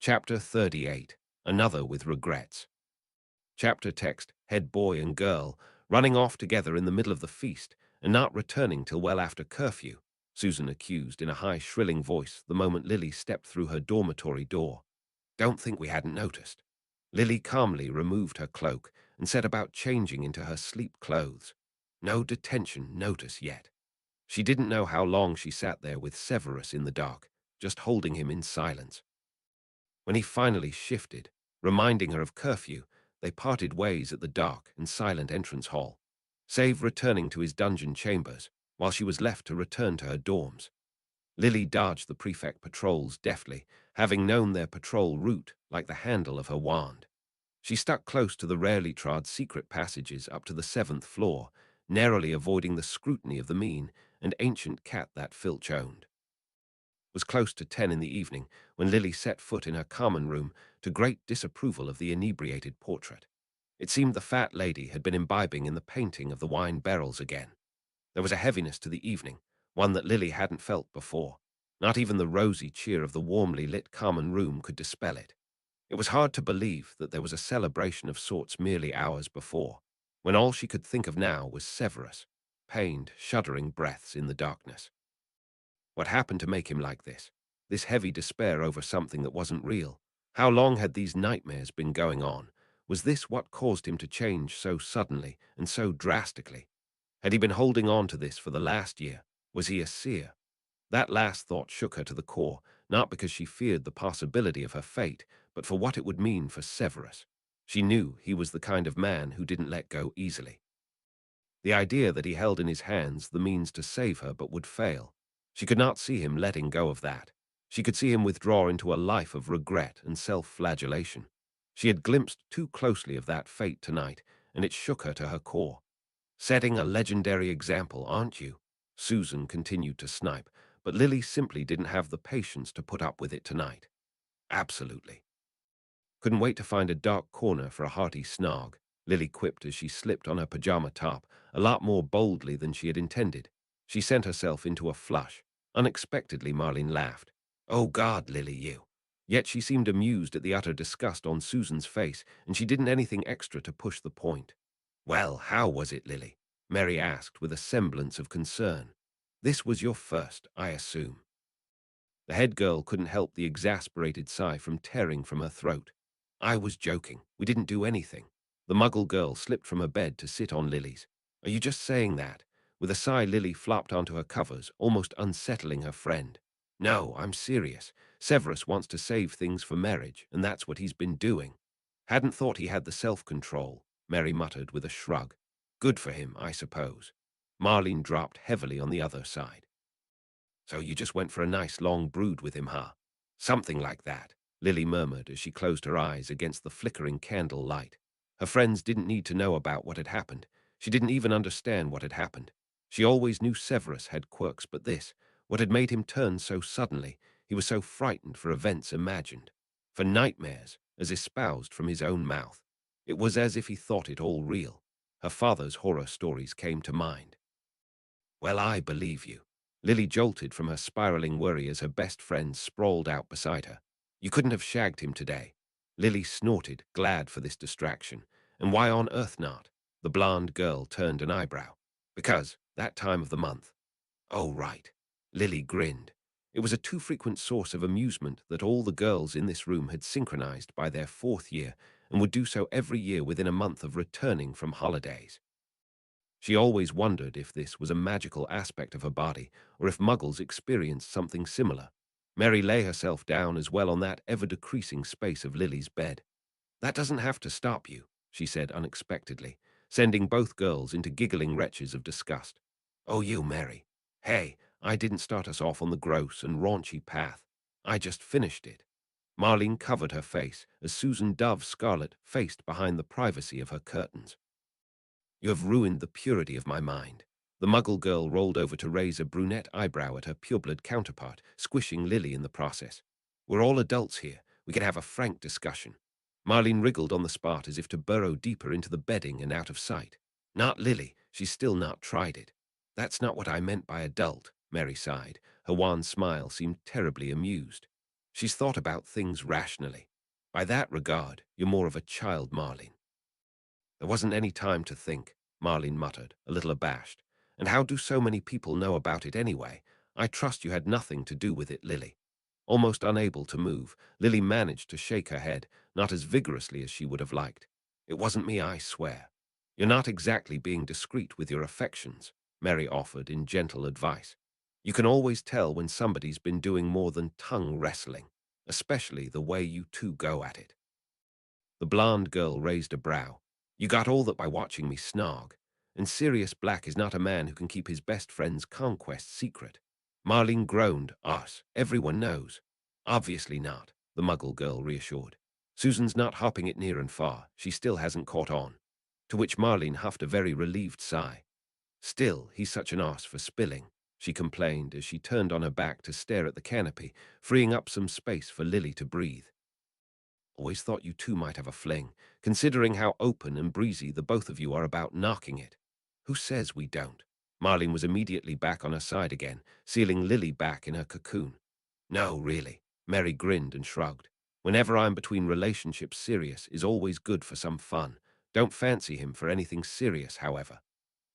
Chapter 38. Another with Regrets. Chapter text: Head boy and girl running off together in the middle of the feast and not returning till well after curfew, Susan accused in a high, shrilling voice the moment Lily stepped through her dormitory door. Don't think we hadn't noticed. Lily calmly removed her cloak and set about changing into her sleep clothes. No detention notice yet. She didn't know how long she sat there with Severus in the dark, just holding him in silence. When he finally shifted, reminding her of curfew, they parted ways at the dark and silent entrance hall, save returning to his dungeon chambers, while she was left to return to her dorms. Lily dodged the prefect patrols deftly, having known their patrol route like the handle of her wand. She stuck close to the rarely trod secret passages up to the 7th floor, narrowly avoiding the scrutiny of the mean and ancient cat that Filch owned. It was close to 10 in the evening when Lily set foot in her common room, to great disapproval of the inebriated portrait. It seemed the fat lady had been imbibing in the painting of the wine barrels again. There was a heaviness to the evening, one that Lily hadn't felt before. Not even the rosy cheer of the warmly lit common room could dispel it. It was hard to believe that there was a celebration of sorts merely hours before, when all she could think of now was Severus, pained, shuddering breaths in the darkness. What happened to make him like this? This heavy despair over something that wasn't real? How long had these nightmares been going on? Was this what caused him to change so suddenly and so drastically? Had he been holding on to this for the last year? Was he a seer? That last thought shook her to the core, not because she feared the possibility of her fate, but for what it would mean for Severus. She knew he was the kind of man who didn't let go easily. The idea that he held in his hands the means to save her but would fail. She could not see him letting go of that. She could see him withdraw into a life of regret and self-flagellation. She had glimpsed too closely of that fate tonight, and it shook her to her core. Setting a legendary example, aren't you? Susan continued to snipe, but Lily simply didn't have the patience to put up with it tonight. Absolutely. Couldn't wait to find a dark corner for a hearty snog, Lily quipped as she slipped on her pajama top, a lot more boldly than she had intended. She sent herself into a flush. Unexpectedly, Marlene laughed. Oh God, Lily, you. Yet she seemed amused at the utter disgust on Susan's face, and she didn't anything extra to push the point. Well, how was it, Lily? Mary asked with a semblance of concern. This was your first, I assume. The head girl couldn't help the exasperated sigh from tearing from her throat. I was joking. We didn't do anything. The muggle girl slipped from her bed to sit on Lily's. Are you just saying that? With a sigh, Lily flopped onto her covers, almost unsettling her friend. No, I'm serious. Severus wants to save things for marriage, and that's what he's been doing. Hadn't thought he had the self-control, Mary muttered with a shrug. Good for him, I suppose. Marlene dropped heavily on the other side. So you just went for a nice long brood with him, huh? Something like that, Lily murmured as she closed her eyes against the flickering candle light. Her friends didn't need to know about what had happened. She didn't even understand what had happened. She always knew Severus had quirks, but this, what had made him turn so suddenly, he was so frightened for events imagined, for nightmares, as espoused from his own mouth. It was as if he thought it all real. Her father's horror stories came to mind. Well, I believe you. Lily jolted from her spiraling worry as her best friend sprawled out beside her. You couldn't have shagged him today. Lily snorted, glad for this distraction. And why on earth not? The blonde girl turned an eyebrow. Because, that time of the month. Oh, right. Lily grinned. It was a too frequent source of amusement that all the girls in this room had synchronized by their 4th year and would do so every year within a month of returning from holidays. She always wondered if this was a magical aspect of her body, or if muggles experienced something similar. Mary lay herself down as well on that ever-decreasing space of Lily's bed. That doesn't have to stop you, she said unexpectedly, sending both girls into giggling retches of disgust. Oh, you, Mary. Hey, I didn't start us off on the gross and raunchy path. I just finished it. Marlene covered her face as Susan Dove Scarlet faced behind the privacy of her curtains. You have ruined the purity of my mind. The muggle girl rolled over to raise a brunette eyebrow at her pureblood counterpart, squishing Lily in the process. We're all adults here. We can have a frank discussion. Marlene wriggled on the spot as if to burrow deeper into the bedding and out of sight. Not Lily. She's still not tried it. That's not what I meant by adult, Mary sighed. Her wan smile seemed terribly amused. She's thought about things rationally. By that regard, you're more of a child, Marlene. There wasn't any time to think, Marlene muttered, a little abashed. And how do so many people know about it anyway? I trust you had nothing to do with it, Lily. Almost unable to move, Lily managed to shake her head, not as vigorously as she would have liked. It wasn't me, I swear. You're not exactly being discreet with your affections, Mary offered in gentle advice. You can always tell when somebody's been doing more than tongue wrestling, especially the way you two go at it. The blonde girl raised a brow. You got all that by watching me snog. And Sirius Black is not a man who can keep his best friend's conquest secret. Marlene groaned. Us. Everyone knows. Obviously not, the Muggle girl reassured. Susan's not hopping it near and far. She still hasn't caught on. To which Marlene huffed a very relieved sigh. Still, he's such an arse for spilling, she complained as she turned on her back to stare at the canopy, freeing up some space for Lily to breathe. Always thought you two might have a fling, considering how open and breezy the both of you are about knocking it. Who says we don't? Marlene was immediately back on her side again, sealing Lily back in her cocoon. No, really. Mary grinned and shrugged. Whenever I'm between relationships, Sirius is always good for some fun. Don't fancy him for anything serious, however.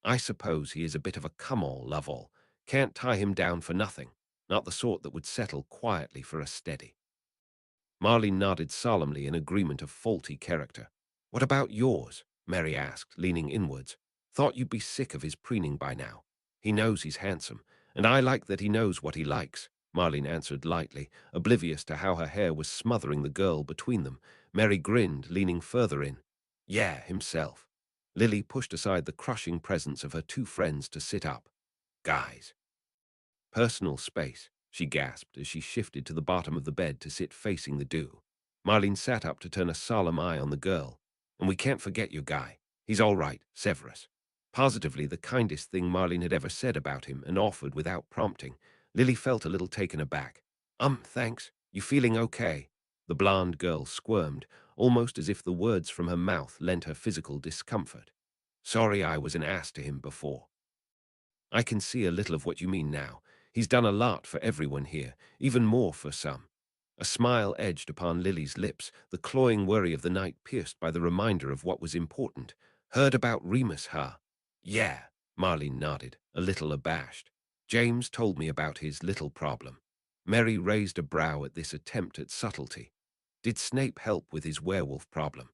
I suppose he is a bit of a come-all, love-all. Can't tie him down for nothing. Not the sort that would settle quietly for a steady. Marlene nodded solemnly in agreement of faulty character. What about yours? Mary asked, leaning inwards. Thought you'd be sick of his preening by now. He knows he's handsome, and I like that he knows what he likes, Marlene answered lightly, oblivious to how her hair was smothering the girl between them. Mary grinned, leaning further in. Yeah, himself. Lily pushed aside the crushing presence of her two friends to sit up. Guys. Personal space, she gasped as she shifted to the bottom of the bed to sit facing the dew. Marlene sat up to turn a solemn eye on the girl. And we can't forget your guy. He's all right, Severus. Positively the kindest thing Marlene had ever said about him and offered without prompting. Lily felt a little taken aback. Thanks. You feeling okay? The blonde girl squirmed, almost as if the words from her mouth lent her physical discomfort. Sorry I was an ass to him before. I can see a little of what you mean now. He's done a lot for everyone here, even more for some. A smile edged upon Lily's lips, the cloying worry of the night pierced by the reminder of what was important. Heard about Remus, huh? Yeah, Marlene nodded, a little abashed. James told me about his little problem. Mary raised a brow at this attempt at subtlety. Did Snape help with his werewolf problem?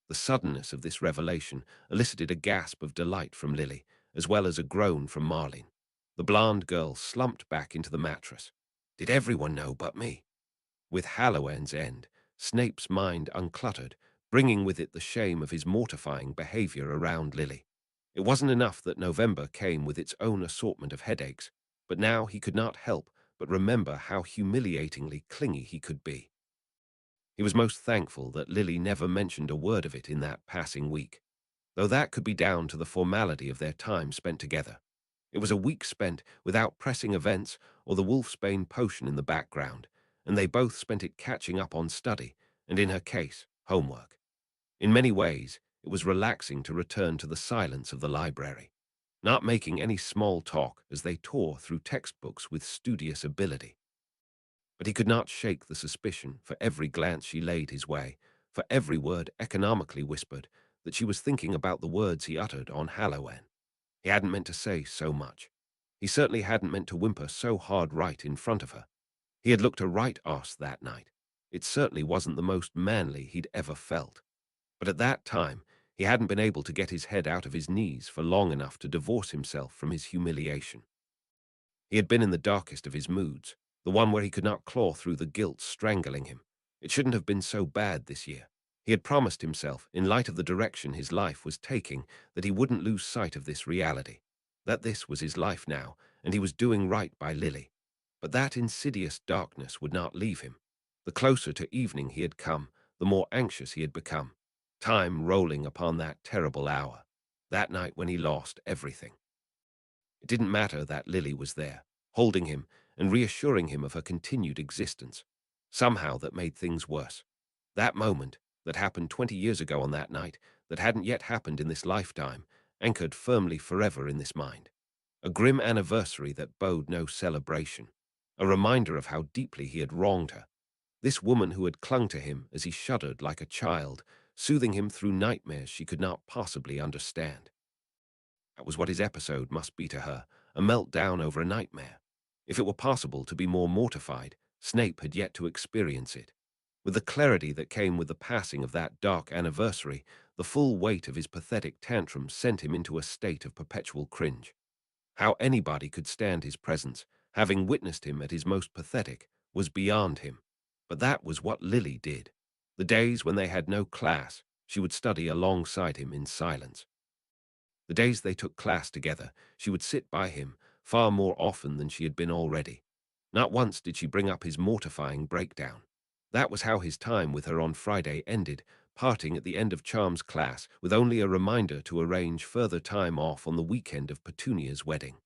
The suddenness of this revelation elicited a gasp of delight from Lily, as well as a groan from Marlene. The blonde girl slumped back into the mattress. Did everyone know but me? With Halloween's end, Snape's mind uncluttered, bringing with it the shame of his mortifying behavior around Lily. It wasn't enough that November came with its own assortment of headaches, but now he could not help but remember how humiliatingly clingy he could be. He was most thankful that Lily never mentioned a word of it in that passing week, though that could be down to the formality of their time spent together. It was a week spent without pressing events or the wolfsbane potion in the background, and they both spent it catching up on study, and in her case, homework. In many ways, it was relaxing to return to the silence of the library, not making any small talk as they tore through textbooks with studious ability. But he could not shake the suspicion for every glance she laid his way, for every word economically whispered, that she was thinking about the words he uttered on Halloween. He hadn't meant to say so much. He certainly hadn't meant to whimper so hard right in front of her. He had looked a right arse that night. It certainly wasn't the most manly he'd ever felt. But at that time, he hadn't been able to get his head out of his knees for long enough to divorce himself from his humiliation. He had been in the darkest of his moods, the one where he could not claw through the guilt strangling him. It shouldn't have been so bad this year. He had promised himself, in light of the direction his life was taking, that he wouldn't lose sight of this reality, that this was his life now, and he was doing right by Lily. But that insidious darkness would not leave him. The closer to evening he had come, the more anxious he had become. Time rolling upon that terrible hour, that night when he lost everything. It didn't matter that Lily was there, holding him and reassuring him of her continued existence. Somehow that made things worse. That moment, that happened 20 years ago on that night, that hadn't yet happened in this lifetime, anchored firmly forever in this mind. A grim anniversary that bode no celebration. a reminder of how deeply he had wronged her. This woman who had clung to him as he shuddered like a child, soothing him through nightmares she could not possibly understand. That was what his episode must be to her, a meltdown over a nightmare. If it were possible to be more mortified, Snape had yet to experience it. With the clarity that came with the passing of that dark anniversary, the full weight of his pathetic tantrum sent him into a state of perpetual cringe. How anybody could stand his presence, having witnessed him at his most pathetic, was beyond him. But that was what Lily did. The days when they had no class, she would study alongside him in silence. The days they took class together, she would sit by him far more often than she had been already. Not once did she bring up his mortifying breakdown. That was how his time with her on Friday ended, parting at the end of Charm's class with only a reminder to arrange further time off on the weekend of Petunia's wedding.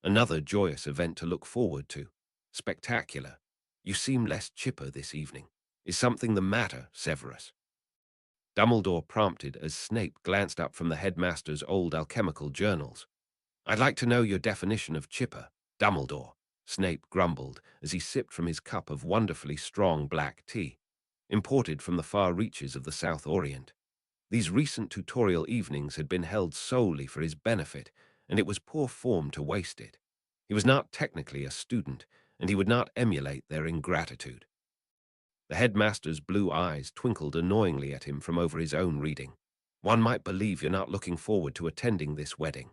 Another joyous event to look forward to. Spectacular. You seem less chipper this evening. Is something the matter, Severus? Dumbledore prompted as Snape glanced up from the headmaster's old alchemical journals. I'd like to know your definition of chipper, Dumbledore, Snape grumbled as he sipped from his cup of wonderfully strong black tea, imported from the far reaches of the South Orient. These recent tutorial evenings had been held solely for his benefit, and it was poor form to waste it. He was not technically a student, and he would not emulate their ingratitude. The headmaster's blue eyes twinkled annoyingly at him from over his own reading. One might believe you're not looking forward to attending this wedding.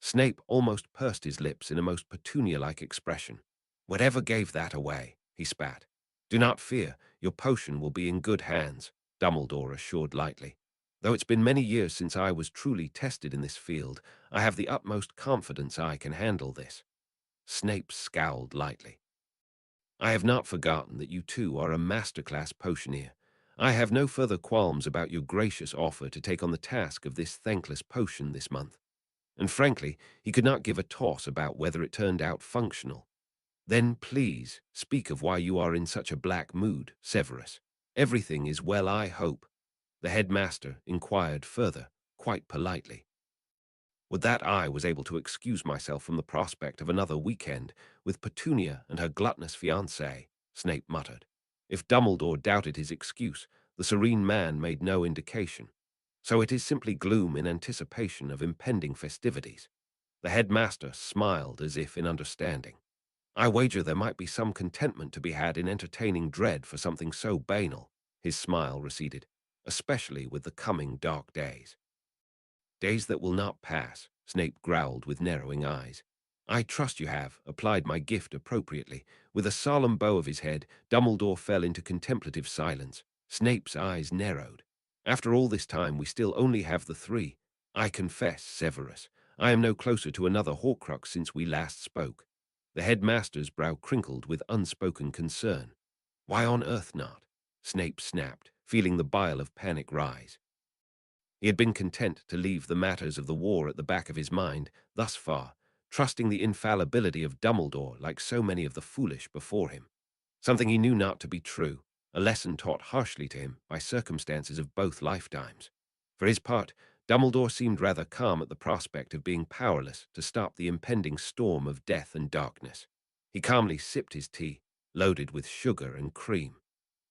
Snape almost pursed his lips in a most Petunia-like expression. Whatever gave that away, he spat. Do not fear, your potion will be in good hands, Dumbledore assured lightly. Though it's been many years since I was truly tested in this field, I have the utmost confidence I can handle this. Snape scowled lightly. I have not forgotten that you too are a masterclass potioneer. I have no further qualms about your gracious offer to take on the task of this thankless potion this month. And frankly, he could not give a toss about whether it turned out functional. Then please speak of why you are in such a black mood, Severus. Everything is well, I hope. The headmaster inquired further, quite politely. Would that I was able to excuse myself from the prospect of another weekend with Petunia and her gluttonous fiancé, Snape muttered. If Dumbledore doubted his excuse, the serene man made no indication. So it is simply gloom in anticipation of impending festivities. The headmaster smiled as if in understanding. I wager there might be some contentment to be had in entertaining dread for something so banal. His smile receded, especially with the coming dark days. Days that will not pass, Snape growled with narrowing eyes. I trust you have applied my gift appropriately. With a solemn bow of his head, Dumbledore fell into contemplative silence. Snape's eyes narrowed. After all this time, we still only have the three. I confess, Severus, I am no closer to another Horcrux since we last spoke. The headmaster's brow crinkled with unspoken concern. Why on earth not? Snape snapped, feeling the bile of panic rise. He had been content to leave the matters of the war at the back of his mind, thus far, trusting the infallibility of Dumbledore like so many of the foolish before him. Something he knew not to be true, a lesson taught harshly to him by circumstances of both lifetimes. For his part, Dumbledore seemed rather calm at the prospect of being powerless to stop the impending storm of death and darkness. He calmly sipped his tea, loaded with sugar and cream.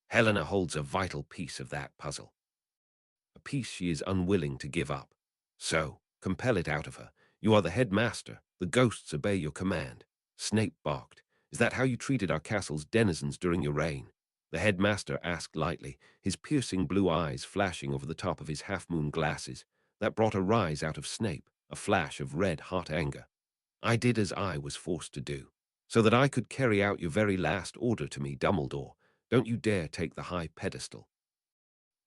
Helena holds a vital piece of that puzzle. A piece she is unwilling to give up. So, compel it out of her. You are the headmaster. The ghosts obey your command. Snape barked. Is that how you treated our castle's denizens during your reign? The headmaster asked lightly, his piercing blue eyes flashing over the top of his half-moon glasses. That brought a rise out of Snape, a flash of red-hot anger. I did as I was forced to do, so that I could carry out your very last order to me, Dumbledore. Don't you dare take the high pedestal.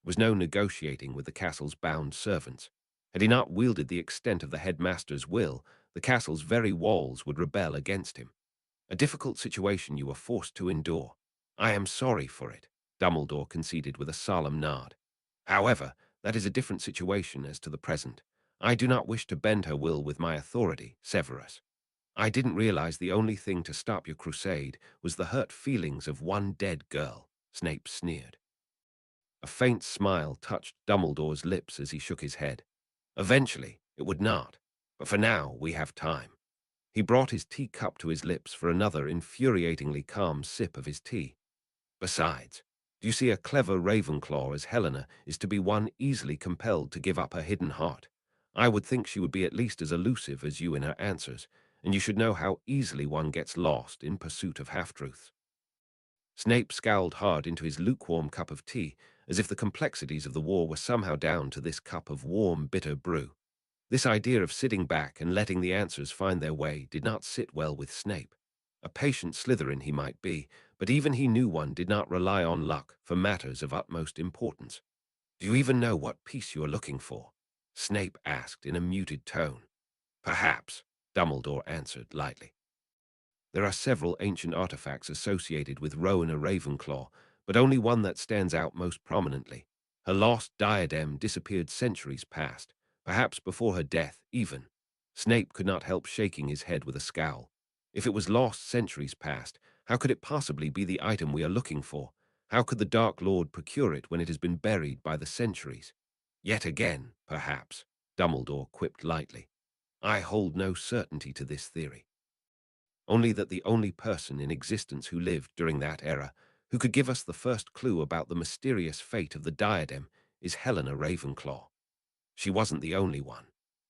There was no negotiating with the castle's bound servants. Had he not wielded the extent of the headmaster's will, the castle's very walls would rebel against him. A difficult situation you were forced to endure. I am sorry for it, Dumbledore conceded with a solemn nod. However, that is a different situation as to the present. I do not wish to bend her will with my authority, Severus. I didn't realize the only thing to stop your crusade was the hurt feelings of one dead girl, Snape sneered. A faint smile touched Dumbledore's lips as he shook his head. Eventually, it would not, but for now we have time. He brought his teacup to his lips for another infuriatingly calm sip of his tea. Besides, do you see a clever Ravenclaw as Helena is to be one easily compelled to give up her hidden heart? I would think she would be at least as elusive as you in her answers, and you should know how easily one gets lost in pursuit of half-truths. Snape scowled hard into his lukewarm cup of tea, as if the complexities of the war were somehow down to this cup of warm, bitter brew. This idea of sitting back and letting the answers find their way did not sit well with Snape. A patient Slytherin he might be, but even he knew one did not rely on luck for matters of utmost importance. "Do you even know what piece you are looking for?" Snape asked in a muted tone. "Perhaps," Dumbledore answered lightly. "There are several ancient artifacts associated with Rowena Ravenclaw, but only one that stands out most prominently. Her lost diadem disappeared centuries past, perhaps before her death even." Snape could not help shaking his head with a scowl. If it was lost centuries past, how could it possibly be the item we are looking for? How could the Dark Lord procure it when it has been buried by the centuries? "Yet again, perhaps," Dumbledore quipped lightly. "I hold no certainty to this theory. Only that the only person in existence who lived during that era, who could give us the first clue about the mysterious fate of the diadem, is Helena Ravenclaw. She wasn't the only one."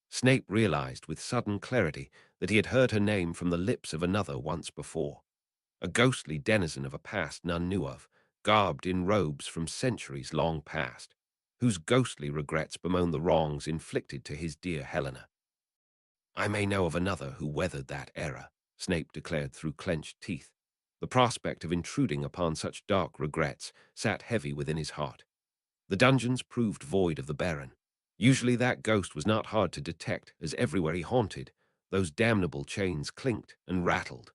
Snape realized with sudden clarity that he had heard her name from the lips of another once before. A ghostly denizen of a past none knew of, garbed in robes from centuries long past, whose ghostly regrets bemoan the wrongs inflicted to his dear Helena. "I may know of another who weathered that era," Snape declared through clenched teeth. The prospect of intruding upon such dark regrets sat heavy within his heart. The dungeons proved void of the Baron. Usually that ghost was not hard to detect, as everywhere he haunted, those damnable chains clinked and rattled.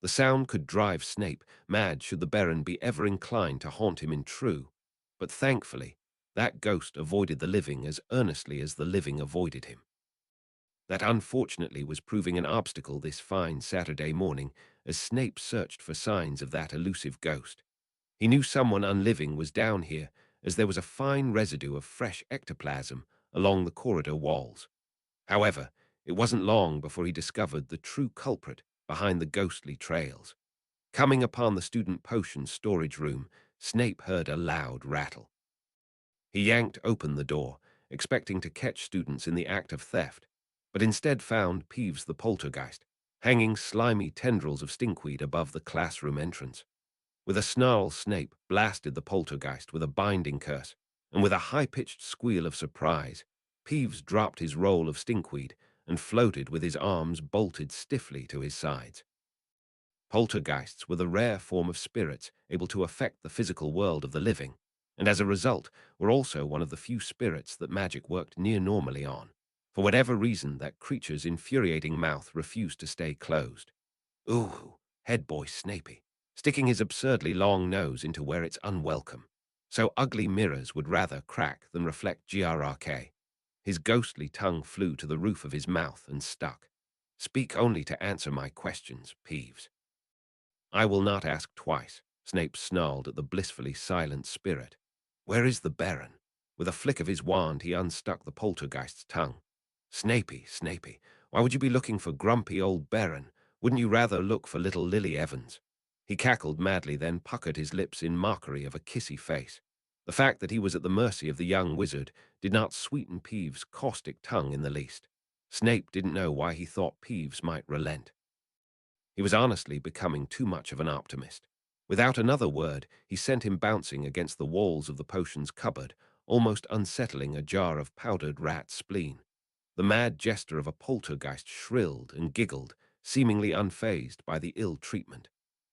The sound could drive Snape mad should the Baron be ever inclined to haunt him in true. But thankfully, that ghost avoided the living as earnestly as the living avoided him. That unfortunately was proving an obstacle this fine Saturday morning as Snape searched for signs of that elusive ghost. He knew someone unliving was down here, as there was a fine residue of fresh ectoplasm along the corridor walls. However, it wasn't long before he discovered the true culprit behind the ghostly trails. Coming upon the student potion storage room, Snape heard a loud rattle. He yanked open the door, expecting to catch students in the act of theft, but instead found Peeves the poltergeist, hanging slimy tendrils of stinkweed above the classroom entrance. With a snarl, Snape blasted the poltergeist with a binding curse, and with a high-pitched squeal of surprise, Peeves dropped his roll of stinkweed and floated with his arms bolted stiffly to his sides. Poltergeists were the rare form of spirits able to affect the physical world of the living, and as a result were also one of the few spirits that magic worked near normally on. For whatever reason, that creature's infuriating mouth refused to stay closed. "Ooh," head boy Snapey, sticking his absurdly long nose into where it's unwelcome. So ugly mirrors would rather crack than reflect GRRK. His ghostly tongue flew to the roof of his mouth and stuck. "Speak only to answer my questions, Peeves." "I will not ask twice," Snape snarled at the blissfully silent spirit. "Where is the Baron?" With a flick of his wand, he unstuck the poltergeist's tongue. "Snapey, Snapey, why would you be looking for grumpy old Baron? Wouldn't you rather look for little Lily Evans?" He cackled madly, then puckered his lips in mockery of a kissy face. The fact that he was at the mercy of the young wizard did not sweeten Peeves' caustic tongue in the least. Snape didn't know why he thought Peeves might relent. He was honestly becoming too much of an optimist. Without another word, he sent him bouncing against the walls of the potions cupboard, almost unsettling a jar of powdered rat spleen. The mad jester of a poltergeist shrilled and giggled, seemingly unfazed by the ill treatment.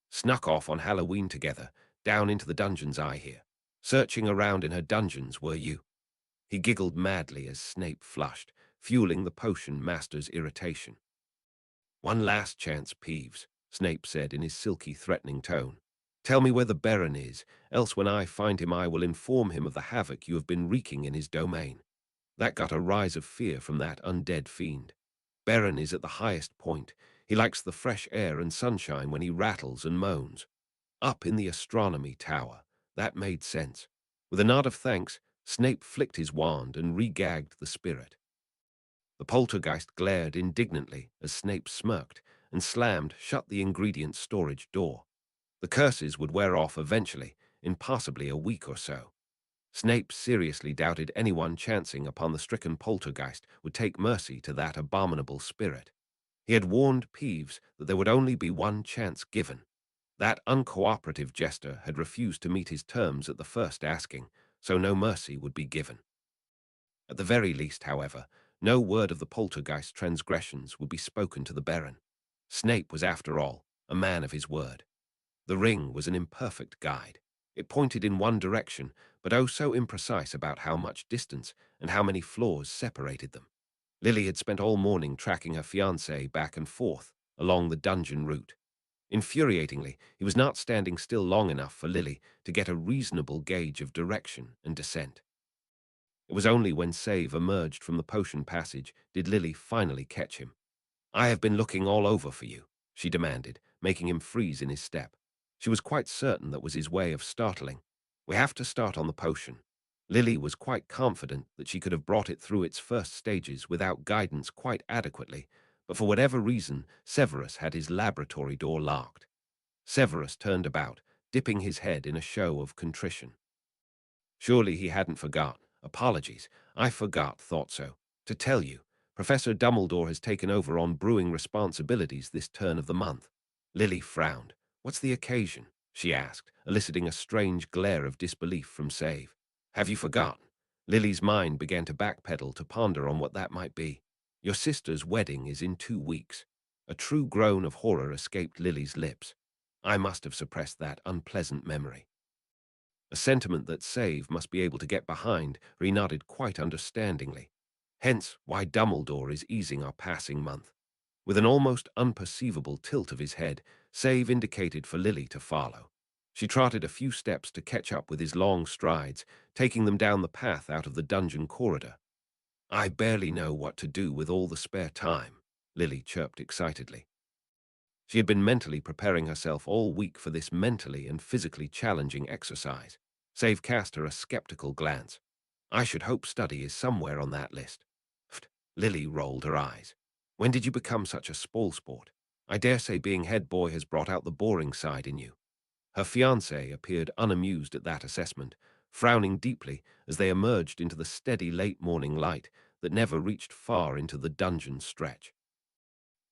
"Snuck off on Halloween together, down into the dungeons, I hear. Searching around in her dungeons, were you?" He giggled madly as Snape flushed, fueling the potion master's irritation. "One last chance, Peeves," Snape said in his silky, threatening tone. "Tell me where the Baron is, else when I find him I will inform him of the havoc you have been wreaking in his domain." That got a rise of fear from that undead fiend. "Baron is at the highest point. He likes the fresh air and sunshine when he rattles and moans. Up in the astronomy tower." That made sense. With a nod of thanks, Snape flicked his wand and regagged the spirit. The poltergeist glared indignantly as Snape smirked, and slammed shut the ingredient storage door. The curses would wear off eventually, in possibly a week or so. Snape seriously doubted anyone chancing upon the stricken poltergeist would take mercy to that abominable spirit. He had warned Peeves that there would only be one chance given. That uncooperative jester had refused to meet his terms at the first asking, so no mercy would be given. At the very least, however, no word of the poltergeist transgressions would be spoken to the Baron. Snape was, after all, a man of his word. The ring was an imperfect guide. It pointed in one direction, but oh so imprecise about how much distance and how many floors separated them. Lily had spent all morning tracking her fiancé back and forth along the dungeon route. Infuriatingly, he was not standing still long enough for Lily to get a reasonable gauge of direction and descent. It was only when Save emerged from the potion passage did Lily finally catch him. "I have been looking all over for you," she demanded, making him freeze in his step. She was quite certain that was his way of startling. "We have to start on the potion." Lily was quite confident that she could have brought it through its first stages without guidance quite adequately, but for whatever reason, Severus had his laboratory door locked. Severus turned about, dipping his head in a show of contrition. Surely he hadn't forgotten. "Apologies. I forgot, thought so. To tell you, Professor Dumbledore has taken over on brewing responsibilities this turn of the month." Lily frowned. "What's the occasion?" she asked, eliciting a strange glare of disbelief from Save. "Have you forgotten?" Lily's mind began to backpedal to ponder on what that might be. "Your sister's wedding is in 2 weeks." A true groan of horror escaped Lily's lips. I must have suppressed that unpleasant memory. A sentiment that Save must be able to get behind, for he nodded quite understandingly. "Hence why Dumbledore is easing our passing month." With an almost unperceivable tilt of his head, Save indicated for Lily to follow. She trotted a few steps to catch up with his long strides, taking them down the path out of the dungeon corridor. "I barely know what to do with all the spare time," Lily chirped excitedly. She had been mentally preparing herself all week for this mentally and physically challenging exercise. Save cast her a skeptical glance. "I should hope study is somewhere on that list." Pht. Lily rolled her eyes. "When did you become such a spoilsport? I dare say being head boy has brought out the boring side in you." Her fiancé appeared unamused at that assessment, frowning deeply as they emerged into the steady late-morning light that never reached far into the dungeon stretch.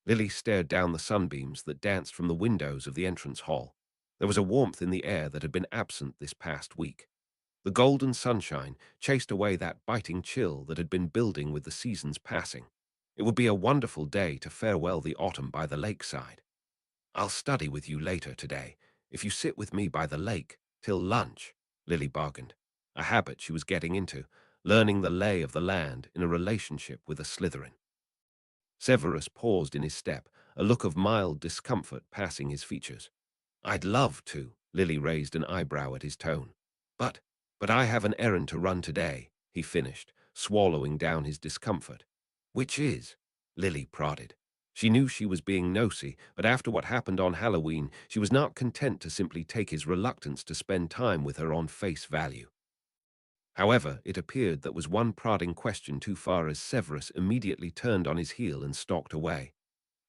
Lily stared down the sunbeams that danced from the windows of the entrance hall. There was a warmth in the air that had been absent this past week. The golden sunshine chased away that biting chill that had been building with the season's passing. It would be a wonderful day to farewell the autumn by the lakeside. "I'll study with you later today, if you sit with me by the lake till lunch," Lily bargained, a habit she was getting into, learning the lay of the land in a relationship with a Slytherin. Severus paused in his step, a look of mild discomfort passing his features. "I'd love to," Lily raised an eyebrow at his tone. But I have an errand to run today," he finished, swallowing down his discomfort. "Which is?" Lily prodded. She knew she was being nosy, but after what happened on Halloween, she was not content to simply take his reluctance to spend time with her on face value. However, it appeared that was one prodding question too far as Severus immediately turned on his heel and stalked away.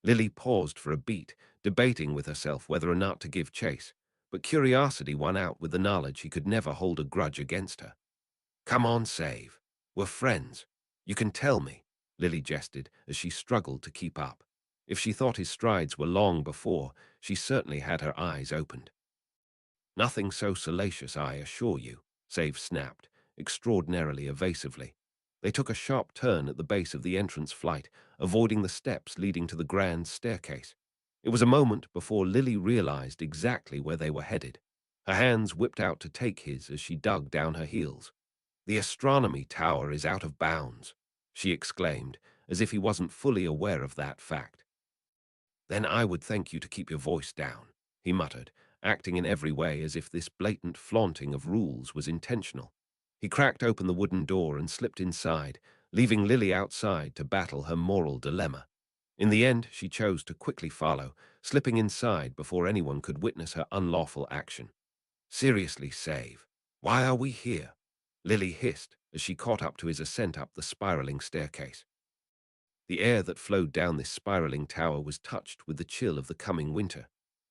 Lily paused for a beat, debating with herself whether or not to give chase, but curiosity won out with the knowledge he could never hold a grudge against her. "Come on, Save. We're friends. You can tell me," Lily jested as she struggled to keep up. If she thought his strides were long before, she certainly had her eyes opened. "Nothing so salacious, I assure you," Save snapped, extraordinarily evasively. They took a sharp turn at the base of the entrance flight, avoiding the steps leading to the grand staircase. It was a moment before Lily realized exactly where they were headed. Her hands whipped out to take his as she dug down her heels. "The astronomy tower is out of bounds," she exclaimed, as if he wasn't fully aware of that fact. "Then I would thank you to keep your voice down," he muttered, acting in every way as if this blatant flaunting of rules was intentional. He cracked open the wooden door and slipped inside, leaving Lily outside to battle her moral dilemma. In the end, she chose to quickly follow, slipping inside before anyone could witness her unlawful action. "Seriously, Save, why are we here?" Lily hissed as she caught up to his ascent up the spiraling staircase. The air that flowed down this spiraling tower was touched with the chill of the coming winter.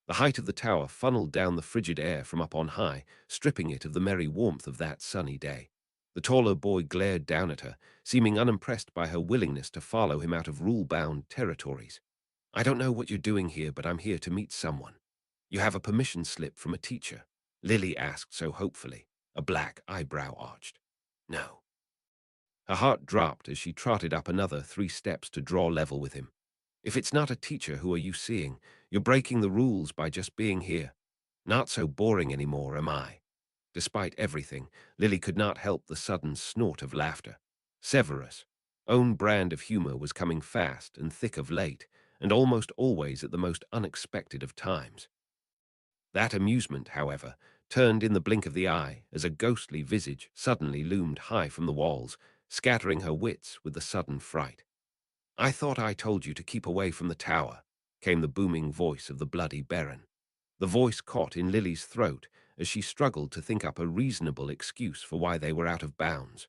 The height of the tower funneled down the frigid air from up on high, stripping it of the merry warmth of that sunny day. The taller boy glared down at her, seeming unimpressed by her willingness to follow him out of rule-bound territories. "I don't know what you're doing here, but I'm here to meet someone. You have a permission slip from a teacher?" Lily asked so hopefully, a black eyebrow arched. "No." Her heart dropped as she trotted up another 3 steps to draw level with him. "If it's not a teacher, who are you seeing? You're breaking the rules by just being here. Not so boring anymore, am I?" Despite everything, Lily could not help the sudden snort of laughter. Severus' own brand of humor was coming fast and thick of late, and almost always at the most unexpected of times. That amusement, however, turned in the blink of the eye as a ghostly visage suddenly loomed high from the walls, scattering her wits with the sudden fright. "I thought I told you to keep away from the tower," came the booming voice of the bloody Baron. The voice caught in Lily's throat as she struggled to think up a reasonable excuse for why they were out of bounds.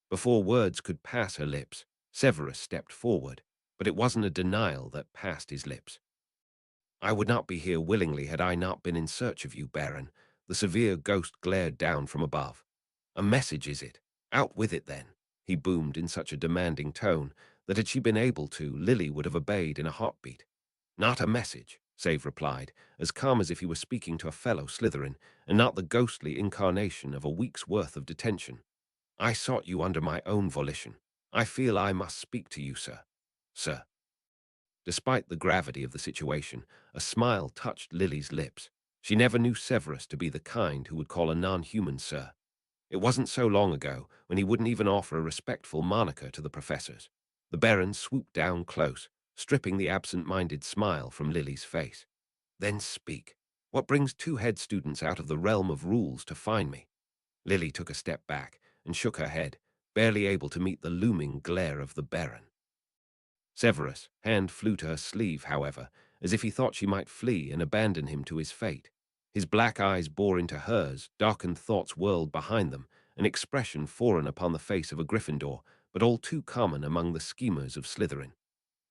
Before words could pass her lips, Severus stepped forward, but it wasn't a denial that passed his lips. "I would not be here willingly had I not been in search of you, Baron." The severe ghost glared down from above. "A message, is it? Out with it, then," he boomed in such a demanding tone that had she been able to, Lily would have obeyed in a heartbeat. "Not a message," Save replied, as calm as if he were speaking to a fellow Slytherin, and not the ghostly incarnation of a week's worth of detention. "I sought you under my own volition. I feel I must speak to you, sir." "Sir." Despite the gravity of the situation, a smile touched Lily's lips. She never knew Severus to be the kind who would call a non-human sir. It wasn't so long ago when he wouldn't even offer a respectful moniker to the professors. The Baron swooped down close, stripping the absent-minded smile from Lily's face. "Then speak. What brings 2 head students out of the realm of rules to find me?" Lily took a step back and shook her head, barely able to meet the looming glare of the Baron. Severus' hand flew to her sleeve, however, as if he thought she might flee and abandon him to his fate. His black eyes bore into hers, darkened thoughts whirled behind them, an expression foreign upon the face of a Gryffindor, but all too common among the schemers of Slytherin.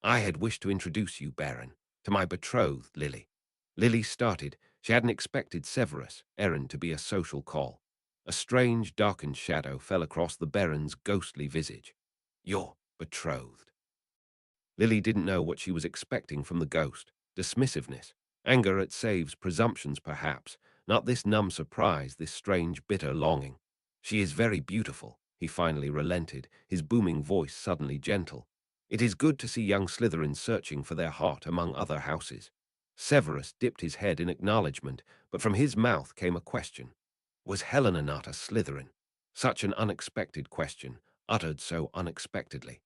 "I had wished to introduce you, Baron, to my betrothed, Lily." Lily started. She hadn't expected Severus' errand to be a social call. A strange, darkened shadow fell across the Baron's ghostly visage. "Your betrothed." Lily didn't know what she was expecting from the ghost. Dismissiveness. Anger at Save's presumptions, perhaps. Not this numb surprise, this strange, bitter longing. "She is very beautiful," he finally relented, his booming voice suddenly gentle. "It is good to see young Slytherins searching for their heart among other houses." Severus dipped his head in acknowledgement, but from his mouth came a question. Was Helena not a Slytherin? Such an unexpected question, uttered so unexpectedly.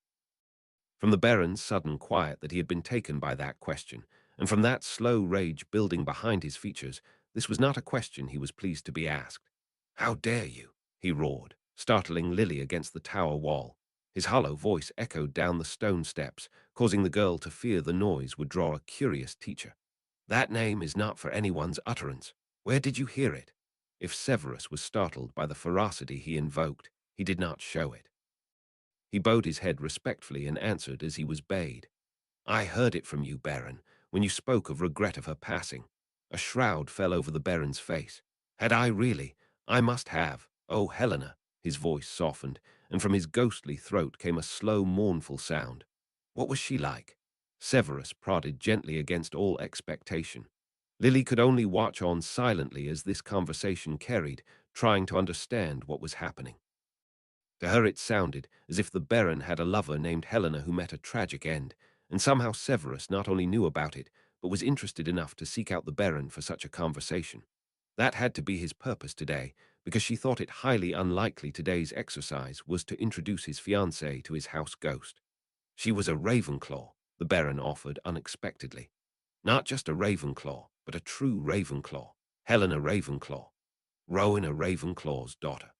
From the Baron's sudden quiet that he had been taken by that question, and from that slow rage building behind his features, this was not a question he was pleased to be asked. "How dare you?" he roared, startling Lily against the tower wall. His hollow voice echoed down the stone steps, causing the girl to fear the noise would draw a curious teacher. "That name is not for anyone's utterance. Where did you hear it?" If Severus was startled by the ferocity he invoked, he did not show it. He bowed his head respectfully and answered as he was bade. "I heard it from you, Baron, when you spoke of regret of her passing." A shroud fell over the Baron's face. "Had I really? I must have. Oh, Helena." His voice softened, and from his ghostly throat came a slow, mournful sound. "What was she like?" Severus prodded gently against all expectation. Lily could only watch on silently as this conversation carried, trying to understand what was happening. To her it sounded as if the Baron had a lover named Helena who met a tragic end, and somehow Severus not only knew about it, but was interested enough to seek out the Baron for such a conversation. That had to be his purpose today, because she thought it highly unlikely today's exercise was to introduce his fiancée to his house ghost. She was a Ravenclaw, the Baron offered unexpectedly. Not just a Ravenclaw, but a true Ravenclaw. Helena Ravenclaw. Rowena Ravenclaw's daughter.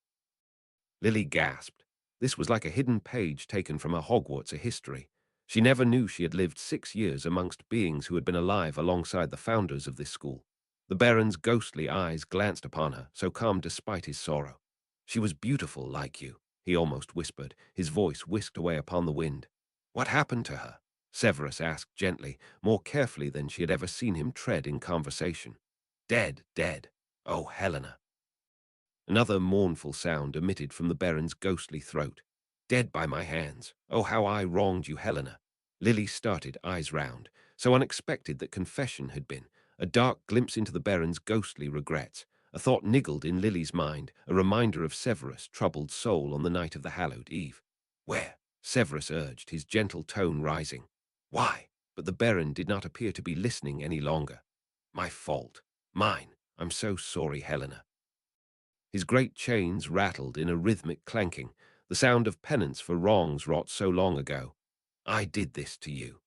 Lily gasped. This was like a hidden page taken from a Hogwarts history. She never knew she had lived 6 years amongst beings who had been alive alongside the founders of this school. The Baron's ghostly eyes glanced upon her, so calm despite his sorrow. "She was beautiful like you," he almost whispered, his voice whisked away upon the wind. What happened to her? Severus asked gently, more carefully than she had ever seen him tread in conversation. Dead, dead. Oh, Helena. Another mournful sound emitted from the Baron's ghostly throat. Dead by my hands. Oh, how I wronged you, Helena. Lily started, eyes round, so unexpected that confession had been. A dark glimpse into the Baron's ghostly regrets. A thought niggled in Lily's mind, a reminder of Severus' troubled soul on the night of the hallowed eve. Where? Severus urged, his gentle tone rising. Why? But the Baron did not appear to be listening any longer. My fault. Mine. I'm so sorry, Helena. His great chains rattled in a rhythmic clanking, the sound of penance for wrongs wrought so long ago. I did this to you.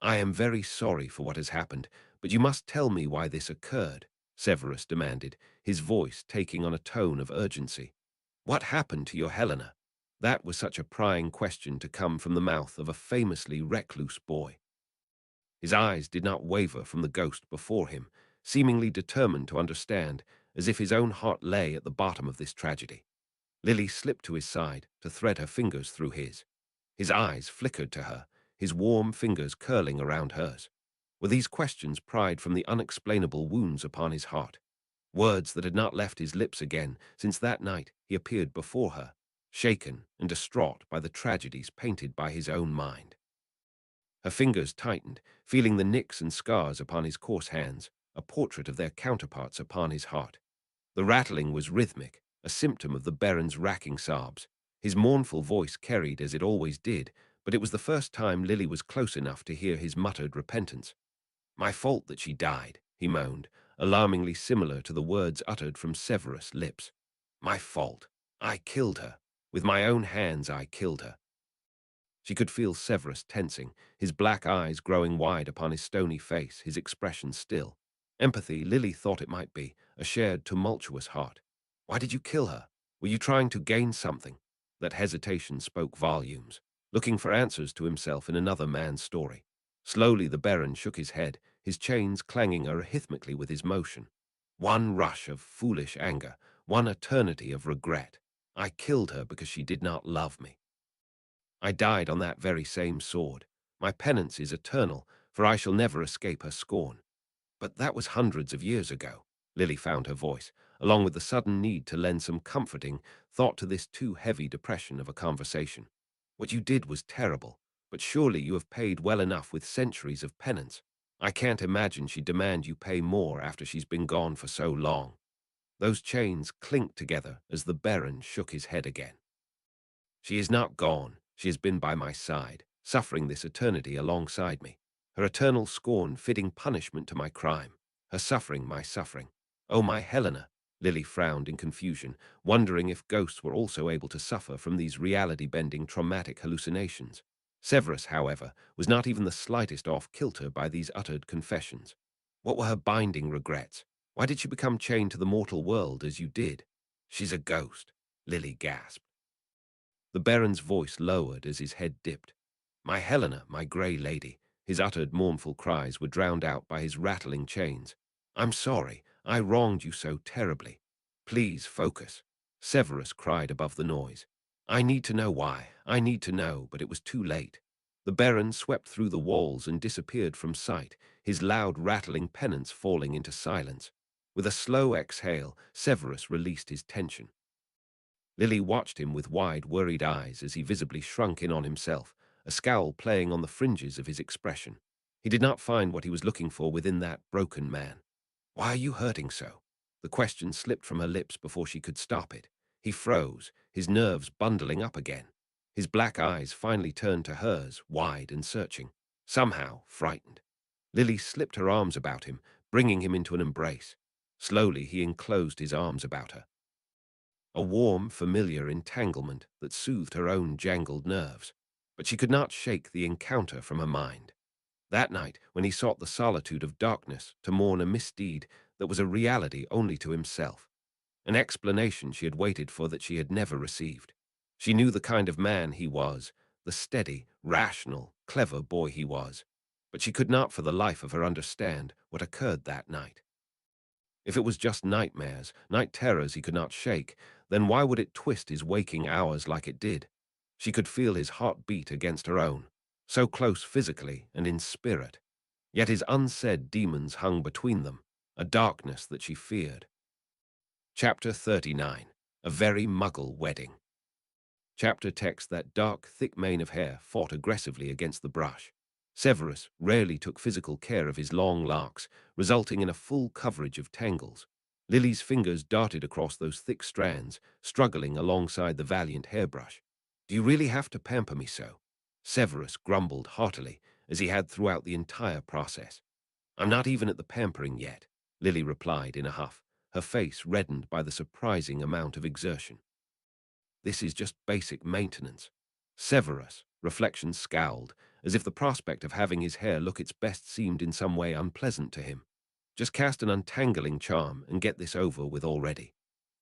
I am very sorry for what has happened, but you must tell me why this occurred, Severus demanded, his voice taking on a tone of urgency. What happened to your Helena? That was such a prying question to come from the mouth of a famously recluse boy. His eyes did not waver from the ghost before him, seemingly determined to understand, as if his own heart lay at the bottom of this tragedy. Lily slipped to his side to thread her fingers through his. His eyes flickered to her, his warm fingers curling around hers. Were these questions pried from the unexplainable wounds upon his heart? Words that had not left his lips again since that night he appeared before her, shaken and distraught by the tragedies painted by his own mind. Her fingers tightened, feeling the nicks and scars upon his coarse hands, a portrait of their counterparts upon his heart. The rattling was rhythmic, a symptom of the Baron's racking sobs. His mournful voice carried as it always did, but it was the first time Lily was close enough to hear his muttered repentance. My fault that she died, he moaned, alarmingly similar to the words uttered from Severus' lips. My fault. I killed her. With my own hands I killed her. She could feel Severus tensing, his black eyes growing wide upon his stony face, his expression still. Empathy, Lily thought it might be, a shared tumultuous heart. Why did you kill her? Were you trying to gain something? That hesitation spoke volumes, looking for answers to himself in another man's story. Slowly the Baron shook his head, his chains clanging arrhythmically with his motion. One rush of foolish anger, one eternity of regret. I killed her because she did not love me. I died on that very same sword. My penance is eternal, for I shall never escape her scorn. But that was hundreds of years ago. Lily found her voice, along with the sudden need to lend some comforting thought to this too heavy depression of a conversation. What you did was terrible, but surely you have paid well enough with centuries of penance. I can't imagine she'd demand you pay more after she's been gone for so long. Those chains clinked together as the Baron shook his head again. She is not gone. She has been by my side, suffering this eternity alongside me. Her eternal scorn fitting punishment to my crime. Her suffering my suffering. Oh, my Helena! Lily frowned in confusion, wondering if ghosts were also able to suffer from these reality-bending traumatic hallucinations. Severus, however, was not even the slightest off-kilter by these uttered confessions. What were her binding regrets? Why did she become chained to the mortal world as you did? She's a ghost, Lily gasped. The Baron's voice lowered as his head dipped. My Helena, my grey lady. His uttered mournful cries were drowned out by his rattling chains. I'm sorry, I wronged you so terribly. Please focus. Severus cried above the noise. I need to know why. I need to know, but it was too late. The Baron swept through the walls and disappeared from sight, his loud rattling penance falling into silence. With a slow exhale, Severus released his tension. Lily watched him with wide, worried eyes as he visibly shrunk in on himself, a scowl playing on the fringes of his expression. He did not find what he was looking for within that broken man. Why are you hurting so? The question slipped from her lips before she could stop it. He froze, his nerves bundling up again. His black eyes finally turned to hers, wide and searching, somehow frightened. Lily slipped her arms about him, bringing him into an embrace. Slowly he enclosed his arms about her. A warm, familiar entanglement that soothed her own jangled nerves. But she could not shake the encounter from her mind. That night, when he sought the solitude of darkness to mourn a misdeed that was a reality only to himself. An explanation she had waited for that she had never received. She knew the kind of man he was, the steady, rational, clever boy he was. But she could not for the life of her understand what occurred that night. If it was just nightmares, night terrors he could not shake, then why would it twist his waking hours like it did? She could feel his heart beat against her own. so close physically and in spirit. Yet his unsaid demons hung between them, a darkness that she feared. Chapter 39. A Very Muggle Wedding. Chapter text. That dark, thick mane of hair fought aggressively against the brush. Severus rarely took physical care of his long locks, resulting in a full coverage of tangles. Lily's fingers darted across those thick strands, struggling alongside the valiant hairbrush. "Do you really have to pamper me so?" Severus grumbled heartily, as he had throughout the entire process. "I'm not even at the pampering yet," Lily replied in a huff, her face reddened by the surprising amount of exertion. "This is just basic maintenance." Severus, reflection scowled, as if the prospect of having his hair look its best seemed in some way unpleasant to him. "Just cast an untangling charm and get this over with already."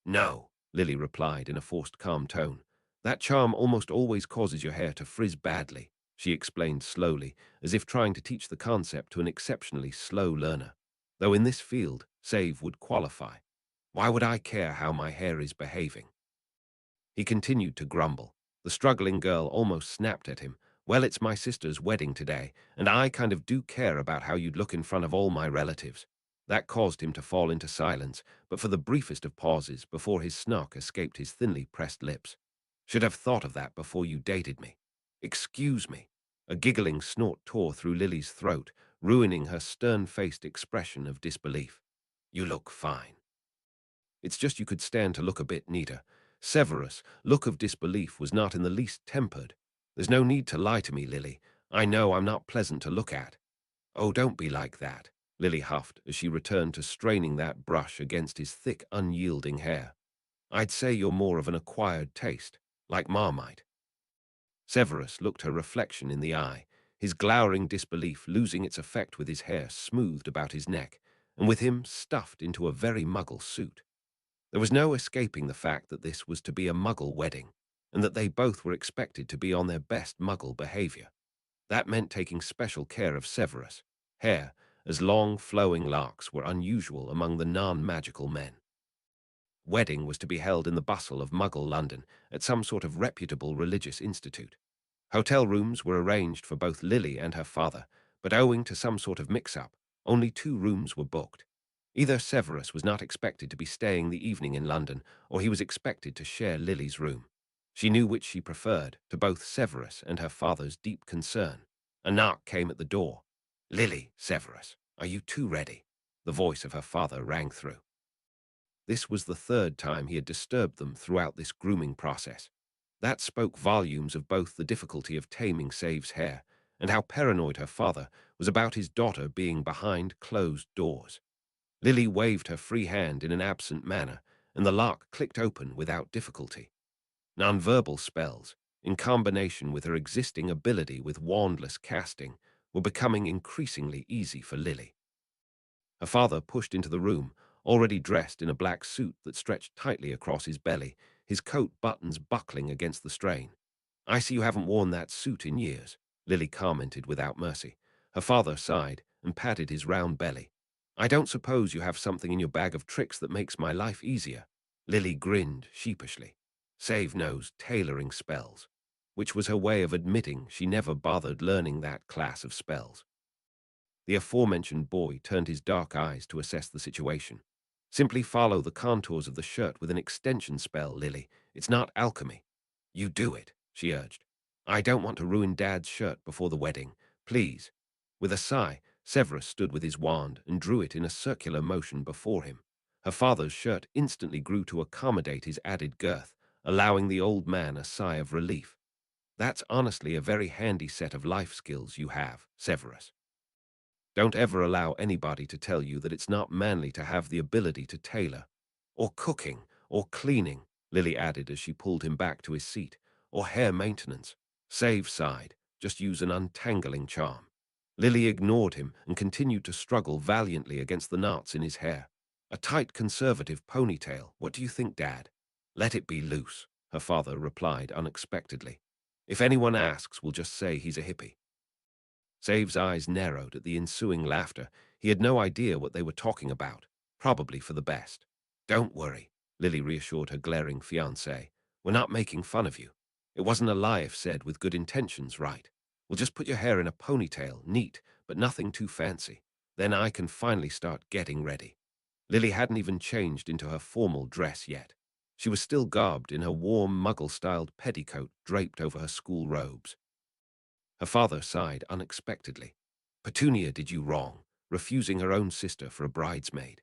"No," Lily replied in a forced calm tone. "That charm almost always causes your hair to frizz badly," she explained slowly, as if trying to teach the concept to an exceptionally slow learner. "Though in this field, Save would qualify. Why would I care how my hair is behaving?" He continued to grumble. The struggling girl almost snapped at him. "Well, it's my sister's wedding today, and I kind of do care about how you'd look in front of all my relatives." That caused him to fall into silence, but for the briefest of pauses before his snark escaped his thinly pressed lips. "Should have thought of that before you dated me." "Excuse me." A giggling snort tore through Lily's throat, ruining her stern-faced expression of disbelief. "You look fine. It's just you could stand to look a bit neater." Severus' look of disbelief was not in the least tempered. "There's no need to lie to me, Lily. I know I'm not pleasant to look at." "Oh, don't be like that," Lily huffed as she returned to straining that brush against his thick, unyielding hair. "I'd say you're more of an acquired taste, like Marmite." Severus looked her reflection in the eye, his glowering disbelief losing its effect with his hair smoothed about his neck, and with him stuffed into a very Muggle suit. There was no escaping the fact that this was to be a Muggle wedding, and that they both were expected to be on their best Muggle behavior. That meant taking special care of Severus' hair, as long, flowing locks were unusual among the non-magical men. Wedding was to be held in the bustle of Muggle London at some sort of reputable religious institute. Hotel rooms were arranged for both Lily and her father, but owing to some sort of mix-up, only 2 rooms were booked. Either Severus was not expected to be staying the evening in London, or he was expected to share Lily's room. She knew which she preferred, to both Severus and her father's deep concern. A knock came at the door. "Lily, Severus, are you two ready?" The voice of her father rang through. This was the 3rd time he had disturbed them throughout this grooming process. That spoke volumes of both the difficulty of taming Save's hair and how paranoid her father was about his daughter being behind closed doors. Lily waved her free hand in an absent manner, and the lock clicked open without difficulty. Nonverbal spells, in combination with her existing ability with wandless casting, were becoming increasingly easy for Lily. Her father pushed into the room, already dressed in a black suit that stretched tightly across his belly, his coat buttons buckling against the strain. "I see you haven't worn that suit in years," Lily commented without mercy. Her father sighed and patted his round belly. "I don't suppose you have something in your bag of tricks that makes my life easier." Lily grinned sheepishly. Save knows tailoring spells, which was her way of admitting she never bothered learning that class of spells. The aforementioned boy turned his dark eyes to assess the situation. "Simply follow the contours of the shirt with an extension spell, Lily. It's not alchemy." "You do it," she urged. "I don't want to ruin Dad's shirt before the wedding. Please." With a sigh, Severus stood with his wand and drew it in a circular motion before him. Her father's shirt instantly grew to accommodate his added girth, allowing the old man a sigh of relief. "That's honestly a very handy set of life skills you have, Severus. Don't ever allow anybody to tell you that it's not manly to have the ability to tailor. Or cooking, or cleaning," Lily added as she pulled him back to his seat. "Or hair maintenance. Save sighed, just use an untangling charm." Lily ignored him and continued to struggle valiantly against the knots in his hair. "A tight conservative ponytail. What do you think, Dad?" "Let it be loose," her father replied unexpectedly. "If anyone asks, we'll just say he's a hippie." Save's eyes narrowed at the ensuing laughter. He had no idea what they were talking about, probably for the best. "Don't worry," Lily reassured her glaring fiancé. "We're not making fun of you. It wasn't a lie if said with good intentions, right?" We'll just put your hair in a ponytail, neat, but nothing too fancy. Then I can finally start getting ready." Lily hadn't even changed into her formal dress yet. She was still garbed in her warm, muggle-styled petticoat draped over her school robes. Her father sighed unexpectedly. "Petunia did you wrong, refusing her own sister for a bridesmaid."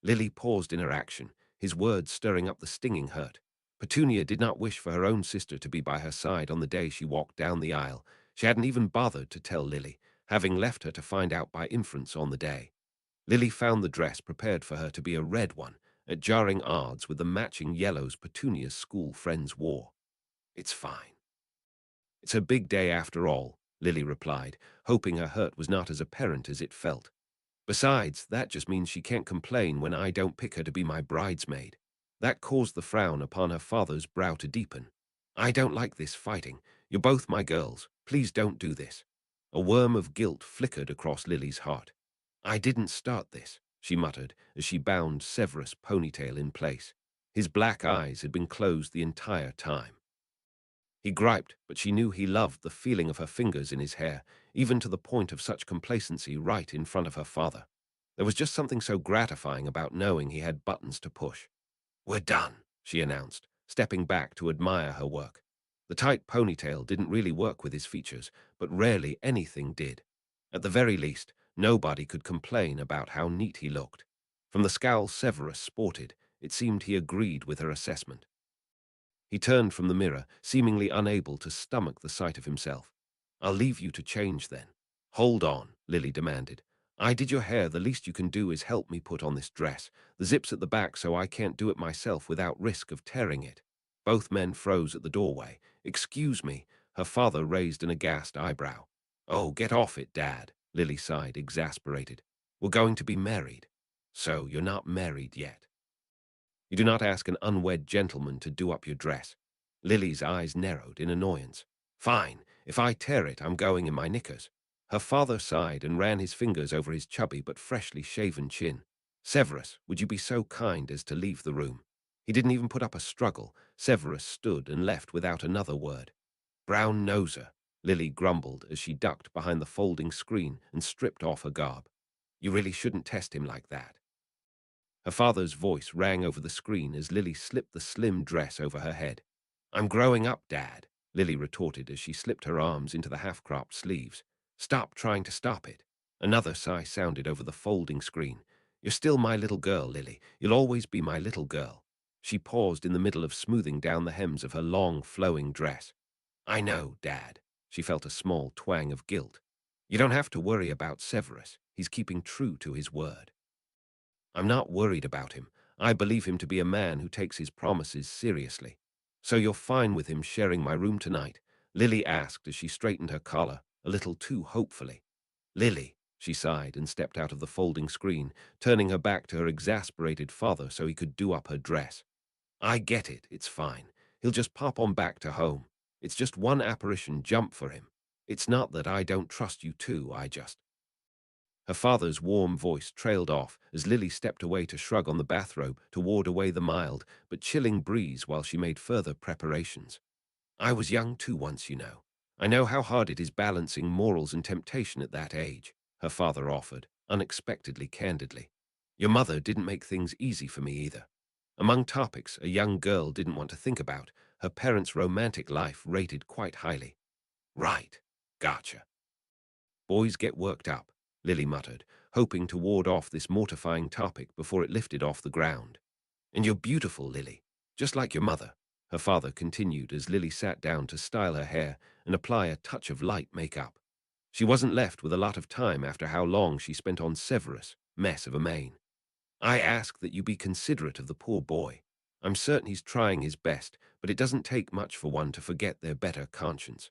Lily paused in her action, his words stirring up the stinging hurt. Petunia did not wish for her own sister to be by her side on the day she walked down the aisle. She hadn't even bothered to tell Lily, having left her to find out by inference on the day. Lily found the dress prepared for her to be a red one, at jarring odds with the matching yellows Petunia's school friends wore. "It's fine. It's her big day after all," Lily replied, hoping her hurt was not as apparent as it felt. "Besides, that just means she can't complain when I don't pick her to be my bridesmaid." That caused the frown upon her father's brow to deepen. "I don't like this fighting. You're both my girls. Please don't do this." A worm of guilt flickered across Lily's heart. "I didn't start this," she muttered as she bound Severus' ponytail in place. His black eyes had been closed the entire time. He griped, but she knew he loved the feeling of her fingers in his hair, even to the point of such complacency right in front of her father. There was just something so gratifying about knowing he had buttons to push. "We're done," she announced, stepping back to admire her work. The tight ponytail didn't really work with his features, but rarely anything did. At the very least, nobody could complain about how neat he looked. From the scowl Severus sported, it seemed he agreed with her assessment. He turned from the mirror, seemingly unable to stomach the sight of himself. "I'll leave you to change then." "Hold on," Lily demanded. "I did your hair. The least you can do is help me put on this dress. The zip's at the back so I can't do it myself without risk of tearing it." Both men froze at the doorway. "Excuse me." Her father raised an aghast eyebrow. "Oh, get off it, Dad," Lily sighed, exasperated. "We're going to be married." "So you're not married yet?" "You do not ask an unwed gentleman to do up your dress." Lily's eyes narrowed in annoyance. "Fine. If I tear it, I'm going in my knickers." Her father sighed and ran his fingers over his chubby but freshly shaven chin. "Severus, would you be so kind as to leave the room?" He didn't even put up a struggle. Severus stood and left without another word. "Brown noser," Lily grumbled as she ducked behind the folding screen and stripped off her garb. "You really shouldn't test him like that." Her father's voice rang over the screen as Lily slipped the slim dress over her head. "I'm growing up, Dad," Lily retorted as she slipped her arms into the half-cropped sleeves. "Stop trying to stop it." Another sigh sounded over the folding screen. "You're still my little girl, Lily. You'll always be my little girl." She paused in the middle of smoothing down the hems of her long, flowing dress. "I know, Dad." She felt a small twang of guilt. "You don't have to worry about Severus. He's keeping true to his word." "I'm not worried about him. I believe him to be a man who takes his promises seriously." "So you're fine with him sharing my room tonight?" Lily asked as she straightened her collar, a little too hopefully. "Lily," she sighed and stepped out of the folding screen, turning her back to her exasperated father so he could do up her dress. "I get it. It's fine. He'll just pop on back to home. It's just one apparition jump for him. It's not that I don't trust you too, I just—" Her father's warm voice trailed off as Lily stepped away to shrug on the bathrobe to ward away the mild but chilling breeze while she made further preparations. "I was young too once, you know. I know how hard it is balancing morals and temptation at that age," her father offered, unexpectedly candidly. "Your mother didn't make things easy for me either." Among topics a young girl didn't want to think about, her parents' romantic life rated quite highly. "Right. Gotcha. Boys get worked up," Lily muttered, hoping to ward off this mortifying topic before it lifted off the ground. "And you're beautiful, Lily, just like your mother," her father continued as Lily sat down to style her hair and apply a touch of light makeup. She wasn't left with a lot of time after how long she spent on Severus, mess of a mane. "I ask that you be considerate of the poor boy. I'm certain he's trying his best, but it doesn't take much for one to forget their better conscience.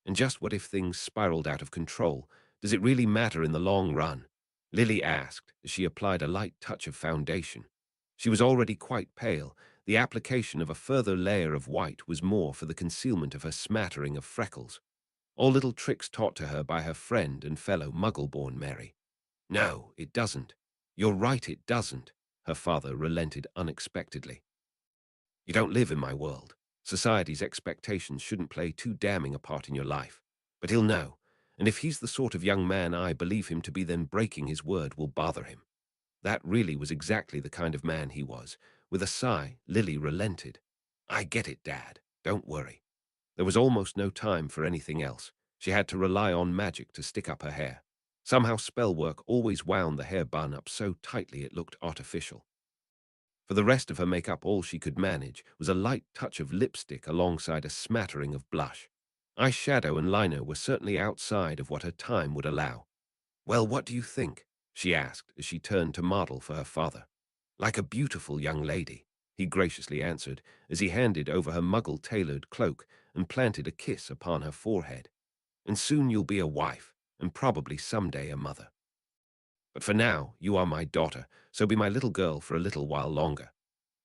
And just what if things spiraled out of control? Does it really matter in the long run?" Lily asked as she applied a light touch of foundation. She was already quite pale. The application of a further layer of white was more for the concealment of her smattering of freckles. All little tricks taught to her by her friend and fellow Muggle-born Mary. "No, it doesn't. You're right, it doesn't," her father relented unexpectedly. "You don't live in my world. Society's expectations shouldn't play too damning a part in your life. But he'll know, and if he's the sort of young man I believe him to be, then breaking his word will bother him. That really was exactly the kind of man he was. With a sigh, Lily relented. I get it, Dad. Don't worry. There was almost no time for anything else. She had to rely on magic to stick up her hair. Somehow spell work always wound the hair bun up so tightly it looked artificial. For the rest of her makeup, all she could manage was a light touch of lipstick alongside a smattering of blush. Eyeshadow and liner were certainly outside of what her time would allow. Well, what do you think? She asked as she turned to model for her father. Like a beautiful young lady, he graciously answered as he handed over her muggle-tailored cloak and planted a kiss upon her forehead. And soon you'll be a wife, and probably someday a mother. But for now, you are my daughter, so be my little girl for a little while longer.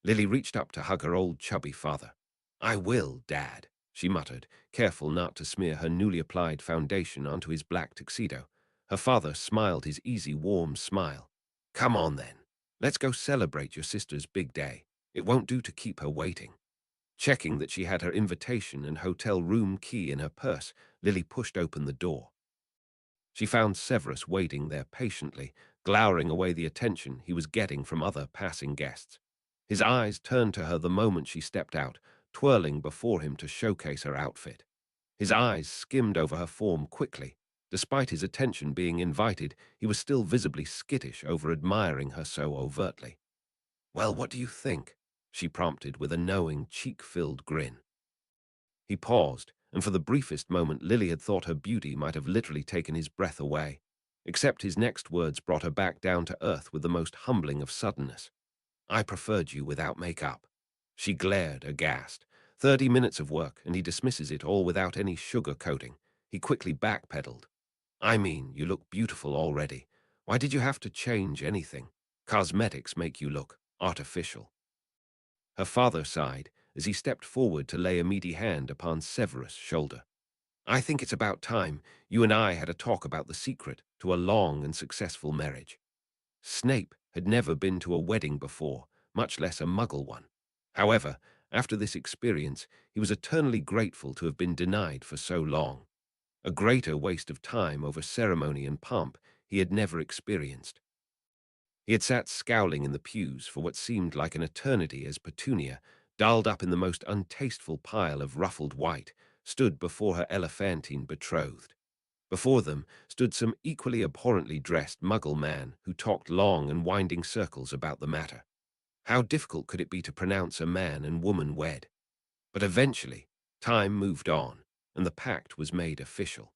Lily reached up to hug her old chubby father. I will, Dad, she muttered, careful not to smear her newly applied foundation onto his black tuxedo. Her father smiled his easy, warm smile. Come on, then. Let's go celebrate your sister's big day. It won't do to keep her waiting. Checking that she had her invitation and hotel room key in her purse, Lily pushed open the door. She found Severus waiting there patiently, glowering away the attention he was getting from other passing guests. His eyes turned to her the moment she stepped out, twirling before him to showcase her outfit. His eyes skimmed over her form quickly. Despite his attention being invited, he was still visibly skittish over admiring her so overtly. Well, what do you think? She prompted with a knowing, cheek-filled grin. He paused, and for the briefest moment Lily had thought her beauty might have literally taken his breath away. Except his next words brought her back down to earth with the most humbling of suddenness. I preferred you without makeup. She glared, aghast. 30 minutes of work, and he dismisses it all without any sugar coating. He quickly backpedaled. I mean, you look beautiful already. Why did you have to change anything? Cosmetics make you look artificial. Her father sighed as he stepped forward to lay a meaty hand upon Severus' shoulder. I think it's about time you and I had a talk about the secret to a long and successful marriage. Snape had never been to a wedding before, much less a muggle one. However, after this experience, he was eternally grateful to have been denied for so long. A greater waste of time over ceremony and pomp he had never experienced. He had sat scowling in the pews for what seemed like an eternity as Petunia, dolled up in the most untasteful pile of ruffled white, stood before her elephantine betrothed. Before them stood some equally abhorrently dressed muggle man who talked long and winding circles about the matter. How difficult could it be to pronounce a man and woman wed? But eventually, time moved on, and the pact was made official.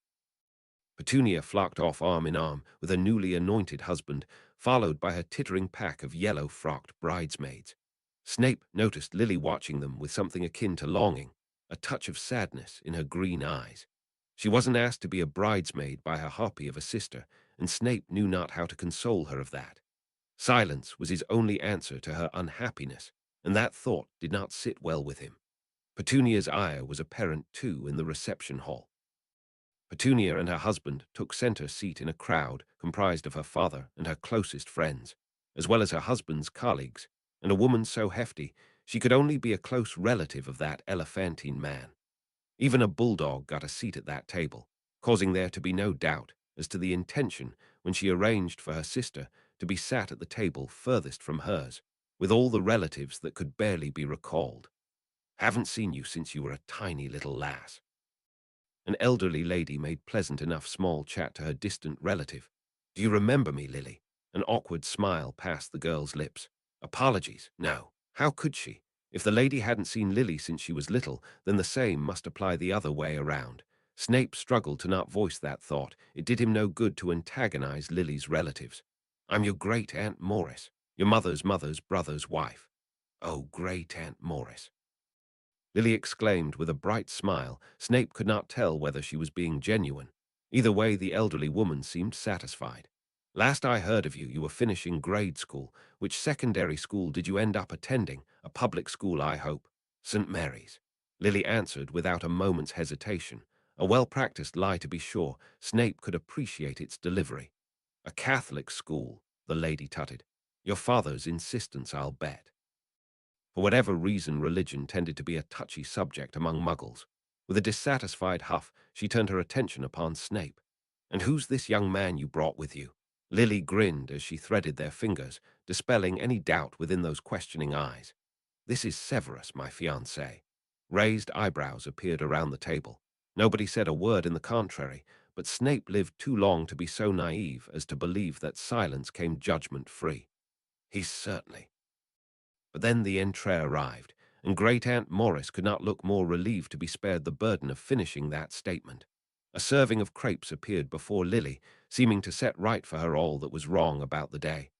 Petunia flocked off arm in arm with her newly anointed husband, followed by her tittering pack of yellow-frocked bridesmaids. Snape noticed Lily watching them with something akin to longing, a touch of sadness in her green eyes. She wasn't asked to be a bridesmaid by her harpy of a sister, and Snape knew not how to console her of that. Silence was his only answer to her unhappiness, and that thought did not sit well with him. Petunia's ire was apparent, too, in the reception hall. Petunia and her husband took center seat in a crowd comprised of her father and her closest friends, as well as her husband's colleagues, and a woman so hefty she could only be a close relative of that elephantine man. Even a bulldog got a seat at that table, causing there to be no doubt as to the intention when she arranged for her sister to be sat at the table furthest from hers, with all the relatives that could barely be recalled. Haven't seen you since you were a tiny little lass. An elderly lady made pleasant enough small chat to her distant relative. Do you remember me, Lily? An awkward smile passed the girl's lips. Apologies, no. How could she? If the lady hadn't seen Lily since she was little, then the same must apply the other way around. Snape struggled to not voice that thought. It did him no good to antagonize Lily's relatives. I'm your great-aunt Morris, your mother's brother's wife. Oh, great-aunt Morris. Lily exclaimed with a bright smile. Snape could not tell whether she was being genuine. Either way, the elderly woman seemed satisfied. Last I heard of you, you were finishing grade school. Which secondary school did you end up attending? A public school, I hope. St. Mary's. Lily answered without a moment's hesitation. A well-practiced lie, to be sure. Snape could appreciate its delivery. A Catholic school, the lady tutted. Your father's insistence, I'll bet. For whatever reason, religion tended to be a touchy subject among muggles. With a dissatisfied huff, she turned her attention upon Snape. "And who's this young man you brought with you?" Lily grinned as she threaded their fingers, dispelling any doubt within those questioning eyes. "This is Severus, my fiancé." Raised eyebrows appeared around the table. Nobody said a word in the contrary, but Snape lived too long to be so naive as to believe that silence came judgment-free. "He's certainly—" But then the entrée arrived, and Great Aunt Morris could not look more relieved to be spared the burden of finishing that statement. A serving of crepes appeared before Lily, seeming to set right for her all that was wrong about the day.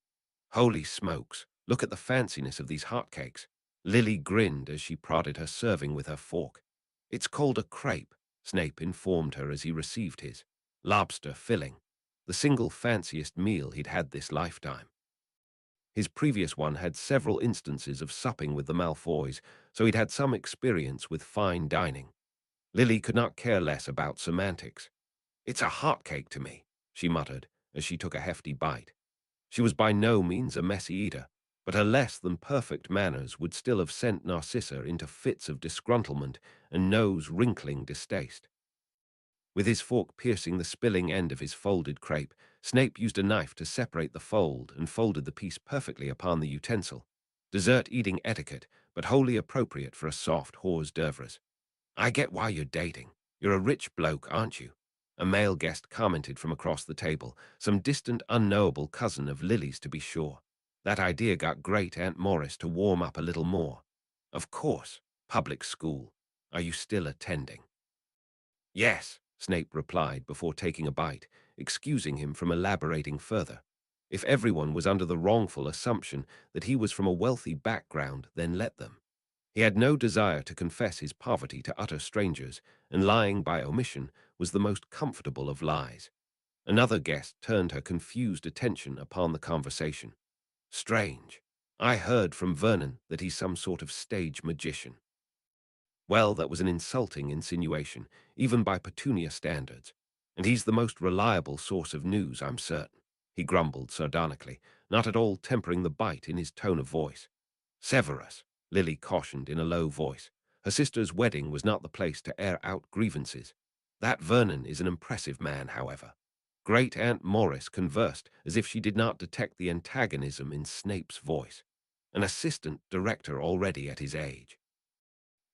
"Holy smokes, look at the fanciness of these hotcakes." Lily grinned as she prodded her serving with her fork. "It's called a crepe," Snape informed her as he received his lobster filling, the single fanciest meal he'd had this lifetime. His previous one had several instances of supping with the Malfoys, so he'd had some experience with fine dining. Lily could not care less about semantics. "It's a hotcake to me," she muttered as she took a hefty bite. She was by no means a messy eater, but her less-than-perfect manners would still have sent Narcissa into fits of disgruntlement and nose-wrinkling distaste. With his fork piercing the spilling end of his folded crepe, Snape used a knife to separate the fold and folded the piece perfectly upon the utensil. Dessert-eating etiquette, but wholly appropriate for a soft hors d'oeuvres. "I get why you're dating. You're a rich bloke, aren't you?" A male guest commented from across the table, some distant, unknowable cousin of Lily's to be sure. That idea got Great Aunt Morris to warm up a little more. "Of course. Public school. Are you still attending?" "Yes," Snape replied before taking a bite, excusing him from elaborating further. If everyone was under the wrongful assumption that he was from a wealthy background, then let them. He had no desire to confess his poverty to utter strangers, and lying by omission was the most comfortable of lies. Another guest turned her confused attention upon the conversation. "Strange. I heard from Vernon that he's some sort of stage magician." Well, that was an insulting insinuation, even by Petunia standards. "And he's the most reliable source of news, I'm certain," he grumbled sardonically, not at all tempering the bite in his tone of voice. "Severus," Lily cautioned in a low voice. Her sister's wedding was not the place to air out grievances. "That Vernon is an impressive man, however." Great Aunt Morris conversed as if she did not detect the antagonism in Snape's voice. "An assistant director already at his age.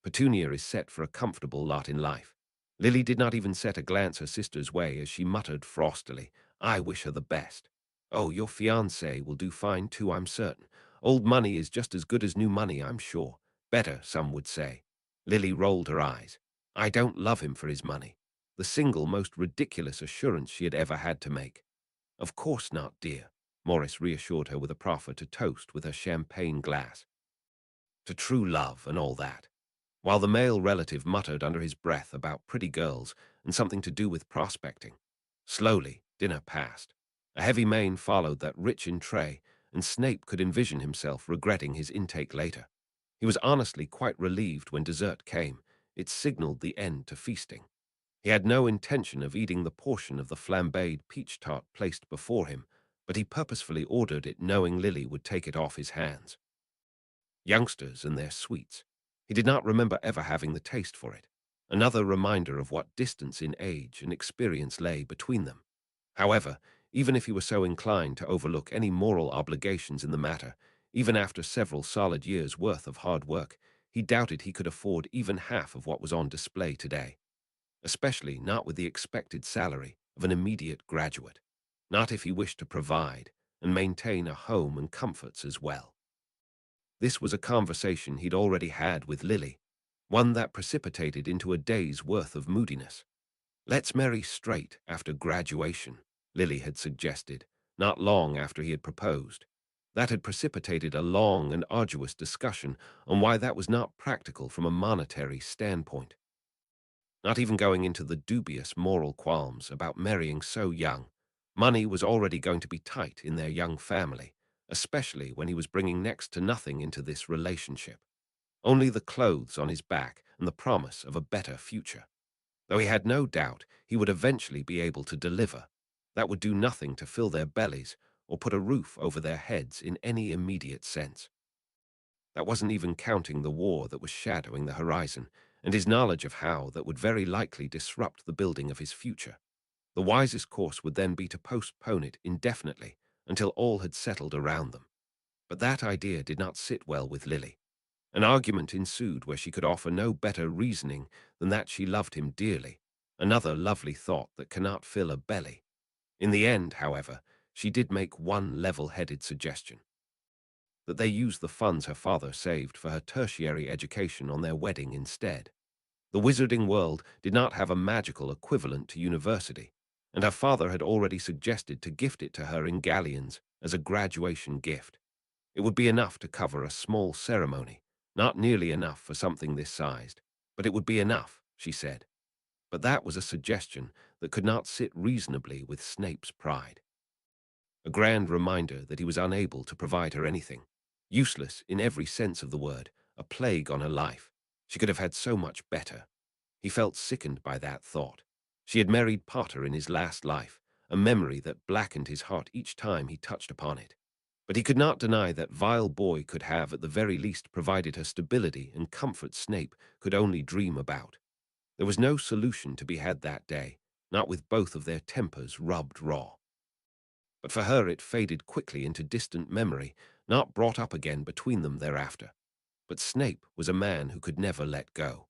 Petunia is set for a comfortable lot in life." Lily did not even set a glance her sister's way as she muttered frostily, "I wish her the best." "Oh, your fiancé will do fine too, I'm certain. Old money is just as good as new money, I'm sure. Better, some would say." Lily rolled her eyes. "I don't love him for his money." The single most ridiculous assurance she had ever had to make. "Of course not, dear," Morris reassured her with a proffer to toast with her champagne glass. "To true love and all that." While the male relative muttered under his breath about pretty girls and something to do with prospecting. Slowly, dinner passed. A heavy main followed that rich entree, and Snape could envision himself regretting his intake later. He was honestly quite relieved when dessert came. It signaled the end to feasting. He had no intention of eating the portion of the flambéed peach tart placed before him, but he purposefully ordered it knowing Lily would take it off his hands. Youngsters and their sweets. He did not remember ever having the taste for it. Another reminder of what distance in age and experience lay between them. However, even if he were so inclined to overlook any moral obligations in the matter, even after several solid years' worth of hard work, he doubted he could afford even half of what was on display today. Especially not with the expected salary of an immediate graduate. Not if he wished to provide and maintain a home and comforts as well. This was a conversation he'd already had with Lily, one that precipitated into a day's worth of moodiness. "Let's marry straight after graduation," Lily had suggested, not long after he had proposed. That had precipitated a long and arduous discussion on why that was not practical from a monetary standpoint. Not even going into the dubious moral qualms about marrying so young. Money was already going to be tight in their young family, especially when he was bringing next to nothing into this relationship. Only the clothes on his back and the promise of a better future. Though he had no doubt he would eventually be able to deliver. That would do nothing to fill their bellies or put a roof over their heads in any immediate sense. That wasn't even counting the war that was shadowing the horizon, and his knowledge of how that would very likely disrupt the building of his future. The wisest course would then be to postpone it indefinitely until all had settled around them. But that idea did not sit well with Lily. An argument ensued where she could offer no better reasoning than that she loved him dearly, another lovely thought that cannot fill a belly. In the end, however, she did make one level-headed suggestion: that they use the funds her father saved for her tertiary education on their wedding instead. The wizarding world did not have a magical equivalent to university, and her father had already suggested to gift it to her in galleons as a graduation gift. It would be enough to cover a small ceremony, not nearly enough for something this sized, but it would be enough, she said. But that was a suggestion that could not sit reasonably with Snape's pride. A grand reminder that he was unable to provide her anything. Useless in every sense of the word, a plague on her life. She could have had so much better. He felt sickened by that thought. She had married Potter in his last life, a memory that blackened his heart each time he touched upon it. But he could not deny that vile boy could have at the very least provided her stability and comfort Snape could only dream about. There was no solution to be had that day, not with both of their tempers rubbed raw. But for her it faded quickly into distant memory, not brought up again between them thereafter. But Snape was a man who could never let go.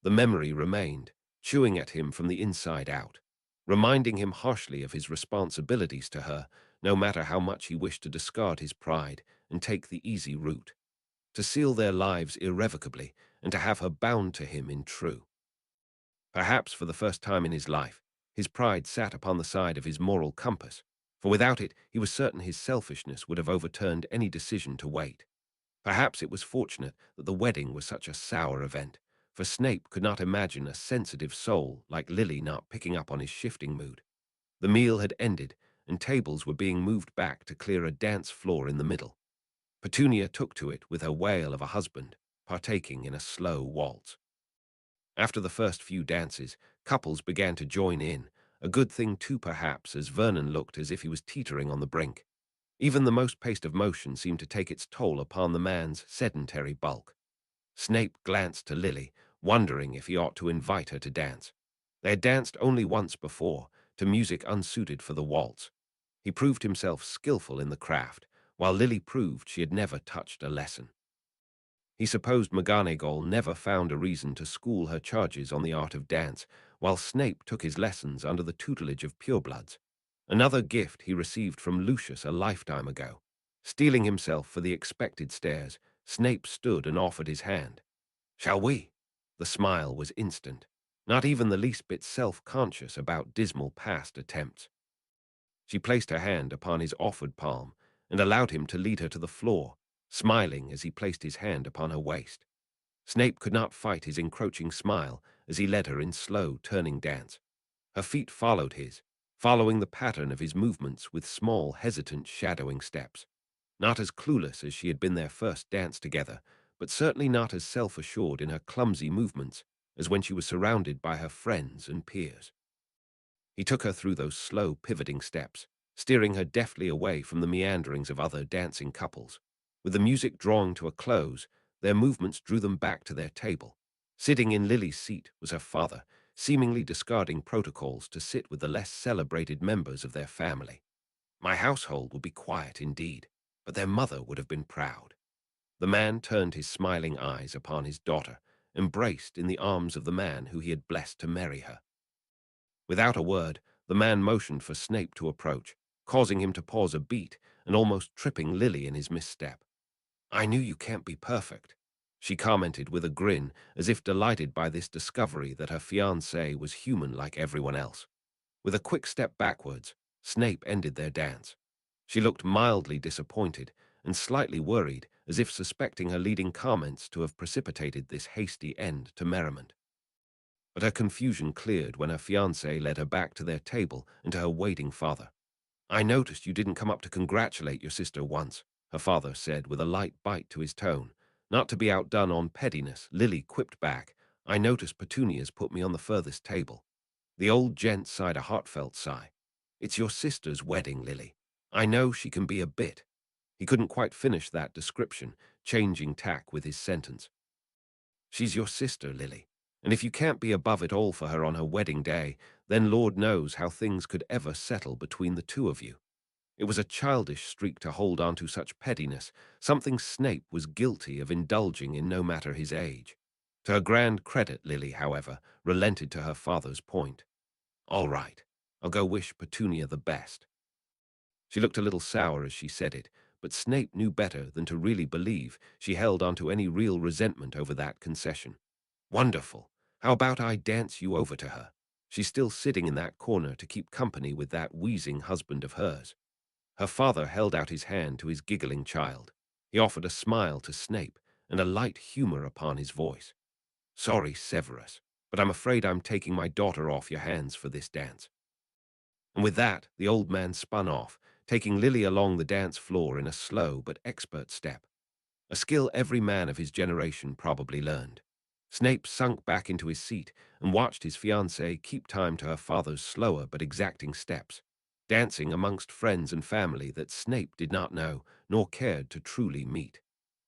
The memory remained, chewing at him from the inside out, reminding him harshly of his responsibilities to her, no matter how much he wished to discard his pride and take the easy route, to seal their lives irrevocably and to have her bound to him in true. Perhaps for the first time in his life, his pride sat upon the side of his moral compass, for without it he was certain his selfishness would have overturned any decision to wait. Perhaps it was fortunate that the wedding was such a sour event, for Snape could not imagine a sensitive soul like Lily not picking up on his shifting mood. The meal had ended, and tables were being moved back to clear a dance floor in the middle. Petunia took to it with her wail of a husband, partaking in a slow waltz. After the first few dances, couples began to join in, a good thing too perhaps, as Vernon looked as if he was teetering on the brink. Even the most pace of motion seemed to take its toll upon the man's sedentary bulk. Snape glanced to Lily, wondering if he ought to invite her to dance. They had danced only once before, to music unsuited for the waltz. He proved himself skillful in the craft, while Lily proved she had never touched a lesson. He supposed McGonagall never found a reason to school her charges on the art of dance, while Snape took his lessons under the tutelage of purebloods. Another gift he received from Lucius a lifetime ago. Steeling himself for the expected stares, Snape stood and offered his hand. "Shall we?" The smile was instant, not even the least bit self-conscious about dismal past attempts. She placed her hand upon his offered palm and allowed him to lead her to the floor, smiling as he placed his hand upon her waist. Snape could not fight his encroaching smile as he led her in slow, turning dance. Her feet followed his, following the pattern of his movements with small, hesitant, shadowing steps. Not as clueless as she had been their first dance together, but certainly not as self-assured in her clumsy movements as when she was surrounded by her friends and peers. He took her through those slow, pivoting steps, steering her deftly away from the meanderings of other dancing couples. With the music drawing to a close, their movements drew them back to their table. Sitting in Lily's seat was her father, seemingly discarding protocols to sit with the less celebrated members of their family. My household would be quiet indeed, but their mother would have been proud. The man turned his smiling eyes upon his daughter, embraced in the arms of the man who he had blessed to marry her. Without a word, the man motioned for Snape to approach, causing him to pause a beat and almost tripping Lily in his misstep. "I knew you can't be perfect," she commented with a grin, as if delighted by this discovery that her fiancé was human like everyone else. With a quick step backwards, Snape ended their dance. She looked mildly disappointed and slightly worried, as if suspecting her leading comments to have precipitated this hasty end to merriment. But her confusion cleared when her fiancé led her back to their table and to her waiting father. "I noticed you didn't come up to congratulate your sister once," her father said with a light bite to his tone. Not to be outdone on pettiness, Lily quipped back, "I noticed Petunia's put me on the furthest table." The old gent sighed a heartfelt sigh. "It's your sister's wedding, Lily. I know she can be a bit." He couldn't quite finish that description, changing tack with his sentence. "She's your sister, Lily. And if you can't be above it all for her on her wedding day, then Lord knows how things could ever settle between the two of you. It was a childish streak to hold on to such pettiness, something Snape was guilty of indulging in no matter his age. To her grand credit, Lily, however, relented to her father's point. All right, I'll go wish Petunia the best. She looked a little sour as she said it, but Snape knew better than to really believe she held on to any real resentment over that concession. Wonderful. How about I dance you over to her? She's still sitting in that corner to keep company with that wheezing husband of hers. Her father held out his hand to his giggling child. He offered a smile to Snape and a light humor upon his voice. Sorry, Severus, but I'm afraid I'm taking my daughter off your hands for this dance. And with that, the old man spun off, taking Lily along the dance floor in a slow but expert step, a skill every man of his generation probably learned. Snape sunk back into his seat and watched his fiancée keep time to her father's slower but exacting steps, dancing amongst friends and family that Snape did not know nor cared to truly meet.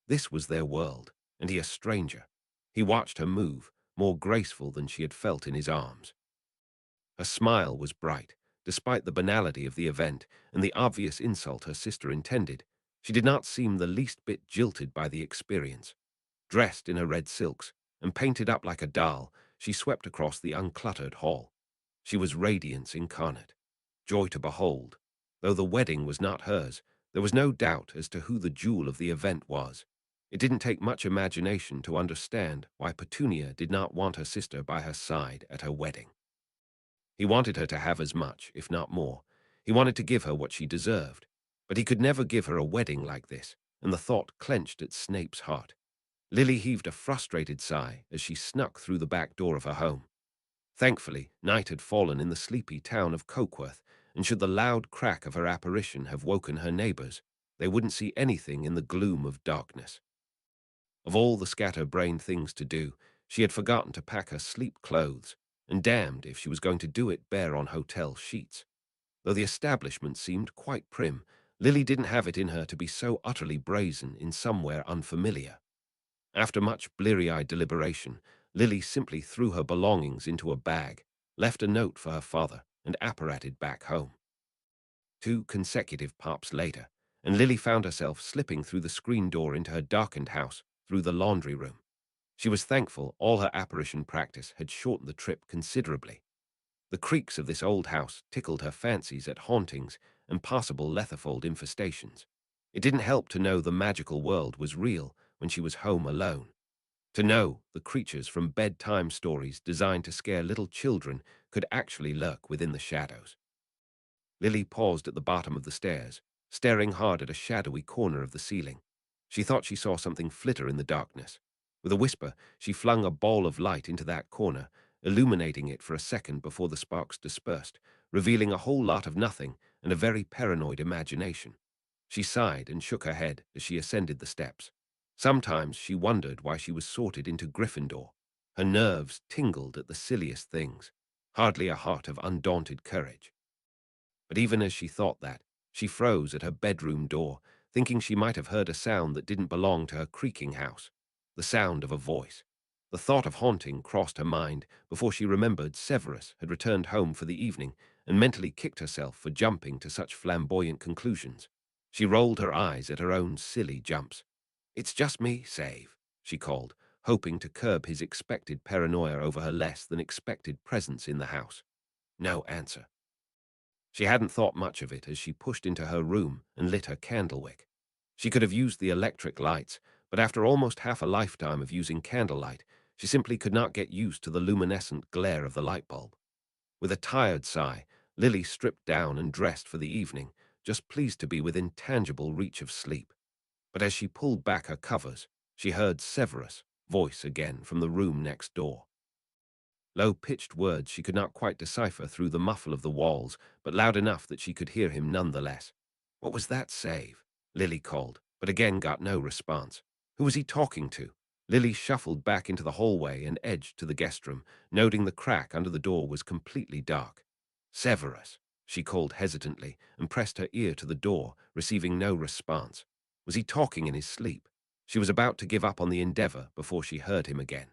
This was their world, and he a stranger. He watched her move, more graceful than she had felt in his arms. Her smile was bright, despite the banality of the event and the obvious insult her sister intended. She did not seem the least bit jilted by the experience. Dressed in her red silks and painted up like a doll, she swept across the uncluttered hall. She was radiance incarnate, joy to behold. Though the wedding was not hers, there was no doubt as to who the jewel of the event was. It didn't take much imagination to understand why Petunia did not want her sister by her side at her wedding. He wanted her to have as much, if not more. He wanted to give her what she deserved. But he could never give her a wedding like this, and the thought clenched at Snape's heart. Lily heaved a frustrated sigh as she snuck through the back door of her home. Thankfully, night had fallen in the sleepy town of Cokeworth, and should the loud crack of her apparition have woken her neighbors, they wouldn't see anything in the gloom of darkness. Of all the scatter-brained things to do, she had forgotten to pack her sleep clothes, and damned if she was going to do it bare on hotel sheets. Though the establishment seemed quite prim, Lily didn't have it in her to be so utterly brazen in somewhere unfamiliar. After much bleary-eyed deliberation, Lily simply threw her belongings into a bag, left a note for her father, and apparated back home. 2 consecutive pops later, and Lily found herself slipping through the screen door into her darkened house, through the laundry room. She was thankful all her apparition practice had shortened the trip considerably. The creaks of this old house tickled her fancies at hauntings and possible letterfold infestations. It didn't help to know the magical world was real when she was home alone. To know the creatures from bedtime stories designed to scare little children could actually lurk within the shadows. Lily paused at the bottom of the stairs, staring hard at a shadowy corner of the ceiling. She thought she saw something flitter in the darkness. With a whisper, she flung a ball of light into that corner, illuminating it for a second before the sparks dispersed, revealing a whole lot of nothing and a very paranoid imagination. She sighed and shook her head as she ascended the steps. Sometimes she wondered why she was sorted into Gryffindor. Her nerves tingled at the silliest things, hardly a heart of undaunted courage. But even as she thought that, she froze at her bedroom door, thinking she might have heard a sound that didn't belong to her creaking house, the sound of a voice. The thought of haunting crossed her mind before she remembered Severus had returned home for the evening and mentally kicked herself for jumping to such flamboyant conclusions. She rolled her eyes at her own silly jumps. "It's just me, Save," she called, hoping to curb his expected paranoia over her less than expected presence in the house. No answer. She hadn't thought much of it as she pushed into her room and lit her candlewick. She could have used the electric lights, but after almost half a lifetime of using candlelight, she simply could not get used to the luminescent glare of the light bulb. With a tired sigh, Lily stripped down and dressed for the evening, just pleased to be within tangible reach of sleep. But as she pulled back her covers, she heard Severus' voice again from the room next door. Low-pitched words she could not quite decipher through the muffle of the walls, but loud enough that she could hear him nonetheless. "What was that, Save?" Lily called, but again got no response. Who was he talking to? Lily shuffled back into the hallway and edged to the guest room, noting the crack under the door was completely dark. "Severus," she called hesitantly and pressed her ear to the door, receiving no response. Was he talking in his sleep? She was about to give up on the endeavor before she heard him again.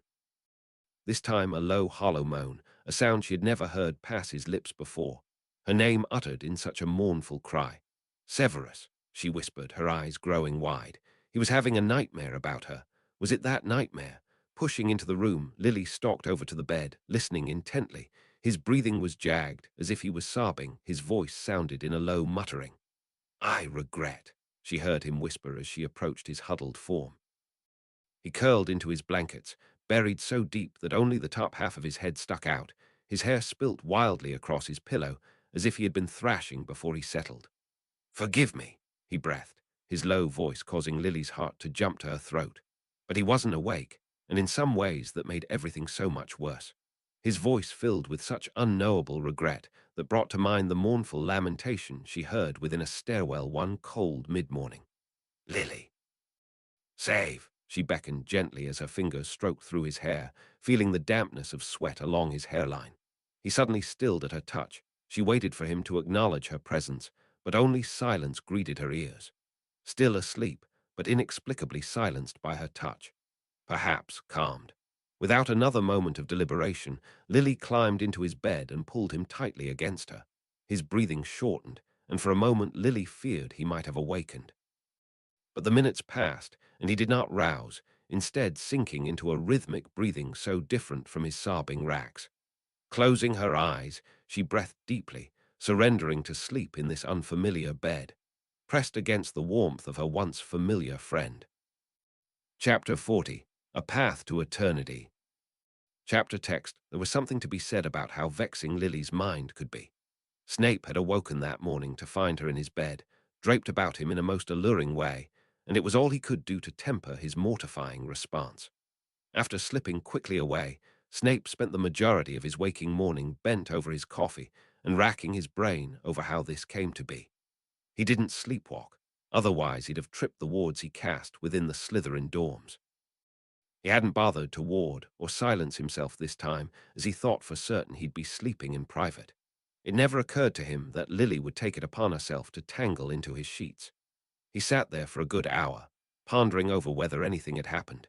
this time a low, hollow moan, a sound she had never heard pass his lips before, her name uttered in such a mournful cry. Severus, she whispered, her eyes growing wide. He was having a nightmare about her. Was it that nightmare? Pushing into the room, Lily stalked over to the bed, listening intently. His breathing was jagged, as if he was sobbing. His voice sounded in a low muttering. I regret, she heard him whisper as she approached his huddled form. He curled into his blankets, buried so deep that only the top half of his head stuck out. His hair spilt wildly across his pillow, as if he had been thrashing before he settled. Forgive me, he breathed, his low voice causing Lily's heart to jump to her throat. But he wasn't awake, and in some ways that made everything so much worse. His voice filled with such unknowable regret that brought to mind the mournful lamentation she heard within a stairwell one cold mid-morning. Lily. Save, she beckoned gently as her fingers stroked through his hair, feeling the dampness of sweat along his hairline. He suddenly stilled at her touch. She waited for him to acknowledge her presence, but only silence greeted her ears. Still asleep, but inexplicably silenced by her touch. Perhaps calmed. Without another moment of deliberation, Lily climbed into his bed and pulled him tightly against her. His breathing shortened, and for a moment Lily feared he might have awakened. But the minutes passed, and he did not rouse, instead sinking into a rhythmic breathing so different from his sobbing racks. Closing her eyes, she breathed deeply, surrendering to sleep in this unfamiliar bed, pressed against the warmth of her once familiar friend. Chapter 40. A Path to Eternity. Chapter text. There was something to be said about how vexing Lily's mind could be. Snape had awoken that morning to find her in his bed, draped about him in a most alluring way, and it was all he could do to temper his mortifying response. After slipping quickly away, Snape spent the majority of his waking morning bent over his coffee and racking his brain over how this came to be. He didn't sleepwalk, otherwise he'd have tripped the wards he cast within the Slytherin dorms. He hadn't bothered to ward or silence himself this time, as he thought for certain he'd be sleeping in private. It never occurred to him that Lily would take it upon herself to tangle into his sheets. He sat there for a good hour, pondering over whether anything had happened.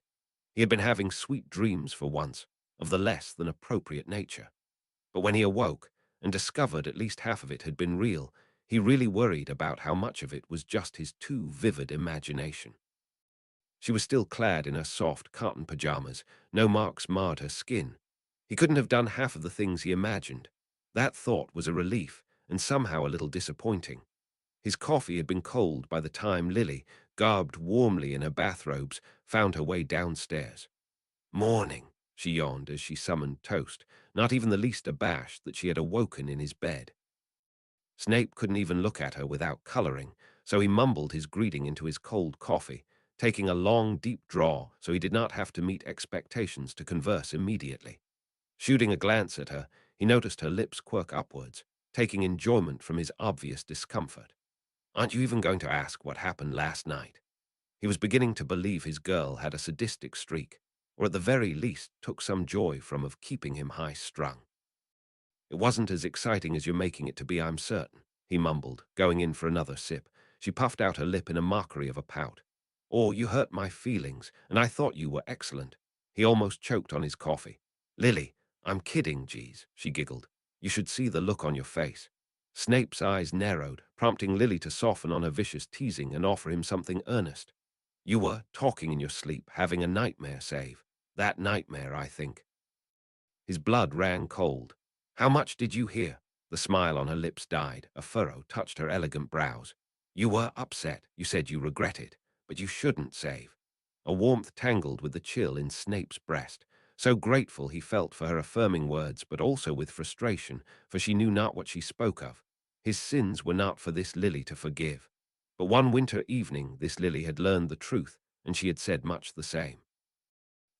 He had been having sweet dreams for once, of the less than appropriate nature. But when he awoke and discovered at least half of it had been real, he really worried about how much of it was just his too vivid imagination. She was still clad in her soft cotton pajamas. No marks marred her skin. He couldn't have done half of the things he imagined. That thought was a relief, and somehow a little disappointing. His coffee had been cold by the time Lily, garbed warmly in her bathrobes, found her way downstairs. Morning, she yawned as she summoned toast, not even the least abashed that she had awoken in his bed. Snape couldn't even look at her without colouring, so he mumbled his greeting into his cold coffee, taking a long, deep draw so he did not have to meet expectations to converse immediately. Shooting a glance at her, he noticed her lips quirk upwards, taking enjoyment from his obvious discomfort. Aren't you even going to ask what happened last night? He was beginning to believe his girl had a sadistic streak, or at the very least took some joy from of keeping him high-strung. It wasn't as exciting as you're making it to be, I'm certain, he mumbled, going in for another sip. She puffed out her lip in a mockery of a pout. Oh, you hurt my feelings, and I thought you were excellent. He almost choked on his coffee. Lily, I'm kidding, geez, she giggled. You should see the look on your face. Snape's eyes narrowed, prompting Lily to soften on her vicious teasing and offer him something earnest. You were talking in your sleep, having a nightmare, Save. That nightmare, I think. His blood ran cold. How much did you hear? The smile on her lips died. A furrow touched her elegant brows. You were upset. You said you regretted. But you shouldn't, Save. A warmth tangled with the chill in Snape's breast. So grateful he felt for her affirming words, but also with frustration, for she knew not what she spoke of. His sins were not for this Lily to forgive. But one winter evening this Lily had learned the truth, and she had said much the same.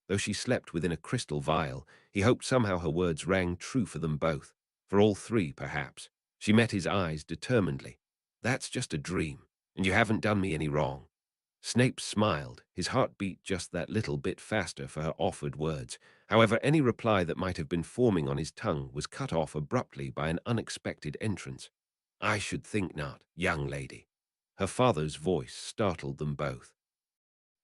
Though she slept within a crystal vial, he hoped somehow her words rang true for them both, for all three, perhaps. She met his eyes determinedly. That's just a dream, and you haven't done me any wrong. Snape smiled, his heart beat just that little bit faster for her offered words. However, any reply that might have been forming on his tongue was cut off abruptly by an unexpected entrance. I should think not, young lady. Her father's voice startled them both.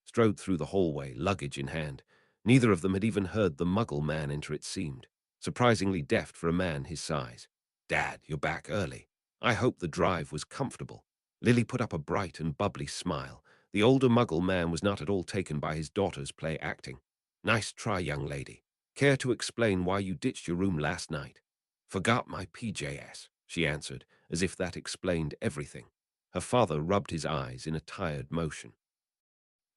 Strode through the hallway, luggage in hand. Neither of them had even heard the Muggle man enter, it seemed, surprisingly deft for a man his size. "Dad, you're back early. I hope the drive was comfortable." Lily put up a bright and bubbly smile. The older Muggle man was not at all taken by his daughter's play acting. "Nice try, young lady. Care to explain why you ditched your room last night?" "Forgot my PJs," she answered, as if that explained everything. Her father rubbed his eyes in a tired motion.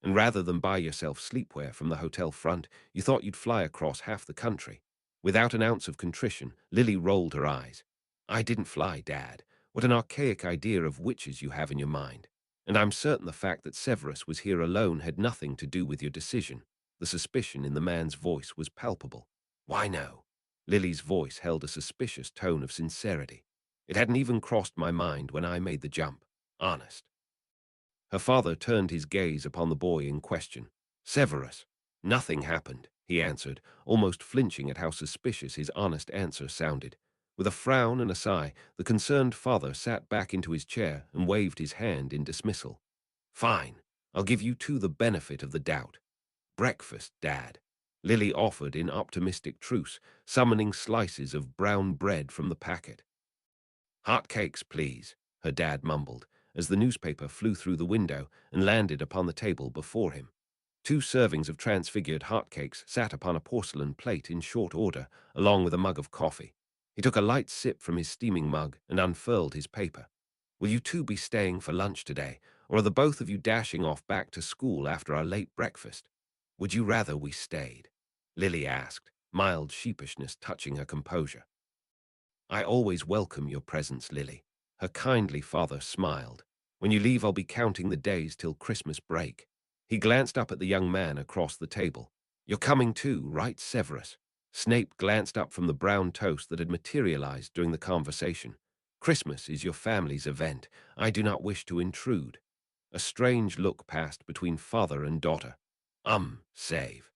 "And rather than buy yourself sleepwear from the hotel front, you thought you'd fly across half the country." Without an ounce of contrition, Lily rolled her eyes. "I didn't fly, Dad. What an archaic idea of witches you have in your mind. And I'm certain the fact that Severus was here alone had nothing to do with your decision." The suspicion in the man's voice was palpable. "Why no?" Lily's voice held a suspicious tone of sincerity. "It hadn't even crossed my mind when I made the jump. Honest." Her father turned his gaze upon the boy in question. "Severus." "Nothing happened," he answered, almost flinching at how suspicious his honest answer sounded. With a frown and a sigh, the concerned father sat back into his chair and waved his hand in dismissal. "Fine. I'll give you two the benefit of the doubt. Breakfast, Dad." Lily offered in optimistic truce, summoning slices of brown bread from the packet. "Hot cakes, please," her dad mumbled, as the newspaper flew through the window and landed upon the table before him. Two servings of transfigured hotcakes sat upon a porcelain plate in short order, along with a mug of coffee. He took a light sip from his steaming mug and unfurled his paper. "Will you two be staying for lunch today, or are the both of you dashing off back to school after our late breakfast?" "Would you rather we stayed?" Lily asked, mild sheepishness touching her composure. "I always welcome your presence, Lily." Her kindly father smiled. "When you leave, I'll be counting the days till Christmas break." He glanced up at the young man across the table. "You're coming too, right, Severus?" Snape glanced up from the brown toast that had materialized during the conversation. "Christmas is your family's event. I do not wish to intrude." A strange look passed between father and daughter. Save."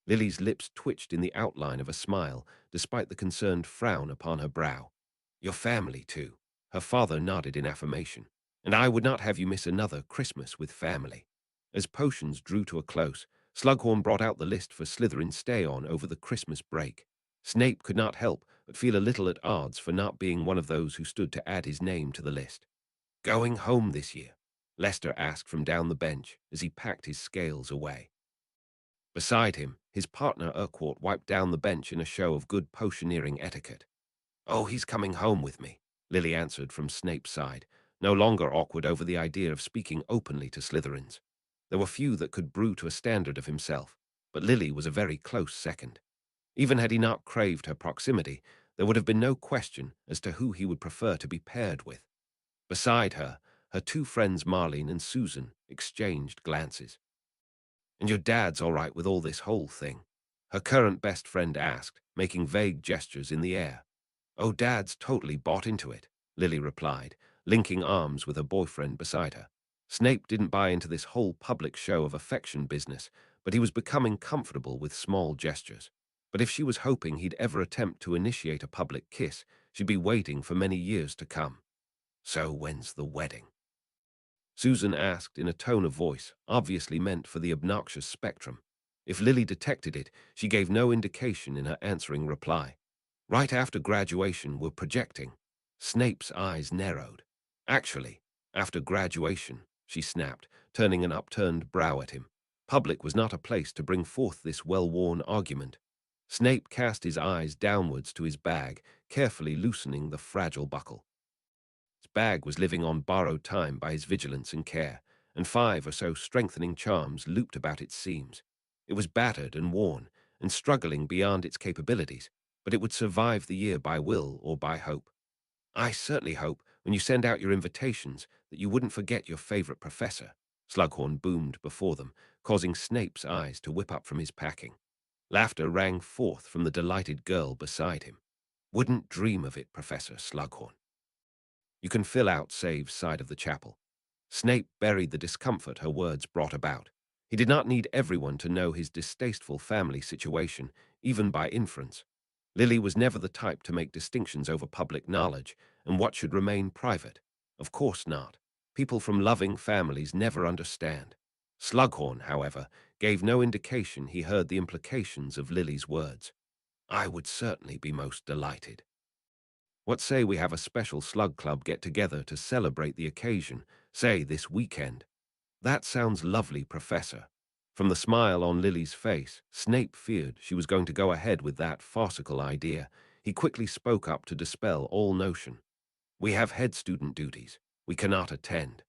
Lily's lips twitched in the outline of a smile, despite the concerned frown upon her brow. "Your family, too." Her father nodded in affirmation. "And I would not have you miss another Christmas with family." As potions drew to a close, Slughorn brought out the list for Slytherin's stay-on over the Christmas break. Snape could not help but feel a little at odds for not being one of those who stood to add his name to the list. "Going home this year?" Lester asked from down the bench as he packed his scales away. Beside him, his partner Urquhart wiped down the bench in a show of good potioneering etiquette. "Oh, he's coming home with me," Lily answered from Snape's side, no longer awkward over the idea of speaking openly to Slytherins. There were few that could brew to a standard of himself, but Lily was a very close second. Even had he not craved her proximity, there would have been no question as to who he would prefer to be paired with. Beside her, her two friends Marlene and Susan exchanged glances. "And your dad's all right with all this whole thing?" her current best friend asked, making vague gestures in the air. "Oh, Dad's totally bought into it," Lily replied, linking arms with her boyfriend beside her. Snape didn't buy into this whole public show of affection business, but he was becoming comfortable with small gestures. But if she was hoping he'd ever attempt to initiate a public kiss, she'd be waiting for many years to come. "So when's the wedding?" Susan asked in a tone of voice obviously meant for the obnoxious spectrum. If Lily detected it, she gave no indication in her answering reply. "Right after graduation, we're projecting." Snape's eyes narrowed. "Actually, after graduation," she snapped, turning an upturned brow at him. Public was not a place to bring forth this well-worn argument. Snape cast his eyes downwards to his bag, carefully loosening the fragile buckle. His bag was living on borrowed time by his vigilance and care, and 5 or so strengthening charms looped about its seams. It was battered and worn, and struggling beyond its capabilities, but it would survive the year by will or by hope. "I certainly hope, when you send out your invitations, that you wouldn't forget your favorite professor," Slughorn boomed before them, causing Snape's eyes to whip up from his packing. Laughter rang forth from the delighted girl beside him. "Wouldn't dream of it, Professor Slughorn." "You can fill out Save's side of the chapel." Snape buried the discomfort her words brought about. He did not need everyone to know his distasteful family situation, even by inference. Lily was never the type to make distinctions over public knowledge and what should remain private. Of course not. People from loving families never understand. Slughorn, however, gave no indication he heard the implications of Lily's words. I would certainly be most delighted. What say we have a special slug club get-together to celebrate the occasion, say this weekend? That sounds lovely, Professor. From the smile on Lily's face, Snape feared she was going to go ahead with that farcical idea. He quickly spoke up to dispel all notion. We have head student duties. We cannot attend.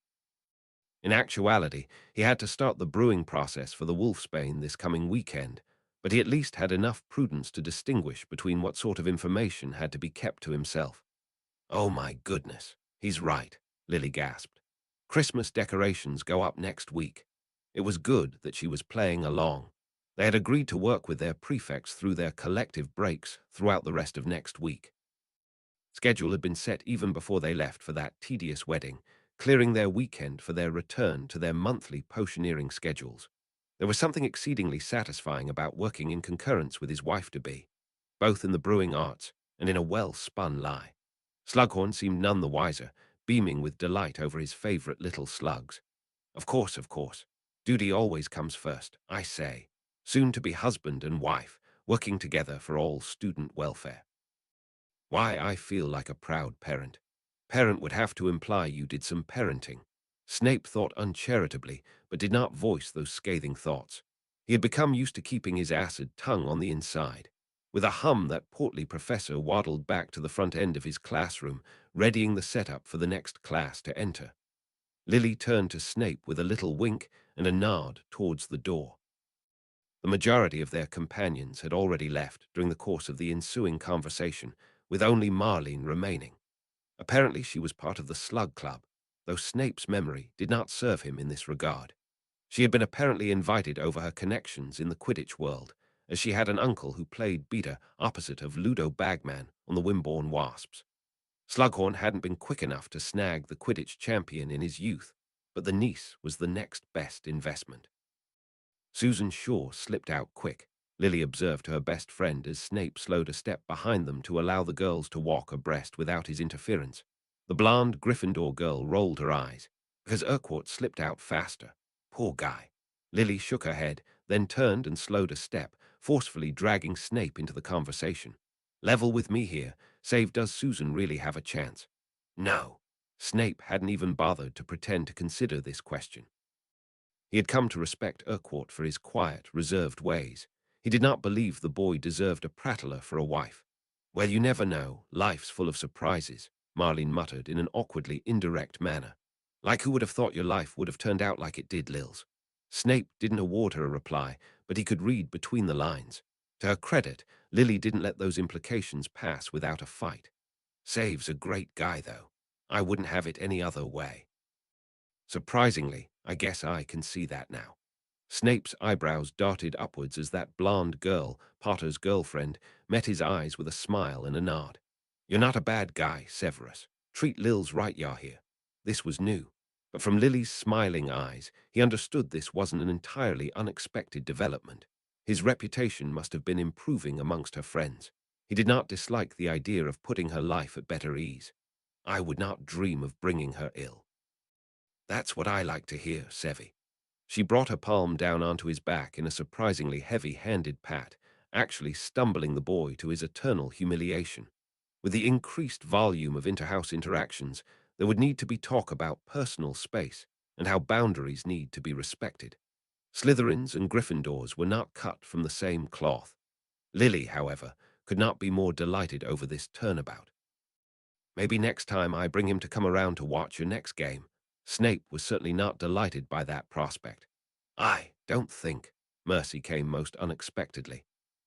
In actuality, he had to start the brewing process for the Wolfsbane this coming weekend, but he at least had enough prudence to distinguish between what sort of information had to be kept to himself. Oh my goodness, he's right, Lily gasped. Christmas decorations go up next week. It was good that she was playing along. They had agreed to work with their prefects through their collective breaks throughout the rest of next week. Schedule had been set even before they left for that tedious wedding, clearing their weekend for their return to their monthly potioneering schedules. There was something exceedingly satisfying about working in concurrence with his wife-to-be, both in the brewing arts and in a well-spun lie. Slughorn seemed none the wiser, beaming with delight over his favorite little slugs. Of course, of course. Duty always comes first, I say. Soon to be husband and wife, working together for all student welfare. Why, I feel like a proud parent. Parent would have to imply you did some parenting. Snape thought uncharitably, but did not voice those scathing thoughts. He had become used to keeping his acid tongue on the inside. With a hum, that portly professor waddled back to the front end of his classroom, readying the setup for the next class to enter. Lily turned to Snape with a little wink and a nod towards the door. The majority of their companions had already left during the course of the ensuing conversation, with only Marlene remaining. Apparently she was part of the Slug Club, though Snape's memory did not serve him in this regard. She had been apparently invited over her connections in the Quidditch world, as she had an uncle who played beater opposite of Ludo Bagman on the Wimborne Wasps. Slughorn hadn't been quick enough to snag the Quidditch champion in his youth, but the niece was the next best investment. Susan Shaw slipped out quick, Lily observed to her best friend as Snape slowed a step behind them to allow the girls to walk abreast without his interference. The blonde Gryffindor girl rolled her eyes, because Urquhart slipped out faster. Poor guy. Lily shook her head, then turned and slowed a step, forcefully dragging Snape into the conversation. Level with me here, save does Susan really have a chance? No. Snape hadn't even bothered to pretend to consider this question. He had come to respect Urquhart for his quiet, reserved ways. He did not believe the boy deserved a prattler for a wife. Well, you never know. Life's full of surprises, Marlene muttered in an awkwardly indirect manner. Like who would have thought your life would have turned out like it did, Lils? Snape didn't award her a reply, but he could read between the lines. To her credit, Lily didn't let those implications pass without a fight. Save's a great guy, though. I wouldn't have it any other way. Surprisingly, I guess I can see that now. Snape's eyebrows darted upwards as that blonde girl, Potter's girlfriend, met his eyes with a smile and a nod. You're not a bad guy, Severus. Treat Lil's right, y'all here. This was new. But from Lily's smiling eyes, he understood this wasn't an entirely unexpected development. His reputation must have been improving amongst her friends. He did not dislike the idea of putting her life at better ease. I would not dream of bringing her ill. That's what I like to hear, Sevy. She brought her palm down onto his back in a surprisingly heavy-handed pat, actually stumbling the boy to his eternal humiliation. With the increased volume of interhouse interactions, there would need to be talk about personal space and how boundaries need to be respected. Slytherins and Gryffindors were not cut from the same cloth. Lily, however, could not be more delighted over this turnabout. Maybe next time I bring him to come around to watch your next game. Snape was certainly not delighted by that prospect. I don't think. Mercy came most unexpectedly.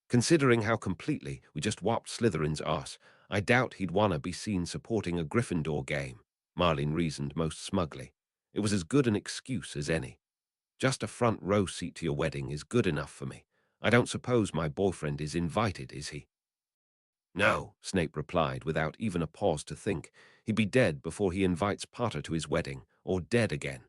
Considering how completely we just whopped Slytherin's arse, I doubt he'd wanna be seen supporting a Gryffindor game, Marlene reasoned most smugly. It was as good an excuse as any. Just a front row seat to your wedding is good enough for me. I don't suppose my boyfriend is invited, is he? No, Snape replied without even a pause to think. He'd be dead before he invites Potter to his wedding, or dead again.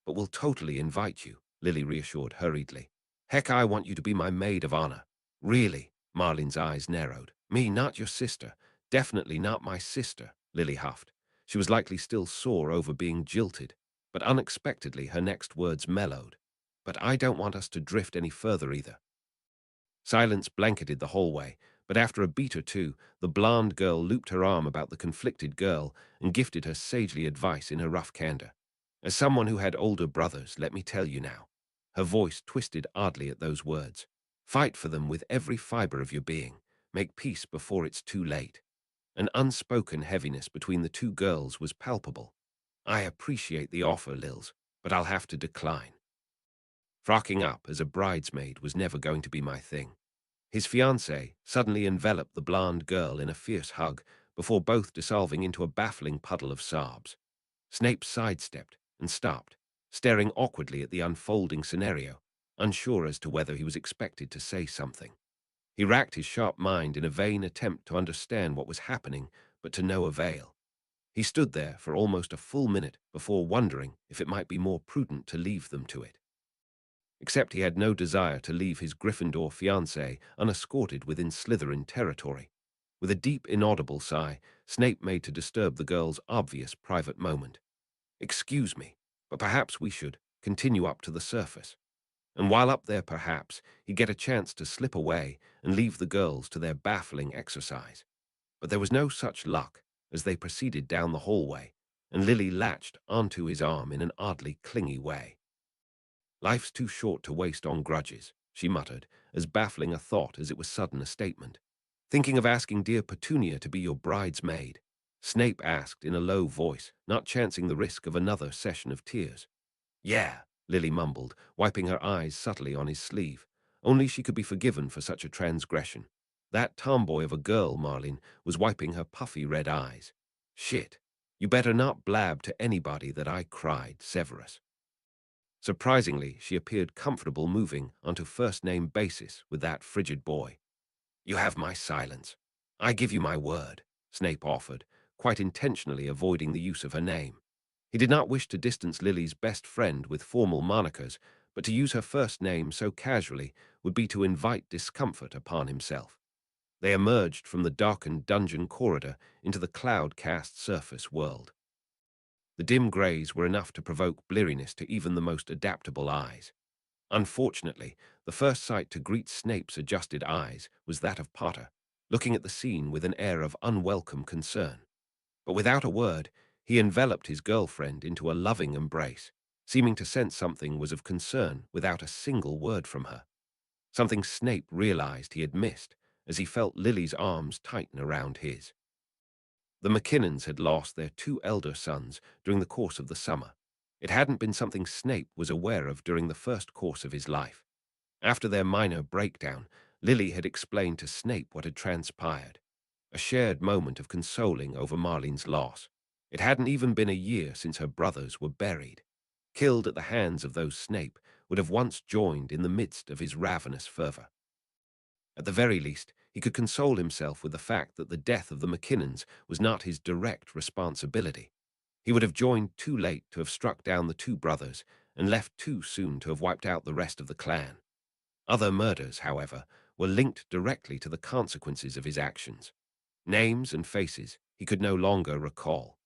But we'll totally invite you, Lily reassured hurriedly. Heck, I want you to be my maid of honor. Really? Marlene's eyes narrowed. Me, not your sister. Definitely not my sister, Lily huffed. She was likely still sore over being jilted, but unexpectedly her next words mellowed. But I don't want us to drift any further either. Silence blanketed the hallway, but after a beat or two, the blonde girl looped her arm about the conflicted girl and gifted her sagely advice in her rough candor. As someone who had older brothers, let me tell you now. Her voice twisted oddly at those words. Fight for them with every fiber of your being. Make peace before it's too late. An unspoken heaviness between the two girls was palpable. I appreciate the offer, Lils, but I'll have to decline. Frocking up as a bridesmaid was never going to be my thing. His fiancée suddenly enveloped the blonde girl in a fierce hug before both dissolving into a baffling puddle of sobs. Snape sidestepped and stopped, staring awkwardly at the unfolding scenario, unsure as to whether he was expected to say something. He racked his sharp mind in a vain attempt to understand what was happening, but to no avail. He stood there for almost a full minute before wondering if it might be more prudent to leave them to it. Except he had no desire to leave his Gryffindor fiancée unescorted within Slytherin territory. With a deep, inaudible sigh, Snape made to disturb the girl's obvious private moment. Excuse me, but perhaps we should continue up to the surface. And while up there perhaps, he'd get a chance to slip away and leave the girls to their baffling exercise. But there was no such luck as they proceeded down the hallway, and Lily latched onto his arm in an oddly clingy way. Life's too short to waste on grudges, she muttered, as baffling a thought as it was sudden a statement. Thinking of asking dear Petunia to be your bridesmaid? Snape asked in a low voice, not chancing the risk of another session of tears. Yeah, Lily mumbled, wiping her eyes subtly on his sleeve. Only she could be forgiven for such a transgression. That tomboy of a girl, Marlene, was wiping her puffy red eyes. Shit. You better not blab to anybody that I cried, Severus. Surprisingly, she appeared comfortable moving onto first-name basis with that frigid boy. You have my silence. I give you my word, Snape offered, quite intentionally avoiding the use of her name. He did not wish to distance Lily's best friend with formal monikers, but to use her first name so casually would be to invite discomfort upon himself. They emerged from the darkened dungeon corridor into the cloud-cast surface world. The dim greys were enough to provoke bleariness to even the most adaptable eyes. Unfortunately, the first sight to greet Snape's adjusted eyes was that of Potter, looking at the scene with an air of unwelcome concern. But without a word, he enveloped his girlfriend into a loving embrace, seeming to sense something was of concern without a single word from her. Something Snape realized he had missed as he felt Lily's arms tighten around his. The McKinnons had lost their two elder sons during the course of the summer. It hadn't been something Snape was aware of during the first course of his life. After their minor breakdown, Lily had explained to Snape what had transpired. A shared moment of consoling over Marlene's loss. It hadn't even been a year since her brothers were buried. Killed at the hands of those Snape would have once joined in the midst of his ravenous fervor. At the very least, he could console himself with the fact that the death of the McKinnons was not his direct responsibility. He would have joined too late to have struck down the two brothers and left too soon to have wiped out the rest of the clan. Other murders, however, were linked directly to the consequences of his actions. Names and faces he could no longer recall.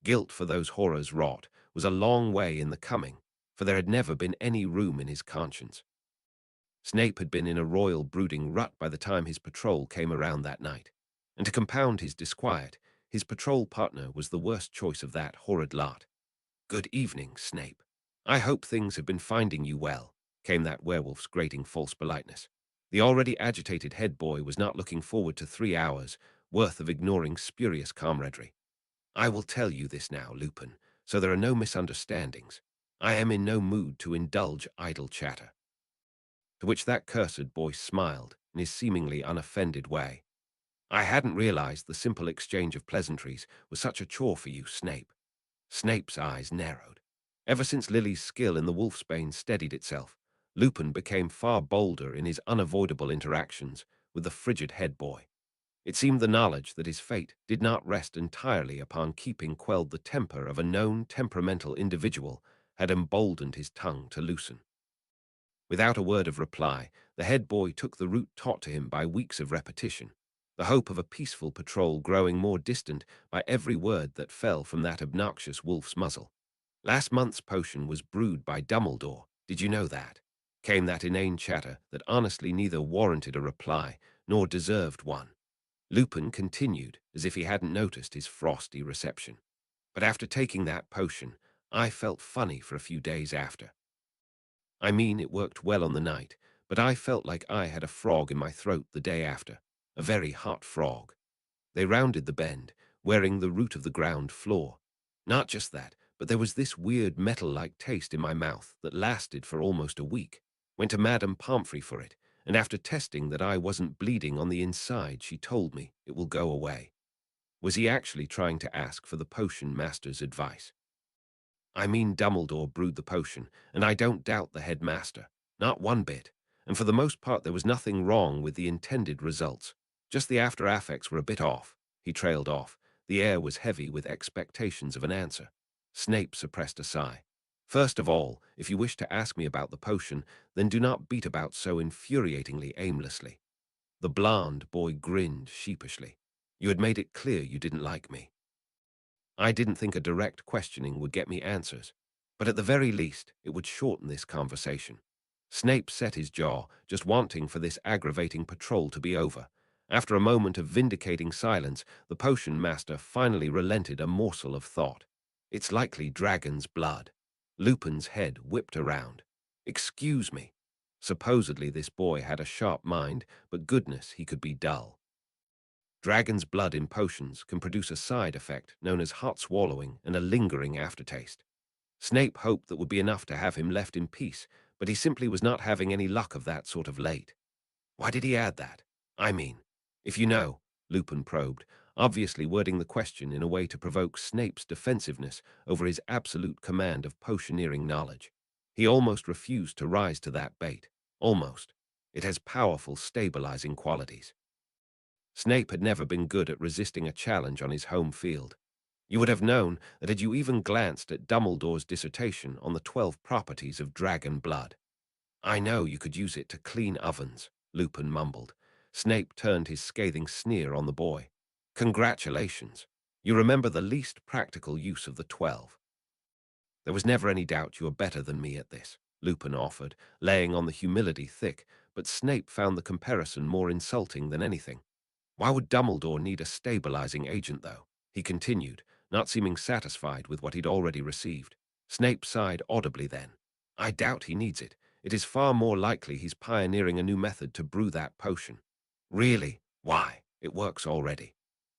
Guilt for those horrors wrought was a long way in the coming, for there had never been any room in his conscience. Snape had been in a royal brooding rut by the time his patrol came around that night, and to compound his disquiet, his patrol partner was the worst choice of that horrid lot. "Good evening, Snape. I hope things have been finding you well," came that werewolf's grating false politeness. The already agitated head boy was not looking forward to 3 hours worth of ignoring spurious comradely. "I will tell you this now, Lupin, so there are no misunderstandings. I am in no mood to indulge idle chatter." To which that cursed boy smiled in his seemingly unoffended way. "I hadn't realized the simple exchange of pleasantries was such a chore for you, Snape." Snape's eyes narrowed. Ever since Lily's skill in the wolfsbane steadied itself, Lupin became far bolder in his unavoidable interactions with the frigid head boy. It seemed the knowledge that his fate did not rest entirely upon keeping quelled the temper of a known temperamental individual had emboldened his tongue to loosen. Without a word of reply, the head boy took the route taught to him by weeks of repetition, the hope of a peaceful patrol growing more distant by every word that fell from that obnoxious wolf's muzzle. Last month's potion was brewed by Dumbledore, Did you know that? Came that inane chatter that honestly neither warranted a reply nor deserved one. Lupin continued as if he hadn't noticed his frosty reception. But after taking that potion, I felt funny for a few days after. I mean, it worked well on the night, but I felt like I had a frog in my throat the day after, a very hot frog. They rounded the bend, wearing the root of the ground floor. Not just that, but there was this weird metal-like taste in my mouth that lasted for almost a week. Went to Madame Pomfrey for it, and after testing that I wasn't bleeding on the inside, she told me it will go away. Was he actually trying to ask for the potion master's advice? I mean, Dumbledore brewed the potion, and I don't doubt the headmaster. Not one bit. And for the most part, there was nothing wrong with the intended results. Just the after-effects were a bit off. He trailed off. The air was heavy with expectations of an answer. Snape suppressed a sigh. First of all, if you wish to ask me about the potion, then do not beat about so infuriatingly aimlessly. The blonde boy grinned sheepishly. You had made it clear you didn't like me. I didn't think a direct questioning would get me answers, but at the very least, it would shorten this conversation. Snape set his jaw, just wanting for this aggravating patrol to be over. After a moment of vindicating silence, the potion master finally relented a morsel of thought. It's likely dragon's blood. Lupin's head whipped around. Excuse me. Supposedly this boy had a sharp mind, but goodness, he could be dull. Dragon's blood in potions can produce a side effect known as hot swallowing and a lingering aftertaste. Snape hoped that would be enough to have him left in peace, but he simply was not having any luck of that sort of late. Why did he add that? I mean, if you know, Lupin probed, obviously wording the question in a way to provoke Snape's defensiveness over his absolute command of potioneering knowledge. He almost refused to rise to that bait. Almost. It has powerful stabilizing qualities. Snape had never been good at resisting a challenge on his home field. You would have known that had you even glanced at Dumbledore's dissertation on the 12 properties of dragon blood. I know you could use it to clean ovens, Lupin mumbled. Snape turned his scathing sneer on the boy. Congratulations. You remember the least practical use of the 12. There was never any doubt you were better than me at this, Lupin offered, laying on the humility thick, but Snape found the comparison more insulting than anything. Why would Dumbledore need a stabilizing agent, though? He continued, not seeming satisfied with what he'd already received. Snape sighed audibly then. I doubt he needs it. It is far more likely he's pioneering a new method to brew that potion. Really? Why? It works already.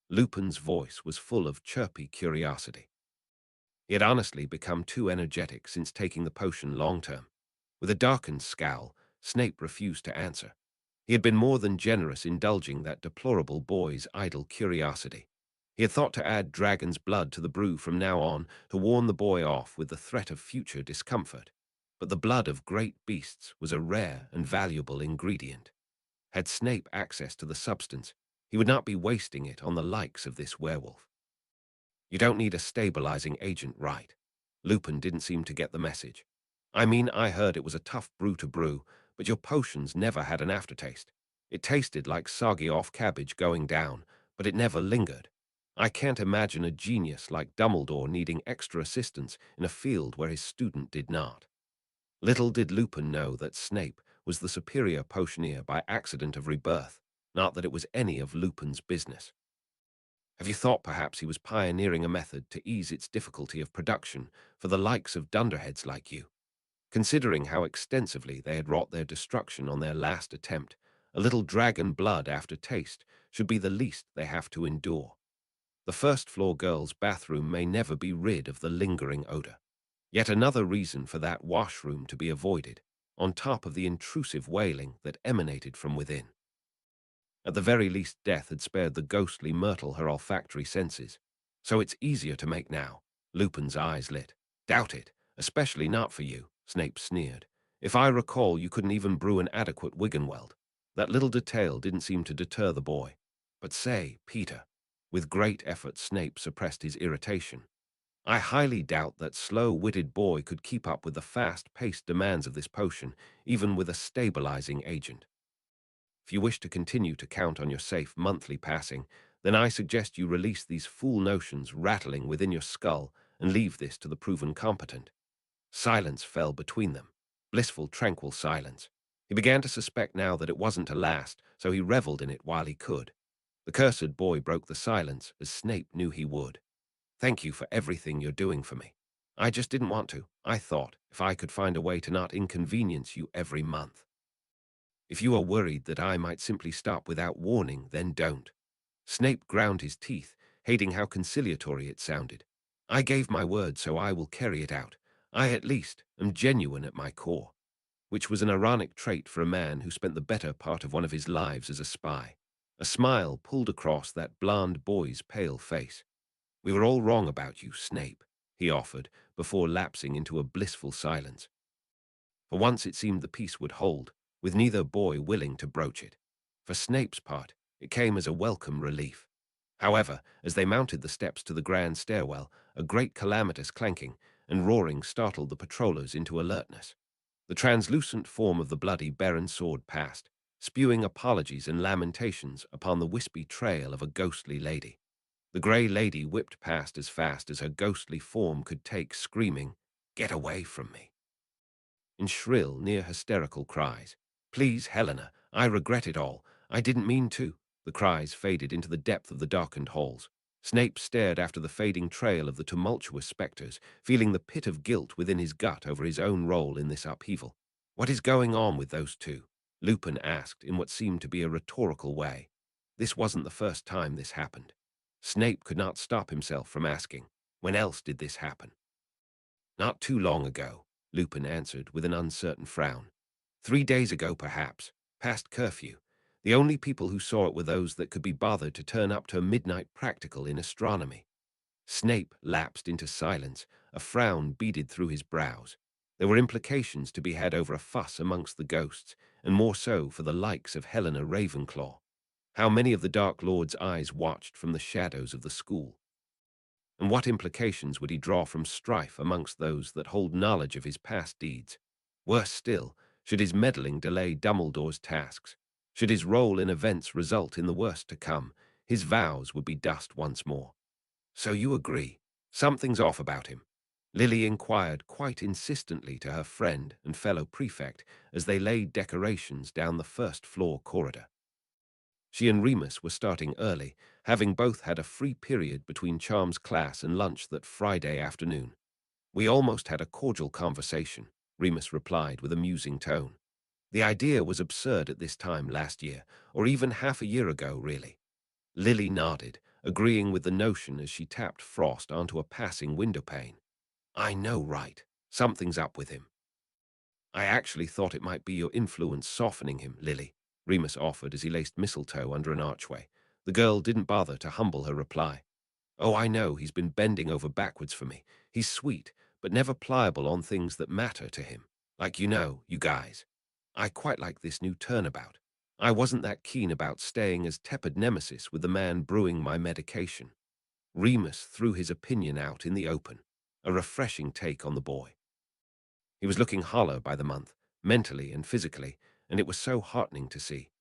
Lupin's voice was full of chirpy curiosity. He had honestly become too energetic since taking the potion long-term. With a darkened scowl, Snape refused to answer. He had been more than generous indulging that deplorable boy's idle curiosity. He had thought to add dragon's blood to the brew from now on to warn the boy off with the threat of future discomfort. But the blood of great beasts was a rare and valuable ingredient. Had Snape access to the substance, he would not be wasting it on the likes of this werewolf. You don't need a stabilizing agent, right? Lupin didn't seem to get the message. I mean, I heard it was a tough brew to brew, but your potions never had an aftertaste. It tasted like soggy off cabbage going down, but it never lingered. I can't imagine a genius like Dumbledore needing extra assistance in a field where his student did not. Little did Lupin know that Snape was the superior potioneer by accident of rebirth, not that it was any of Lupin's business. Have you thought perhaps he was pioneering a method to ease its difficulty of production for the likes of dunderheads like you? Considering how extensively they had wrought their destruction on their last attempt, a little dragon blood after taste should be the least they have to endure. The first-floor girls' bathroom may never be rid of the lingering odor. Yet another reason for that washroom to be avoided, on top of the intrusive wailing that emanated from within. At the very least, death had spared the ghostly myrtle her olfactory senses. So it's easier to make now. Lupin's eyes lit. Doubt it, especially not for you, Snape sneered. If I recall, you couldn't even brew an adequate Wiggenweld. That little detail didn't seem to deter the boy. But say, Peter. With great effort, Snape suppressed his irritation. I highly doubt that slow-witted boy could keep up with the fast-paced demands of this potion, even with a stabilizing agent. If you wish to continue to count on your safe monthly passing, then I suggest you release these fool notions rattling within your skull and leave this to the proven competent. Silence fell between them. blissful, tranquil silence. He began to suspect now that it wasn't to last, so he reveled in it while he could. The cursed boy broke the silence, as Snape knew he would. Thank you for everything you're doing for me. I just didn't want to. I thought, if I could find a way to not inconvenience you every month. If you are worried that I might simply stop without warning, then don't. Snape ground his teeth, hating how conciliatory it sounded. I gave my word, so I will carry it out. I, at least, am genuine at my core, which was an ironic trait for a man who spent the better part of one of his lives as a spy. A smile pulled across that blond boy's pale face. We were all wrong about you, Snape, he offered, before lapsing into a blissful silence. For once it seemed the peace would hold, with neither boy willing to broach it. For Snape's part, it came as a welcome relief. However, as they mounted the steps to the grand stairwell, a great calamitous clanking and roaring startled the patrollers into alertness. The translucent form of the bloody Baron soared past, spewing apologies and lamentations upon the wispy trail of a ghostly lady. The grey lady whipped past as fast as her ghostly form could take, screaming, "Get away from me!" in shrill, near-hysterical cries. "Please, Helena, I regret it all. I didn't mean to." The cries faded into the depth of the darkened halls. Snape stared after the fading trail of the tumultuous spectres, feeling the pit of guilt within his gut over his own role in this upheaval. "What is going on with those two?" Lupin asked in what seemed to be a rhetorical way. This wasn't the first time this happened. Snape could not stop himself from asking, when else did this happen? "Not too long ago," Lupin answered with an uncertain frown. 3 days ago, perhaps, past curfew. The only people who saw it were those that could be bothered to turn up to a midnight practical in astronomy. Snape lapsed into silence, a frown beaded through his brows. There were implications to be had over a fuss amongst the ghosts, and more so for the likes of Helena Ravenclaw. How many of the Dark Lord's eyes watched from the shadows of the school? And what implications would he draw from strife amongst those that hold knowledge of his past deeds? Worse still, should his meddling delay Dumbledore's tasks, should his role in events result in the worst to come, his vows would be dust once more. "So you agree? Something's off about him?" Lily inquired quite insistently to her friend and fellow prefect as they laid decorations down the first-floor corridor. She and Remus were starting early, having both had a free period between Charm's class and lunch that Friday afternoon. "We almost had a cordial conversation," Remus replied with a musing tone. "The idea was absurd at this time last year, or even half a year ago, really." Lily nodded, agreeing with the notion as she tapped frost onto a passing windowpane. "I know, right? Something's up with him." "I actually thought it might be your influence softening him, Lily," Remus offered as he laced mistletoe under an archway. The girl didn't bother to humble her reply. "Oh, I know, he's been bending over backwards for me. He's sweet, but never pliable on things that matter to him. Like you guys. I quite like this new turnabout. I wasn't that keen about staying as tepid nemesis with the man brewing my medication." Remus threw his opinion out in the open, a refreshing take on the boy. He was looking hollow by the month, mentally and physically, and it was so heartening to see.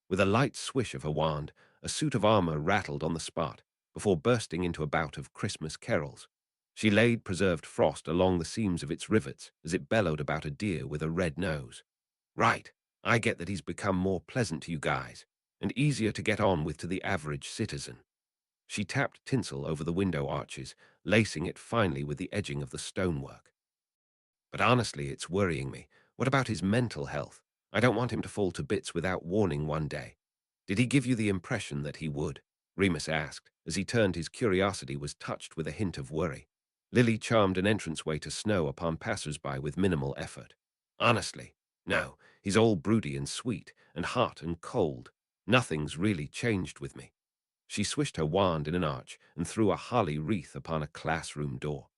With a light swish of her wand, a suit of armor rattled on the spot, before bursting into a bout of Christmas carols. She laid preserved frost along the seams of its rivets as it bellowed about a deer with a red nose. "Right, I get that he's become more pleasant to you guys, and easier to get on with to the average citizen." She tapped tinsel over the window arches, lacing it finely with the edging of the stonework. "But honestly, it's worrying me. What about his mental health? I don't want him to fall to bits without warning one day." "Did he give you the impression that he would?" Remus asked, as he turned his curiosity was touched with a hint of worry. Lily charmed an entranceway to snow upon passers-by with minimal effort. "Honestly, no. He's all broody and sweet, and hot and cold. Nothing's really changed with me." She swished her wand in an arch and threw a holly wreath upon a classroom door.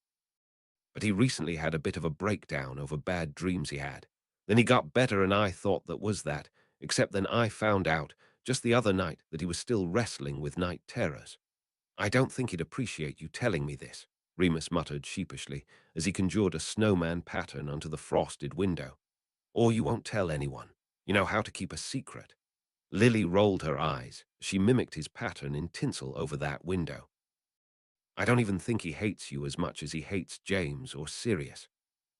"But he recently had a bit of a breakdown over bad dreams he had. Then he got better, and I thought that was that, except then I found out just the other night that he was still wrestling with night terrors." "I don't think he'd appreciate you telling me this," Remus muttered sheepishly as he conjured a snowman pattern onto the frosted window. "Or you won't tell anyone. You know how to keep a secret." Lily rolled her eyes. She mimicked his pattern in tinsel over that window. "I don't even think he hates you as much as he hates James or Sirius."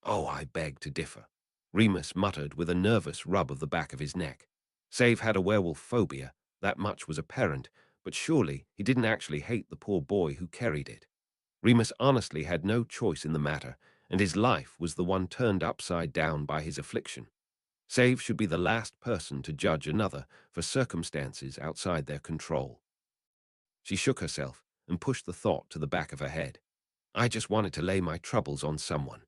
"Oh, I beg to differ." Remus muttered with a nervous rub of the back of his neck. Save had a werewolf phobia, that much was apparent, but surely he didn't actually hate the poor boy who carried it. Remus honestly had no choice in the matter, and his life was the one turned upside down by his affliction. Save should be the last person to judge another for circumstances outside their control. She shook herself and pushed the thought to the back of her head. I just wanted to lay my troubles on someone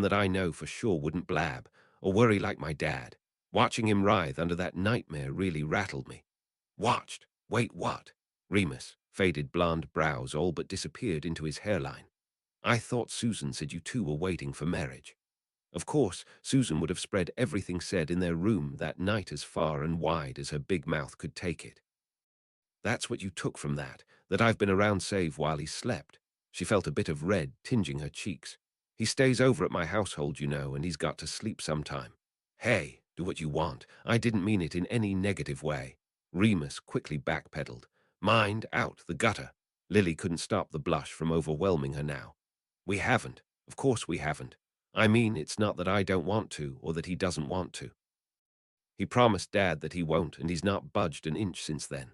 that I know for sure wouldn't blab or worry like my dad. Watching him writhe under that nightmare really rattled me. Watched? Wait, what? Remus' faded blonde brows all but disappeared into his hairline. I thought Susan said you two were waiting for marriage. Of course, Susan would have spread everything said in their room that night as far and wide as her big mouth could take it. That's what you took from that I've been around Save while he slept. She felt a bit of red tinging her cheeks. He stays over at my household, you know, and he's got to sleep sometime. Hey, do what you want. I didn't mean it in any negative way. Remus quickly backpedaled. Mind out the gutter. Lily couldn't stop the blush from overwhelming her now. We haven't. Of course we haven't. I mean, it's not that I don't want to or that he doesn't want to. He promised Dad that he won't, and he's not budged an inch since then.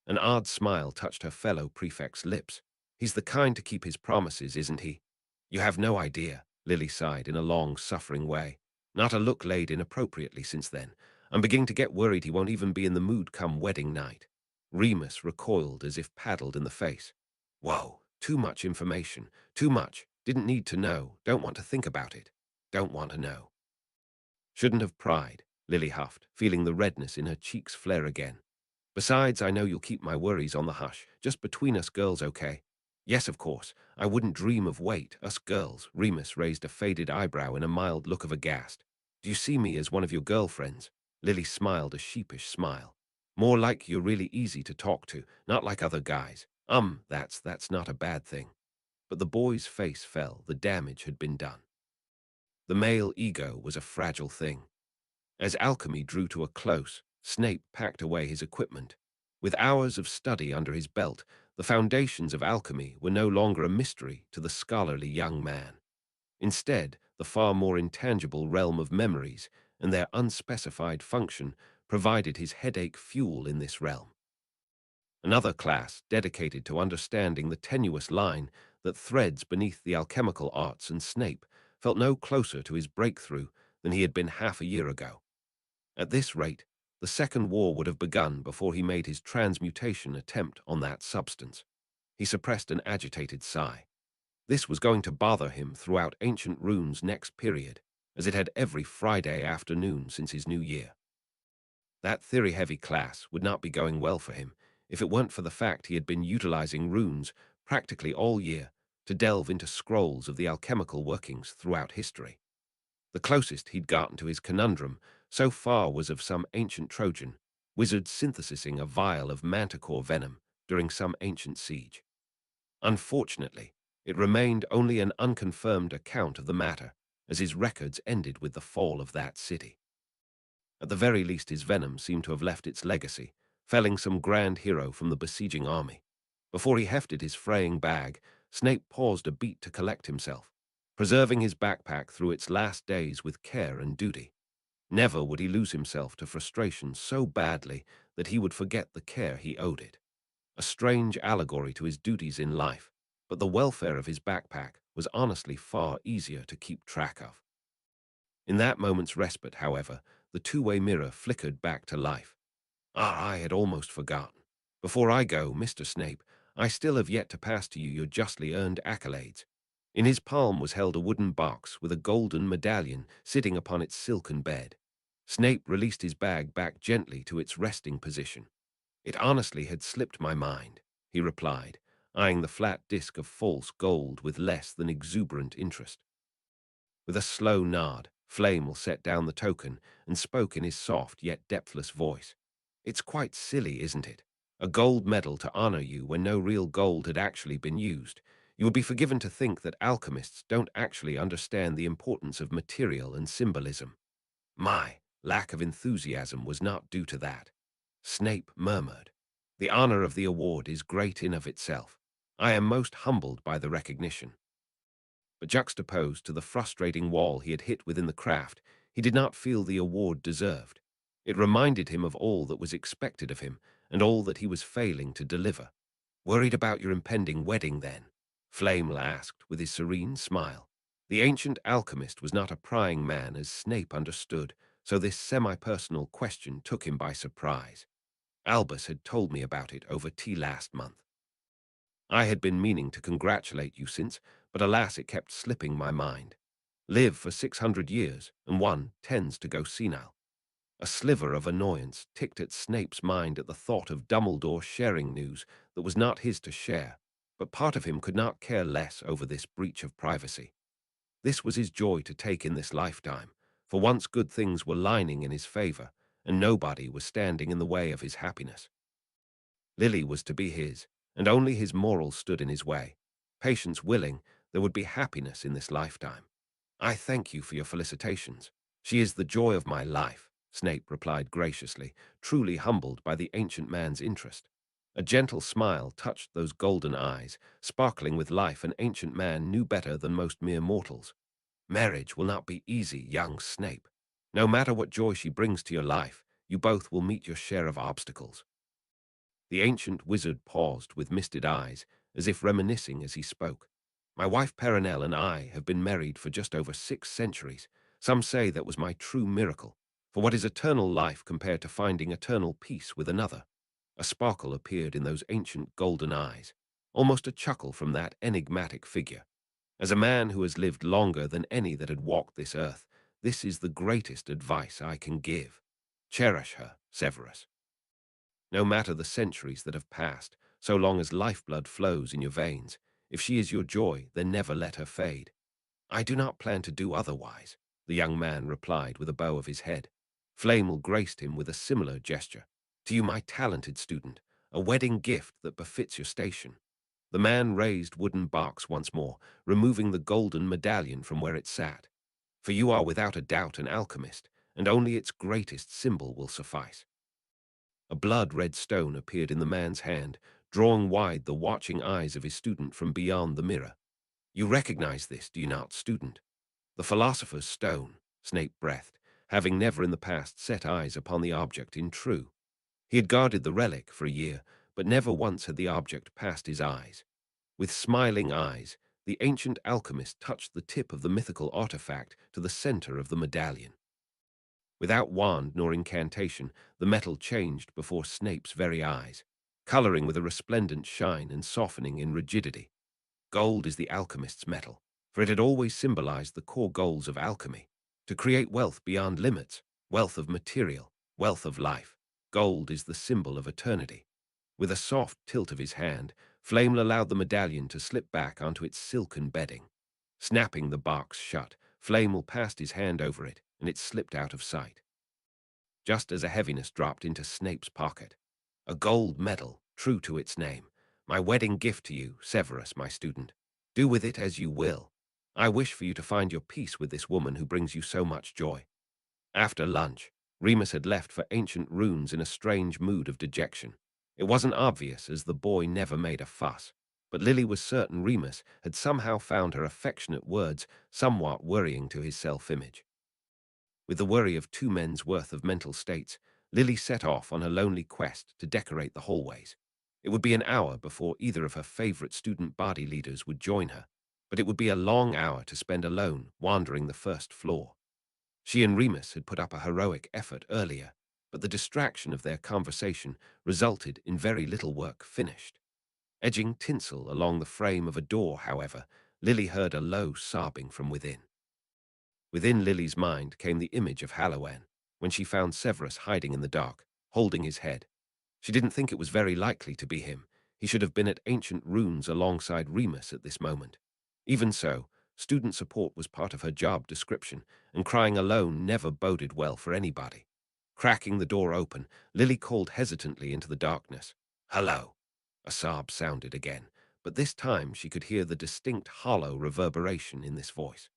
An odd smile touched her fellow prefect's lips. He's the kind to keep his promises, isn't he? You have no idea, Lily sighed in a long, suffering way. Not a look laid inappropriately since then. I'm beginning to get worried he won't even be in the mood come wedding night. Remus recoiled as if paddled in the face. Whoa, too much information. Too much. Didn't need to know. Don't want to think about it. Don't want to know. Shouldn't have pried, Lily huffed, feeling the redness in her cheeks flare again. Besides, I know you'll keep my worries on the hush, just between us girls, okay? Yes, of course. I wouldn't dream of us girls. Remus raised a faded eyebrow in a mild look of aghast. Do you see me as one of your girlfriends? Lily smiled a sheepish smile. More like you're really easy to talk to, not like other guys. That's not a bad thing. But the boy's face fell. The damage had been done. The male ego was a fragile thing. As alchemy drew to a close, Snape packed away his equipment. With hours of study under his belt, the foundations of alchemy were no longer a mystery to the scholarly young man. Instead, the far more intangible realm of memories and their unspecified function provided his headache fuel in this realm. Another class dedicated to understanding the tenuous line that threads beneath the alchemical arts, and Snape felt no closer to his breakthrough than he had been half a year ago. At this rate, the Second War would have begun before he made his transmutation attempt on that substance. He suppressed an agitated sigh. This was going to bother him throughout Ancient Rune's next period, as it had every Friday afternoon since his new year. That theory-heavy class would not be going well for him if it weren't for the fact he had been utilizing runes practically all year to delve into scrolls of the alchemical workings throughout history. The closest he'd gotten to his conundrum so far was of some ancient Trojan wizard synthesizing a vial of manticore venom during some ancient siege. Unfortunately, it remained only an unconfirmed account of the matter, as his records ended with the fall of that city. At the very least, his venom seemed to have left its legacy, felling some grand hero from the besieging army. Before he hefted his fraying bag, Snape paused a beat to collect himself, preserving his backpack through its last days with care and duty. Never would he lose himself to frustration so badly that he would forget the care he owed it. A strange allegory to his duties in life, but the welfare of his backpack was honestly far easier to keep track of. In that moment's respite, however, the two-way mirror flickered back to life. I had almost forgotten. Before I go, Mr. Snape, I still have yet to pass to you your justly earned accolades. In his palm was held a wooden box with a golden medallion sitting upon its silken bed. Snape released his bag back gently to its resting position. It honestly had slipped my mind, he replied, eyeing the flat disk of false gold with less than exuberant interest. With a slow nod, Flamel set down the token and spoke in his soft yet depthless voice. It's quite silly, isn't it? A gold medal to honor you when no real gold had actually been used. You would be forgiven to think that alchemists don't actually understand the importance of material and symbolism. My lack of enthusiasm was not due to that. Snape murmured. The honor of the award is great in of itself. I am most humbled by the recognition. But juxtaposed to the frustrating wall he had hit within the craft, He did not feel the award deserved. It reminded him of all that was expected of him and all that he was failing to deliver. "Worried about your impending wedding, then?" Flamel asked with his serene smile. The ancient alchemist was not a prying man, as Snape understood, so this semi-personal question took him by surprise. "Albus had told me about it over tea last month. I had been meaning to congratulate you since, but alas, it kept slipping my mind. Live for 600 years, and one tends to go senile." A sliver of annoyance ticked at Snape's mind at the thought of Dumbledore sharing news that was not his to share, but part of him could not care less over this breach of privacy. This was his joy to take in this lifetime. For once good things were lining in his favor, and nobody was standing in the way of his happiness. Lily was to be his, and only his morals stood in his way. Patience willing, there would be happiness in this lifetime. "I thank you for your felicitations. She is the joy of my life," Snape replied graciously, truly humbled by the ancient man's interest. A gentle smile touched those golden eyes, sparkling with life an ancient man knew better than most mere mortals. "Marriage will not be easy, young Snape. No matter what joy she brings to your life, you both will meet your share of obstacles." The ancient wizard paused with misted eyes, as if reminiscing as he spoke. "My wife Perenelle and I have been married for just over 6 centuries. Some say that was my true miracle. For what is eternal life compared to finding eternal peace with another?" A sparkle appeared in those ancient golden eyes, almost a chuckle from that enigmatic figure. "As a man who has lived longer than any that had walked this earth, this is the greatest advice I can give. Cherish her, Severus. No matter the centuries that have passed, so long as lifeblood flows in your veins, if she is your joy, then never let her fade." "I do not plan to do otherwise," the young man replied with a bow of his head. Flamel graced him with a similar gesture. "To you, my talented student, a wedding gift that befits your station." The man raised wooden box once more, removing the golden medallion from where it sat. "For you are without a doubt an alchemist, and only its greatest symbol will suffice." A blood-red stone appeared in the man's hand, drawing wide the watching eyes of his student from beyond the mirror. "You recognize this, do you not, student?" "The philosopher's stone," Snape breathed, having never in the past set eyes upon the object in true. He had guarded the relic for a year, but never once had the object passed his eyes. With smiling eyes, the ancient alchemist touched the tip of the mythical artifact to the center of the medallion. Without wand nor incantation, the metal changed before Snape's very eyes, coloring with a resplendent shine and softening in rigidity. Gold is the alchemist's metal, for it had always symbolized the core goals of alchemy: to create wealth beyond limits, wealth of material, wealth of life. Gold is the symbol of eternity. With a soft tilt of his hand, Flamel allowed the medallion to slip back onto its silken bedding. Snapping the box shut, Flamel passed his hand over it, and it slipped out of sight. Just as a heaviness dropped into Snape's pocket. "A gold medal, true to its name. My wedding gift to you, Severus, my student. Do with it as you will. I wish for you to find your peace with this woman who brings you so much joy." After lunch, Remus had left for ancient runes in a strange mood of dejection. It wasn't obvious, as the boy never made a fuss, but Lily was certain Remus had somehow found her affectionate words somewhat worrying to his self-image. With the worry of 2 men's worth of mental states, Lily set off on her lonely quest to decorate the hallways. It would be an hour before either of her favorite student body leaders would join her, but it would be a long hour to spend alone wandering the first floor. She and Remus had put up a heroic effort earlier, but the distraction of their conversation resulted in very little work finished. Edging tinsel along the frame of a door, however, Lily heard a low sobbing from within. Within Lily's mind came the image of Halloween, when she found Severus hiding in the dark, holding his head. She didn't think it was very likely to be him. He should have been at ancient runes alongside Remus at this moment. Even so, student support was part of her job description, and crying alone never boded well for anybody. Cracking the door open, Lily called hesitantly into the darkness. "Hello." A sob sounded again, but this time she could hear the distinct hollow reverberation in this voice.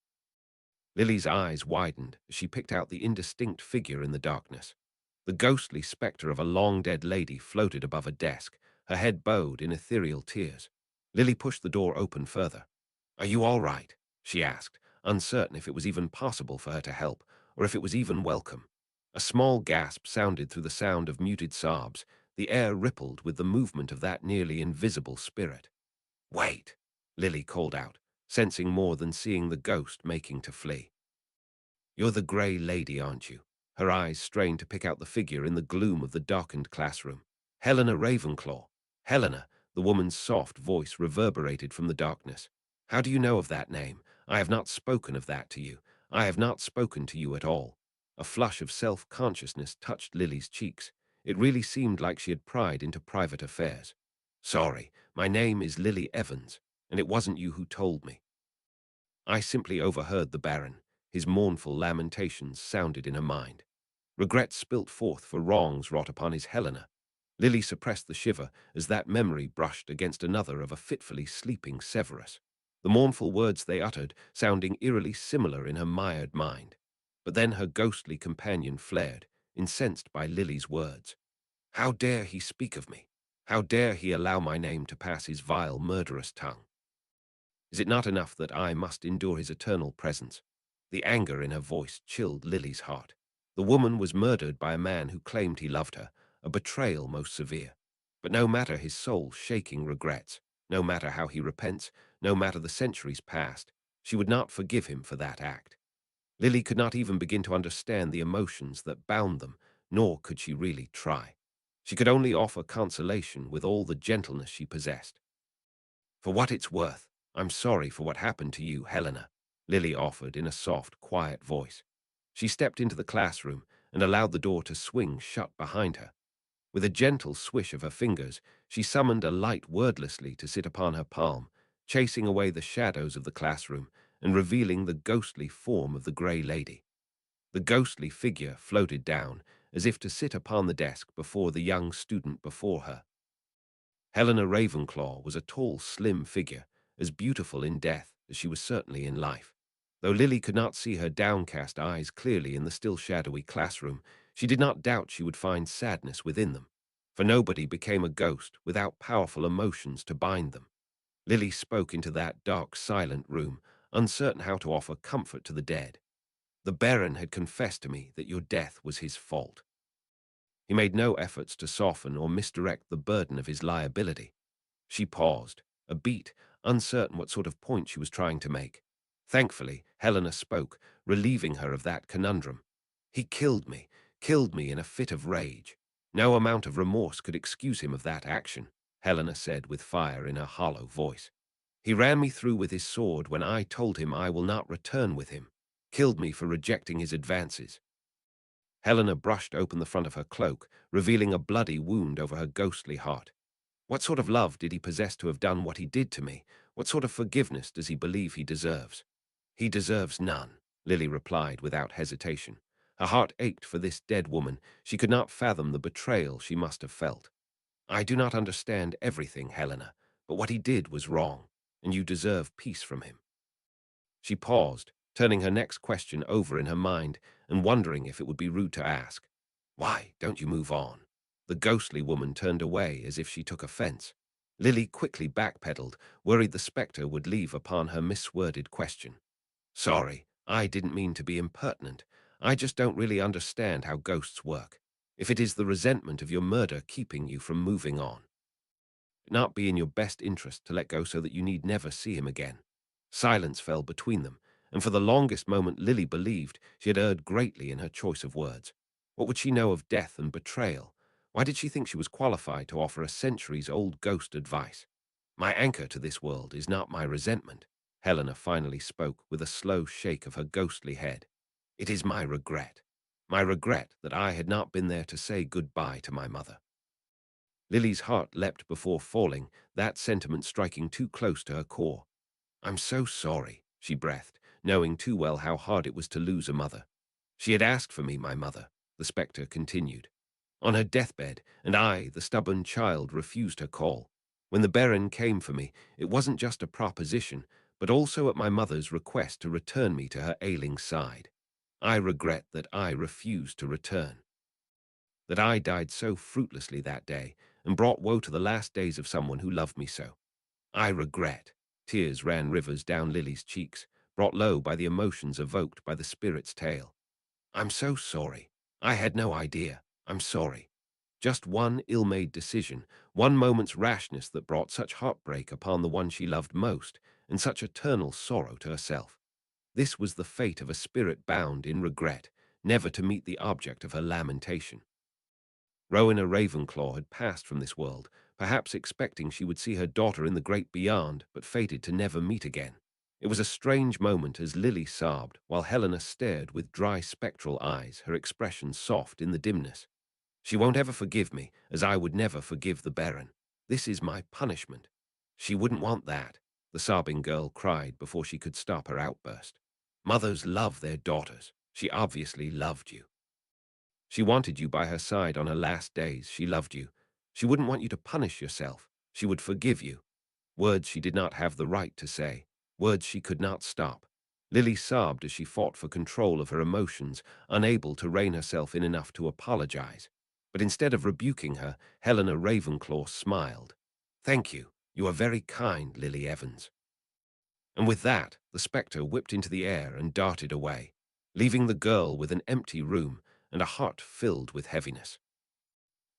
Lily's eyes widened as she picked out the indistinct figure in the darkness. The ghostly spectre of a long-dead lady floated above a desk, her head bowed in ethereal tears. Lily pushed the door open further. "Are you all right?" she asked, uncertain if it was even possible for her to help, or if it was even welcome. A small gasp sounded through the sound of muted sobs. The air rippled with the movement of that nearly invisible spirit. "Wait!" Lily called out, sensing more than seeing the ghost making to flee. "You're the grey lady, aren't you?" Her eyes strained to pick out the figure in the gloom of the darkened classroom. "Helena Ravenclaw." "Helena," the woman's soft voice reverberated from the darkness. "How do you know of that name? I have not spoken of that to you. I have not spoken to you at all." A flush of self-consciousness touched Lily's cheeks. It really seemed like she had pried into private affairs. "Sorry, my name is Lily Evans, and it wasn't you who told me." I simply overheard the Baron. His mournful lamentations sounded in her mind. Regret spilt forth for wrongs wrought upon his Helena. Lily suppressed the shiver as that memory brushed against another of a fitfully sleeping Severus. The mournful words they uttered sounding eerily similar in her mired mind. But then her ghostly companion flared, incensed by Lily's words. How dare he speak of me? How dare he allow my name to pass his vile, murderous tongue? Is it not enough that I must endure his eternal presence? The anger in her voice chilled Lily's heart. The woman was murdered by a man who claimed he loved her, a betrayal most severe. But no matter his soul-shaking regrets, no matter how he repents, no matter the centuries past, she would not forgive him for that act. Lily could not even begin to understand the emotions that bound them, nor could she really try. She could only offer consolation with all the gentleness she possessed. "For what it's worth, I'm sorry for what happened to you, Helena," Lily offered in a soft, quiet voice. She stepped into the classroom and allowed the door to swing shut behind her. With a gentle swish of her fingers, she summoned a light wordlessly to sit upon her palm, chasing away the shadows of the classroom and revealing the ghostly form of the Grey Lady. The ghostly figure floated down, as if to sit upon the desk before the young student before her. Helena Ravenclaw was a tall, slim figure, as beautiful in death as she was certainly in life. Though Lily could not see her downcast eyes clearly in the still shadowy classroom, she did not doubt she would find sadness within them, for nobody became a ghost without powerful emotions to bind them. Lily spoke into that dark, silent room, uncertain how to offer comfort to the dead. "The Baron had confessed to me that your death was his fault." He made no efforts to soften or misdirect the burden of his liability. She paused, a beat, uncertain what sort of point she was trying to make. Thankfully, Helena spoke, relieving her of that conundrum. "He killed me in a fit of rage. No amount of remorse could excuse him of that action," Helena said with fire in her hollow voice. "He ran me through with his sword when I told him I will not return with him. Killed me for rejecting his advances." Helena brushed open the front of her cloak, revealing a bloody wound over her ghostly heart. "What sort of love did he possess to have done what he did to me? What sort of forgiveness does he believe he deserves?" "He deserves none," Lily replied without hesitation. Her heart ached for this dead woman. She could not fathom the betrayal she must have felt. "I do not understand everything, Helena, but what he did was wrong, and you deserve peace from him." She paused, turning her next question over in her mind and wondering if it would be rude to ask. "Why don't you move on?" The ghostly woman turned away as if she took offense. Lily quickly backpedaled, worried the spectre would leave upon her misworded question. "Sorry, I didn't mean to be impertinent. I just don't really understand how ghosts work. If it is the resentment of your murder keeping you from moving on, it not be in your best interest to let go so that you need never see him again." Silence fell between them, and for the longest moment Lily believed she had erred greatly in her choice of words. What would she know of death and betrayal? Why did she think she was qualified to offer a centuries-old ghost advice? "My anchor to this world is not my resentment," Helena finally spoke with a slow shake of her ghostly head. "It is my regret. My regret that I had not been there to say goodbye to my mother." Lily's heart leapt before falling, that sentiment striking too close to her core. "I'm so sorry," she breathed, knowing too well how hard it was to lose a mother. "She had asked for me, my mother," the spectre continued, "on her deathbed, and I, the stubborn child, refused her call. When the Baron came for me, it wasn't just a proposition, but also at my mother's request to return me to her ailing side. I regret that I refused to return, that I died so fruitlessly that day and brought woe to the last days of someone who loved me so. I regret." Tears ran rivers down Lily's cheeks, brought low by the emotions evoked by the spirit's tale. I'm so sorry. I had no idea. I'm sorry. Just one ill-made decision, one moment's rashness that brought such heartbreak upon the one she loved most, and such eternal sorrow to herself. This was the fate of a spirit bound in regret, never to meet the object of her lamentation. Rowena Ravenclaw had passed from this world, perhaps expecting she would see her daughter in the great beyond, but fated to never meet again. It was a strange moment as Lily sobbed, while Helena stared with dry spectral eyes, her expression soft in the dimness. She won't ever forgive me, as I would never forgive the Baron. This is my punishment. She wouldn't want that, the sobbing girl cried before she could stop her outburst. Mothers love their daughters. She obviously loved you. She wanted you by her side on her last days. She loved you. She wouldn't want you to punish yourself. She would forgive you. Words she did not have the right to say. Words she could not stop. Lily sobbed as she fought for control of her emotions, unable to rein herself in enough to apologize. But instead of rebuking her, Helena Ravenclaw smiled. "Thank you. You are very kind, Lily Evans." And with that, the spectre whipped into the air and darted away, leaving the girl with an empty room and a heart filled with heaviness.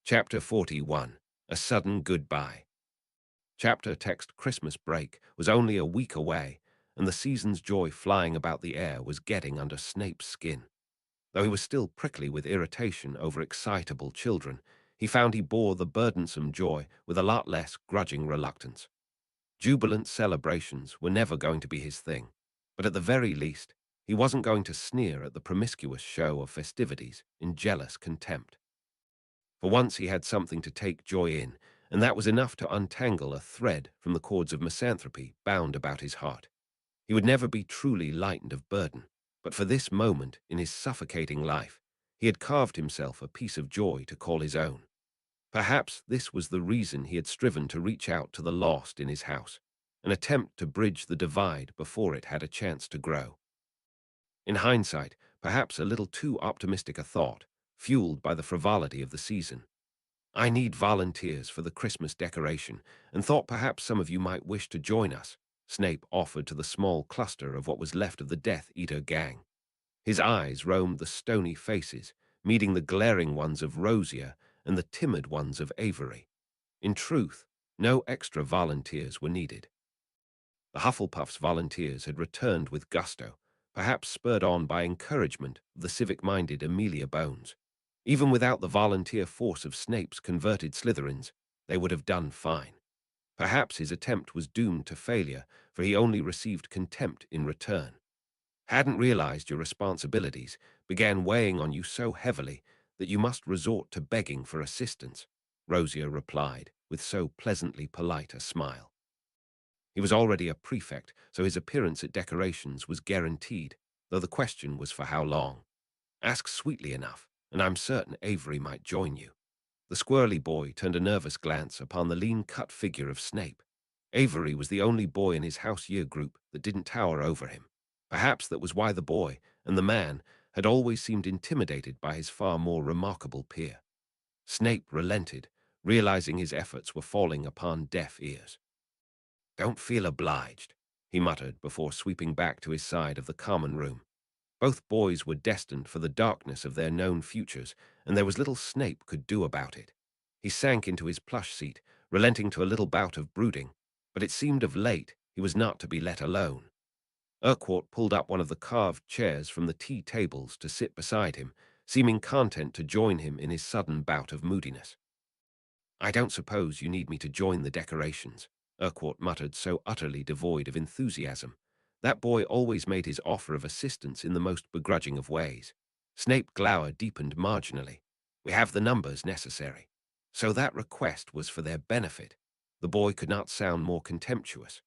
Chapter 41. A Sudden Goodbye. Chapter text Christmas break was only a week away, and the season's joy flying about the air was getting under Snape's skin. Though he was still prickly with irritation over excitable children, he found he bore the burdensome joy with a lot less grudging reluctance. Jubilant celebrations were never going to be his thing, but at the very least, he wasn't going to sneer at the promiscuous show of festivities in jealous contempt. For once he had something to take joy in, and that was enough to untangle a thread from the cords of misanthropy bound about his heart. He would never be truly lightened of burden, but for this moment in his suffocating life, he had carved himself a piece of joy to call his own. Perhaps this was the reason he had striven to reach out to the lost in his house, an attempt to bridge the divide before it had a chance to grow. In hindsight, perhaps a little too optimistic a thought, fueled by the frivolity of the season. I need volunteers for the Christmas decoration, and thought perhaps some of you might wish to join us, Snape offered to the small cluster of what was left of the Death Eater gang. His eyes roamed the stony faces, meeting the glaring ones of Rosier and the timid ones of Avery. In truth, no extra volunteers were needed. The Hufflepuff's volunteers had returned with gusto, perhaps spurred on by encouragement of the civic-minded Amelia Bones. Even without the volunteer force of Snape's converted Slytherins, they would have done fine. Perhaps his attempt was doomed to failure, for he only received contempt in return. Hadn't realized your responsibilities began weighing on you so heavily that you must resort to begging for assistance, Rosier replied, with so pleasantly polite a smile. He was already a prefect, so his appearance at decorations was guaranteed, though the question was for how long. Ask sweetly enough, and I'm certain Avery might join you. The squirrely boy turned a nervous glance upon the lean-cut figure of Snape. Avery was the only boy in his house year group that didn't tower over him. Perhaps that was why the boy, and the man, had always seemed intimidated by his far more remarkable peer. Snape relented, realizing his efforts were falling upon deaf ears. "Don't feel obliged," he muttered before sweeping back to his side of the common room. Both boys were destined for the darkness of their known futures, and there was little Snape could do about it. He sank into his plush seat, relenting to a little bout of brooding, but it seemed of late he was not to be let alone. Urquhart pulled up one of the carved chairs from the tea tables to sit beside him, seeming content to join him in his sudden bout of moodiness. "I don't suppose you need me to join the decorations," Urquhart muttered, so utterly devoid of enthusiasm. That boy always made his offer of assistance in the most begrudging of ways. Snape's glower deepened marginally. "We have the numbers necessary." So that request was for their benefit. The boy could not sound more contemptuous.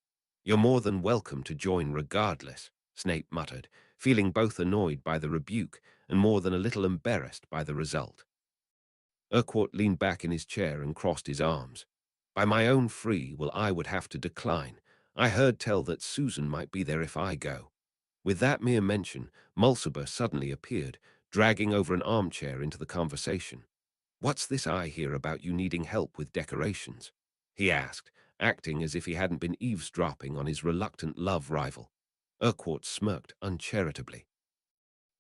"You're more than welcome to join regardless," Snape muttered, feeling both annoyed by the rebuke and more than a little embarrassed by the result. Urquhart leaned back in his chair and crossed his arms. "By my own free will I would have to decline. I heard tell that Susan might be there if I go." With that mere mention, Mulciber suddenly appeared, dragging over an armchair into the conversation. "What's this I hear about you needing help with decorations?" he asked, acting as if he hadn't been eavesdropping on his reluctant love rival. Urquhart smirked uncharitably.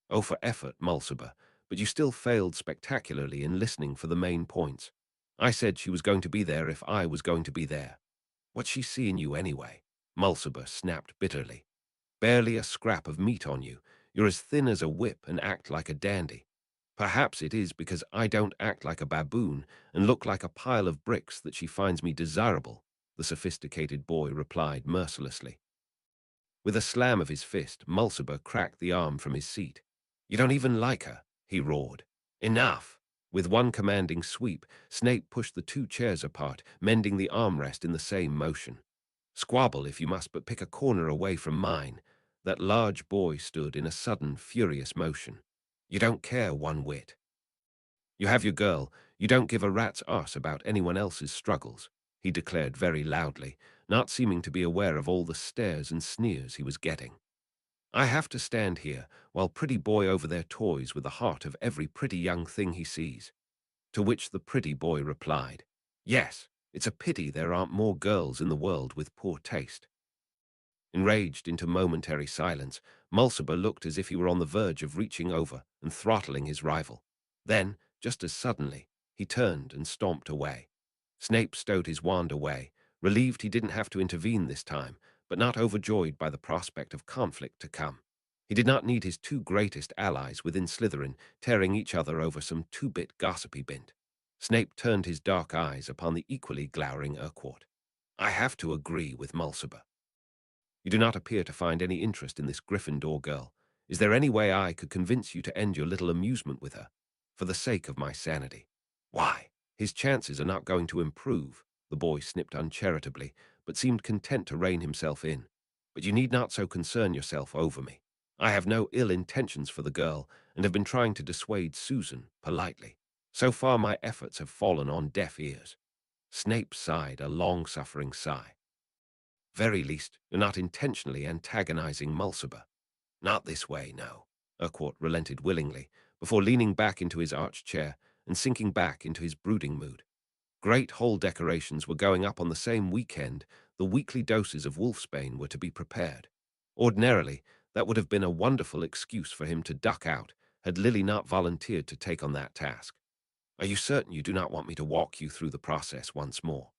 Oh, for effort, Mulciber, but you still failed spectacularly in listening for the main points. I said she was going to be there if I was going to be there. What's she see in you anyway? Mulciber snapped bitterly. Barely a scrap of meat on you. You're as thin as a whip and act like a dandy. Perhaps it is because I don't act like a baboon and look like a pile of bricks that she finds me desirable, the sophisticated boy replied mercilessly. With a slam of his fist, Mulciber cracked the arm from his seat. You don't even like her, he roared. Enough! With one commanding sweep, Snape pushed the two chairs apart, mending the armrest in the same motion. Squabble if you must, but pick a corner away from mine. That large boy stood in a sudden, furious motion. You don't care one whit. You have your girl. You don't give a rat's arse about anyone else's struggles, he declared very loudly, not seeming to be aware of all the stares and sneers he was getting. I have to stand here while pretty boy over there toys with the heart of every pretty young thing he sees. To which the pretty boy replied, Yes, it's a pity there aren't more girls in the world with poor taste. Enraged into momentary silence, Mulciber looked as if he were on the verge of reaching over and throttling his rival. Then, just as suddenly, he turned and stomped away. Snape stowed his wand away, relieved he didn't have to intervene this time, but not overjoyed by the prospect of conflict to come. He did not need his two greatest allies within Slytherin tearing each other over some two-bit gossipy bint. Snape turned his dark eyes upon the equally glowering Urquhart. I have to agree with Mulciber. You do not appear to find any interest in this Gryffindor girl. Is there any way I could convince you to end your little amusement with her, for the sake of my sanity? Why, his chances are not going to improve, the boy snipped uncharitably, but seemed content to rein himself in. But you need not so concern yourself over me. I have no ill intentions for the girl, and have been trying to dissuade Susan, politely. So far my efforts have fallen on deaf ears. Snape sighed a long-suffering sigh. Very least, you're not intentionally antagonizing Mulciber. Not this way, no. Urquhart relented willingly, before leaning back into his arched chair and sinking back into his brooding mood. Great hall decorations were going up on the same weekend. The weekly doses of wolfsbane were to be prepared. Ordinarily, that would have been a wonderful excuse for him to duck out, had Lily not volunteered to take on that task. Are you certain you do not want me to walk you through the process once more?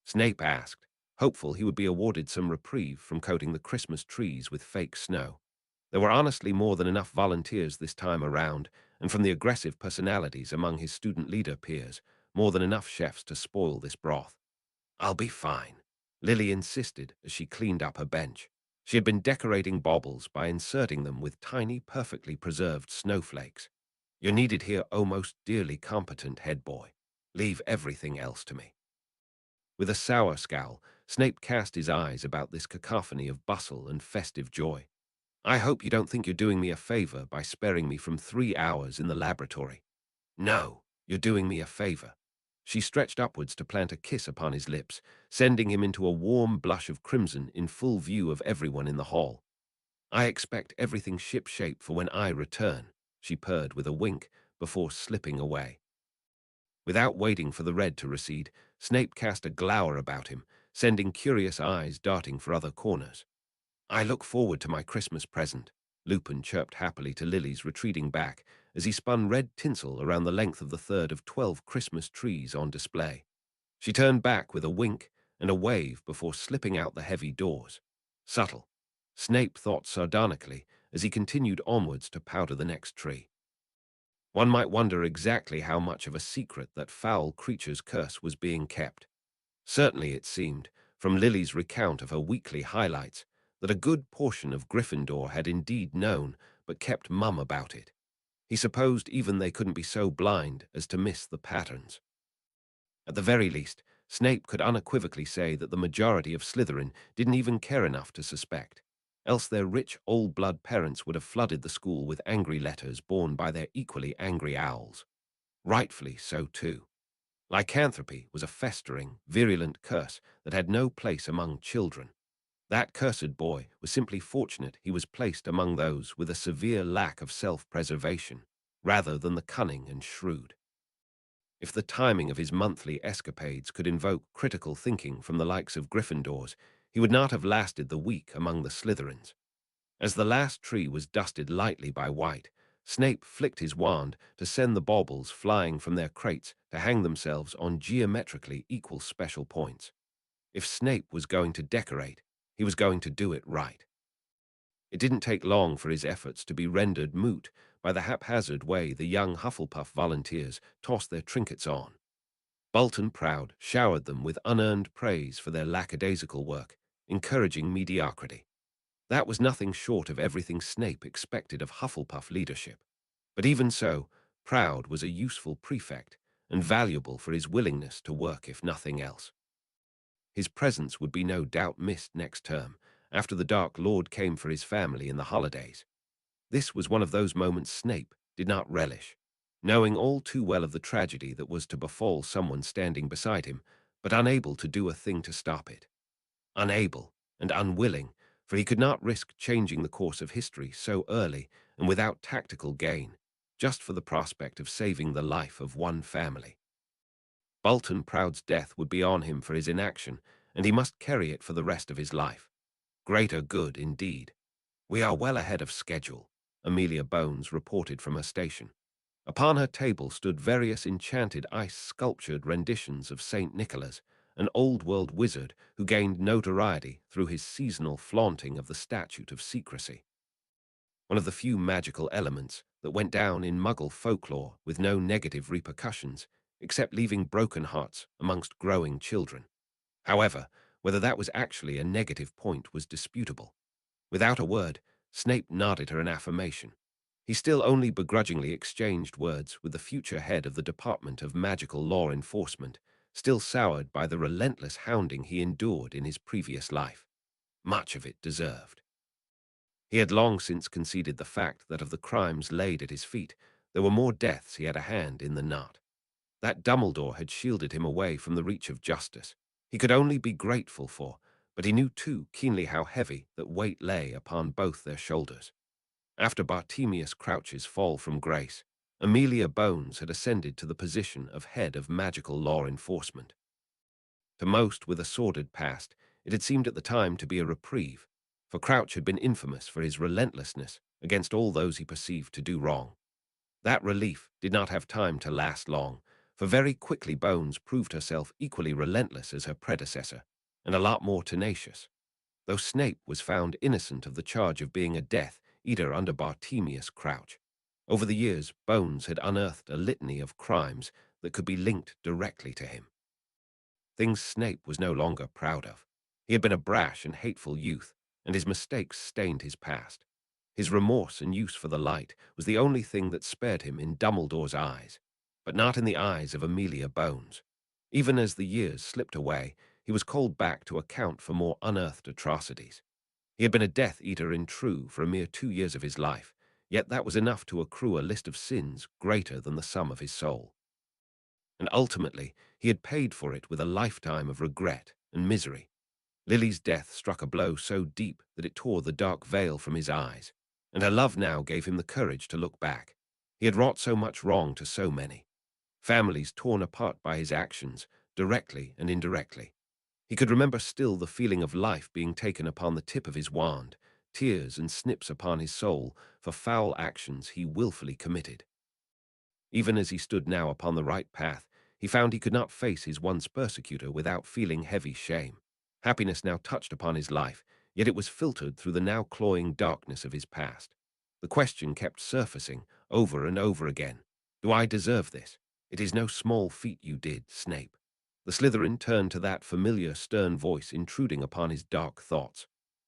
Snape asked, hopeful he would be awarded some reprieve from coating the Christmas trees with fake snow. There were honestly more than enough volunteers this time around, and from the aggressive personalities among his student leader peers, more than enough chefs to spoil this broth. I'll be fine, Lily insisted as she cleaned up her bench. She had been decorating baubles by inserting them with tiny, perfectly preserved snowflakes. You're needed here, oh most dearly competent head boy. Leave everything else to me. With a sour scowl, Snape cast his eyes about this cacophony of bustle and festive joy. I hope you don't think you're doing me a favor by sparing me from 3 hours in the laboratory. No, you're doing me a favor. She stretched upwards to plant a kiss upon his lips, sending him into a warm blush of crimson in full view of everyone in the hall. I expect everything ship-shape for when I return, she purred with a wink before slipping away. Without waiting for the red to recede, Snape cast a glower about him, sending curious eyes darting for other corners. I look forward to my Christmas present, Lupin chirped happily to Lily's retreating back as he spun red tinsel around the length of the third of 12 Christmas trees on display. She turned back with a wink and a wave before slipping out the heavy doors. Subtle, Snape thought sardonically as he continued onwards to powder the next tree. One might wonder exactly how much of a secret that foul creature's curse was being kept. Certainly it seemed, from Lily's recount of her weekly highlights, that a good portion of Gryffindor had indeed known, but kept mum about it. He supposed even they couldn't be so blind as to miss the patterns. At the very least, Snape could unequivocally say that the majority of Slytherin didn't even care enough to suspect. Else their rich, old-blood parents would have flooded the school with angry letters borne by their equally angry owls. Rightfully so, too. Lycanthropy was a festering, virulent curse that had no place among children. That cursed boy was simply fortunate he was placed among those with a severe lack of self-preservation, rather than the cunning and shrewd. If the timing of his monthly escapades could invoke critical thinking from the likes of Gryffindors, he would not have lasted the week among the Slytherins. As the last tree was dusted lightly by White, Snape flicked his wand to send the baubles flying from their crates to hang themselves on geometrically equal special points. If Snape was going to decorate, he was going to do it right. It didn't take long for his efforts to be rendered moot by the haphazard way the young Hufflepuff volunteers tossed their trinkets on. Bolton Proud showered them with unearned praise for their lackadaisical work, encouraging mediocrity. That was nothing short of everything Snape expected of Hufflepuff leadership. But even so, Proud was a useful prefect and valuable for his willingness to work if nothing else. His presence would be no doubt missed next term, after the Dark Lord came for his family in the holidays. This was one of those moments Snape did not relish, knowing all too well of the tragedy that was to befall someone standing beside him, but unable to do a thing to stop it. Unable and unwilling, for he could not risk changing the course of history so early and without tactical gain, just for the prospect of saving the life of one family. Bolton Proud's death would be on him for his inaction, and he must carry it for the rest of his life. Greater good, indeed. "We are well ahead of schedule," Amelia Bones reported from her station. Upon her table stood various enchanted ice-sculptured renditions of St. Nicholas, an old-world wizard who gained notoriety through his seasonal flaunting of the Statute of Secrecy. One of the few magical elements that went down in Muggle folklore with no negative repercussions, except leaving broken hearts amongst growing children. However, whether that was actually a negative point was disputable. Without a word, Snape nodded her an affirmation. He still only begrudgingly exchanged words with the future head of the Department of Magical Law Enforcement, still soured by the relentless hounding he endured in his previous life. Much of it deserved. He had long since conceded the fact that of the crimes laid at his feet, there were more deaths he had a hand in than not. That Dumbledore had shielded him away from the reach of justice. He could only be grateful for, but he knew too keenly how heavy that weight lay upon both their shoulders. After Bartemius Crouch's fall from grace, Amelia Bones had ascended to the position of head of magical law enforcement. To most with a sordid past, it had seemed at the time to be a reprieve, for Crouch had been infamous for his relentlessness against all those he perceived to do wrong. That relief did not have time to last long, for very quickly Bones proved herself equally relentless as her predecessor, and a lot more tenacious. Though Snape was found innocent of the charge of being a Death Eater under Bartemius Crouch, over the years Bones had unearthed a litany of crimes that could be linked directly to him. Things Snape was no longer proud of. He had been a brash and hateful youth, and his mistakes stained his past. His remorse and use for the light was the only thing that spared him in Dumbledore's eyes, but not in the eyes of Amelia Bones. Even as the years slipped away, he was called back to account for more unearthed atrocities. He had been a Death Eater in true for a mere 2 years of his life, yet that was enough to accrue a list of sins greater than the sum of his soul. And ultimately, he had paid for it with a lifetime of regret and misery. Lily's death struck a blow so deep that it tore the dark veil from his eyes, and her love now gave him the courage to look back. He had wrought so much wrong to so many. Families torn apart by his actions, directly and indirectly. He could remember still the feeling of life being taken upon the tip of his wand, tears and snips upon his soul for foul actions he willfully committed. Even as he stood now upon the right path, he found he could not face his once persecutor without feeling heavy shame. Happiness now touched upon his life, yet it was filtered through the now cloying darkness of his past. The question kept surfacing over and over again. Do I deserve this? It is no small feat you did, Snape. The Slytherin turned to that familiar stern voice intruding upon his dark thoughts.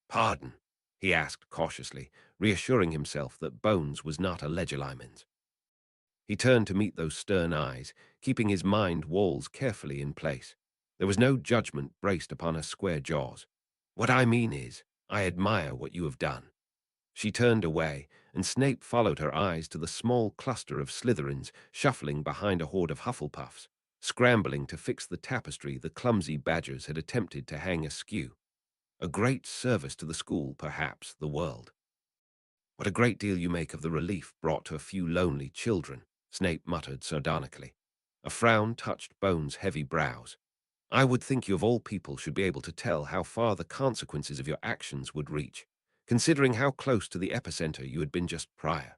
Pardon, he asked cautiously, reassuring himself that Bones was not a Legilimens. He turned to meet those stern eyes, keeping his mind walls carefully in place. There was no judgment braced upon her square jaws. What I mean is, I admire what you have done. She turned away, and Snape followed her eyes to the small cluster of Slytherins shuffling behind a horde of Hufflepuffs, scrambling to fix the tapestry the clumsy Badgers had attempted to hang askew. A great service to the school, perhaps the world. What a great deal you make of the relief brought to a few lonely children, Snape muttered sardonically. A frown touched Bones' heavy brows. I would think you of all people should be able to tell how far the consequences of your actions would reach. considering how close to the epicenter you had been just prior.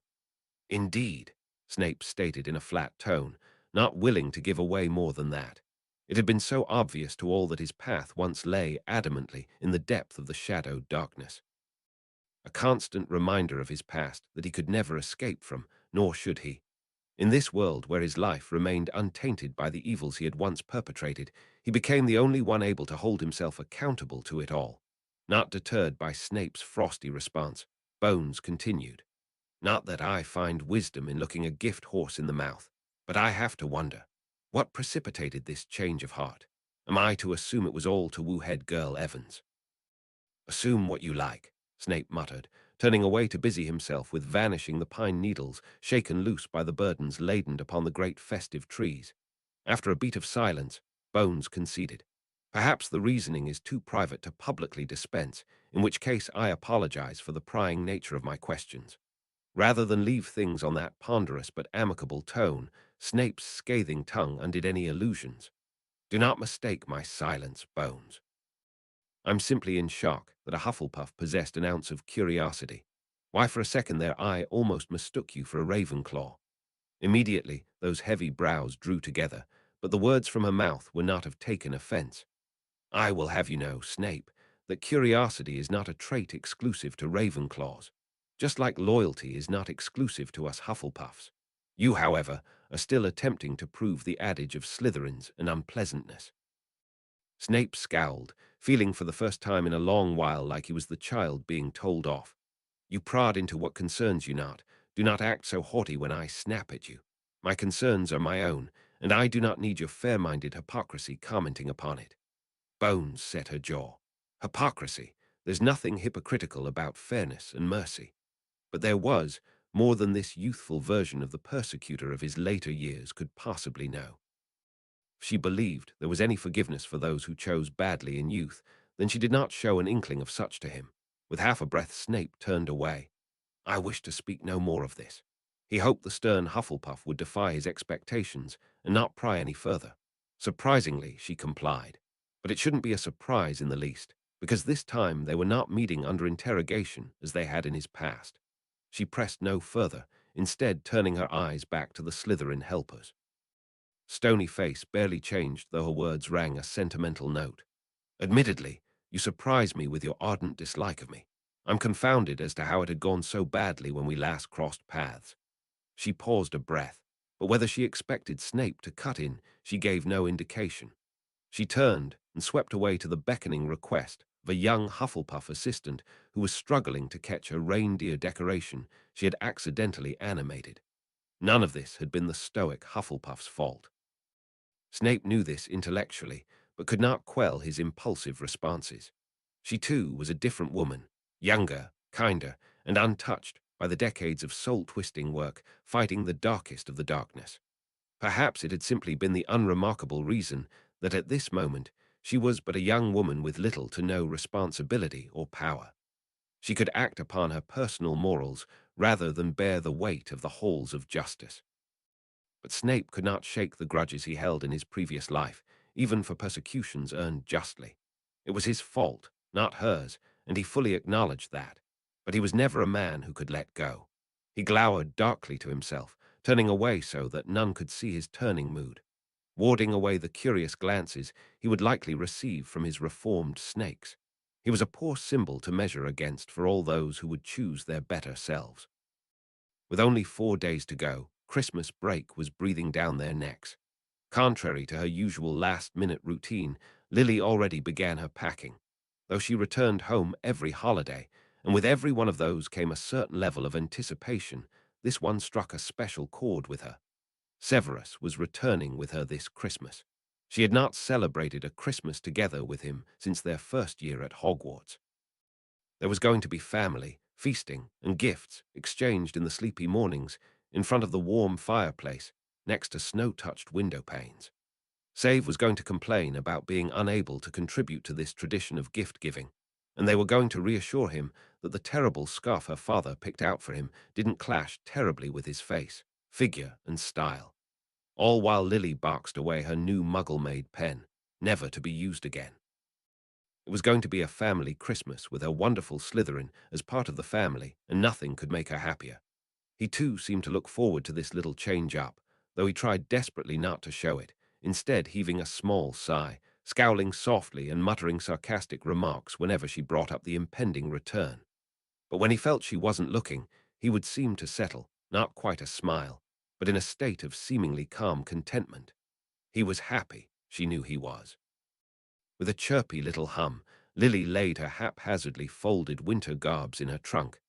Indeed, Snape stated in a flat tone, not willing to give away more than that. It had been so obvious to all that his path once lay adamantly in the depth of the shadowed darkness. A constant reminder of his past that he could never escape from, nor should he. In this world where his life remained untainted by the evils he had once perpetrated, he became the only one able to hold himself accountable to it all. Not deterred by Snape's frosty response, Bones continued. Not that I find wisdom in looking a gift horse in the mouth, but I have to wonder, what precipitated this change of heart? Am I to assume it was all to woo head girl Evans? Assume what you like, Snape muttered, turning away to busy himself with vanishing the pine needles shaken loose by the burdens laden upon the great festive trees. After a beat of silence, Bones conceded. Perhaps the reasoning is too private to publicly dispense, in which case I apologize for the prying nature of my questions. Rather than leave things on that ponderous but amicable tone, Snape's scathing tongue undid any illusions. Do not mistake my silence, Bones. I'm simply in shock that a Hufflepuff possessed an ounce of curiosity. Why, for a second there, I almost mistook you for a Ravenclaw. Immediately, those heavy brows drew together, but the words from her mouth were not of taken offense. I will have you know, Snape, that curiosity is not a trait exclusive to Ravenclaws, just like loyalty is not exclusive to us Hufflepuffs. You, however, are still attempting to prove the adage of Slytherins and unpleasantness. Snape scowled, feeling for the first time in a long while like he was the child being told off. You prod into what concerns you not. Do not act so haughty when I snap at you. My concerns are my own, and I do not need your fair-minded hypocrisy commenting upon it. Bones set her jaw. Hypocrisy. There's nothing hypocritical about fairness and mercy. But there was more than this youthful version of the persecutor of his later years could possibly know. If she believed there was any forgiveness for those who chose badly in youth, then she did not show an inkling of such to him. With half a breath, Snape turned away. I wish to speak no more of this. He hoped the stern Hufflepuff would defy his expectations and not pry any further. Surprisingly, she complied. But it shouldn't be a surprise in the least, because this time they were not meeting under interrogation as they had in his past. She pressed no further, instead turning her eyes back to the Slytherin helpers. Stony face barely changed, though her words rang a sentimental note. Admittedly, you surprise me with your ardent dislike of me. I'm confounded as to how it had gone so badly when we last crossed paths. She paused a breath, but whether she expected Snape to cut in, she gave no indication. She turned and swept away to the beckoning request of a young Hufflepuff assistant who was struggling to catch a reindeer decoration she had accidentally animated. None of this had been the stoic Hufflepuff's fault. Snape knew this intellectually, but could not quell his impulsive responses. She too was a different woman, younger, kinder, and untouched by the decades of soul-twisting work fighting the darkest of the darkness. Perhaps it had simply been the unremarkable reason that at this moment she was but a young woman with little to no responsibility or power. She could act upon her personal morals rather than bear the weight of the halls of justice. But Snape could not shake the grudges he held in his previous life, even for persecutions earned justly. It was his fault, not hers, and he fully acknowledged that. But he was never a man who could let go. He glowered darkly to himself, turning away so that none could see his turning mood, warding away the curious glances he would likely receive from his reformed snakes. He was a poor symbol to measure against for all those who would choose their better selves. With only 4 days to go, Christmas break was breathing down their necks. Contrary to her usual last-minute routine, Lily already began her packing. Though she returned home every holiday, and with every one of those came a certain level of anticipation, this one struck a special chord with her. Severus was returning with her this Christmas. She had not celebrated a Christmas together with him since their first year at Hogwarts. There was going to be family, feasting, and gifts exchanged in the sleepy mornings in front of the warm fireplace next to snow-touched window panes. Save was going to complain about being unable to contribute to this tradition of gift-giving, and they were going to reassure him that the terrible scarf her father picked out for him didn't clash terribly with his face, figure, and style. All while Lily boxed away her new Muggle-made pen, never to be used again. It was going to be a family Christmas with her wonderful Slytherin as part of the family, and nothing could make her happier. He too seemed to look forward to this little change-up, though he tried desperately not to show it, instead heaving a small sigh, scowling softly and muttering sarcastic remarks whenever she brought up the impending return. But when he felt she wasn't looking, he would seem to settle, not quite a smile, but in a state of seemingly calm contentment. He was happy, she knew he was. With a chirpy little hum, Lily laid her haphazardly folded winter garbs in her trunk.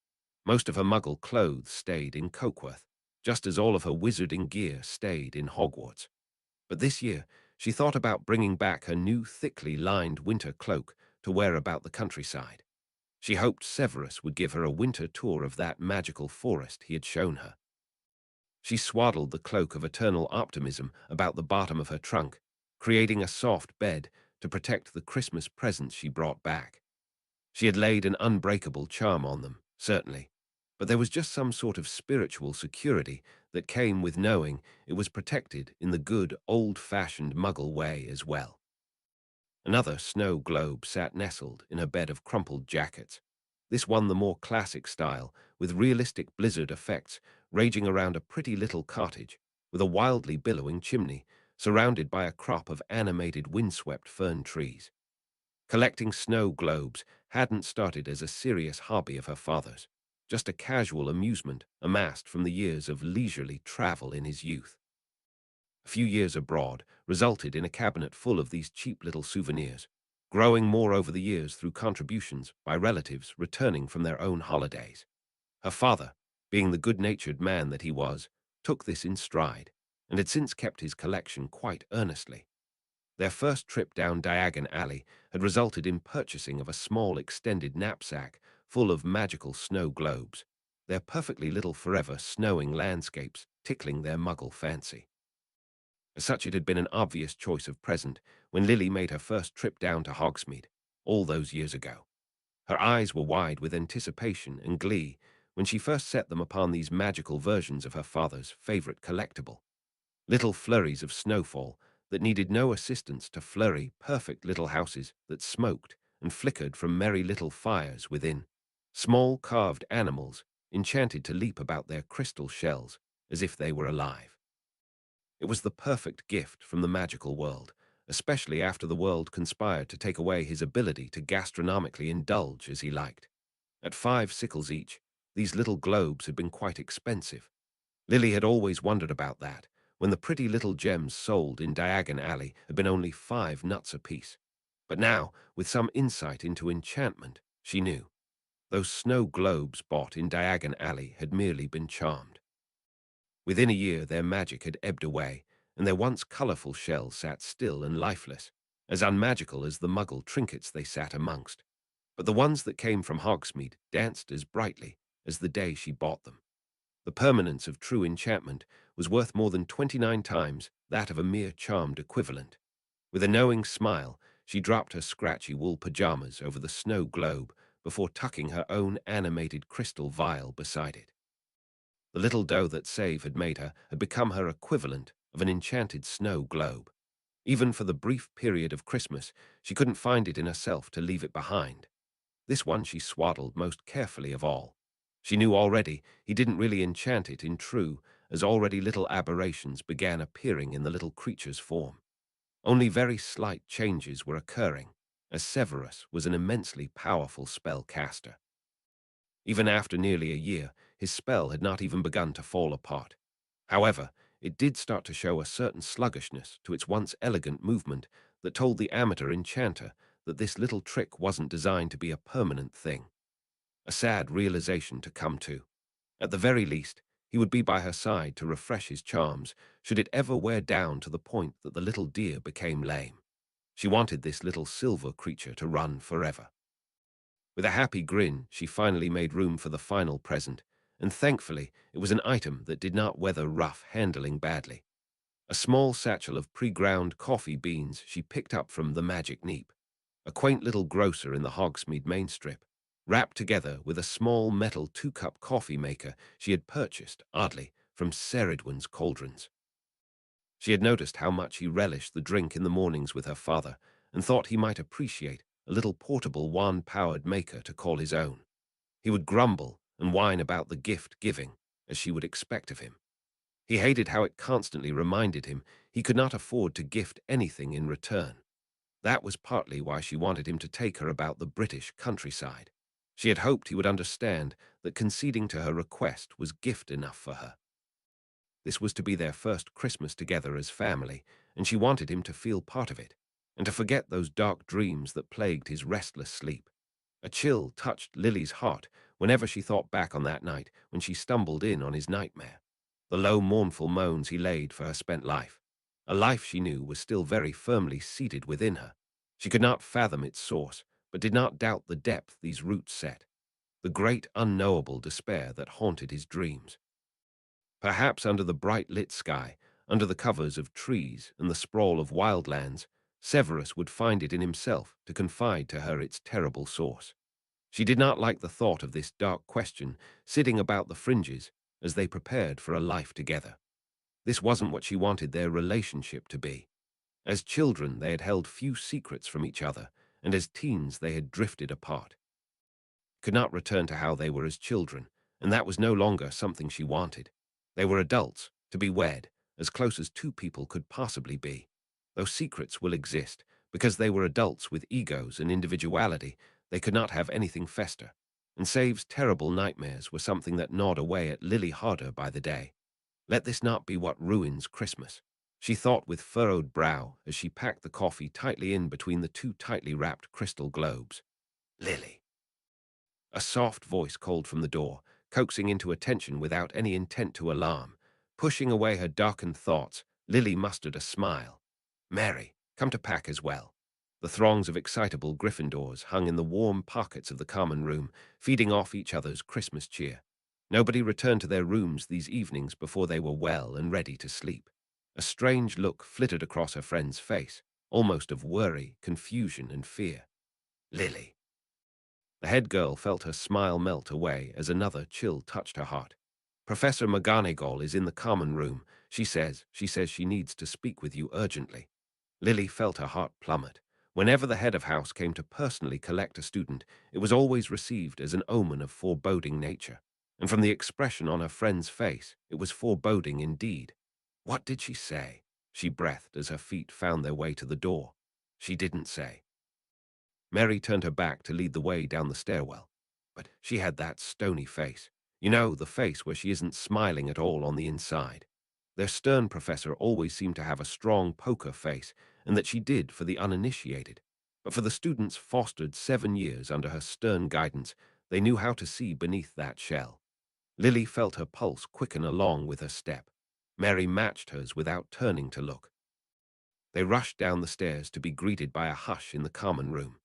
Most of her muggle clothes stayed in Cokeworth, just as all of her wizarding gear stayed in Hogwarts. But this year, she thought about bringing back her new thickly lined winter cloak to wear about the countryside. She hoped Severus would give her a winter tour of that magical forest he had shown her. She swaddled the cloak of eternal optimism about the bottom of her trunk, creating a soft bed to protect the Christmas presents she brought back. She had laid an unbreakable charm on them, certainly, but there was just some sort of spiritual security that came with knowing it was protected in the good, old-fashioned Muggle way as well. Another snow globe sat nestled in a bed of crumpled jackets. This one the more classic style, with realistic blizzard effects raging around a pretty little cottage, with a wildly billowing chimney, surrounded by a crop of animated windswept fern trees. Collecting snow globes hadn't started as a serious hobby of her father's, just a casual amusement amassed from the years of leisurely travel in his youth. A few years abroad resulted in a cabinet full of these cheap little souvenirs, growing more over the years through contributions by relatives returning from their own holidays. Her father, being the good-natured man that he was, took this in stride, and had since kept his collection quite earnestly. Their first trip down Diagon Alley had resulted in purchasing of a small extended knapsack full of magical snow globes, their perfectly little forever snowing landscapes tickling their Muggle fancy. As such, it had been an obvious choice of present when Lily made her first trip down to Hogsmeade, all those years ago. Her eyes were wide with anticipation and glee when she first set them upon these magical versions of her father's favorite collectible. Little flurries of snowfall that needed no assistance to flurry perfect little houses that smoked and flickered from merry little fires within. Small carved animals enchanted to leap about their crystal shells as if they were alive. It was the perfect gift from the magical world, especially after the world conspired to take away his ability to gastronomically indulge as he liked. At 5 sickles each, these little globes had been quite expensive. Lily had always wondered about that, when the pretty little gems sold in Diagon Alley had been only 5 nuts apiece. But now, with some insight into enchantment, she knew. Those snow globes bought in Diagon Alley had merely been charmed. Within a year their magic had ebbed away, and their once colourful shells sat still and lifeless, as unmagical as the Muggle trinkets they sat amongst. But the ones that came from Hogsmeade danced as brightly as the day she bought them. The permanence of true enchantment was worth more than 29 times that of a mere charmed equivalent. With a knowing smile, she dropped her scratchy wool pajamas over the snow globe before tucking her own animated crystal vial beside it. The little dough that Save had made her had become her equivalent of an enchanted snow globe. Even for the brief period of Christmas, she couldn't find it in herself to leave it behind. This one she swaddled most carefully of all. She knew already he didn't really enchant it in true, as already little aberrations began appearing in the little creature's form. Only very slight changes were occurring, as Severus was an immensely powerful spellcaster. Even after nearly a year, his spell had not even begun to fall apart. However, it did start to show a certain sluggishness to its once elegant movement that told the amateur enchanter that this little trick wasn't designed to be a permanent thing. A sad realization to come to. At the very least, he would be by her side to refresh his charms should it ever wear down to the point that the little deer became lame. She wanted this little silver creature to run forever. With a happy grin, she finally made room for the final present, and thankfully it was an item that did not weather rough handling badly. A small satchel of pre-ground coffee beans she picked up from the Magic Neep, a quaint little grocer in the Hogsmeade main strip, wrapped together with a small metal 2-cup coffee maker she had purchased, oddly, from Ceridwen's Cauldrons. She had noticed how much he relished the drink in the mornings with her father, and thought he might appreciate a little portable wand-powered maker to call his own. He would grumble and whine about the gift-giving, as she would expect of him. He hated how it constantly reminded him he could not afford to gift anything in return. That was partly why she wanted him to take her about the British countryside. She had hoped he would understand that conceding to her request was gift enough for her. This was to be their first Christmas together as family, and she wanted him to feel part of it, and to forget those dark dreams that plagued his restless sleep. A chill touched Lily's heart whenever she thought back on that night when she stumbled in on his nightmare. The low, mournful moans he laid for her spent life. A life she knew was still very firmly seated within her. She could not fathom its source, but did not doubt the depth these roots set, the great unknowable despair that haunted his dreams. Perhaps under the bright lit sky, under the covers of trees and the sprawl of wildlands, Severus would find it in himself to confide to her its terrible source. She did not like the thought of this dark question sitting about the fringes as they prepared for a life together. This wasn't what she wanted their relationship to be. As children, they had held few secrets from each other, and as teens, they had drifted apart. Could not return to how they were as children, and that was no longer something she wanted. They were adults, to be wed, as close as two people could possibly be. Though secrets will exist, because they were adults with egos and individuality, they could not have anything fester. And Save's terrible nightmares were something that gnawed away at Lily harder by the day. Let this not be what ruins Christmas, she thought with furrowed brow as she packed the coffee tightly in between the two tightly wrapped crystal globes. Lily. A soft voice called from the door, coaxing into attention without any intent to alarm. Pushing away her darkened thoughts, Lily mustered a smile. Mary, come to pack as well. The throngs of excitable Gryffindors hung in the warm pockets of the common room, feeding off each other's Christmas cheer. Nobody returned to their rooms these evenings before they were well and ready to sleep. A strange look flitted across her friend's face, almost of worry, confusion, and fear. Lily. The head girl felt her smile melt away as another chill touched her heart. Professor McGonagall is in the common room. She says she needs to speak with you urgently. Lily felt her heart plummet. Whenever the head of house came to personally collect a student, it was always received as an omen of foreboding nature. And from the expression on her friend's face, it was foreboding indeed. What did she say? She breathed as her feet found their way to the door. She didn't say. Mary turned her back to lead the way down the stairwell. But she had that stony face. You know, the face where she isn't smiling at all on the inside. Their stern professor always seemed to have a strong poker face, and that she did for the uninitiated. But for the students fostered 7 years under her stern guidance, they knew how to see beneath that shell. Lily felt her pulse quicken along with her step. Mary matched hers without turning to look. They rushed down the stairs to be greeted by a hush in the common room.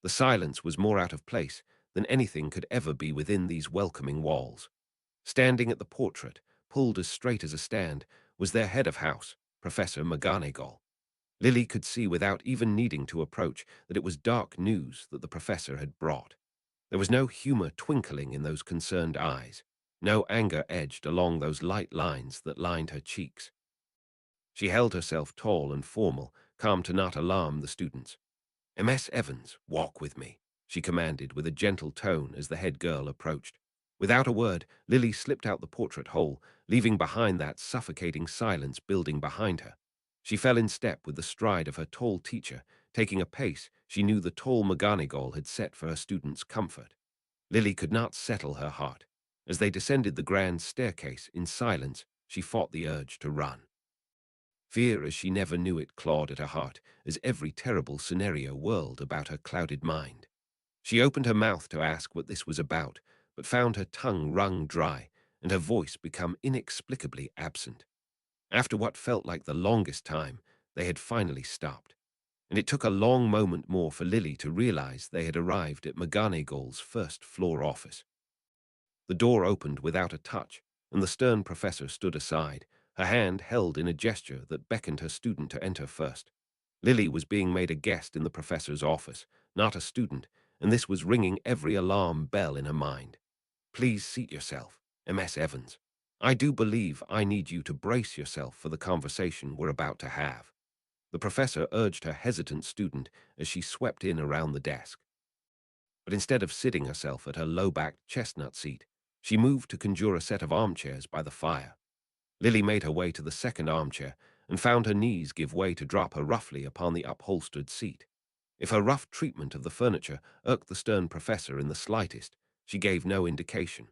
The silence was more out of place than anything could ever be within these welcoming walls. Standing at the portrait, pulled as straight as a stand, was their head of house, Professor McGonagall. Lily could see without even needing to approach that it was dark news that the professor had brought. There was no humor twinkling in those concerned eyes, no anger edged along those light lines that lined her cheeks. She held herself tall and formal, calm to not alarm the students. "Ms. Evans, walk with me," she commanded with a gentle tone as the head girl approached. Without a word, Lily slipped out the portrait hole, leaving behind that suffocating silence building behind her. She fell in step with the stride of her tall teacher, taking a pace she knew the tall McGonagall had set for her students' comfort. Lily could not settle her heart. As they descended the grand staircase in silence, she fought the urge to run. Fear as she never knew it clawed at her heart as every terrible scenario whirled about her clouded mind. She opened her mouth to ask what this was about, but found her tongue wrung dry and her voice become inexplicably absent. After what felt like the longest time, they had finally stopped, and it took a long moment more for Lily to realize they had arrived at McGonagall's first-floor office. The door opened without a touch, and the stern professor stood aside, her hand held in a gesture that beckoned her student to enter first. Lily was being made a guest in the professor's office, not a student, and this was ringing every alarm bell in her mind. "Please seat yourself, Ms. Evans. I do believe I need you to brace yourself for the conversation we're about to have." The professor urged her hesitant student as she swept in around the desk. But instead of sitting herself at her low-backed chestnut seat, she moved to conjure a set of armchairs by the fire. Lily made her way to the second armchair and found her knees give way to drop her roughly upon the upholstered seat. If her rough treatment of the furniture irked the stern professor in the slightest, she gave no indication.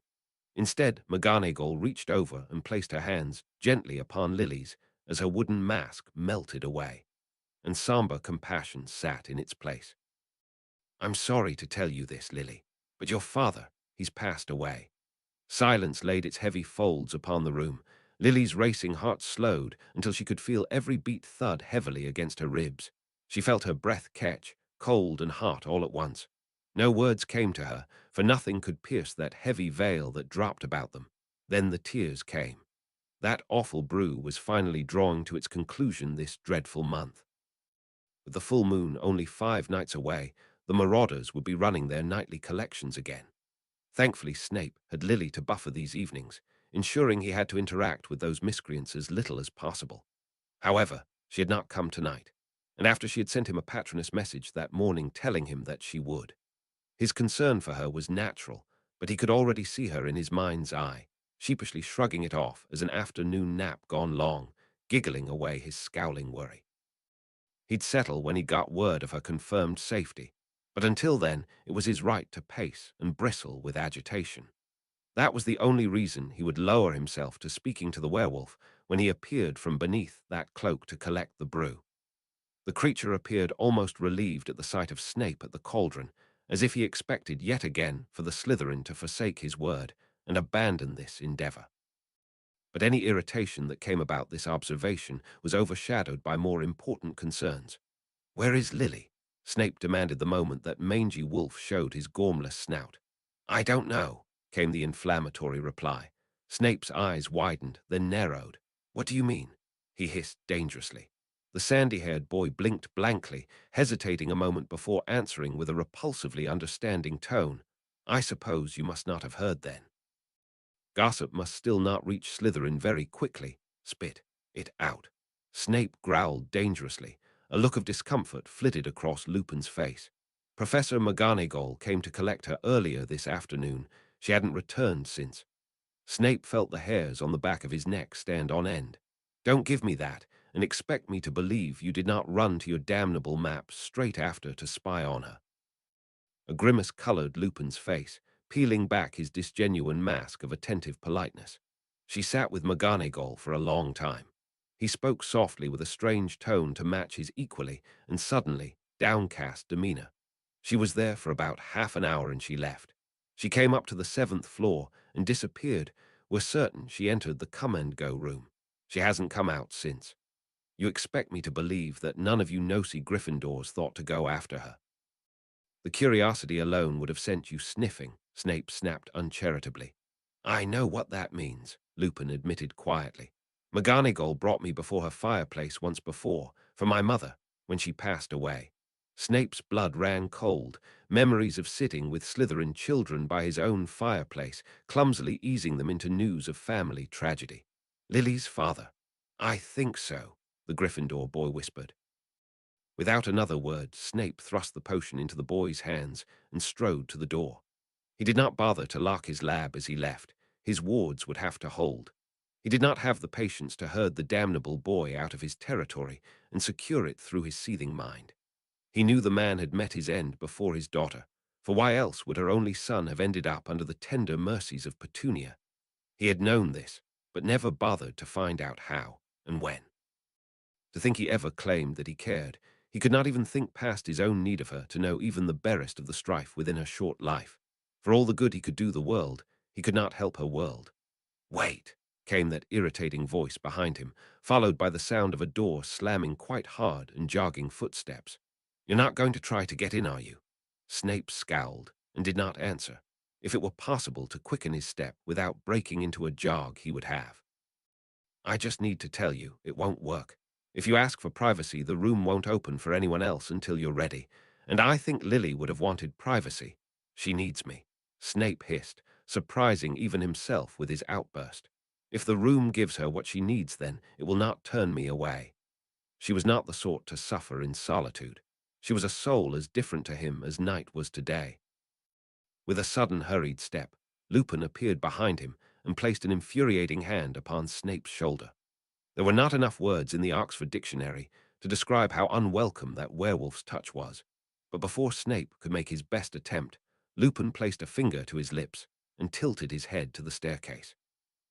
Instead, McGonagall reached over and placed her hands gently upon Lily's as her wooden mask melted away, and somber compassion sat in its place. "I'm sorry to tell you this, Lily, but your father, he's passed away." Silence laid its heavy folds upon the room. Lily's racing heart slowed until she could feel every beat thud heavily against her ribs. She felt her breath catch, cold and hot all at once. No words came to her, for nothing could pierce that heavy veil that dropped about them. Then the tears came. That awful brew was finally drawing to its conclusion this dreadful month. With the full moon only 5 nights away, the marauders would be running their nightly collections again. Thankfully, Snape had Lily to buffer these evenings, ensuring he had to interact with those miscreants as little as possible. However, she had not come tonight, and after she had sent him a patroness message that morning telling him that she would. His concern for her was natural, but he could already see her in his mind's eye, sheepishly shrugging it off as an afternoon nap gone long, giggling away his scowling worry. He'd settle when he got word of her confirmed safety, but until then it was his right to pace and bristle with agitation. That was the only reason he would lower himself to speaking to the werewolf when he appeared from beneath that cloak to collect the brew. The creature appeared almost relieved at the sight of Snape at the cauldron, as if he expected yet again for the Slytherin to forsake his word and abandon this endeavor. But any irritation that came about this observation was overshadowed by more important concerns. "Where is Lily?" Snape demanded the moment that mangy wolf showed his gormless snout. "I don't know," came the inflammatory reply. Snape's eyes widened, then narrowed. "What do you mean?" he hissed dangerously. The sandy-haired boy blinked blankly, hesitating a moment before answering with a repulsively understanding tone. "I suppose you must not have heard then." Gossip must still not reach Slytherin very quickly. Spit it out. Snape growled dangerously. A look of discomfort flitted across Lupin's face. Professor McGonagall came to collect her earlier this afternoon. She hadn't returned since. Snape felt the hairs on the back of his neck stand on end. "Don't give me that, and expect me to believe you did not run to your damnable map straight after to spy on her." A grimace colored Lupin's face, peeling back his disgenuine mask of attentive politeness. She sat with McGonagall for a long time. He spoke softly with a strange tone to match his equally and suddenly downcast demeanor. She was there for about half an hour and she left. She came up to the 7th floor and disappeared. We're certain she entered the come-and-go room. She hasn't come out since. You expect me to believe that none of you nosy Gryffindors thought to go after her. The curiosity alone would have sent you sniffing, Snape snapped uncharitably. "I know what that means," Lupin admitted quietly. "McGonagall brought me before her fireplace once before, for my mother, when she passed away." Snape's blood ran cold, memories of sitting with Slytherin children by his own fireplace, clumsily easing them into news of family tragedy. "Lily's father." "I think so," the Gryffindor boy whispered. Without another word, Snape thrust the potion into the boy's hands and strode to the door. He did not bother to lock his lab as he left. His wards would have to hold. He did not have the patience to herd the damnable boy out of his territory and secure it through his seething mind. He knew the man had met his end before his daughter, for why else would her only son have ended up under the tender mercies of Petunia? He had known this, but never bothered to find out how and when. To think he ever claimed that he cared, he could not even think past his own need of her to know even the barest of the strife within her short life. For all the good he could do the world, he could not help her world. "Wait," came that irritating voice behind him, followed by the sound of a door slamming quite hard and jogging footsteps. "You're not going to try to get in, are you?" Snape scowled and did not answer. If it were possible to quicken his step without breaking into a jog, he would have. "I just need to tell you, it won't work. If you ask for privacy, the room won't open for anyone else until you're ready. And I think Lily would have wanted privacy. She needs me," Snape hissed, surprising even himself with his outburst. "If the room gives her what she needs, then it will not turn me away." She was not the sort to suffer in solitude. She was a soul as different to him as night was to day. With a sudden hurried step, Lupin appeared behind him and placed an infuriating hand upon Snape's shoulder. There were not enough words in the Oxford Dictionary to describe how unwelcome that werewolf's touch was, but before Snape could make his best attempt, Lupin placed a finger to his lips and tilted his head to the staircase.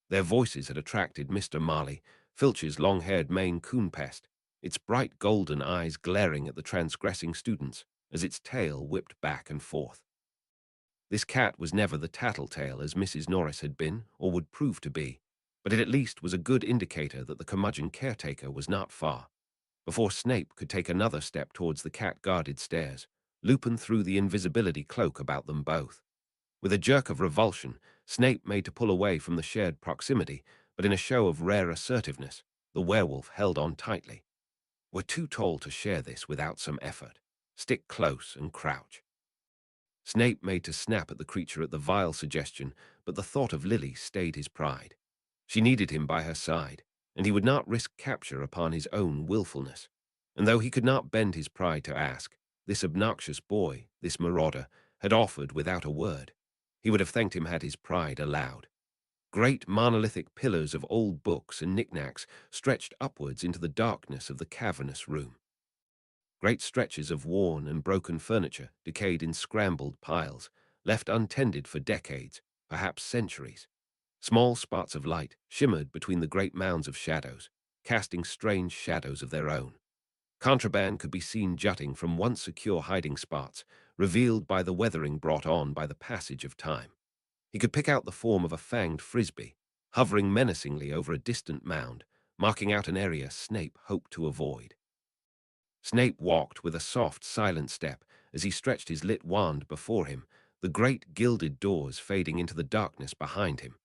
Their voices had attracted Mr. Marley, Filch's long-haired Maine Coon pest, its bright golden eyes glaring at the transgressing students as its tail whipped back and forth. This cat was never the tattletale as Mrs. Norris had been, or would prove to be, but it at least was a good indicator that the curmudgeon caretaker was not far. Before Snape could take another step towards the cat-guarded stairs, Lupin threw the invisibility cloak about them both. With a jerk of revulsion, Snape made to pull away from the shared proximity, but in a show of rare assertiveness, the werewolf held on tightly. "We're too tall to share this without some effort. Stick close and crouch." Snape made to snap at the creature at the vile suggestion, but the thought of Lily stayed his pride. She needed him by her side, and he would not risk capture upon his own willfulness. And though he could not bend his pride to ask, this obnoxious boy, this marauder, had offered without a word. He would have thanked him had his pride allowed. Great monolithic pillars of old books and knickknacks stretched upwards into the darkness of the cavernous room. Great stretches of worn and broken furniture decayed in scrambled piles, left untended for decades, perhaps centuries. Small spots of light shimmered between the great mounds of shadows, casting strange shadows of their own. Contraband could be seen jutting from once secure hiding spots, revealed by the weathering brought on by the passage of time. He could pick out the form of a fanged frisbee, hovering menacingly over a distant mound, marking out an area Snape hoped to avoid. Snape walked with a soft, silent step as he stretched his lit wand before him, the great gilded doors fading into the darkness behind him.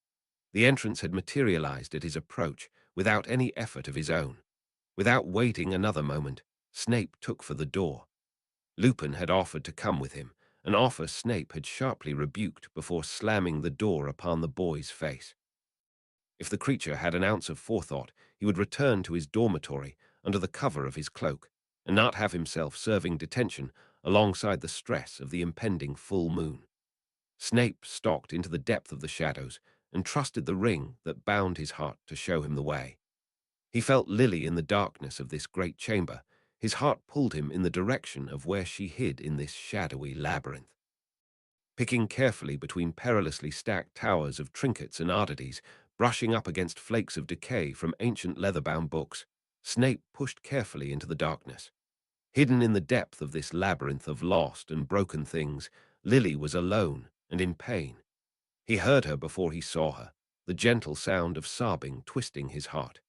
The entrance had materialized at his approach without any effort of his own. Without waiting another moment, Snape took for the door. Lupin had offered to come with him, an offer Snape had sharply rebuked before slamming the door upon the boy's face. If the creature had an ounce of forethought, he would return to his dormitory under the cover of his cloak, and not have himself serving detention alongside the stress of the impending full moon. Snape stalked into the depth of the shadows and trusted the ring that bound his heart to show him the way. He felt Lily in the darkness of this great chamber. His heart pulled him in the direction of where she hid in this shadowy labyrinth. Picking carefully between perilously stacked towers of trinkets and oddities, brushing up against flakes of decay from ancient leather-bound books, Snape pushed carefully into the darkness. Hidden in the depth of this labyrinth of lost and broken things, Lily was alone and in pain. He heard her before he saw her, the gentle sound of sobbing twisting his heart.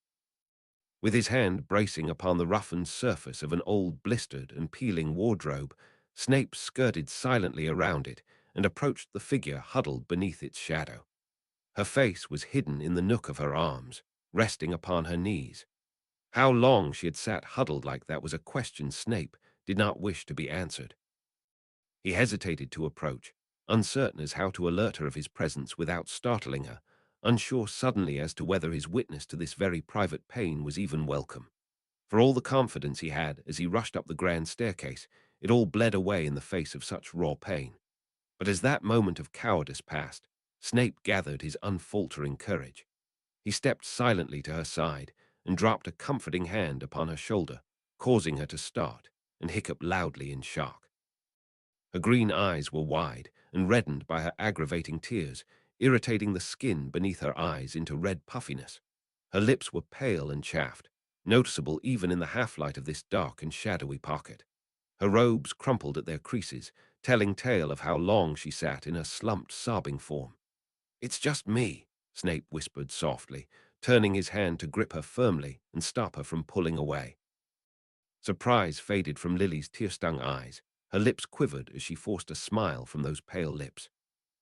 With his hand bracing upon the roughened surface of an old blistered and peeling wardrobe, Snape skirted silently around it and approached the figure huddled beneath its shadow. Her face was hidden in the nook of her arms, resting upon her knees. How long she had sat huddled like that was a question Snape did not wish to be answered. He hesitated to approach, uncertain as how to alert her of his presence without startling her, unsure suddenly as to whether his witness to this very private pain was even welcome. For all the confidence he had as he rushed up the grand staircase, it all bled away in the face of such raw pain. But as that moment of cowardice passed, Snape gathered his unfaltering courage. He stepped silently to her side and dropped a comforting hand upon her shoulder, causing her to start and hiccup loudly in shock. Her green eyes were wide and reddened by her aggravating tears, irritating the skin beneath her eyes into red puffiness. Her lips were pale and chaffed, noticeable even in the half-light of this dark and shadowy pocket. Her robes crumpled at their creases, telling tale of how long she sat in her slumped, sobbing form. "It's just me," Snape whispered softly, turning his hand to grip her firmly and stop her from pulling away. Surprise faded from Lily's tear-stung eyes. Her lips quivered as she forced a smile from those pale lips.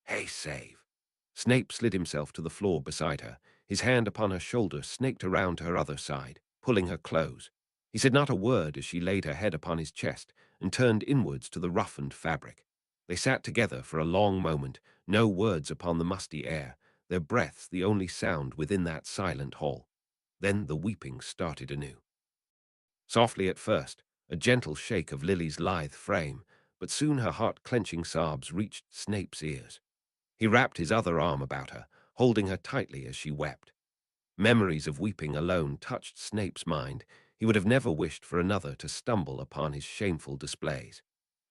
"Hey, Save." Snape slid himself to the floor beside her, his hand upon her shoulder snaked around to her other side, pulling her close. He said not a word as she laid her head upon his chest and turned inwards to the roughened fabric. They sat together for a long moment, no words upon the musty air, their breaths the only sound within that silent hall. Then the weeping started anew. Softly at first, a gentle shake of Lily's lithe frame, but soon her heart-clenching sobs reached Snape's ears. He wrapped his other arm about her, holding her tightly as she wept. Memories of weeping alone touched Snape's mind. He would have never wished for another to stumble upon his shameful displays.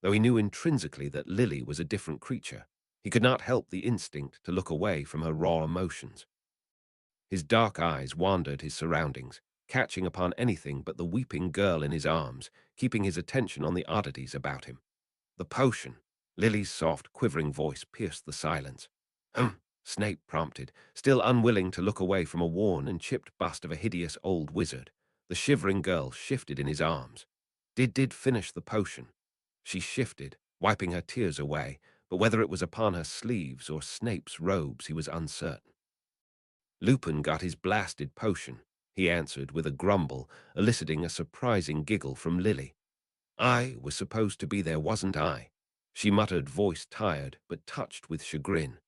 Though he knew intrinsically that Lily was a different creature, he could not help the instinct to look away from her raw emotions. His dark eyes wandered his surroundings, catching upon anything but the weeping girl in his arms, keeping his attention on the oddities about him. The potion. Lily's soft, quivering voice pierced the silence. Snape prompted, still unwilling to look away from a worn and chipped bust of a hideous old wizard. The shivering girl shifted in his arms. Did finish the potion. She shifted, wiping her tears away, but whether it was upon her sleeves or Snape's robes he was uncertain. Lupin got his blasted potion, he answered with a grumble, eliciting a surprising giggle from Lily. I was supposed to be there, wasn't I? She muttered, voice tired but touched with chagrin.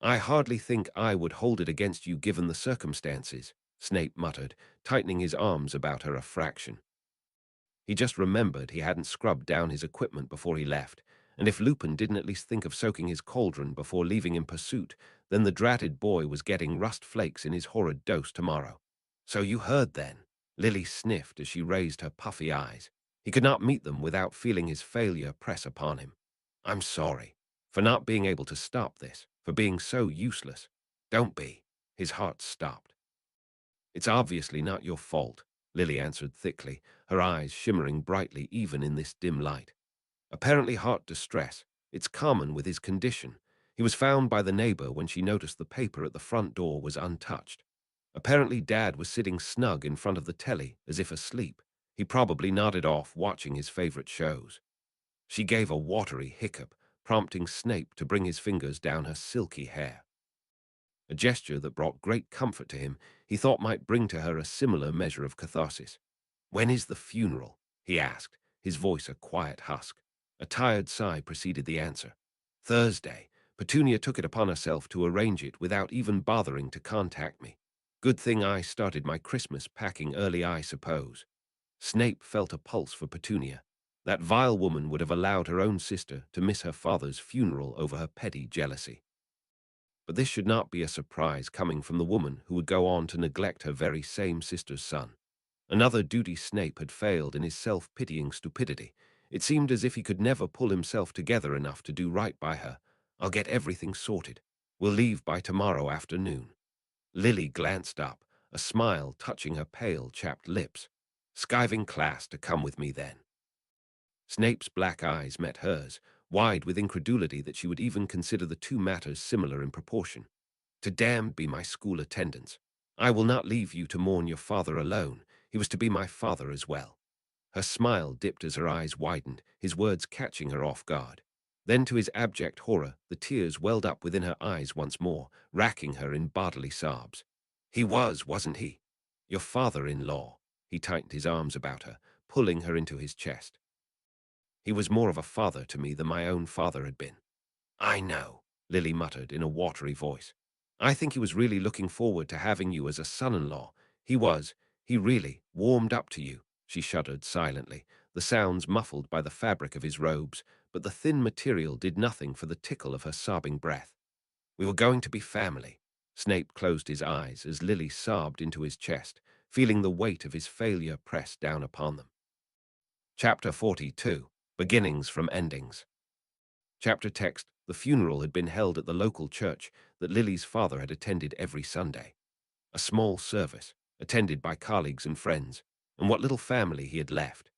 I hardly think I would hold it against you given the circumstances, Snape muttered, tightening his arms about her a fraction. He just remembered he hadn't scrubbed down his equipment before he left, and if Lupin didn't at least think of soaking his cauldron before leaving in pursuit, then the dratted boy was getting rust flakes in his horrid dose tomorrow. So you heard then? Lily sniffed as she raised her puffy eyes. He could not meet them without feeling his failure press upon him. I'm sorry, for not being able to stop this, for being so useless. Don't be. His heart stopped. It's obviously not your fault, Lily answered thickly, her eyes shimmering brightly even in this dim light. Apparently heart distress. It's common with his condition. He was found by the neighbor when she noticed the paper at the front door was untouched. Apparently Dad was sitting snug in front of the telly, as if asleep. He probably nodded off watching his favorite shows. She gave a watery hiccup, prompting Snape to bring his fingers down her silky hair. A gesture that brought great comfort to him, he thought might bring to her a similar measure of catharsis. When is the funeral? He asked, his voice a quiet husk. A tired sigh preceded the answer. Thursday. Petunia took it upon herself to arrange it without even bothering to contact me. Good thing I started my Christmas packing early, I suppose. Snape felt a pulse for Petunia. That vile woman would have allowed her own sister to miss her father's funeral over her petty jealousy. But this should not be a surprise coming from the woman who would go on to neglect her very same sister's son. Another duty Snape had failed in his self-pitying stupidity. It seemed as if he could never pull himself together enough to do right by her. I'll get everything sorted. We'll leave by tomorrow afternoon. Lily glanced up, a smile touching her pale, chapped lips. Skiving class to come with me then. Snape's black eyes met hers, wide with incredulity that she would even consider the two matters similar in proportion. To damn be my school attendance. I will not leave you to mourn your father alone. He was to be my father as well. Her smile dipped as her eyes widened, his words catching her off guard. Then to his abject horror, the tears welled up within her eyes once more, racking her in bodily sobs. He wasn't he? Your father-in-law. He tightened his arms about her, pulling her into his chest. He was more of a father to me than my own father had been. I know, Lily muttered in a watery voice. I think he was really looking forward to having you as a son-in-law. He really warmed up to you. She shuddered silently, the sounds muffled by the fabric of his robes, but the thin material did nothing for the tickle of her sobbing breath. We were going to be family. Snape closed his eyes as Lily sobbed into his chest, feeling the weight of his failure press down upon them. Chapter 42. Beginnings from Endings. Chapter text. The funeral had been held at the local church that Lily's father had attended every Sunday. A small service, attended by colleagues and friends, and what little family he had left.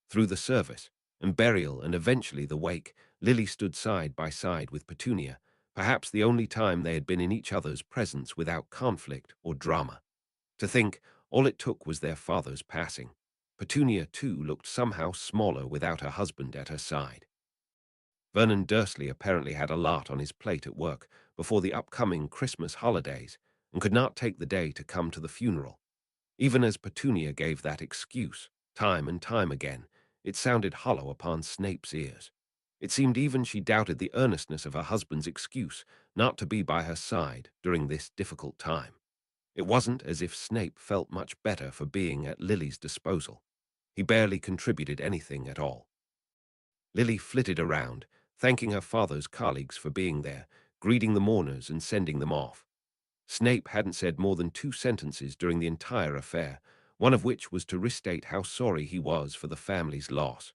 Through the service, and burial, and eventually the wake, Lily stood side by side with Petunia, perhaps the only time they had been in each other's presence without conflict or drama. To think, all it took was their father's passing. Petunia, too, looked somehow smaller without her husband at her side. Vernon Dursley apparently had a lot on his plate at work before the upcoming Christmas holidays and could not take the day to come to the funeral. Even as Petunia gave that excuse, time and time again, it sounded hollow upon Snape's ears. It seemed even she doubted the earnestness of her husband's excuse not to be by her side during this difficult time. It wasn't as if Snape felt much better for being at Lily's disposal. He barely contributed anything at all. Lily flitted around, thanking her father's colleagues for being there, greeting the mourners and sending them off. Snape hadn't said more than 2 sentences during the entire affair, one of which was to restate how sorry he was for the family's loss.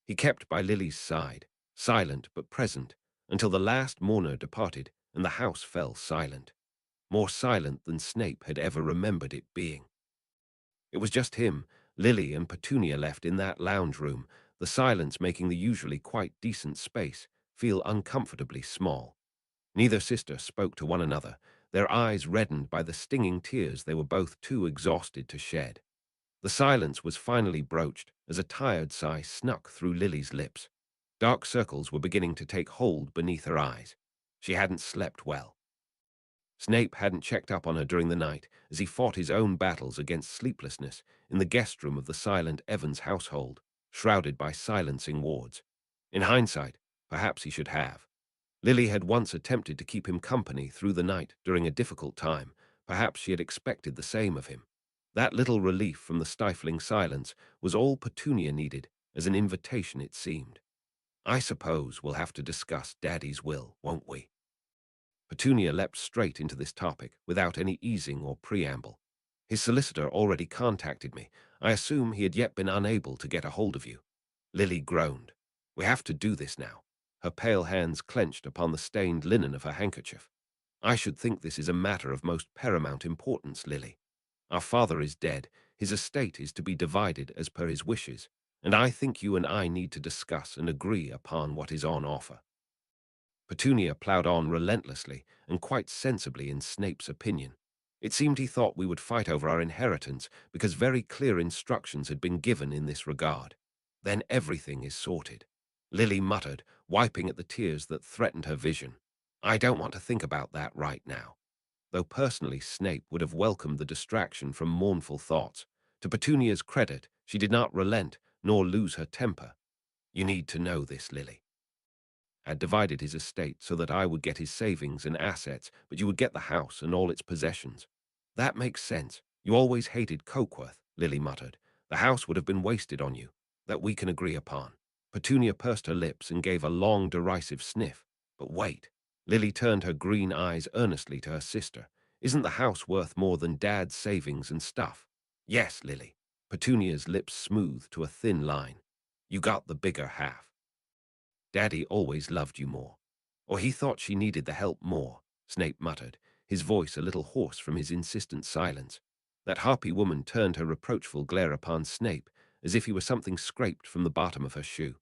He kept by Lily's side, silent but present, until the last mourner departed and the house fell silent, more silent than Snape had ever remembered it being. It was just him, Lily, and Petunia left in that lounge room, the silence making the usually quite decent space feel uncomfortably small. Neither sister spoke to one another, their eyes reddened by the stinging tears they were both too exhausted to shed. The silence was finally broached as a tired sigh snuck through Lily's lips. Dark circles were beginning to take hold beneath her eyes. She hadn't slept well. Snape hadn't checked up on her during the night as he fought his own battles against sleeplessness in the guest room of the silent Evans household, shrouded by silencing wards. In hindsight, perhaps he should have. Lily had once attempted to keep him company through the night during a difficult time. Perhaps she had expected the same of him. That little relief from the stifling silence was all Petunia needed, as an invitation it seemed. I suppose we'll have to discuss Daddy's will, won't we? Petunia leapt straight into this topic without any easing or preamble. His solicitor already contacted me. I assume he had yet been unable to get a hold of you. Lily groaned. We have to do this now. Her pale hands clenched upon the stained linen of her handkerchief. I should think this is a matter of most paramount importance, Lily. Our father is dead. His estate is to be divided as per his wishes, and I think you and I need to discuss and agree upon what is on offer. Petunia ploughed on relentlessly and quite sensibly in Snape's opinion. It seemed he thought we would fight over our inheritance because very clear instructions had been given in this regard. Then everything is sorted. Lily muttered, wiping at the tears that threatened her vision. I don't want to think about that right now. Though personally Snape would have welcomed the distraction from mournful thoughts. To Petunia's credit, she did not relent nor lose her temper. You need to know this, Lily. Had divided his estate so that I would get his savings and assets, but you would get the house and all its possessions. That makes sense. You always hated Cokeworth, Lily muttered. The house would have been wasted on you. That we can agree upon. Petunia pursed her lips and gave a long, derisive sniff. But wait. Lily turned her green eyes earnestly to her sister. Isn't the house worth more than Dad's savings and stuff? Yes, Lily. Petunia's lips smoothed to a thin line. You got the bigger half. Daddy always loved you more. Or he thought she needed the help more, Snape muttered, his voice a little hoarse from his insistent silence. That harpy woman turned her reproachful glare upon Snape, as if he were something scraped from the bottom of her shoe.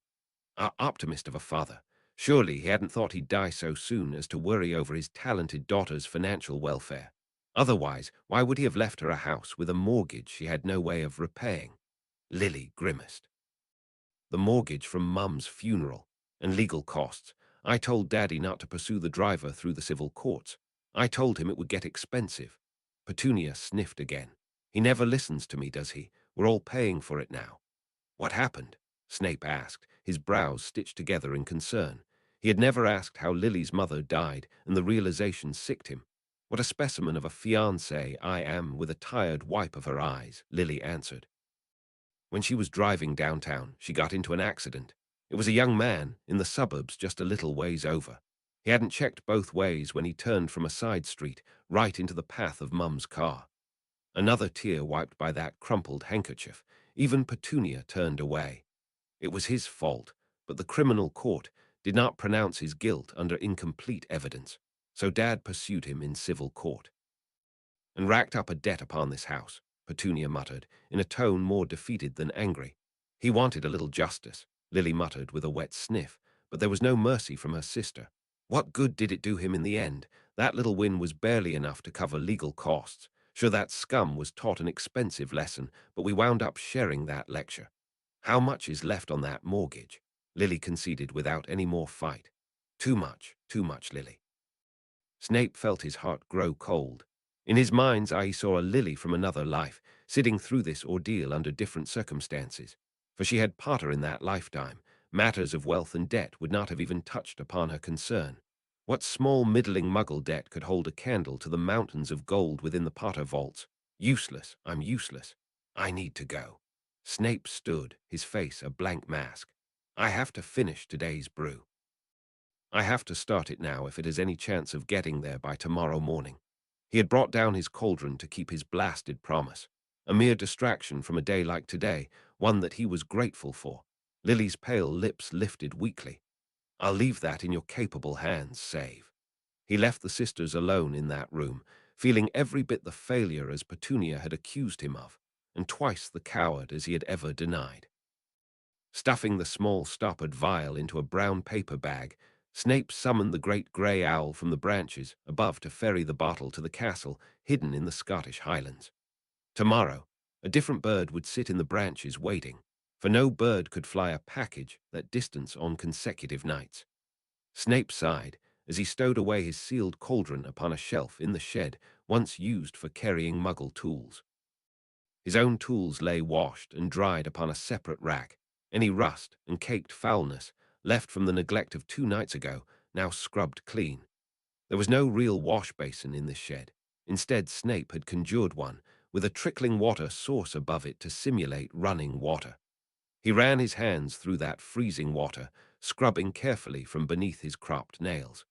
Our optimist of a father. Surely he hadn't thought he'd die so soon as to worry over his talented daughter's financial welfare. Otherwise, why would he have left her a house with a mortgage she had no way of repaying? Lily grimaced. The mortgage from Mum's funeral and legal costs. I told Daddy not to pursue the driver through the civil courts. I told him it would get expensive. Petunia sniffed again. He never listens to me, does he? We're all paying for it now. What happened? Snape asked, his brows stitched together in concern. He had never asked how Lily's mother died, and the realization sicked him. What a specimen of a fiancée I am, with a tired wipe of her eyes, Lily answered. When she was driving downtown, she got into an accident. It was a young man in the suburbs just a little ways over. He hadn't checked both ways when he turned from a side street right into the path of Mum's car. Another tear wiped by that crumpled handkerchief. Even Petunia turned away. It was his fault, but the criminal court did not pronounce his guilt under incomplete evidence, so Dad pursued him in civil court. And racked up a debt upon this house, Petunia muttered, in a tone more defeated than angry. He wanted a little justice, Lily muttered with a wet sniff, but there was no mercy from her sister. What good did it do him in the end? That little win was barely enough to cover legal costs. Sure, that scum was taught an expensive lesson, but we wound up sharing that lecture. How much is left on that mortgage? Lily conceded without any more fight. Too much, Lily. Snape felt his heart grow cold. In his mind's eye he saw a Lily from another life, sitting through this ordeal under different circumstances. For she had Potter in that lifetime. Matters of wealth and debt would not have even touched upon her concern. What small middling muggle debt could hold a candle to the mountains of gold within the Potter vaults? Useless, I'm useless. I need to go. Snape stood, his face a blank mask. I have to finish today's brew. I have to start it now if it has any chance of getting there by tomorrow morning. He had brought down his cauldron to keep his blasted promise. A mere distraction from a day like today, one that he was grateful for. Lily's pale lips lifted weakly. I'll leave that in your capable hands, Save. He left the sisters alone in that room, feeling every bit the failure as Petunia had accused him of, and twice the coward as he had ever denied. Stuffing the small stoppered vial into a brown paper bag, Snape summoned the great grey owl from the branches above to ferry the bottle to the castle hidden in the Scottish Highlands. Tomorrow, a different bird would sit in the branches waiting, for no bird could fly a package that distance on consecutive nights. Snape sighed as he stowed away his sealed cauldron upon a shelf in the shed once used for carrying Muggle tools. His own tools lay washed and dried upon a separate rack. Any rust and caked foulness left from the neglect of 2 nights ago now scrubbed clean. There was no real wash basin in this shed. Instead, Snape had conjured one, with a trickling water source above it to simulate running water. He ran his hands through that freezing water, scrubbing carefully from beneath his cropped nails.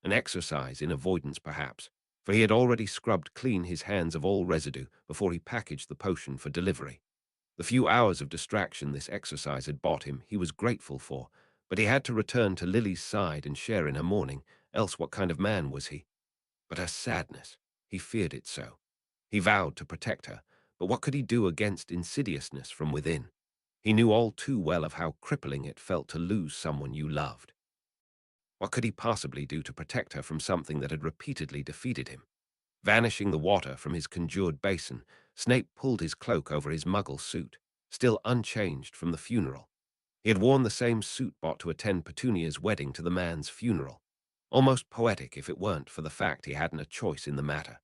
An exercise in avoidance, perhaps, for he had already scrubbed clean his hands of all residue before he packaged the potion for delivery. The few hours of distraction this exercise had bought him he was grateful for, but he had to return to Lily's side and share in her mourning, else what kind of man was he? But her sadness, he feared it so. He vowed to protect her, but what could he do against insidiousness from within? He knew all too well of how crippling it felt to lose someone you loved. What could he possibly do to protect her from something that had repeatedly defeated him? Vanishing the water from his conjured basin, Snape pulled his cloak over his Muggle suit, still unchanged from the funeral. He had worn the same suit bought to attend Petunia's wedding to the man's funeral. Almost poetic if it weren't for the fact he hadn't a choice in the matter.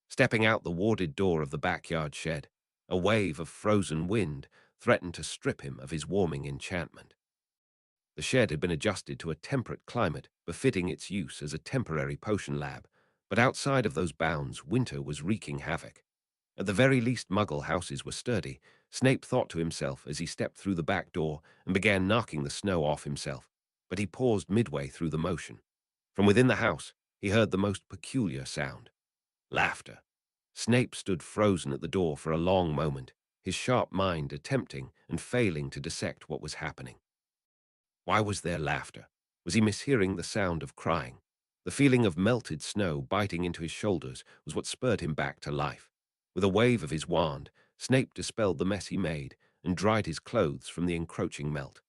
Stepping out the warded door of the backyard shed, a wave of frozen wind threatened to strip him of his warming enchantment. The shed had been adjusted to a temperate climate befitting its use as a temporary potion lab, but outside of those bounds winter was wreaking havoc. At the very least Muggle houses were sturdy, Snape thought to himself as he stepped through the back door and began knocking the snow off himself, but he paused midway through the motion. From within the house, he heard the most peculiar sound. Laughter. Snape stood frozen at the door for a long moment, his sharp mind attempting and failing to dissect what was happening. Why was there laughter? Was he mishearing the sound of crying? The feeling of melted snow biting into his shoulders was what spurred him back to life. With a wave of his wand, Snape dispelled the mess he made and dried his clothes from the encroaching melt.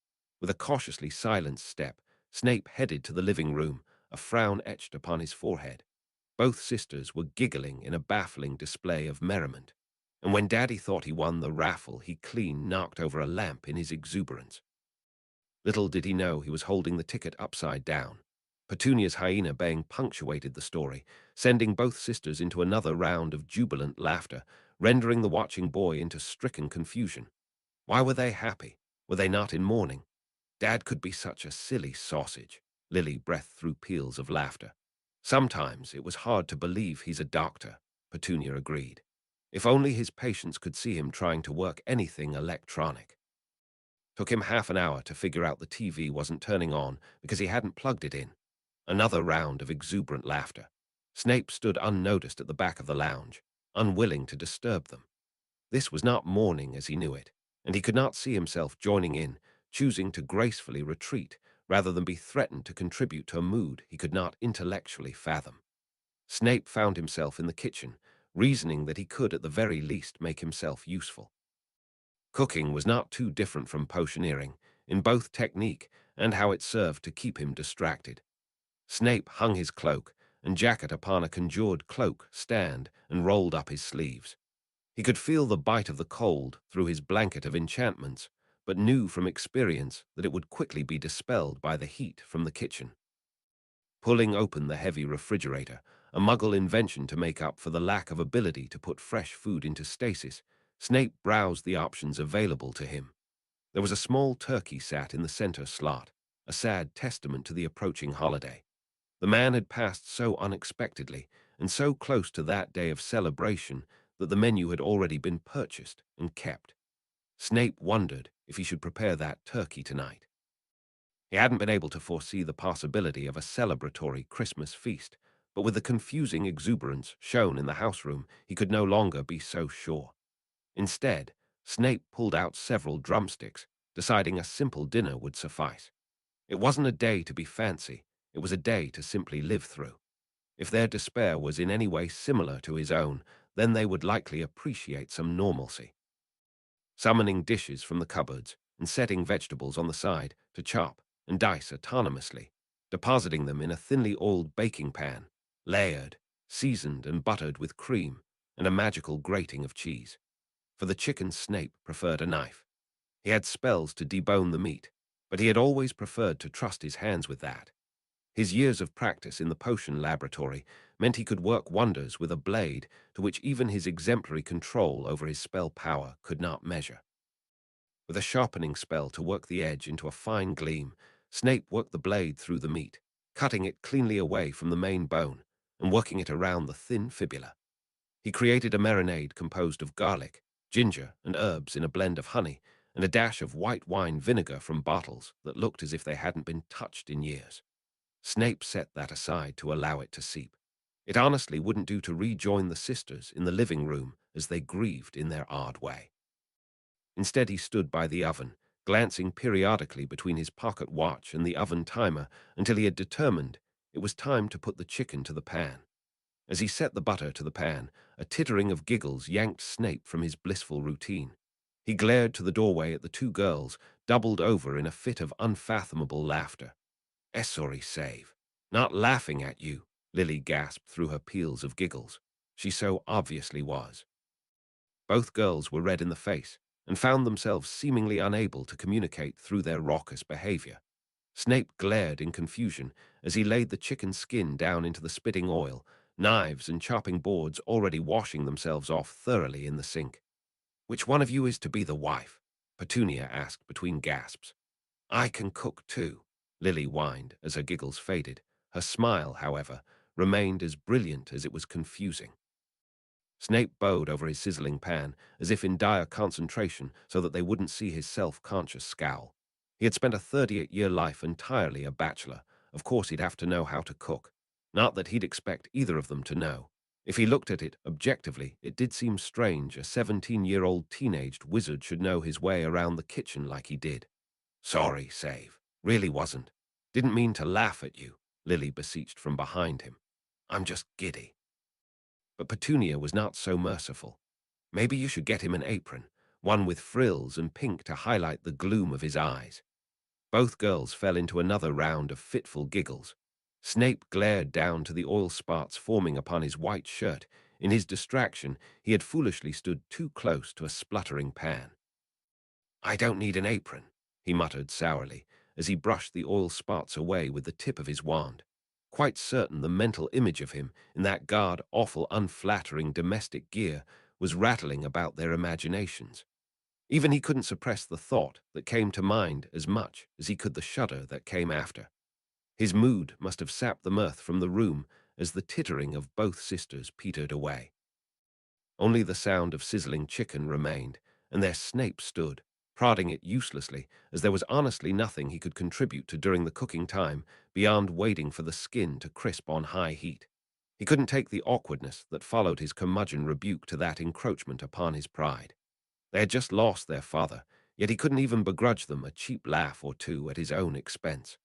With a cautiously silenced step, Snape headed to the living room, a frown etched upon his forehead. Both sisters were giggling in a baffling display of merriment, and when Daddy thought he won the raffle, he clean knocked over a lamp in his exuberance. Little did he know he was holding the ticket upside down. Petunia's hyena baying punctuated the story, sending both sisters into another round of jubilant laughter, rendering the watching boy into stricken confusion. Why were they happy? Were they not in mourning? Dad could be such a silly sausage. Lily breathed through peals of laughter. Sometimes it was hard to believe he's a doctor, Petunia agreed. If only his patients could see him trying to work anything electronic. Took him half an hour to figure out the TV wasn't turning on because he hadn't plugged it in. Another round of exuberant laughter. Snape stood unnoticed at the back of the lounge, unwilling to disturb them. This was not mourning as he knew it, and he could not see himself joining in, choosing to gracefully retreat rather than be threatened to contribute to a mood he could not intellectually fathom. Snape found himself in the kitchen, reasoning that he could at the very least make himself useful. Cooking was not too different from potioneering, in both technique and how it served to keep him distracted. Snape hung his cloak and jacket upon a conjured cloak stand and rolled up his sleeves. He could feel the bite of the cold through his blanket of enchantments, but knew from experience that it would quickly be dispelled by the heat from the kitchen. Pulling open the heavy refrigerator, a Muggle invention to make up for the lack of ability to put fresh food into stasis, Snape browsed the options available to him. There was a small turkey sat in the center slot, a sad testament to the approaching holiday. The man had passed so unexpectedly and so close to that day of celebration that the menu had already been purchased and kept. Snape wondered if he should prepare that turkey tonight. He hadn't been able to foresee the possibility of a celebratory Christmas feast, but with the confusing exuberance shown in the house room, he could no longer be so sure. Instead, Snape pulled out several drumsticks, deciding a simple dinner would suffice. It wasn't a day to be fancy, it was a day to simply live through. If their despair was in any way similar to his own, then they would likely appreciate some normalcy. Summoning dishes from the cupboards and setting vegetables on the side to chop and dice autonomously, depositing them in a thinly oiled baking pan, layered, seasoned and buttered with cream and a magical grating of cheese. For the chicken, Snape preferred a knife. He had spells to debone the meat, but he had always preferred to trust his hands with that. His years of practice in the potion laboratory meant he could work wonders with a blade to which even his exemplary control over his spell power could not measure. With a sharpening spell to work the edge into a fine gleam, Snape worked the blade through the meat, cutting it cleanly away from the main bone and working it around the thin fibula. He created a marinade composed of garlic, ginger, and herbs in a blend of honey and a dash of white wine vinegar from bottles that looked as if they hadn't been touched in years. Snape set that aside to allow it to seep. It honestly wouldn't do to rejoin the sisters in the living room as they grieved in their odd way. Instead, he stood by the oven, glancing periodically between his pocket watch and the oven timer until he had determined it was time to put the chicken to the pan. As he set the butter to the pan, a tittering of giggles yanked Snape from his blissful routine. He glared to the doorway at the two girls, doubled over in a fit of unfathomable laughter. Sorry, Save. Not laughing at you, Lily gasped through her peals of giggles. She so obviously was. Both girls were red in the face and found themselves seemingly unable to communicate through their raucous behavior. Snape glared in confusion as he laid the chicken skin down into the spitting oil, knives and chopping boards already washing themselves off thoroughly in the sink. "Which one of you is to be the wife?" Petunia asked between gasps. "I can cook too," Lily whined as her giggles faded. Her smile, however, remained as brilliant as it was confusing. Snape bowed over his sizzling pan, as if in dire concentration so that they wouldn't see his self-conscious scowl. He had spent a 38-year life entirely a bachelor. Of course he'd have to know how to cook. Not that he'd expect either of them to know. If he looked at it objectively, it did seem strange a 17-year-old teenaged wizard should know his way around the kitchen like he did. "Sorry, Save. Really wasn't. Didn't mean to laugh at you," Lily beseeched from behind him. "I'm just giddy." But Petunia was not so merciful. "Maybe you should get him an apron, one with frills and pink to highlight the gloom of his eyes." Both girls fell into another round of fitful giggles. Snape glared down to the oil spots forming upon his white shirt. In his distraction, he had foolishly stood too close to a spluttering pan. "I don't need an apron," he muttered sourly, as he brushed the oil spots away with the tip of his wand, quite certain the mental image of him in that god-awful, unflattering domestic gear was rattling about their imaginations. Even he couldn't suppress the thought that came to mind as much as he could the shudder that came after. His mood must have sapped the mirth from the room as the tittering of both sisters petered away. Only the sound of sizzling chicken remained, and there Snape stood, prodding it uselessly, as there was honestly nothing he could contribute to during the cooking time beyond waiting for the skin to crisp on high heat. He couldn't take the awkwardness that followed his curmudgeon rebuke to that encroachment upon his pride. They had just lost their father, yet he couldn't even begrudge them a cheap laugh or two at his own expense.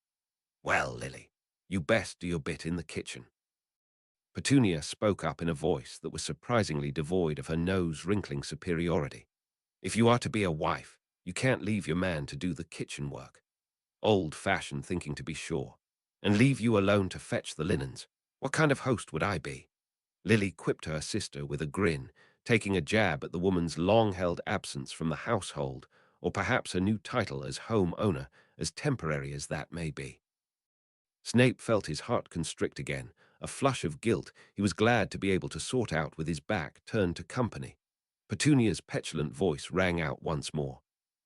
"Well, Lily, you best do your bit in the kitchen." Petunia spoke up in a voice that was surprisingly devoid of her nose-wrinkling superiority. "If you are to be a wife, you can't leave your man to do the kitchen work. Old-fashioned thinking, to be sure. And leave you alone to fetch the linens. What kind of host would I be?" Lily quipped her sister with a grin, taking a jab at the woman's long-held absence from the household, or perhaps her new title as home owner, as temporary as that may be. Snape felt his heart constrict again, a flush of guilt he was glad to be able to sort out with his back turned to company. Petunia's petulant voice rang out once more.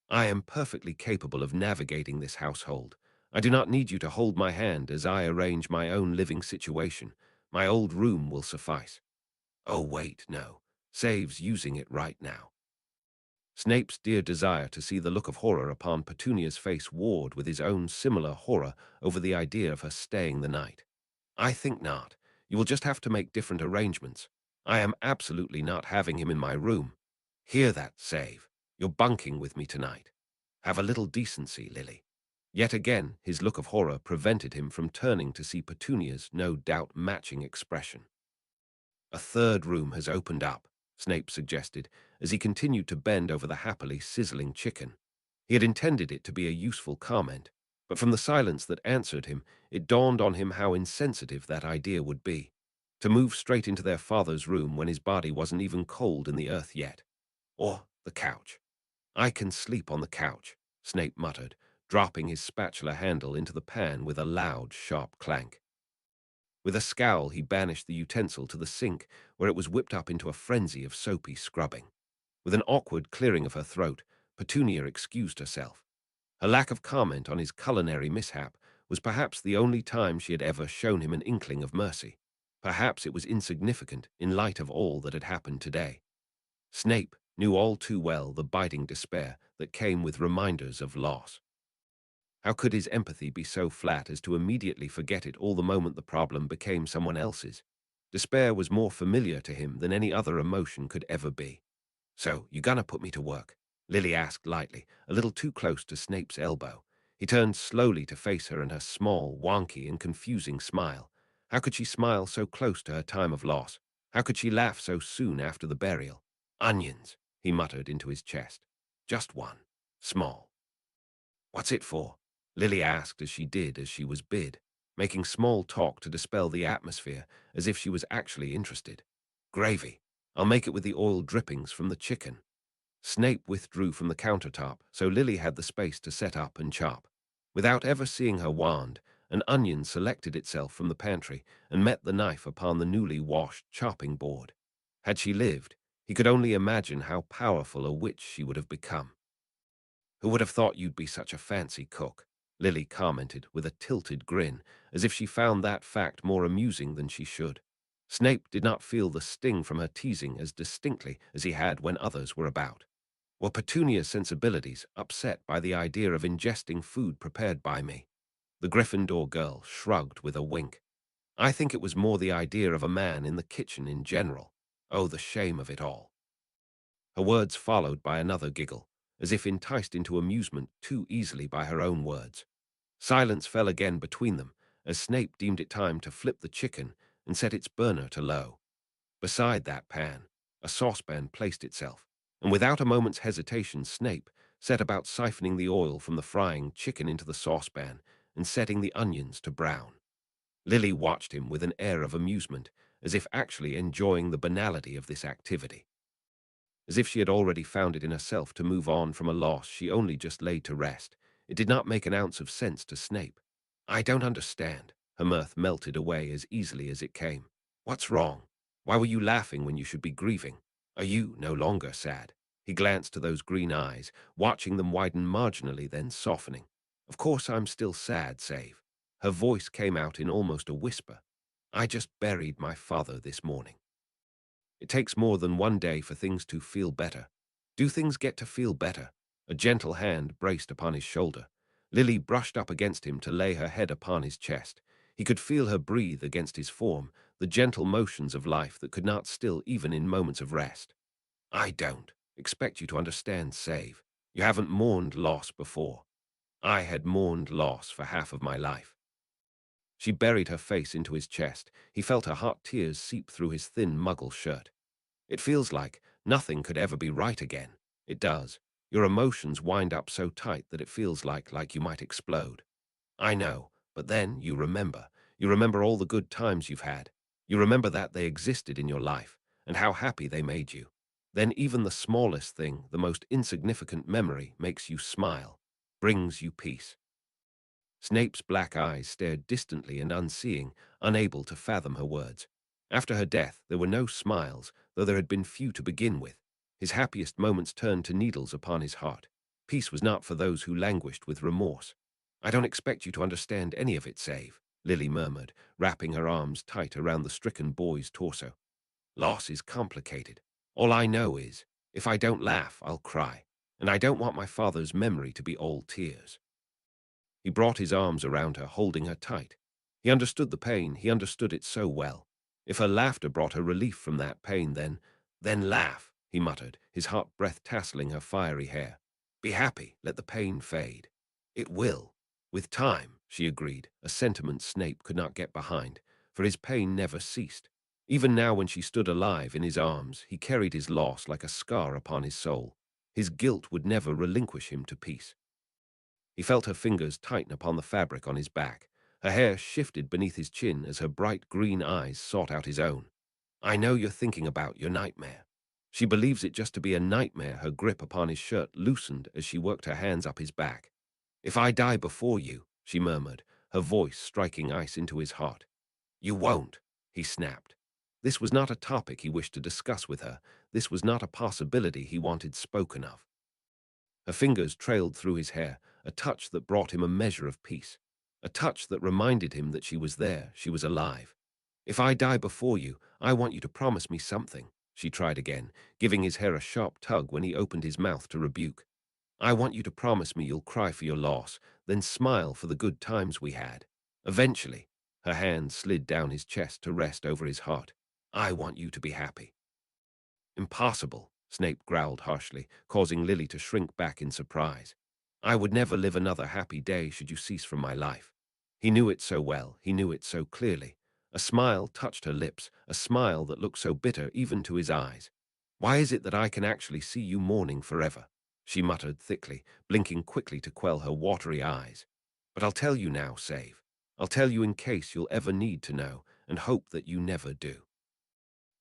"I am perfectly capable of navigating this household. I do not need you to hold my hand as I arrange my own living situation. My old room will suffice." "Oh, wait, no. Save's using it right now." Snape's dear desire to see the look of horror upon Petunia's face warred with his own similar horror over the idea of her staying the night. I think not. You will just have to make different arrangements. I am absolutely not having him in my room. Hear that, Save. You're bunking with me tonight. Have a little decency, Lily. Yet again, his look of horror prevented him from turning to see Petunia's no doubt matching expression. A third room has opened up, Snape suggested, as he continued to bend over the happily sizzling chicken. He had intended it to be a useful comment, but from the silence that answered him, it dawned on him how insensitive that idea would be. To move straight into their father's room when his body wasn't even cold in the earth yet. Or the couch. I can sleep on the couch, Snape muttered, dropping his spatula handle into the pan with a loud, sharp clank. With a scowl, he banished the utensil to the sink, where it was whipped up into a frenzy of soapy scrubbing. With an awkward clearing of her throat, Petunia excused herself. Her lack of comment on his culinary mishap was perhaps the only time she had ever shown him an inkling of mercy. Perhaps it was insignificant in light of all that had happened today. Snape knew all too well the biting despair that came with reminders of loss. How could his empathy be so flat as to immediately forget it all the moment the problem became someone else's? Despair was more familiar to him than any other emotion could ever be. "So, you gonna put me to work?" Lily asked lightly, a little too close to Snape's elbow. He turned slowly to face her and her small, wonky, and confusing smile. How could she smile so close to her time of loss? How could she laugh so soon after the burial? "Onions," he muttered into his chest. "Just one. Small." "What's it for?" Lily asked as she did as she was bid, making small talk to dispel the atmosphere as if she was actually interested. "Gravy. I'll make it with the oil drippings from the chicken." Snape withdrew from the countertop, so Lily had the space to set up and chop. Without ever seeing her wand, an onion selected itself from the pantry and met the knife upon the newly washed chopping board. Had she lived, he could only imagine how powerful a witch she would have become. "Who would have thought you'd be such a fancy cook?" Lily commented with a tilted grin, as if she found that fact more amusing than she should. Snape did not feel the sting from her teasing as distinctly as he had when others were about. Were Petunia's sensibilities upset by the idea of ingesting food prepared by me? The Gryffindor girl shrugged with a wink. "I think it was more the idea of a man in the kitchen in general. Oh, the shame of it all." Her words followed by another giggle, as if enticed into amusement too easily by her own words. Silence fell again between them, as Snape deemed it time to flip the chicken and set its burner to low. Beside that pan, a saucepan placed itself, and without a moment's hesitation Snape set about siphoning the oil from the frying chicken into the saucepan and setting the onions to brown. Lily watched him with an air of amusement, as if actually enjoying the banality of this activity. As if she had already found it in herself to move on from a loss she only just laid to rest, it did not make an ounce of sense to Snape. "I don't understand." Her mirth melted away as easily as it came. "What's wrong? Why were you laughing when you should be grieving? Are you no longer sad?" He glanced to those green eyes, watching them widen marginally, then softening. "Of course I'm still sad, Save." Her voice came out in almost a whisper. "I just buried my father this morning." It takes more than one day for things to feel better. Do things get to feel better? A gentle hand braced upon his shoulder. Lily brushed up against him to lay her head upon his chest. He could feel her breathe against his form, the gentle motions of life that could not still even in moments of rest. "I don't expect you to understand, Save. You haven't mourned loss before. I had mourned loss for half of my life." She buried her face into his chest. He felt her hot tears seep through his thin muggle shirt. "It feels like nothing could ever be right again." "It does. Your emotions wind up so tight that it feels like you might explode." "I know, but then you remember. You remember all the good times you've had. You remember that they existed in your life, and how happy they made you. Then even the smallest thing, the most insignificant memory, makes you smile, brings you peace." Snape's black eyes stared distantly and unseeing, unable to fathom her words. After her death, there were no smiles, though there had been few to begin with. His happiest moments turned to needles upon his heart. Peace was not for those who languished with remorse. "I don't expect you to understand any of it, Save," Lily murmured, wrapping her arms tight around the stricken boy's torso. "Loss is complicated. All I know is, if I don't laugh, I'll cry. and I don't want my father's memory to be all tears." He brought his arms around her, holding her tight. He understood the pain. He understood it so well. If her laughter brought her relief from that pain, then laugh, he muttered, his hot breath tasseling her fiery hair. Be happy. Let the pain fade. It will. With time, she agreed, a sentiment Snape could not get behind, for his pain never ceased. Even now when she stood alive in his arms, he carried his loss like a scar upon his soul. His guilt would never relinquish him to peace. He felt her fingers tighten upon the fabric on his back. Her hair shifted beneath his chin as her bright green eyes sought out his own. "I know you're thinking about your nightmare." She believes it just to be a nightmare. Her grip upon his shirt loosened as she worked her hands up his back. "If I die before you," she murmured, her voice striking ice into his heart. "You won't," he snapped. This was not a topic he wished to discuss with her. This was not a possibility he wanted spoken of. Her fingers trailed through his hair, a touch that brought him a measure of peace, a touch that reminded him that she was there, she was alive. "If I die before you, I want you to promise me something," she tried again, giving his hair a sharp tug when he opened his mouth to rebuke. "I want you to promise me you'll cry for your loss, then smile for the good times we had. Eventually," her hand slid down his chest to rest over his heart, "I want you to be happy." "Impossible," Snape growled harshly, causing Lily to shrink back in surprise. "I would never live another happy day should you cease from my life." He knew it so well, he knew it so clearly. A smile touched her lips, a smile that looked so bitter even to his eyes. "Why is it that I can actually see you mourning forever?" she muttered thickly, blinking quickly to quell her watery eyes. "But I'll tell you now, Save. I'll tell you in case you'll ever need to know, and hope that you never do."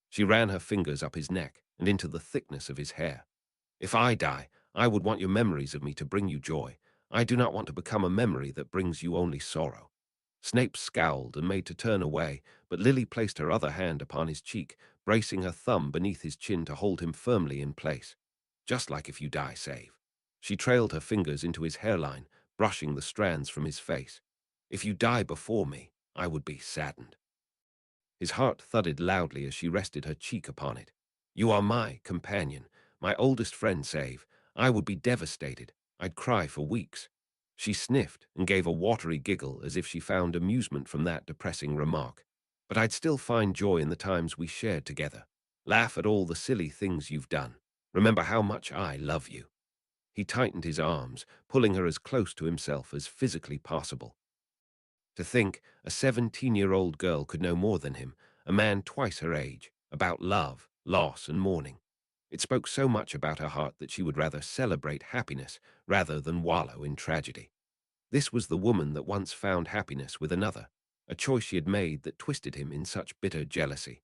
She ran her fingers up his neck and into the thickness of his hair. "If I die, I would want your memories of me to bring you joy. I do not want to become a memory that brings you only sorrow." Snape scowled and made to turn away, but Lily placed her other hand upon his cheek, bracing her thumb beneath his chin to hold him firmly in place. "Just like if you die, Save." She trailed her fingers into his hairline, brushing the strands from his face. "If you die before me, I would be saddened." His heart thudded loudly as she rested her cheek upon it. "You are my companion, my oldest friend, Save. I would be devastated. I'd cry for weeks." She sniffed and gave a watery giggle as if she found amusement from that depressing remark. "But I'd still find joy in the times we shared together. Laugh at all the silly things you've done. Remember how much I love you." He tightened his arms, pulling her as close to himself as physically possible. To think a 17-year-old girl could know more than him, a man twice her age, about love, loss, and mourning. It spoke so much about her heart that she would rather celebrate happiness rather than wallow in tragedy. This was the woman that once found happiness with another, a choice she had made that twisted him in such bitter jealousy.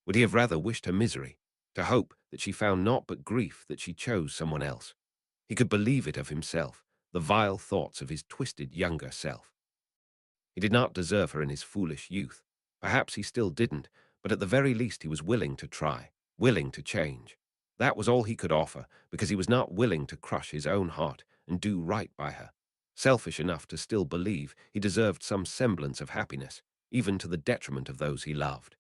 Would he have rather wished her misery, to hope that she found naught but grief that she chose someone else? He could believe it of himself, the vile thoughts of his twisted younger self. He did not deserve her in his foolish youth. Perhaps he still didn't, but at the very least he was willing to try, willing to change. That was all he could offer, because he was not willing to crush his own heart and do right by her. Selfish enough to still believe he deserved some semblance of happiness, even to the detriment of those he loved.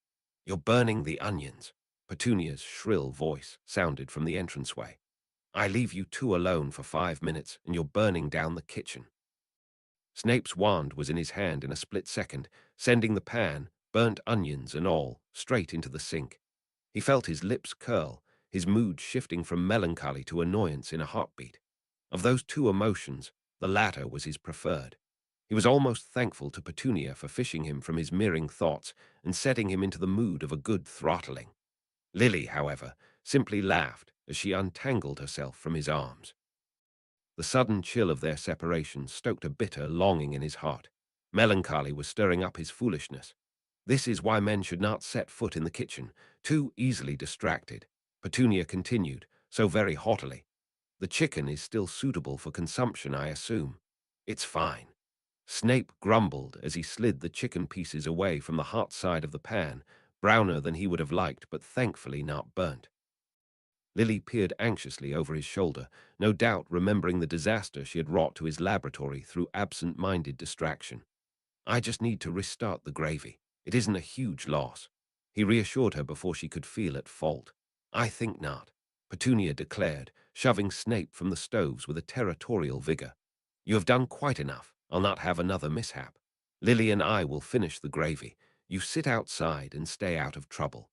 "You're burning the onions," Petunia's shrill voice sounded from the entranceway. "I leave you two alone for 5 minutes, and you're burning down the kitchen." Snape's wand was in his hand in a split second, sending the pan, burnt onions and all, straight into the sink. He felt his lips curl, his mood shifting from melancholy to annoyance in a heartbeat. Of those two emotions, the latter was his preferred. He was almost thankful to Petunia for fishing him from his mirroring thoughts and setting him into the mood of a good throttling. Lily, however, simply laughed as she untangled herself from his arms. The sudden chill of their separation stoked a bitter longing in his heart. Melancholy was stirring up his foolishness. "This is why men should not set foot in the kitchen, too easily distracted," Petunia continued, so very haughtily. "The chicken is still suitable for consumption, I assume." "It's fine." Snape grumbled as he slid the chicken pieces away from the hot side of the pan, browner than he would have liked, but thankfully not burnt. Lily peered anxiously over his shoulder, no doubt remembering the disaster she had wrought to his laboratory through absent-minded distraction. "I just need to restart the gravy. It isn't a huge loss." He reassured her before she could feel at fault. "I think not," Petunia declared, shoving Snape from the stoves with a territorial vigor. "You have done quite enough. I'll not have another mishap. Lily and I will finish the gravy. You sit outside and stay out of trouble."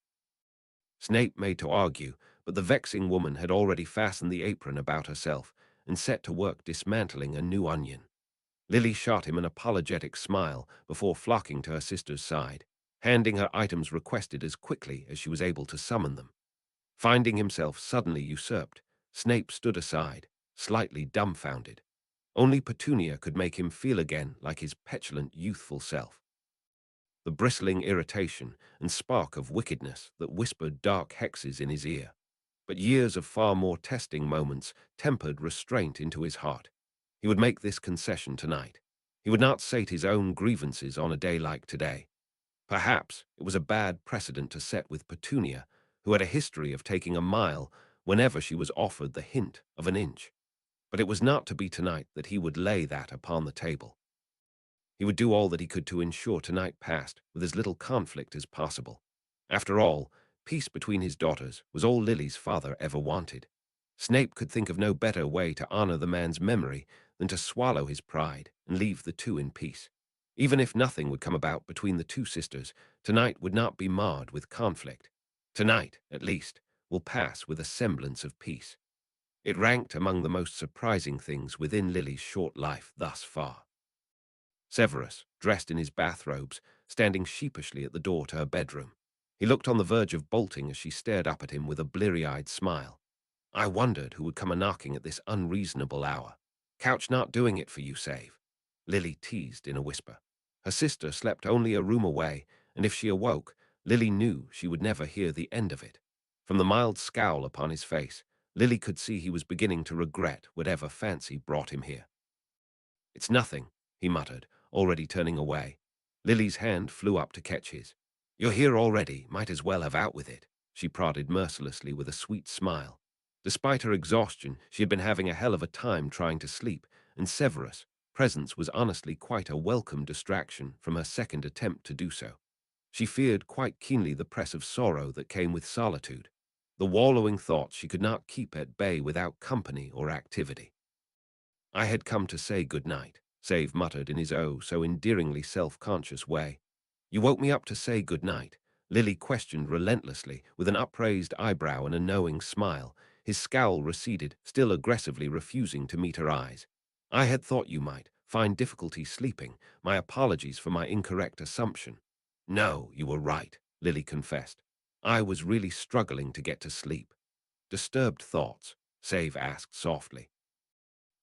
Snape made to argue, but the vexing woman had already fastened the apron about herself and set to work dismantling a new onion. Lily shot him an apologetic smile before flocking to her sister's side, handing her items requested as quickly as she was able to summon them. Finding himself suddenly usurped, Snape stood aside, slightly dumbfounded. Only Petunia could make him feel again like his petulant, youthful self. The bristling irritation and spark of wickedness that whispered dark hexes in his ear. But years of far more testing moments tempered restraint into his heart. He would make this concession tonight. He would not sate his own grievances on a day like today. Perhaps it was a bad precedent to set with Petunia, who had a history of taking a mile whenever she was offered the hint of an inch. But it was not to be tonight that he would lay that upon the table. He would do all that he could to ensure tonight passed with as little conflict as possible. After all, peace between his daughters was all Lily's father ever wanted. Snape could think of no better way to honor the man's memory than to swallow his pride and leave the two in peace. Even if nothing would come about between the two sisters, tonight would not be marred with conflict. Tonight, at least, will pass with a semblance of peace. It ranked among the most surprising things within Lily's short life thus far. Severus, dressed in his bathrobes, standing sheepishly at the door to her bedroom. He looked on the verge of bolting as she stared up at him with a bleary-eyed smile. I wondered who would come a-knocking at this unreasonable hour. "Couch not doing it for you, Save," Lily teased in a whisper. Her sister slept only a room away, and if she awoke, Lily knew she would never hear the end of it. From the mild scowl upon his face, Lily could see he was beginning to regret whatever fancy brought him here. "It's nothing," he muttered, already turning away. Lily's hand flew up to catch his. "You're here already, might as well have out with it," she prodded mercilessly with a sweet smile. Despite her exhaustion, she had been having a hell of a time trying to sleep, and Severus' presence was honestly quite a welcome distraction from her second attempt to do so. She feared quite keenly the press of sorrow that came with solitude, the wallowing thoughts she could not keep at bay without company or activity. "I had come to say good night," Save muttered in his so endearingly self-conscious way. "You woke me up to say good night?" Lily questioned relentlessly, with an upraised eyebrow and a knowing smile. His scowl receded, still aggressively refusing to meet her eyes. "I had thought you might find difficulty sleeping. My apologies for my incorrect assumption." "No, you were right," Lily confessed. "I was really struggling to get to sleep." "Disturbed thoughts?" Save asked softly.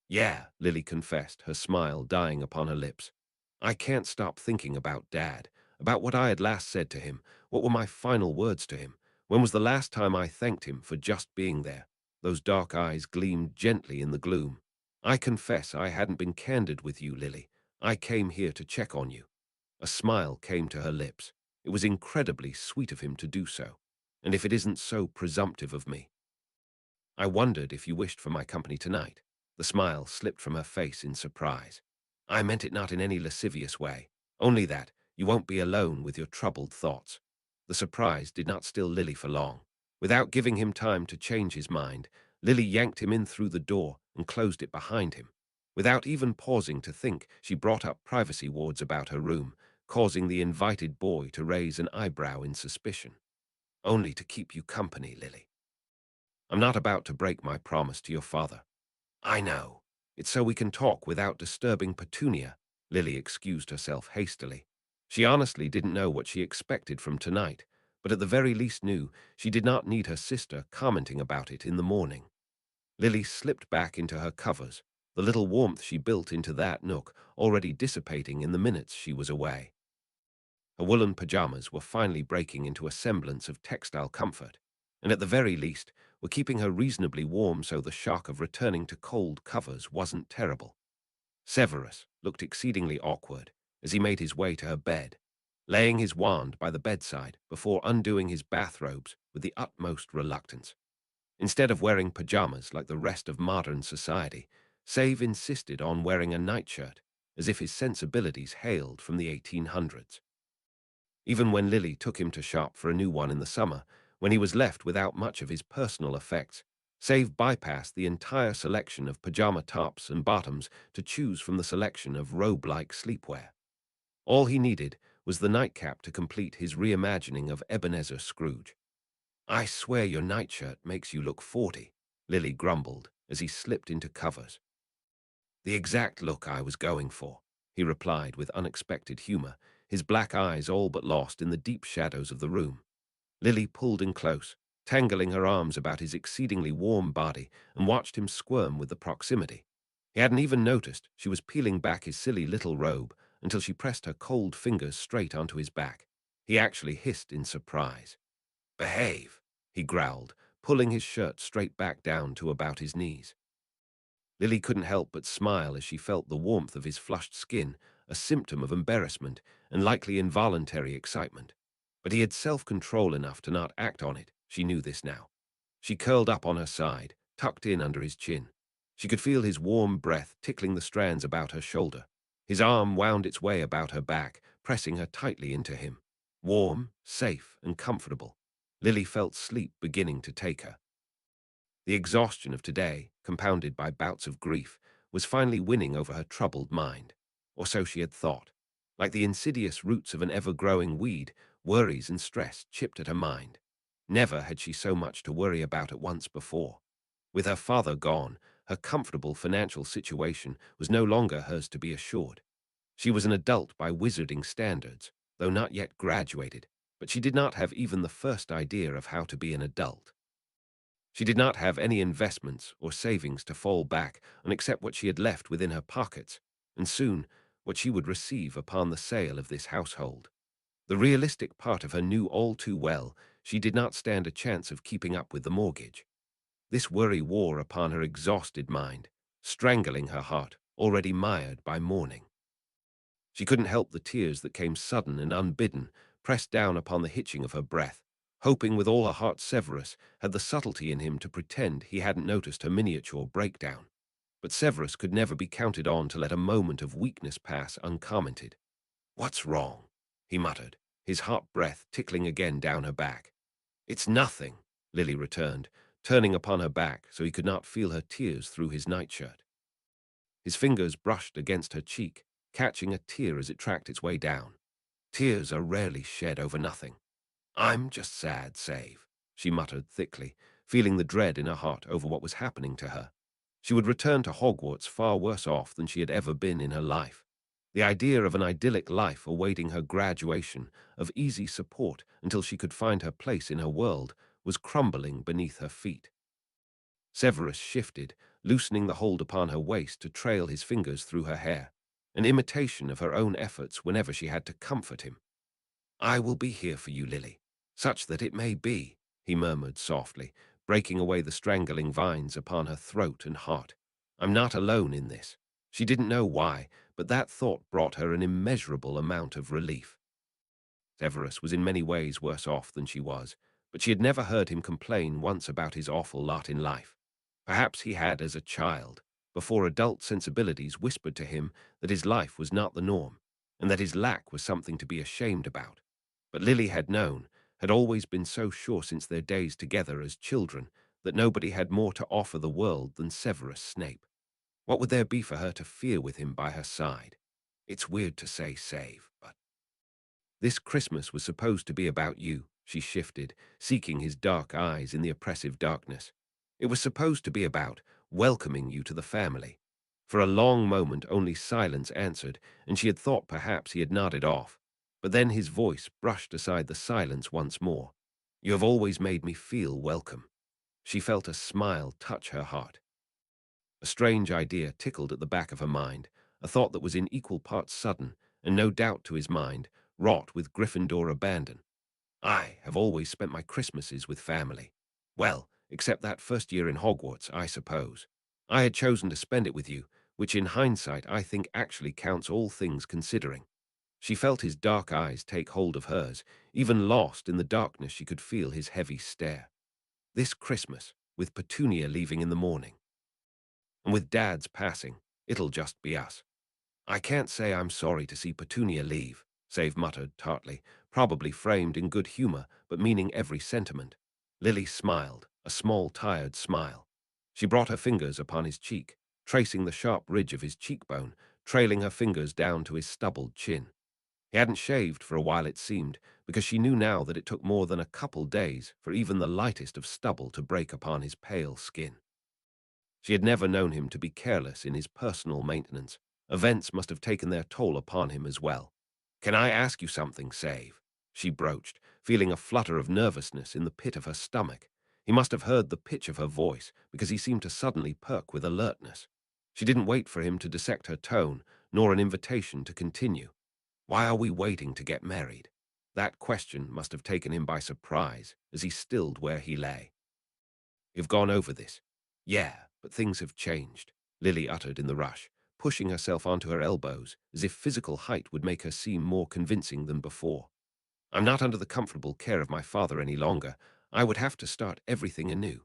"Yeah," Lily confessed, her smile dying upon her lips. "I can't stop thinking about Dad, about what I had last said to him. What were my final words to him? When was the last time I thanked him for just being there?" Those dark eyes gleamed gently in the gloom. "I confess I hadn't been candid with you, Lily. I came here to check on you." A smile came to her lips. It was incredibly sweet of him to do so. "And if it isn't so presumptive of me, I wondered if you wished for my company tonight." The smile slipped from her face in surprise. "I meant it not in any lascivious way, only that you won't be alone with your troubled thoughts." The surprise did not still Lily for long. Without giving him time to change his mind, Lily yanked him in through the door and closed it behind him. Without even pausing to think, she brought up privacy wards about her room, causing the invited boy to raise an eyebrow in suspicion. "Only to keep you company, Lily. I'm not about to break my promise to your father." "I know. It's so we can talk without disturbing Petunia." Lily excused herself hastily. She honestly didn't know what she expected from tonight, but at the very least knew she did not need her sister commenting about it in the morning. Lily slipped back into her covers, the little warmth she built into that nook already dissipating in the minutes she was away. Her woolen pajamas were finally breaking into a semblance of textile comfort, and at the very least were keeping her reasonably warm so the shock of returning to cold covers wasn't terrible. Severus looked exceedingly awkward as he made his way to her bed, laying his wand by the bedside before undoing his bathrobes with the utmost reluctance. Instead of wearing pajamas like the rest of modern society, Save insisted on wearing a nightshirt, as if his sensibilities hailed from the 1800s. Even when Lily took him to shop for a new one in the summer, when he was left without much of his personal effects, Save bypassed the entire selection of pajama tops and bottoms to choose from the selection of robe-like sleepwear. All he needed was the nightcap to complete his reimagining of Ebenezer Scrooge. "I swear your nightshirt makes you look 40, Lily grumbled as he slipped into covers. "The exact look I was going for," he replied with unexpected humor, his black eyes all but lost in the deep shadows of the room. Lily pulled in close, tangling her arms about his exceedingly warm body, and watched him squirm with the proximity. He hadn't even noticed she was peeling back his silly little robe until she pressed her cold fingers straight onto his back. He actually hissed in surprise. "Behave," he growled, pulling his shirt straight back down to about his knees. Lily couldn't help but smile as she felt the warmth of his flushed skin, a symptom of embarrassment and likely involuntary excitement. But he had self-control enough to not act on it. She knew this now. She curled up on her side, tucked in under his chin. She could feel his warm breath tickling the strands about her shoulder. His arm wound its way about her back, pressing her tightly into him. Warm, safe, and comfortable. Lily felt sleep beginning to take her. The exhaustion of today, compounded by bouts of grief, was finally winning over her troubled mind. Or so she had thought. Like the insidious roots of an ever-growing weed, worries and stress chipped at her mind. Never had she so much to worry about at once before. With her father gone, her comfortable financial situation was no longer hers to be assured. She was an adult by wizarding standards, though not yet graduated, but she did not have even the first idea of how to be an adult. She did not have any investments or savings to fall back on except what she had left within her pockets, and soon what she would receive upon the sale of this household. The realistic part of her knew all too well she did not stand a chance of keeping up with the mortgage. This worry wore upon her exhausted mind, strangling her heart, already mired by mourning. She couldn't help the tears that came sudden and unbidden, pressed down upon the hitching of her breath, hoping with all her heart Severus had the subtlety in him to pretend he hadn't noticed her miniature breakdown. But Severus could never be counted on to let a moment of weakness pass uncommented. "What's wrong?" he muttered, his hot breath tickling again down her back. "It's nothing," Lily returned, turning upon her back so he could not feel her tears through his nightshirt. His fingers brushed against her cheek, catching a tear as it tracked its way down. Tears are rarely shed over nothing. "I'm just sad, Save," she muttered thickly, feeling the dread in her heart over what was happening to her. She would return to Hogwarts far worse off than she had ever been in her life. The idea of an idyllic life awaiting her graduation, of easy support until she could find her place in her world, was crumbling beneath her feet. Severus shifted, loosening the hold upon her waist to trail his fingers through her hair, an imitation of her own efforts whenever she had to comfort him. "I will be here for you, Lily, such that it may be," he murmured softly, breaking away the strangling vines upon her throat and heart. "I'm not alone in this." She didn't know why, but that thought brought her an immeasurable amount of relief. Severus was in many ways worse off than she was, but she had never heard him complain once about his awful lot in life. Perhaps he had as a child, before adult sensibilities whispered to him that his life was not the norm, and that his lack was something to be ashamed about. But Lily had known, had always been so sure since their days together as children, that nobody had more to offer the world than Severus Snape. What would there be for her to fear with him by her side? It's weird to say Save, but this Christmas was supposed to be about you, she shifted, seeking his dark eyes in the oppressive darkness. It was supposed to be about welcoming you to the family. For a long moment only silence answered, and she had thought perhaps he had nodded off. But then his voice brushed aside the silence once more. "You have always made me feel welcome." She felt a smile touch her heart. A strange idea tickled at the back of her mind, a thought that was in equal parts sudden, and no doubt to his mind, wrought with Gryffindor abandon. "I have always spent my Christmases with family. Well, except that first year in Hogwarts, I suppose. I had chosen to spend it with you, which in hindsight I think actually counts all things considering." She felt his dark eyes take hold of hers. Even lost in the darkness she could feel his heavy stare. "This Christmas, with Petunia leaving in the morning. And with Dad's passing, it'll just be us." "I can't say I'm sorry to see Petunia leave," Save muttered tartly, probably framed in good humor, but meaning every sentiment. Lily smiled, a small, tired smile. She brought her fingers upon his cheek, tracing the sharp ridge of his cheekbone, trailing her fingers down to his stubbled chin. He hadn't shaved for a while, it seemed, because she knew now that it took more than a couple days for even the lightest of stubble to break upon his pale skin. She had never known him to be careless in his personal maintenance. Events must have taken their toll upon him as well. "Can I ask you something, Save?" she broached, feeling a flutter of nervousness in the pit of her stomach. He must have heard the pitch of her voice, because he seemed to suddenly perk with alertness. She didn't wait for him to dissect her tone, nor an invitation to continue. "Why are we waiting to get married?" That question must have taken him by surprise as he stilled where he lay. "You've gone over this." "Yeah, but things have changed," Lily uttered in the rush, pushing herself onto her elbows as if physical height would make her seem more convincing than before. "I'm not under the comfortable care of my father any longer. I would have to start everything anew.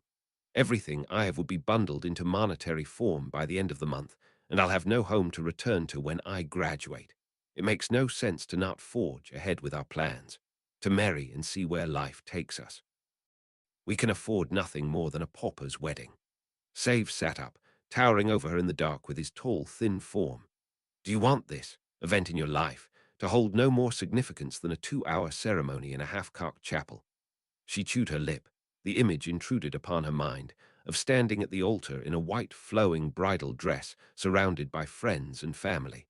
Everything I have would be bundled into monetary form by the end of the month, and I'll have no home to return to when I graduate. It makes no sense to not forge ahead with our plans, to marry and see where life takes us. We can afford nothing more than a pauper's wedding." Save sat up, towering over her in the dark with his tall, thin form. "Do you want this event in your life to hold no more significance than a 2-hour ceremony in a half-cocked chapel?" She chewed her lip. The image intruded upon her mind of standing at the altar in a white, flowing bridal dress, surrounded by friends and family.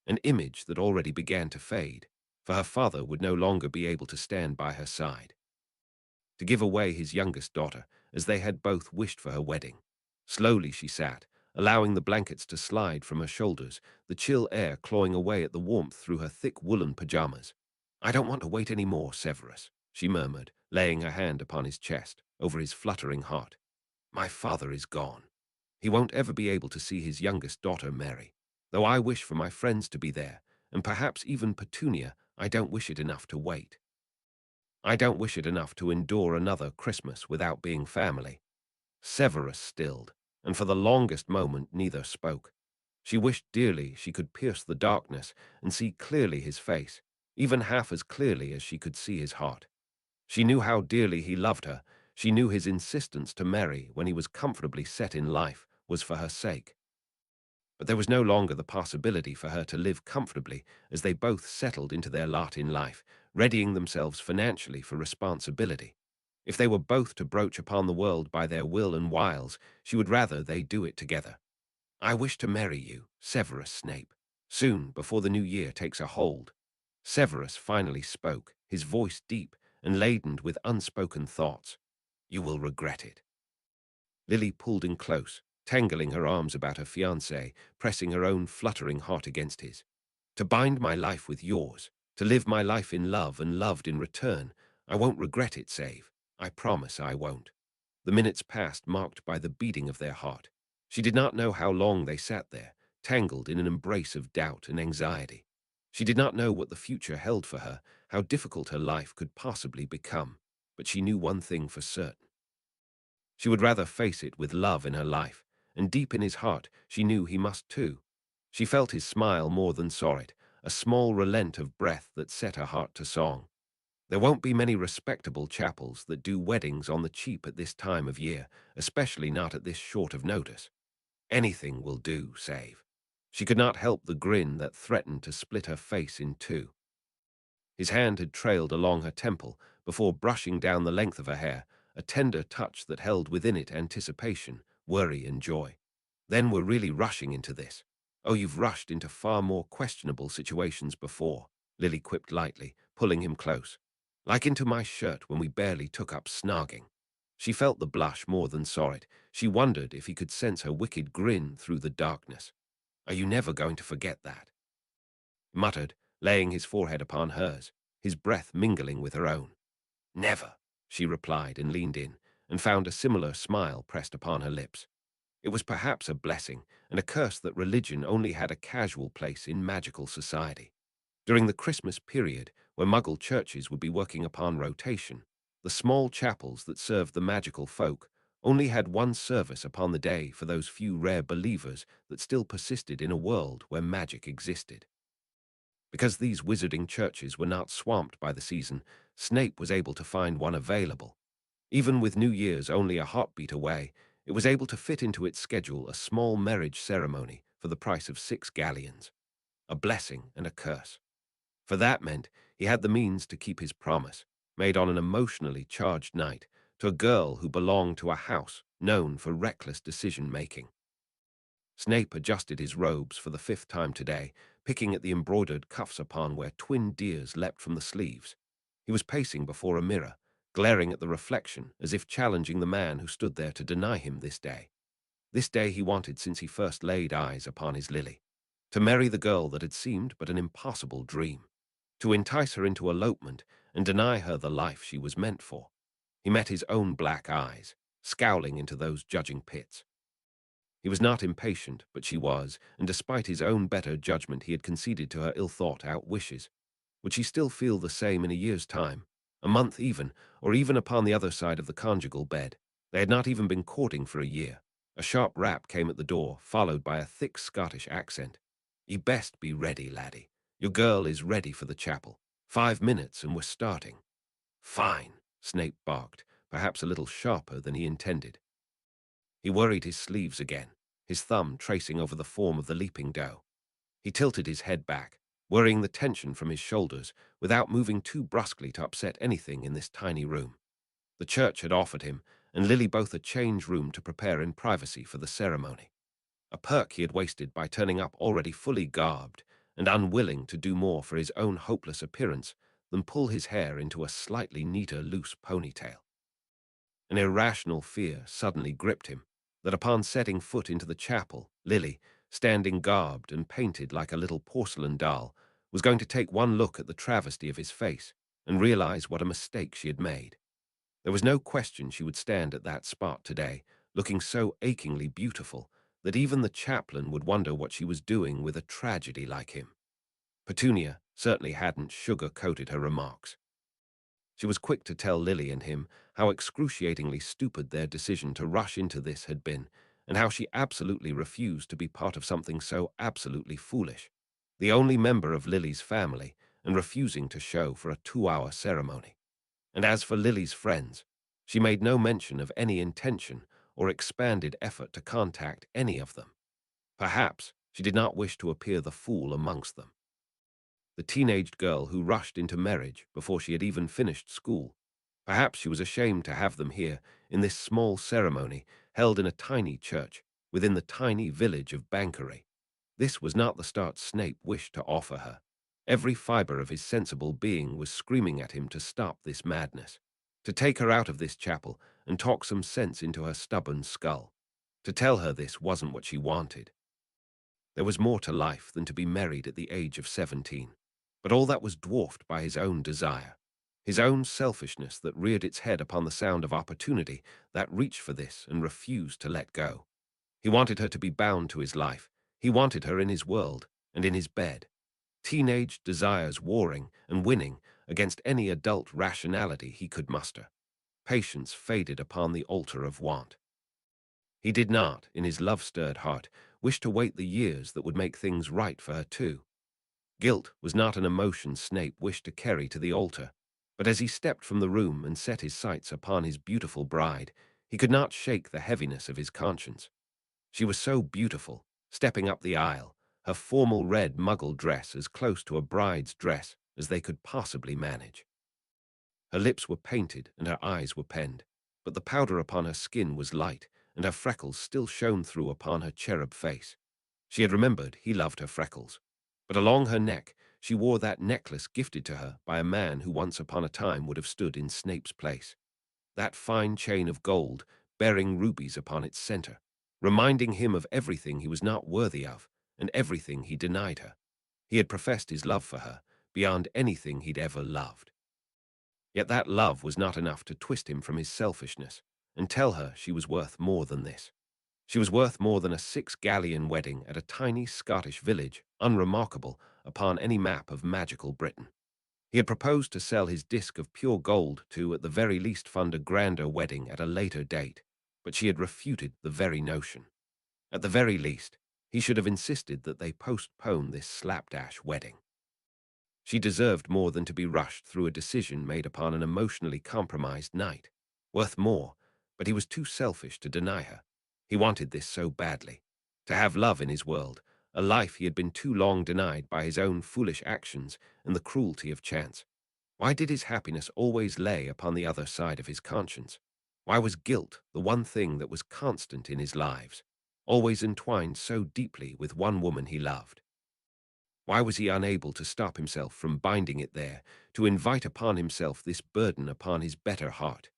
An image that already began to fade, for her father would no longer be able to stand by her side. To give away his youngest daughter, as they had both wished for her wedding. Slowly she sat, allowing the blankets to slide from her shoulders, the chill air clawing away at the warmth through her thick woolen pajamas. "I don't want to wait any more, Severus," she murmured, laying her hand upon his chest, over his fluttering heart. "My father is gone. He won't ever be able to see his youngest daughter marry. Though I wish for my friends to be there, and perhaps even Petunia, I don't wish it enough to wait. I don't wish it enough to endure another Christmas without being family." Severus stilled, and for the longest moment neither spoke. She wished dearly she could pierce the darkness and see clearly his face, even half as clearly as she could see his heart. She knew how dearly he loved her. She knew his insistence to marry when he was comfortably set in life was for her sake. But there was no longer the possibility for her to live comfortably as they both settled into their lot in life, readying themselves financially for responsibility. If they were both to broach upon the world by their will and wiles, she would rather they do it together. "I wish to marry you, Severus Snape, soon, before the new year takes a hold." Severus finally spoke, his voice deep and laden with unspoken thoughts. "You will regret it." Lily pulled in close, tangling her arms about her fiancé, pressing her own fluttering heart against his. "To bind my life with yours, to live my life in love and loved in return, I won't regret it, Save. I promise I won't." The minutes passed, marked by the beating of their heart. She did not know how long they sat there, tangled in an embrace of doubt and anxiety. She did not know what the future held for her, how difficult her life could possibly become, but she knew one thing for certain. She would rather face it with love in her life, and deep in his heart she knew he must too. She felt his smile more than saw it, a small relent of breath that set her heart to song. There won't be many respectable chapels that do weddings on the cheap at this time of year, especially not at this short of notice. Anything will do, Save. She could not help the grin that threatened to split her face in two. His hand had trailed along her temple before brushing down the length of her hair, a tender touch that held within it anticipation, worry, and joy. "Then we're really rushing into this." "Oh, you've rushed into far more questionable situations before," Lily quipped lightly, pulling him close. "Like into my shirt when we barely took up snogging." She felt the blush more than saw it. She wondered if he could sense her wicked grin through the darkness. "Are you never going to forget that?" He muttered, laying his forehead upon hers, his breath mingling with her own. "Never," she replied and leaned in, and found a similar smile pressed upon her lips. It was perhaps a blessing and a curse that religion only had a casual place in magical society. During the Christmas period, where Muggle churches would be working upon rotation, the small chapels that served the magical folk only had one service upon the day for those few rare believers that still persisted in a world where magic existed. Because these wizarding churches were not swamped by the season, Snape was able to find one available. Even with New Year's only a heartbeat away, it was able to fit into its schedule a small marriage ceremony for the price of 6 galleons, a blessing and a curse. For that meant he had the means to keep his promise, made on an emotionally charged night, to a girl who belonged to a house known for reckless decision-making. Snape adjusted his robes for the 5th time today, picking at the embroidered cuffs upon where twin deers leapt from the sleeves. He was pacing before a mirror, glaring at the reflection as if challenging the man who stood there to deny him this day. This day he wanted since he first laid eyes upon his Lily. To marry the girl that had seemed but an impossible dream. To entice her into elopement and deny her the life she was meant for. He met his own black eyes, scowling into those judging pits. He was not impatient, but she was, and despite his own better judgment he had conceded to her ill-thought-out wishes. Would she still feel the same in a year's time, a month even, or even upon the other side of the conjugal bed? They had not even been courting for a year. A sharp rap came at the door, followed by a thick Scottish accent. "Ye best be ready, laddie. Your girl is ready for the chapel. 5 minutes and we're starting." "Fine," Snape barked, perhaps a little sharper than he intended. He worried his sleeves again, his thumb tracing over the form of the leaping doe. He tilted his head back, worrying the tension from his shoulders without moving too brusquely to upset anything in this tiny room. The church had offered him and Lily both a change room to prepare in privacy for the ceremony. A perk he had wasted by turning up already fully garbed and unwilling to do more for his own hopeless appearance than pull his hair into a slightly neater loose ponytail. An irrational fear suddenly gripped him, that upon setting foot into the chapel, Lily, standing garbed and painted like a little porcelain doll, was going to take one look at the travesty of his face and realize what a mistake she had made. There was no question she would stand at that spot today, looking so achingly beautiful that even the chaplain would wonder what she was doing with a tragedy like him. Petunia certainly hadn't sugar-coated her remarks. She was quick to tell Lily and him how excruciatingly stupid their decision to rush into this had been, and how she absolutely refused to be part of something so absolutely foolish, the only member of Lily's family, and refusing to show for a 2-hour ceremony. And as for Lily's friends, she made no mention of any intention or expanded effort to contact any of them. Perhaps she did not wish to appear the fool amongst them. The teenaged girl who rushed into marriage before she had even finished school. Perhaps she was ashamed to have them here in this small ceremony held in a tiny church within the tiny village of Bankery. This was not the start Snape wished to offer her. Every fibre of his sensible being was screaming at him to stop this madness, to take her out of this chapel and talk some sense into her stubborn skull, to tell her this wasn't what she wanted. There was more to life than to be married at the age of 17, but all that was dwarfed by his own desire, his own selfishness that reared its head upon the sound of opportunity, that reached for this and refused to let go. He wanted her to be bound to his life. He wanted her in his world and in his bed. Teenage desires warring and winning against any adult rationality he could muster. Patience faded upon the altar of want. He did not, in his love-stirred heart, wish to wait the years that would make things right for her too. Guilt was not an emotion Snape wished to carry to the altar, but as he stepped from the room and set his sights upon his beautiful bride, he could not shake the heaviness of his conscience. She was so beautiful, stepping up the aisle, her formal red muggle dress as close to a bride's dress as they could possibly manage. Her lips were painted and her eyes were penned, but the powder upon her skin was light, and her freckles still shone through upon her cherub face. She had remembered he loved her freckles, but along her neck she wore that necklace gifted to her by a man who once upon a time would have stood in Snape's place. That fine chain of gold bearing rubies upon its center, reminding him of everything he was not worthy of and everything he denied her. He had professed his love for her beyond anything he'd ever loved. Yet that love was not enough to twist him from his selfishness and tell her she was worth more than this. She was worth more than a 6-galleon wedding at a tiny Scottish village, unremarkable upon any map of magical Britain. He had proposed to sell his disc of pure gold to, at the very least, fund a grander wedding at a later date, but she had refuted the very notion. At the very least, he should have insisted that they postpone this slapdash wedding. She deserved more than to be rushed through a decision made upon an emotionally compromised night. Worth more, but he was too selfish to deny her. He wanted this so badly. To have love in his world, a life he had been too long denied by his own foolish actions and the cruelty of chance. Why did his happiness always lay upon the other side of his conscience? Why was guilt the one thing that was constant in his lives, always entwined so deeply with one woman he loved? Why was he unable to stop himself from binding it there, to invite upon himself this burden upon his better heart?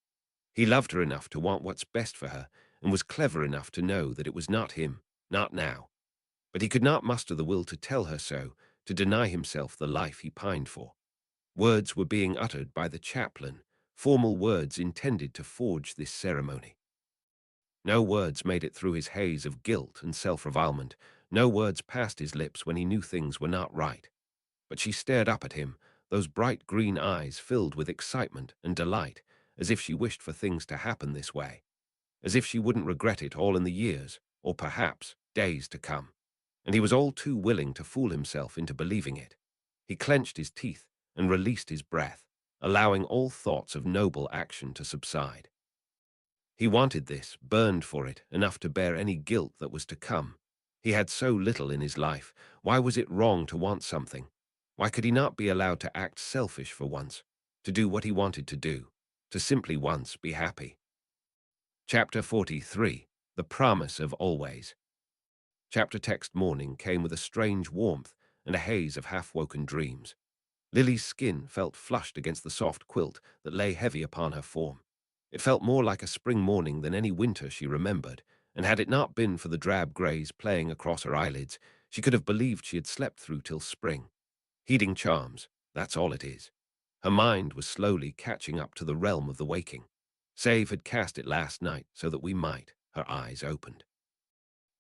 He loved her enough to want what's best for her, and was clever enough to know that it was not him, not now. But he could not muster the will to tell her so, to deny himself the life he pined for. Words were being uttered by the chaplain, formal words intended to forge this ceremony. No words made it through his haze of guilt and self-revilement. No words passed his lips when he knew things were not right. But she stared up at him, those bright green eyes filled with excitement and delight, as if she wished for things to happen this way, as if she wouldn't regret it all in the years, or perhaps days to come. And he was all too willing to fool himself into believing it. He clenched his teeth and released his breath, allowing all thoughts of noble action to subside. He wanted this, burned for it, enough to bear any guilt that was to come. He had so little in his life. Why was it wrong to want something? Why could he not be allowed to act selfish for once, to do what he wanted to do, to simply once be happy? Chapter 43. The Promise of Always. Chapter text morning came with a strange warmth and a haze of half-woken dreams. Lily's skin felt flushed against the soft quilt that lay heavy upon her form. It felt more like a spring morning than any winter she remembered, and had it not been for the drab greys playing across her eyelids, she could have believed she had slept through till spring. Heeding charms, that's all it is. Her mind was slowly catching up to the realm of the waking. Save had cast it last night so that we might, her eyes opened.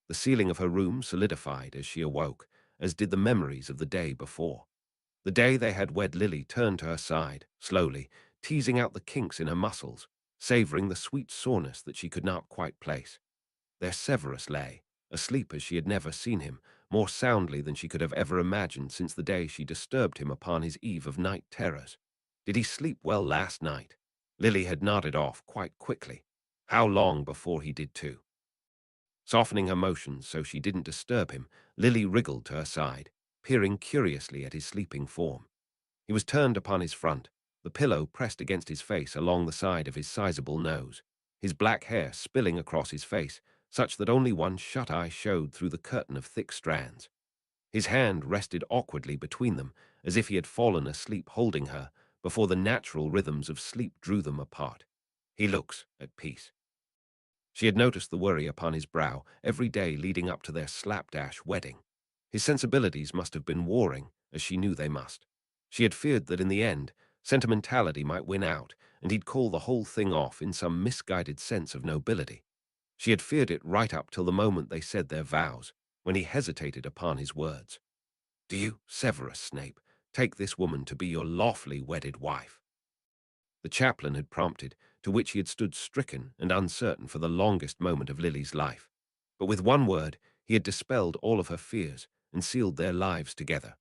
The ceiling of her room solidified as she awoke, as did the memories of the day before. The day they had wed Lily turned to her side, slowly, teasing out the kinks in her muscles, savouring the sweet soreness that she could not quite place. There Severus lay, asleep as she had never seen him, more soundly than she could have ever imagined since the day she disturbed him upon his eve of night terrors. Did he sleep well last night? Lily had nodded off quite quickly. How long before he did too? Softening her motions so she didn't disturb him, Lily wriggled to her side, peering curiously at his sleeping form. He was turned upon his front, the pillow pressed against his face along the side of his sizable nose, his black hair spilling across his face, such that only one shut eye showed through the curtain of thick strands. His hand rested awkwardly between them, as if he had fallen asleep holding her, before the natural rhythms of sleep drew them apart. He looks at peace. She had noticed the worry upon his brow every day leading up to their slapdash wedding. His sensibilities must have been warring, as she knew they must. She had feared that in the end, sentimentality might win out, and he'd call the whole thing off in some misguided sense of nobility. She had feared it right up till the moment they said their vows, when he hesitated upon his words. "Do you, Severus Snape, take this woman to be your lawfully wedded wife?" The chaplain had prompted, to which he had stood stricken and uncertain for the longest moment of Lily's life. But with one word, he had dispelled all of her fears and sealed their lives together.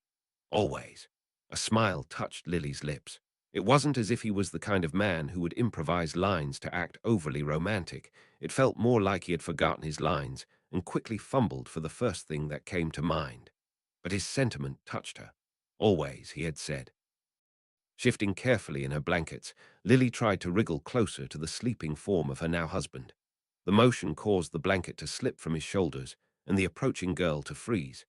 Always. A smile touched Lily's lips. It wasn't as if he was the kind of man who would improvise lines to act overly romantic. It felt more like he had forgotten his lines and quickly fumbled for the first thing that came to mind. But his sentiment touched her. Always, he had said. Shifting carefully in her blankets, Lily tried to wriggle closer to the sleeping form of her now husband. The motion caused the blanket to slip from his shoulders and the approaching girl to freeze,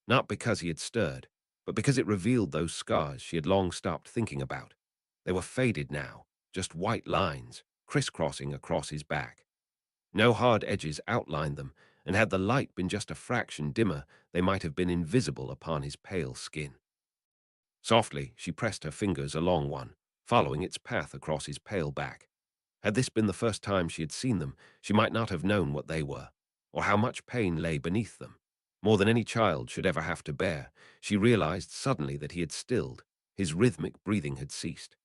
not because he had stirred, but because it revealed those scars she had long stopped thinking about. They were faded now, just white lines, crisscrossing across his back. No hard edges outlined them, and had the light been just a fraction dimmer, they might have been invisible upon his pale skin. Softly, she pressed her fingers along one, following its path across his pale back. Had this been the first time she had seen them, she might not have known what they were, or how much pain lay beneath them. More than any child should ever have to bear, she realized suddenly that he had stilled, his rhythmic breathing had ceased.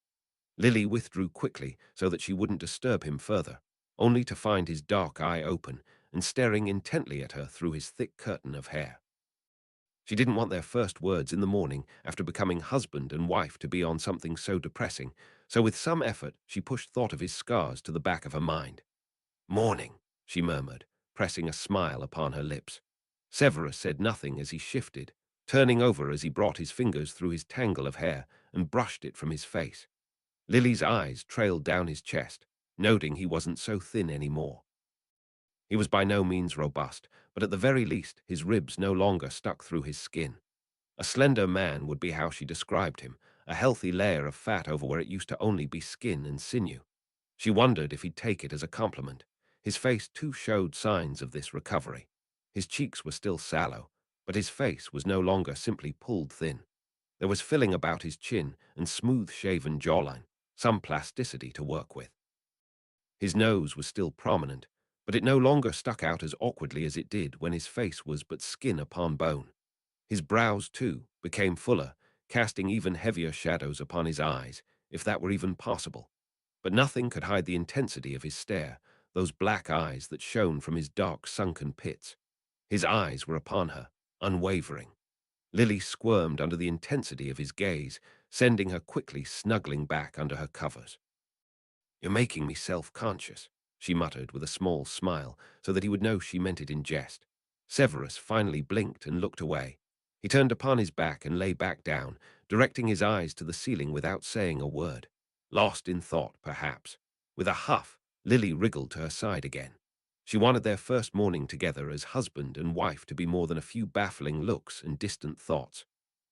Lily withdrew quickly so that she wouldn't disturb him further, only to find his dark eye open and staring intently at her through his thick curtain of hair. She didn't want their first words in the morning after becoming husband and wife to be on something so depressing, so with some effort she pushed thought of his scars to the back of her mind. "Morning," she murmured, pressing a smile upon her lips. Severus said nothing as he shifted, turning over as he brought his fingers through his tangle of hair and brushed it from his face. Lily's eyes trailed down his chest, noting he wasn't so thin anymore. He was by no means robust, but at the very least his ribs no longer stuck through his skin. A slender man would be how she described him, a healthy layer of fat over where it used to only be skin and sinew. She wondered if he'd take it as a compliment. His face too showed signs of this recovery. His cheeks were still sallow, but his face was no longer simply pulled thin. There was filling about his chin and smooth-shaven jawline, some plasticity to work with. His nose was still prominent, but it no longer stuck out as awkwardly as it did when his face was but skin upon bone. His brows, too, became fuller, casting even heavier shadows upon his eyes, if that were even possible. But nothing could hide the intensity of his stare, those black eyes that shone from his dark, sunken pits. His eyes were upon her, unwavering. Lily squirmed under the intensity of his gaze, sending her quickly snuggling back under her covers. "You're making me self-conscious," she muttered with a small smile, so that he would know she meant it in jest. Severus finally blinked and looked away. He turned upon his back and lay back down, directing his eyes to the ceiling without saying a word. Lost in thought, perhaps. With a huff, Lily wriggled to her side again. She wanted their first morning together as husband and wife to be more than a few baffling looks and distant thoughts.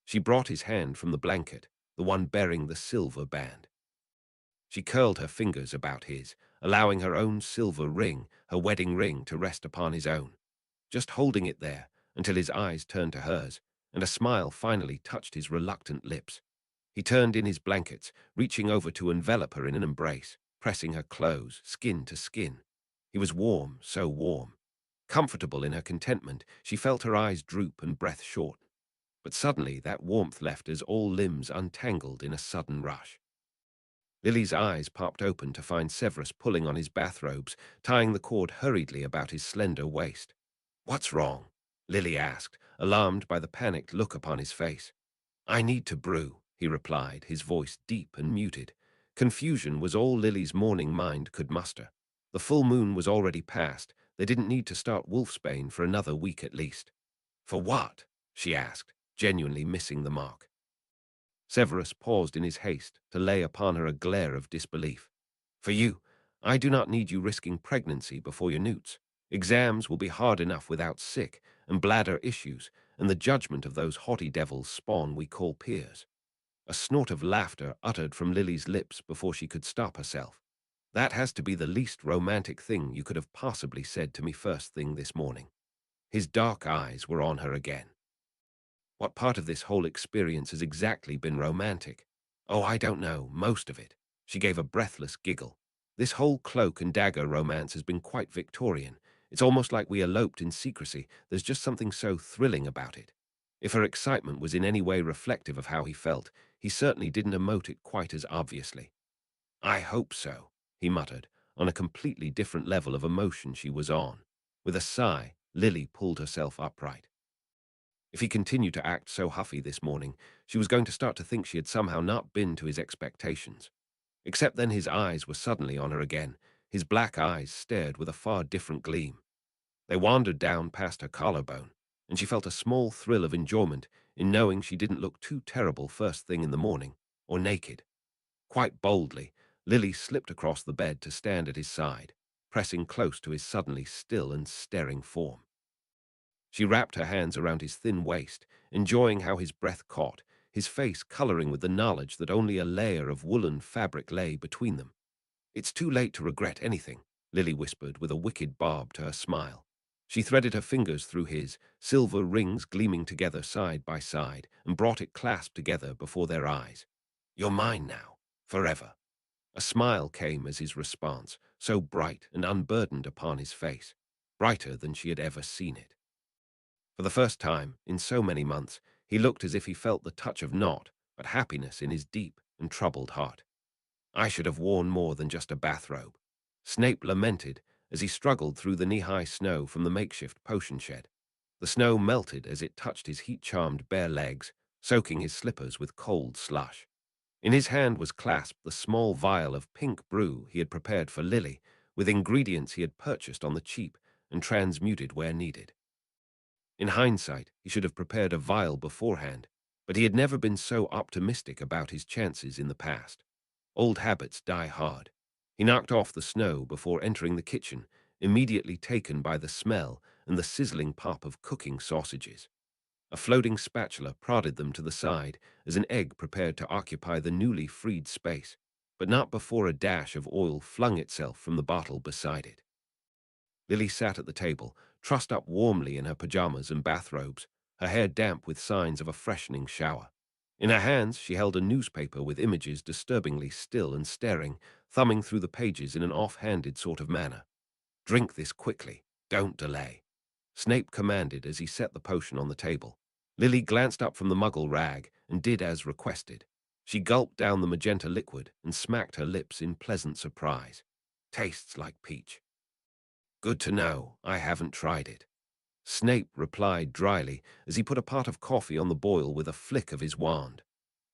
She brought his hand from the blanket, the one bearing the silver band. She curled her fingers about his, allowing her own silver ring, her wedding ring, to rest upon his own, just holding it there until his eyes turned to hers, and a smile finally touched his reluctant lips. He turned in his blankets, reaching over to envelop her in an embrace, pressing her close, skin to skin. He was warm, so warm. Comfortable in her contentment, she felt her eyes droop and breath shorten. But suddenly that warmth left as all limbs untangled in a sudden rush. Lily's eyes popped open to find Severus pulling on his bathrobes, tying the cord hurriedly about his slender waist. "What's wrong?" Lily asked, alarmed by the panicked look upon his face. "I need to brew," he replied, his voice deep and muted. Confusion was all Lily's morning mind could muster. The full moon was already past. They didn't need to start wolfsbane for another week at least. "For what?" she asked, genuinely missing the mark. Severus paused in his haste to lay upon her a glare of disbelief. "For you, I do not need you risking pregnancy before your newts. Exams will be hard enough without sick and bladder issues and the judgment of those haughty devils spawn we call peers." A snort of laughter uttered from Lily's lips before she could stop herself. "That has to be the least romantic thing you could have possibly said to me first thing this morning." His dark eyes were on her again. "What part of this whole experience has exactly been romantic?" "Oh, I don't know, most of it." She gave a breathless giggle. "This whole cloak and dagger romance has been quite Victorian. It's almost like we eloped in secrecy. There's just something so thrilling about it." If her excitement was in any way reflective of how he felt, he certainly didn't emote it quite as obviously. "I hope so," he muttered, on a completely different level of emotion she was on. With a sigh, Lily pulled herself upright. If he continued to act so huffy this morning, she was going to start to think she had somehow not been to his expectations. Except then his eyes were suddenly on her again. His black eyes stared with a far different gleam. They wandered down past her collarbone, and she felt a small thrill of enjoyment in knowing she didn't look too terrible first thing in the morning, or naked. Quite boldly, Lily slipped across the bed to stand at his side, pressing close to his suddenly still and staring form. She wrapped her hands around his thin waist, enjoying how his breath caught, his face coloring with the knowledge that only a layer of woolen fabric lay between them. "It's too late to regret anything," Lily whispered with a wicked barb to her smile. She threaded her fingers through his, silver rings gleaming together side by side, and brought it clasped together before their eyes. "You're mine now, forever." A smile came as his response, so bright and unburdened upon his face, brighter than she had ever seen it. For the first time, in so many months, he looked as if he felt the touch of naught but happiness in his deep and troubled heart. "I should have worn more than just a bathrobe," Snape lamented as he struggled through the knee-high snow from the makeshift potion shed. The snow melted as it touched his heat-charmed bare legs, soaking his slippers with cold slush. In his hand was clasped the small vial of pink brew he had prepared for Lily, with ingredients he had purchased on the cheap and transmuted where needed. In hindsight, he should have prepared a vial beforehand, but he had never been so optimistic about his chances in the past. Old habits die hard. He knocked off the snow before entering the kitchen, immediately taken by the smell and the sizzling pop of cooking sausages. A floating spatula prodded them to the side as an egg prepared to occupy the newly freed space, but not before a dash of oil flung itself from the bottle beside it. Lily sat at the table, trussed up warmly in her pajamas and bathrobes, her hair damp with signs of a freshening shower. In her hands, she held a newspaper with images disturbingly still and staring, thumbing through the pages in an off-handed sort of manner. "Drink this quickly. Don't delay," Snape commanded as he set the potion on the table. Lily glanced up from the muggle rag and did as requested. She gulped down the magenta liquid and smacked her lips in pleasant surprise. "Tastes like peach." "Good to know. I haven't tried it," Snape replied dryly as he put a pot of coffee on the boil with a flick of his wand.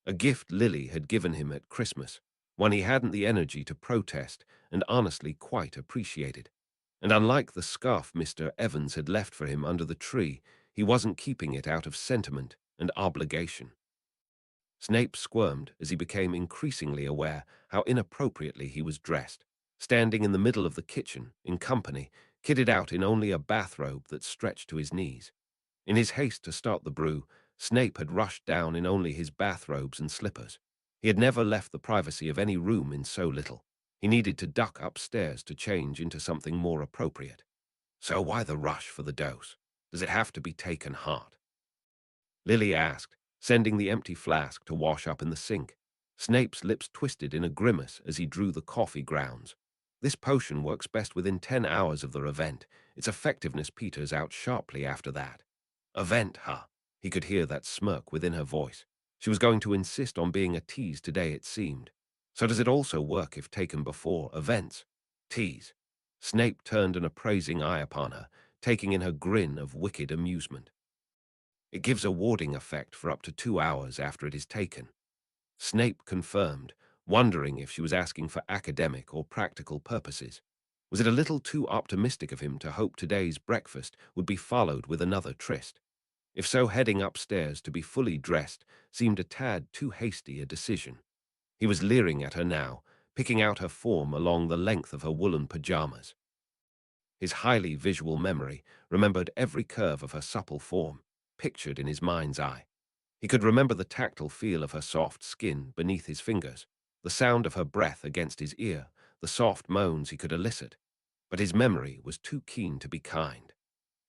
A gift Lily had given him at Christmas, one he hadn't the energy to protest and honestly quite appreciated. And unlike the scarf Mr. Evans had left for him under the tree, he wasn't keeping it out of sentiment and obligation. Snape squirmed as he became increasingly aware how inappropriately he was dressed, standing in the middle of the kitchen, in company, kitted out in only a bathrobe that stretched to his knees. In his haste to start the brew, Snape had rushed down in only his bathrobes and slippers. He had never left the privacy of any room in so little. He needed to duck upstairs to change into something more appropriate. "So why the rush for the dose? Does it have to be taken hot?" Lily asked, sending the empty flask to wash up in the sink. Snape's lips twisted in a grimace as he drew the coffee grounds. "This potion works best within 10 hours of the event. Its effectiveness peters out sharply after that." "Event, huh?" He could hear that smirk within her voice. She was going to insist on being a tease today, it seemed. "So does it also work if taken before events?" "Tease." Snape turned an appraising eye upon her, taking in her grin of wicked amusement. "It gives a warding effect for up to 2 hours after it is taken." Snape confirmed, wondering if she was asking for academic or practical purposes. Was it a little too optimistic of him to hope today's breakfast would be followed with another tryst? If so, heading upstairs to be fully dressed seemed a tad too hasty a decision. He was leering at her now, picking out her form along the length of her woolen pajamas. His highly visual memory remembered every curve of her supple form, pictured in his mind's eye. He could remember the tactile feel of her soft skin beneath his fingers, the sound of her breath against his ear, the soft moans he could elicit. But his memory was too keen to be kind.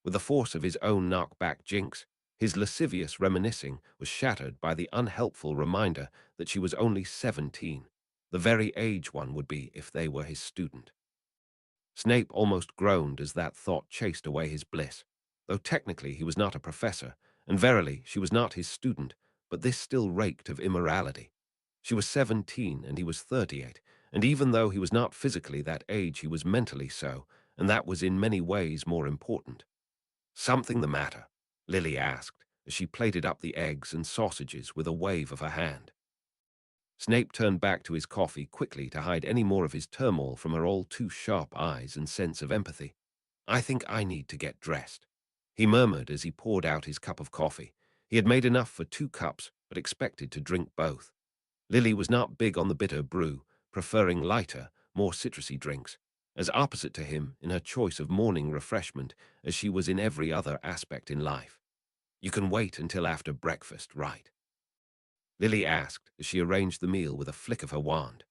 With the force of his own knock-back jinx, his lascivious reminiscing was shattered by the unhelpful reminder that she was only 17, the very age one would be if they were his student. Snape almost groaned as that thought chased away his bliss. Though technically he was not a professor, and verily she was not his student, but this still reeked of immorality. She was 17 and he was 38, and even though he was not physically that age, he was mentally so, and that was in many ways more important. "Something the matter?" Lily asked, as she plated up the eggs and sausages with a wave of her hand. Snape turned back to his coffee quickly to hide any more of his turmoil from her all-too-sharp eyes and sense of empathy. "I think I need to get dressed," he murmured as he poured out his cup of coffee. He had made enough for 2 cups, but expected to drink both. Lily was not big on the bitter brew, preferring lighter, more citrusy drinks, as opposite to him in her choice of morning refreshment as she was in every other aspect in life. "You can wait until after breakfast, right?" Lily asked as she arranged the meal with a flick of her wand.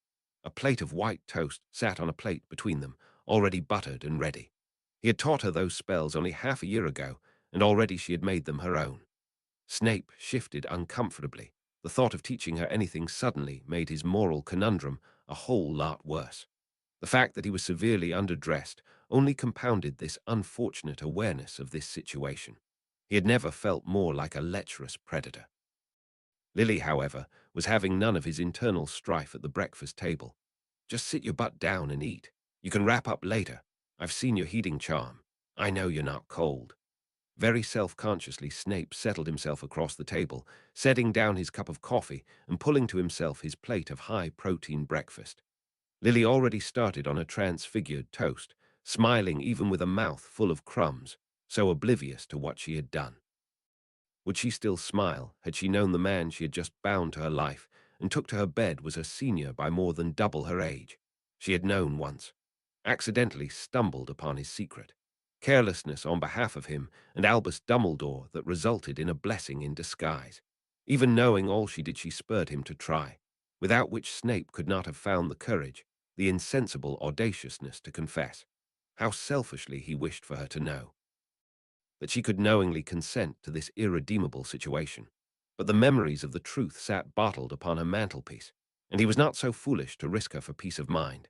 A plate of white toast sat on a plate between them, already buttered and ready. He had taught her those spells only half a year ago, and already she had made them her own. Snape shifted uncomfortably. The thought of teaching her anything suddenly made his moral conundrum a whole lot worse. The fact that he was severely underdressed only compounded this unfortunate awareness of this situation. He had never felt more like a lecherous predator. Lily, however, was having none of his internal strife at the breakfast table. "Just sit your butt down and eat. You can wrap up later. I've seen your heating charm. I know you're not cold." Very self-consciously, Snape settled himself across the table, setting down his cup of coffee and pulling to himself his plate of high-protein breakfast. Lily already started on a transfigured toast, smiling even with a mouth full of crumbs, so oblivious to what she had done. Would she still smile had she known the man she had just bound to her life and took to her bed was her senior by more than double her age? She had known once, accidentally stumbled upon his secret. Carelessness on behalf of him and Albus Dumbledore that resulted in a blessing in disguise. Even knowing all she did, she spurred him to try, without which Snape could not have found the courage, the insensible audaciousness to confess. How selfishly he wished for her to know that she could knowingly consent to this irredeemable situation. But the memories of the truth sat bottled upon her mantelpiece, and he was not so foolish to risk her for peace of mind.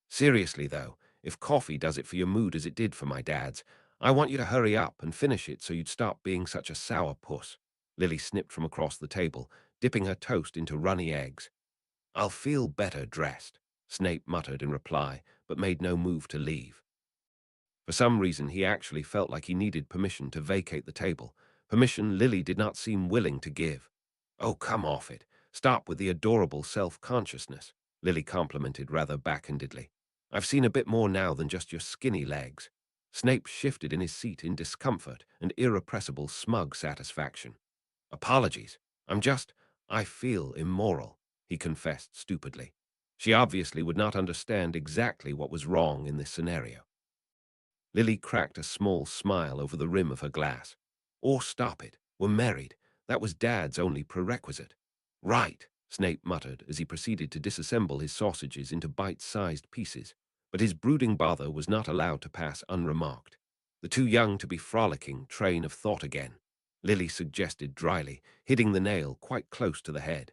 Seriously, though, if coffee does it for your mood as it did for my dad's, I want you to hurry up and finish it so you'd stop being such a sour puss. Lily snipped from across the table, dipping her toast into runny eggs. I'll feel better dressed, Snape muttered in reply, but made no move to leave. For some reason, he actually felt like he needed permission to vacate the table, permission Lily did not seem willing to give. Oh, come off it. Stop with the adorable self-consciousness, Lily complimented rather backhandedly. I've seen a bit more now than just your skinny legs. Snape shifted in his seat in discomfort and irrepressible smug satisfaction. Apologies. I feel immoral, he confessed stupidly. She obviously would not understand exactly what was wrong in this scenario. Lily cracked a small smile over the rim of her glass. Or stop it. We're married. That was Dad's only prerequisite. Right, Snape muttered as he proceeded to disassemble his sausages into bite-sized pieces, but his brooding bother was not allowed to pass unremarked. The too young to be frolicking train of thought again, Lily suggested dryly, hitting the nail quite close to the head.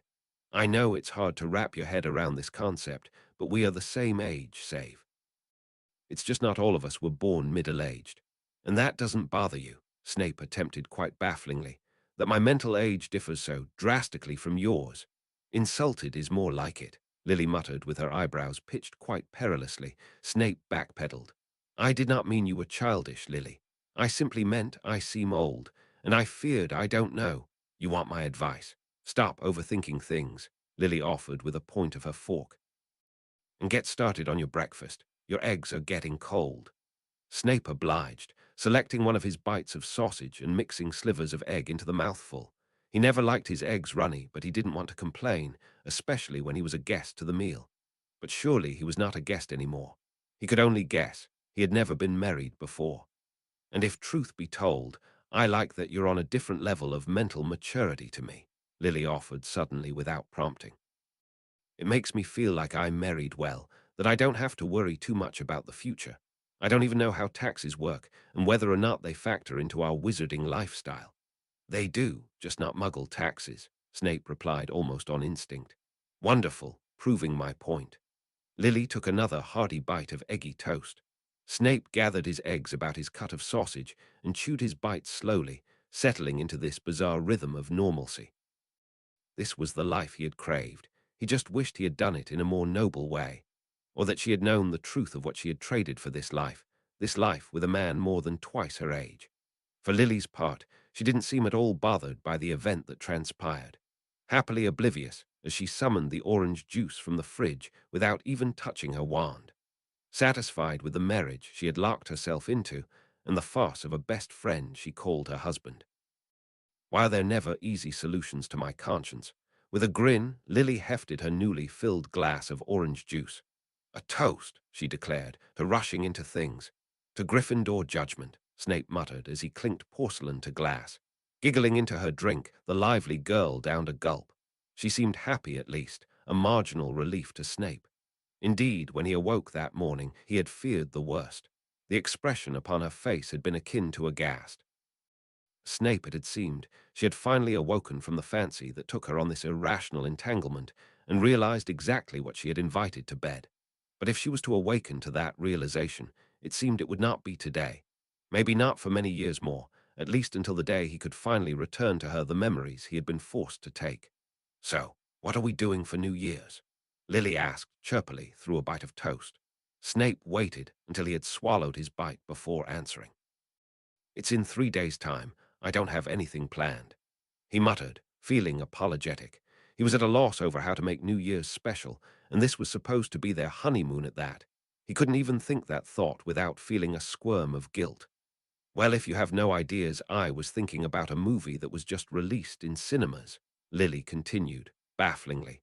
I know it's hard to wrap your head around this concept, but we are the same age, Save. It's just not all of us were born middle-aged. And that doesn't bother you, Snape attempted quite bafflingly, that my mental age differs so drastically from yours. Insulted is more like it, Lily muttered with her eyebrows pitched quite perilously. Snape backpedaled. I did not mean you were childish, Lily. I simply meant I seem old, and I feared I don't know. You want my advice. Stop overthinking things, Lily offered with a point of her fork. And get started on your breakfast. Your eggs are getting cold. Snape obliged, selecting one of his bites of sausage and mixing slivers of egg into the mouthful. He never liked his eggs runny, but he didn't want to complain, especially when he was a guest to the meal. But surely he was not a guest anymore. He could only guess. He had never been married before. And if truth be told, I like that you're on a different level of mental maturity to me, Lily offered suddenly without prompting. It makes me feel like I'm married well, that I don't have to worry too much about the future. I don't even know how taxes work and whether or not they factor into our wizarding lifestyle. They do, just not muggle taxes, Snape replied almost on instinct. Wonderful, proving my point. Lily took another hearty bite of eggy toast. Snape gathered his eggs about his cut of sausage and chewed his bites slowly, settling into this bizarre rhythm of normalcy. This was the life he had craved. He just wished he had done it in a more noble way, or that she had known the truth of what she had traded for this life with a man more than twice her age. For Lily's part, she didn't seem at all bothered by the event that transpired, happily oblivious as she summoned the orange juice from the fridge without even touching her wand. Satisfied with the marriage she had locked herself into and the farce of a best friend she called her husband. While there never easy solutions to my conscience, with a grin, Lily hefted her newly filled glass of orange juice. A toast, she declared, to rushing into things. To Gryffindor judgment, Snape muttered as he clinked porcelain to glass. Giggling into her drink, the lively girl downed a gulp. She seemed happy at least, a marginal relief to Snape. Indeed, when he awoke that morning, he had feared the worst. The expression upon her face had been akin to aghast. Snape, it had seemed, she had finally awoken from the fancy that took her on this irrational entanglement and realized exactly what she had invited to bed. But if she was to awaken to that realization, it seemed it would not be today. Maybe not for many years more, at least until the day he could finally return to her the memories he had been forced to take. So, what are we doing for New Year's? Lily asked chirpily through a bite of toast. Snape waited until he had swallowed his bite before answering. It's in 3 days' time. I don't have anything planned, he muttered, feeling apologetic. He was at a loss over how to make New Year's special, and this was supposed to be their honeymoon at that. He couldn't even think that thought without feeling a squirm of guilt. Well, if you have no ideas, I was thinking about a movie that was just released in cinemas, Lily continued, bafflingly.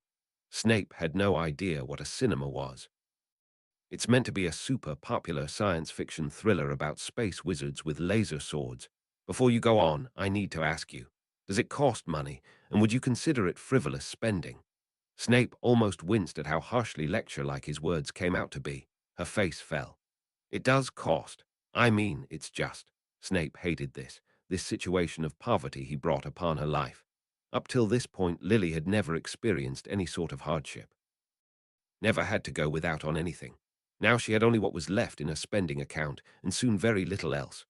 Snape had no idea what a cinema was. It's meant to be a super popular science fiction thriller about space wizards with laser swords. Before you go on, I need to ask you, does it cost money, and would you consider it frivolous spending? Snape almost winced at how harshly lecture-like his words came out to be. Her face fell. It does cost. I mean, it's just. Snape hated this situation of poverty he brought upon her life. Up till this point, Lily had never experienced any sort of hardship. Never had to go without on anything. Now she had only what was left in her spending account, and soon very little else.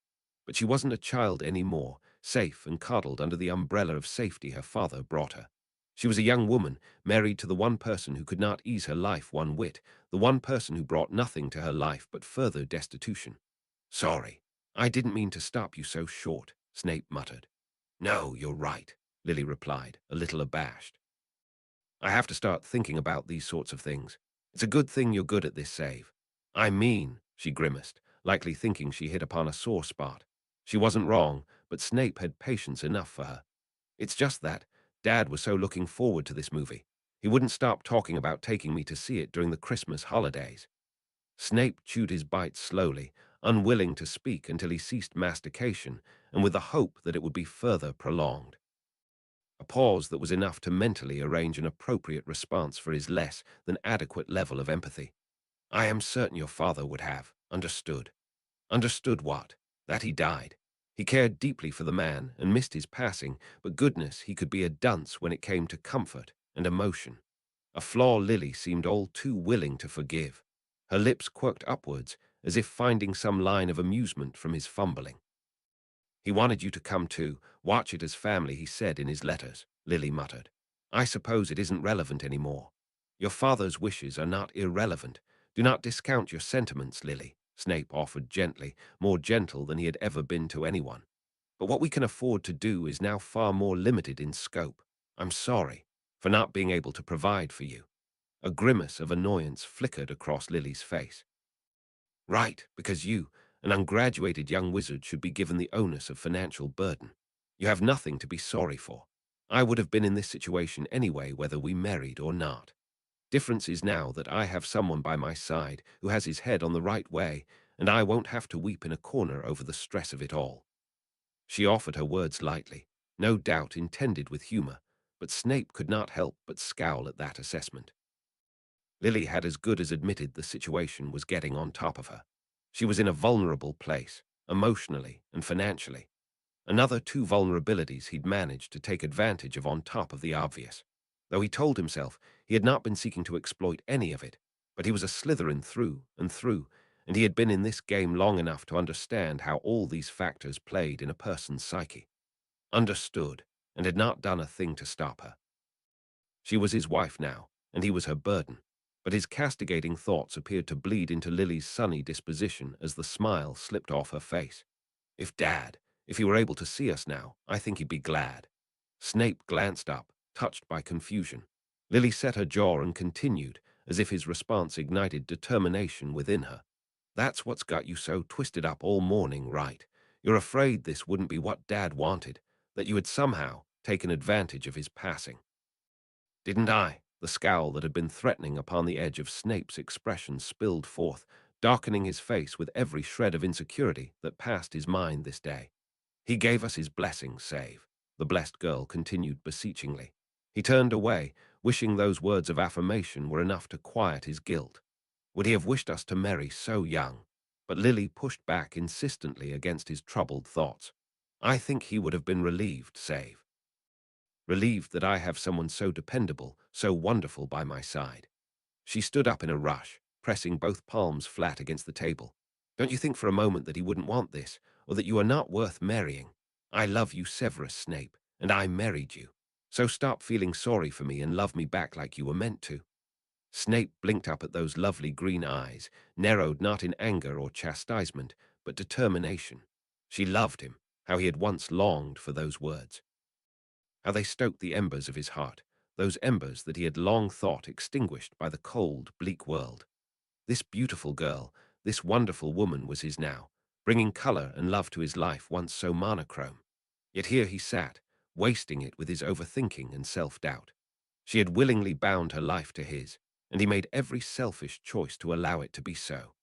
But she wasn't a child any more, safe and coddled under the umbrella of safety her father brought her. She was a young woman, married to the one person who could not ease her life one whit, the one person who brought nothing to her life but further destitution. Sorry, I didn't mean to stop you so short, Snape muttered. No, you're right, Lily replied, a little abashed. I have to start thinking about these sorts of things. It's a good thing you're good at this save. I mean, she grimaced, likely thinking she hit upon a sore spot. She wasn't wrong, but Snape had patience enough for her. It's just that Dad was so looking forward to this movie. He wouldn't stop talking about taking me to see it during the Christmas holidays. Snape chewed his bite slowly, unwilling to speak until he ceased mastication, and with the hope that it would be further prolonged. A pause that was enough to mentally arrange an appropriate response for his less than adequate level of empathy. I am certain your father would have understood. Understood what? That he died. He cared deeply for the man and missed his passing, but goodness, he could be a dunce when it came to comfort and emotion. A flaw Lily seemed all too willing to forgive. Her lips quirked upwards, as if finding some line of amusement from his fumbling. He wanted you to come too, watch it as family, he said in his letters, Lily muttered. I suppose it isn't relevant anymore. Your father's wishes are not irrelevant. Do not discount your sentiments, Lily, Snape offered gently, more gentle than he had ever been to anyone. But what we can afford to do is now far more limited in scope. I'm sorry for not being able to provide for you. A grimace of annoyance flickered across Lily's face. Right, because you, an ungraduated young wizard, should be given the onus of financial burden. You have nothing to be sorry for. I would have been in this situation anyway, whether we married or not. Difference is now that I have someone by my side who has his head on the right way, and I won't have to weep in a corner over the stress of it all. She offered her words lightly, no doubt intended with humor, but Snape could not help but scowl at that assessment. Lily had as good as admitted the situation was getting on top of her. She was in a vulnerable place, emotionally and financially. Another two vulnerabilities he'd managed to take advantage of on top of the obvious. Though he told himself he had not been seeking to exploit any of it, but he was a Slytherin through and through, and he had been in this game long enough to understand how all these factors played in a person's psyche. Understood, and had not done a thing to stop her. She was his wife now, and he was her burden. But his castigating thoughts appeared to bleed into Lily's sunny disposition as the smile slipped off her face. If he were able to see us now, I think he'd be glad. Snape glanced up, touched by confusion. Lily set her jaw and continued, as if his response ignited determination within her. That's what's got you so twisted up all morning, right? You're afraid this wouldn't be what Dad wanted, that you had somehow taken advantage of his passing. Didn't I? The scowl that had been threatening upon the edge of Snape's expression spilled forth, darkening his face with every shred of insecurity that passed his mind this day. He gave us his blessing, save, the blessed girl continued beseechingly. He turned away, wishing those words of affirmation were enough to quiet his guilt. Would he have wished us to marry so young? But Lily pushed back insistently against his troubled thoughts. I think he would have been relieved, save. Relieved that I have someone so dependable, so wonderful by my side. She stood up in a rush, pressing both palms flat against the table. Don't you think for a moment that he wouldn't want this, or that you are not worth marrying? I love you, Severus Snape, and I married you. So stop feeling sorry for me and love me back like you were meant to. Snape blinked up at those lovely green eyes, narrowed not in anger or chastisement, but determination. She loved him, how he had once longed for those words. How they stoked the embers of his heart, those embers that he had long thought extinguished by the cold, bleak world. This beautiful girl, this wonderful woman was his now, bringing color and love to his life once so monochrome. Yet here he sat, wasting it with his overthinking and self-doubt. She had willingly bound her life to his, and he made every selfish choice to allow it to be so.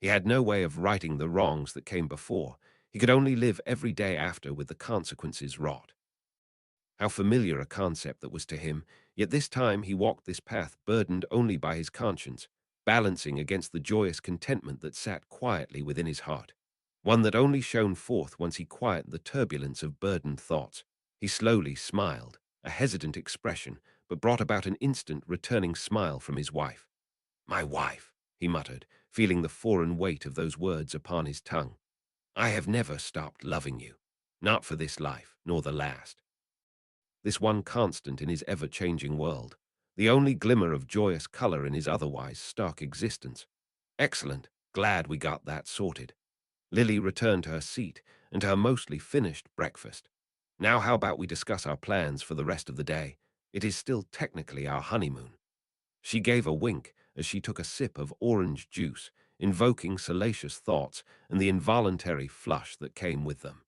He had no way of righting the wrongs that came before. He could only live every day after with the consequences wrought. How familiar a concept that was to him, yet this time he walked this path burdened only by his conscience, balancing against the joyous contentment that sat quietly within his heart, one that only shone forth once he quieted the turbulence of burdened thoughts. He slowly smiled, a hesitant expression, but brought about an instant returning smile from his wife. "My wife," he muttered, feeling the foreign weight of those words upon his tongue. "I have never stopped loving you, not for this life, nor the last." This one constant in his ever-changing world, the only glimmer of joyous color in his otherwise stark existence. Excellent, glad we got that sorted. Lily returned to her seat and to her mostly finished breakfast. Now how about we discuss our plans for the rest of the day? It is still technically our honeymoon. She gave a wink as she took a sip of orange juice, invoking salacious thoughts and the involuntary flush that came with them.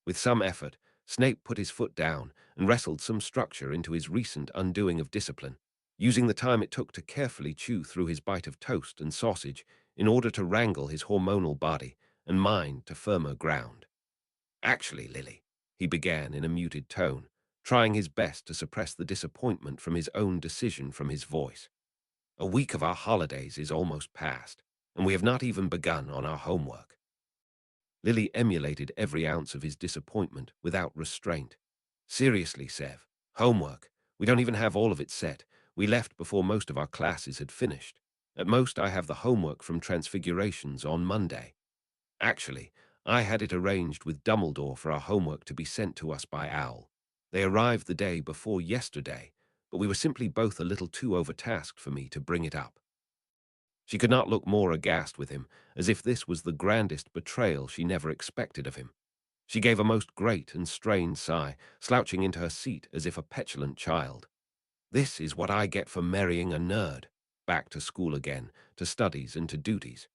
With some effort, Snape put his foot down and wrestled some structure into his recent undoing of discipline, using the time it took to carefully chew through his bite of toast and sausage in order to wrangle his hormonal body and mind to firmer ground. "Actually, Lily," he began in a muted tone, trying his best to suppress the disappointment from his own decision from his voice. "A week of our holidays is almost past, and we have not even begun on our homework." Lily emulated every ounce of his disappointment without restraint. "Seriously, Sev, homework. We don't even have all of it set. We left before most of our classes had finished. At most, I have the homework from Transfigurations on Monday. Actually, I had it arranged with Dumbledore for our homework to be sent to us by Owl. They arrived the day before yesterday, but we were simply both a little too overtasked for me to bring it up." She could not look more aghast with him, as if this was the grandest betrayal she never expected of him. She gave a most great and strained sigh, slouching into her seat as if a petulant child. "This is what I get for marrying a nerd." Back to school again, to studies and to duties.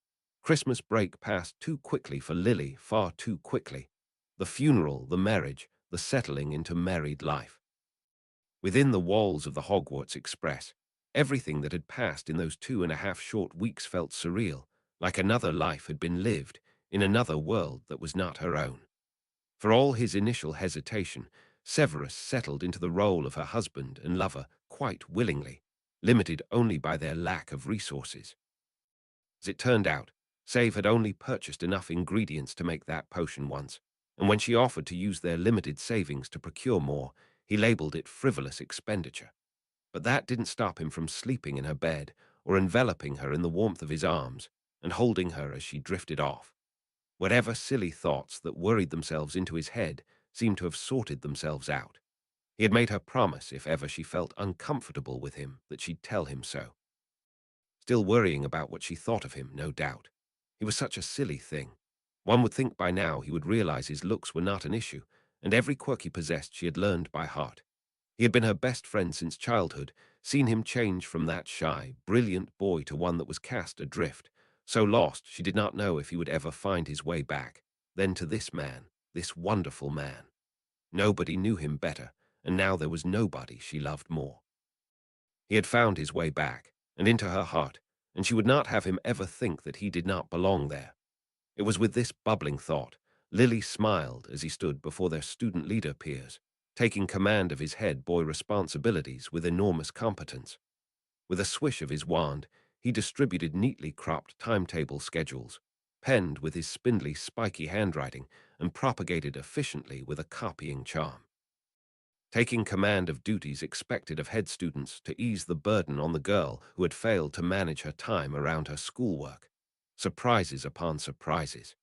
Christmas break passed too quickly for Lily, far too quickly. The funeral, the marriage, the settling into married life. Within the walls of the Hogwarts Express, everything that had passed in those 2.5 short weeks felt surreal, like another life had been lived in another world that was not her own. For all his initial hesitation, Severus settled into the role of her husband and lover quite willingly, limited only by their lack of resources. As it turned out, Save had only purchased enough ingredients to make that potion once, and when she offered to use their limited savings to procure more, he labeled it frivolous expenditure. But that didn't stop him from sleeping in her bed or enveloping her in the warmth of his arms and holding her as she drifted off. Whatever silly thoughts that worried themselves into his head seemed to have sorted themselves out. He had made her promise if ever she felt uncomfortable with him that she'd tell him so. Still worrying about what she thought of him, no doubt. He was such a silly thing. One would think by now he would realize his looks were not an issue, and every quirk he possessed she had learned by heart. He had been her best friend since childhood, seen him change from that shy, brilliant boy to one that was cast adrift, so lost she did not know if he would ever find his way back, then to this man, this wonderful man. Nobody knew him better, and now there was nobody she loved more. He had found his way back, and into her heart, and she would not have him ever think that he did not belong there. It was with this bubbling thought, Lily smiled as he stood before their student leader peers, taking command of his head boy responsibilities with enormous competence. With a swish of his wand, he distributed neatly cropped timetable schedules, penned with his spindly, spiky handwriting, and propagated efficiently with a copying charm. Taking command of duties expected of head students to ease the burden on the girl who had failed to manage her time around her schoolwork. Surprises upon surprises.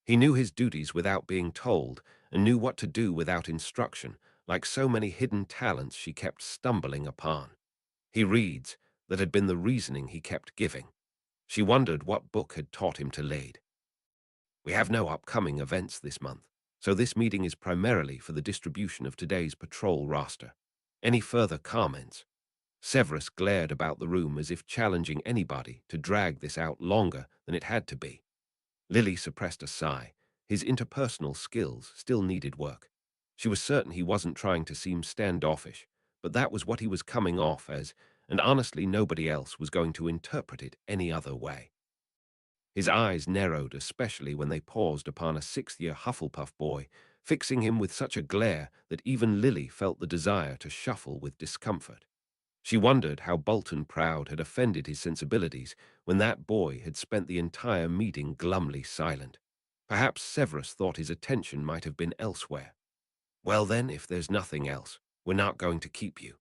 He knew his duties without being told and knew what to do without instruction, like so many hidden talents she kept stumbling upon. He reads, that had been the reasoning he kept giving. She wondered what book had taught him to lead. "We have no upcoming events this month, so this meeting is primarily for the distribution of today's patrol roster. Any further comments?" Severus glared about the room as if challenging anybody to drag this out longer than it had to be. Lily suppressed a sigh. His interpersonal skills still needed work. She was certain he wasn't trying to seem standoffish, but that was what he was coming off as, and honestly nobody else was going to interpret it any other way. His eyes narrowed, especially when they paused upon a sixth-year Hufflepuff boy, fixing him with such a glare that even Lily felt the desire to shuffle with discomfort. She wondered how Bolton Proud had offended his sensibilities when that boy had spent the entire meeting glumly silent. Perhaps Severus thought his attention might have been elsewhere. Well then, if there's nothing else, we're not going to keep you.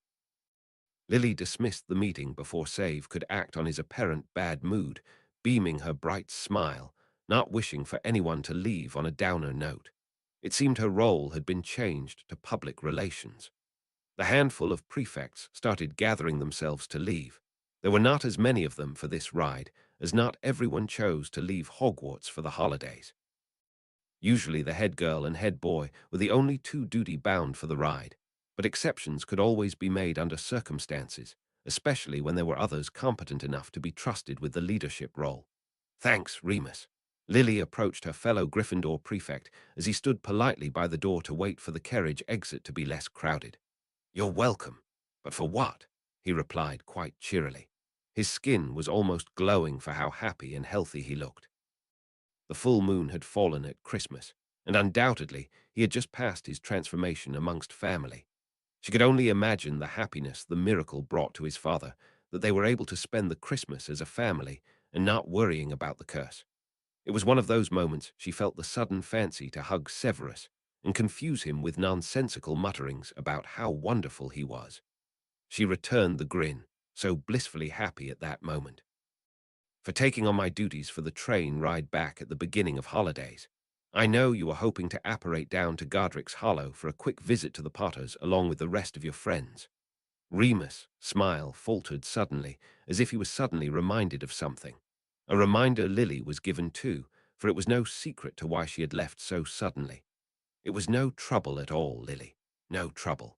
Lily dismissed the meeting before Save could act on his apparent bad mood, beaming her bright smile, not wishing for anyone to leave on a downer note. It seemed her role had been changed to public relations. The handful of prefects started gathering themselves to leave. There were not as many of them for this ride, as not everyone chose to leave Hogwarts for the holidays. Usually the head girl and head boy were the only two duty-bound for the ride, but exceptions could always be made under circumstances, especially when there were others competent enough to be trusted with the leadership role. Thanks, Remus. Lily approached her fellow Gryffindor prefect as he stood politely by the door to wait for the carriage exit to be less crowded. You're welcome. But for what? He replied quite cheerily. His skin was almost glowing for how happy and healthy he looked. The full moon had fallen at Christmas, and undoubtedly he had just passed his transformation amongst family. She could only imagine the happiness the miracle brought to his father, that they were able to spend the Christmas as a family and not worrying about the curse. It was one of those moments she felt the sudden fancy to hug Severus and confuse him with nonsensical mutterings about how wonderful he was. She returned the grin, so blissfully happy at that moment. For taking on my duties for the train ride back at the beginning of holidays. I know you were hoping to apparate down to Godric's Hollow for a quick visit to the Potters along with the rest of your friends. Remus' smile faltered suddenly, as if he was suddenly reminded of something. A reminder Lily was given too, for it was no secret to why she had left so suddenly. It was no trouble at all, Lily. No trouble.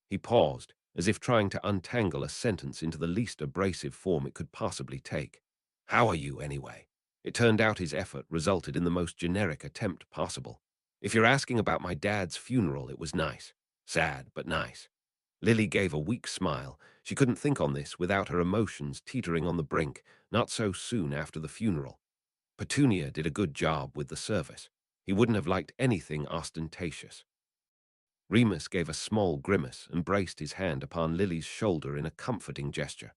He paused, as if trying to untangle a sentence into the least abrasive form it could possibly take. How are you, anyway? It turned out his effort resulted in the most generic attempt possible. If you're asking about my dad's funeral, it was nice. Sad, but nice. Lily gave a weak smile. She couldn't think on this without her emotions teetering on the brink, not so soon after the funeral. Petunia did a good job with the service. He wouldn't have liked anything ostentatious. Remus gave a small grimace and braced his hand upon Lily's shoulder in a comforting gesture.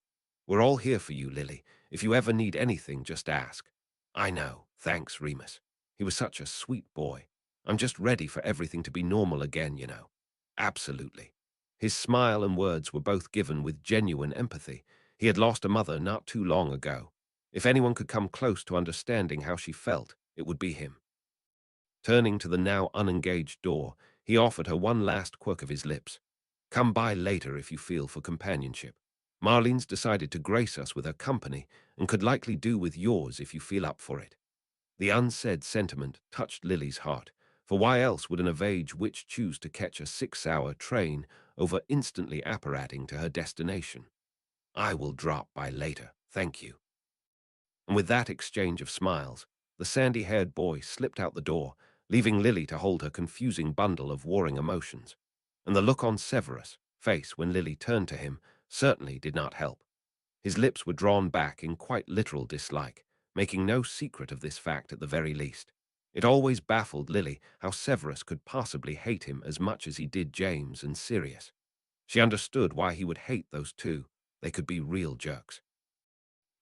We're all here for you, Lily. If you ever need anything, just ask. I know. Thanks, Remus. He was such a sweet boy. I'm just ready for everything to be normal again, you know. Absolutely. His smile and words were both given with genuine empathy. He had lost a mother not too long ago. If anyone could come close to understanding how she felt, it would be him. Turning to the now unengaged door, he offered her one last quirk of his lips. Come by later if you feel for companionship. Marlene's decided to grace us with her company and could likely do with yours if you feel up for it. The unsaid sentiment touched Lily's heart, for why else would an of age witch choose to catch a 6-hour train over instantly apparating to her destination? I will drop by later, thank you. And with that exchange of smiles, the sandy-haired boy slipped out the door, leaving Lily to hold her confusing bundle of warring emotions. And the look on Severus' face when Lily turned to him certainly did not help. His lips were drawn back in quite literal dislike, making no secret of this fact at the very least. It always baffled Lily how Severus could possibly hate him as much as he did James and Sirius. She understood why he would hate those two. They could be real jerks.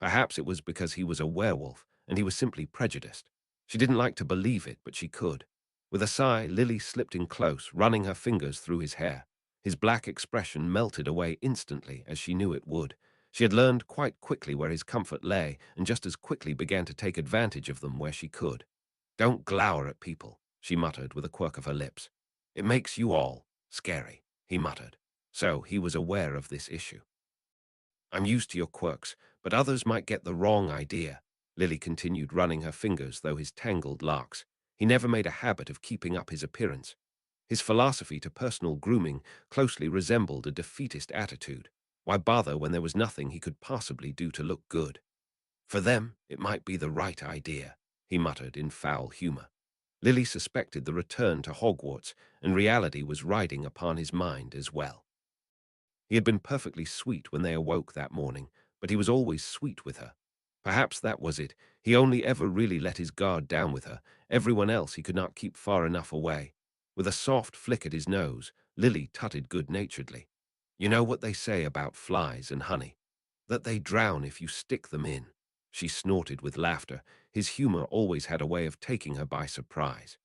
Perhaps it was because he was a werewolf and he was simply prejudiced. She didn't like to believe it, but she could. With a sigh, Lily slipped in close, running her fingers through his hair. His black expression melted away instantly, as she knew it would. She had learned quite quickly where his comfort lay, and just as quickly began to take advantage of them where she could. Don't glower at people, she muttered with a quirk of her lips. It makes you all scary, he muttered. So he was aware of this issue. I'm used to your quirks, but others might get the wrong idea. Lily continued, running her fingers through his tangled locks. He never made a habit of keeping up his appearance. His philosophy to personal grooming closely resembled a defeatist attitude. Why bother when there was nothing he could possibly do to look good? For them, it might be the right idea, he muttered in foul humor. Lily suspected the return to Hogwarts, and reality was riding upon his mind as well. He had been perfectly sweet when they awoke that morning, but he was always sweet with her. Perhaps that was it. He only ever really let his guard down with her. Everyone else he could not keep far enough away. With a soft flick at his nose, Lily tutted good-naturedly. You know what they say about flies and honey? That they drown if you stick them in. She snorted with laughter. His humor always had a way of taking her by surprise.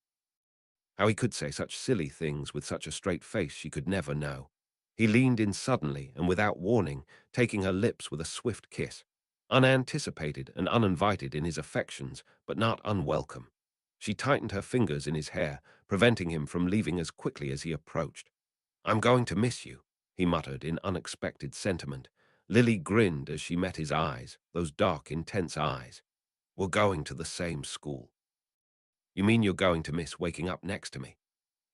How he could say such silly things with such a straight face she could never know. He leaned in suddenly and without warning, taking her lips with a swift kiss. Unanticipated and uninvited in his affections, but not unwelcome. She tightened her fingers in his hair, preventing him from leaving as quickly as he approached. I'm going to miss you, he muttered in unexpected sentiment. Lily grinned as she met his eyes, those dark, intense eyes. We're going to the same school. You mean you're going to miss waking up next to me?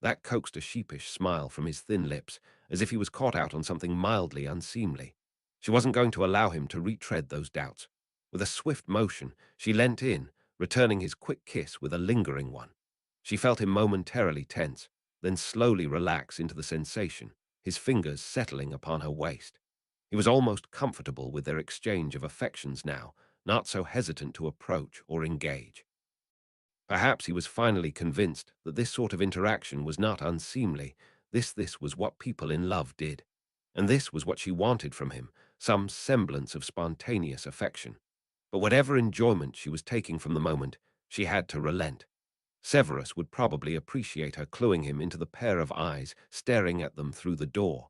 That coaxed a sheepish smile from his thin lips, as if he was caught out on something mildly unseemly. She wasn't going to allow him to retread those doubts. With a swift motion, she leant in, returning his quick kiss with a lingering one. She felt him momentarily tense, then slowly relax into the sensation, his fingers settling upon her waist. He was almost comfortable with their exchange of affections now, not so hesitant to approach or engage. Perhaps he was finally convinced that this sort of interaction was not unseemly. This was what people in love did. And this was what she wanted from him, some semblance of spontaneous affection. But whatever enjoyment she was taking from the moment, she had to relent. Severus would probably appreciate her cluing him into the pair of eyes staring at them through the door.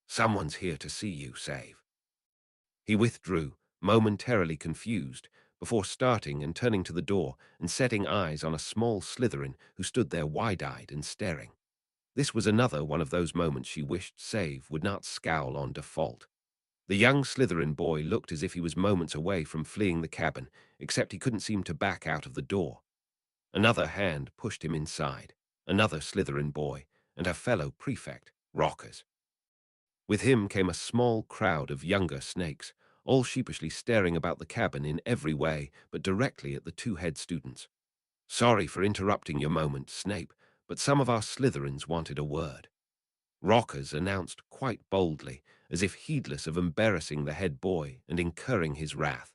Someone's here to see you, Save. He withdrew, momentarily confused, before starting and turning to the door and setting eyes on a small Slytherin who stood there wide-eyed and staring. This was another one of those moments she wished Save would not scowl on default. The young Slytherin boy looked as if he was moments away from fleeing the cabin, except he couldn't seem to back out of the door. Another hand pushed him inside, another Slytherin boy, and her fellow prefect, Rockers. With him came a small crowd of younger snakes, all sheepishly staring about the cabin in every way but directly at the two head students. Sorry for interrupting your moment, Snape, but some of our Slytherins wanted a word. Rockers announced quite boldly, as if heedless of embarrassing the head boy and incurring his wrath.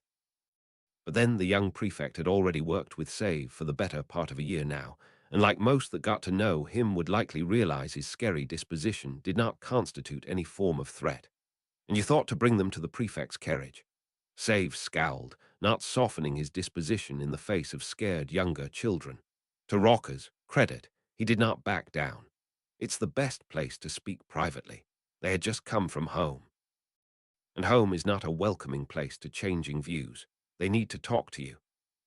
But then the young prefect had already worked with Save for the better part of a year now, and like most that got to know him would likely realize his scary disposition did not constitute any form of threat. And you thought to bring them to the prefect's carriage. Save scowled, not softening his disposition in the face of scared younger children. To Rocker's credit, he did not back down. It's the best place to speak privately. They had just come from home. And home is not a welcoming place to changing views. They need to talk to you.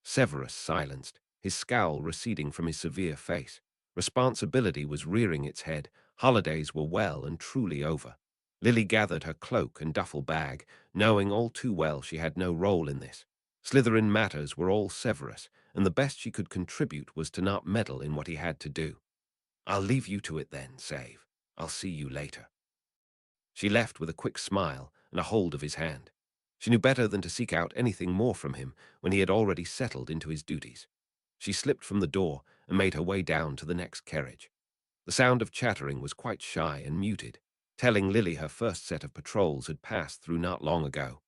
Severus silenced, his scowl receding from his severe face. Responsibility was rearing its head. Holidays were well and truly over. Lily gathered her cloak and duffel bag, knowing all too well she had no role in this. Slytherin matters were all Severus, and the best she could contribute was to not meddle in what he had to do. I'll leave you to it then, Save. I'll see you later. She left with a quick smile and a hold of his hand. She knew better than to seek out anything more from him when he had already settled into his duties. She slipped from the door and made her way down to the next carriage. The sound of chattering was quite shy and muted, telling Lily her first set of patrols had passed through not long ago.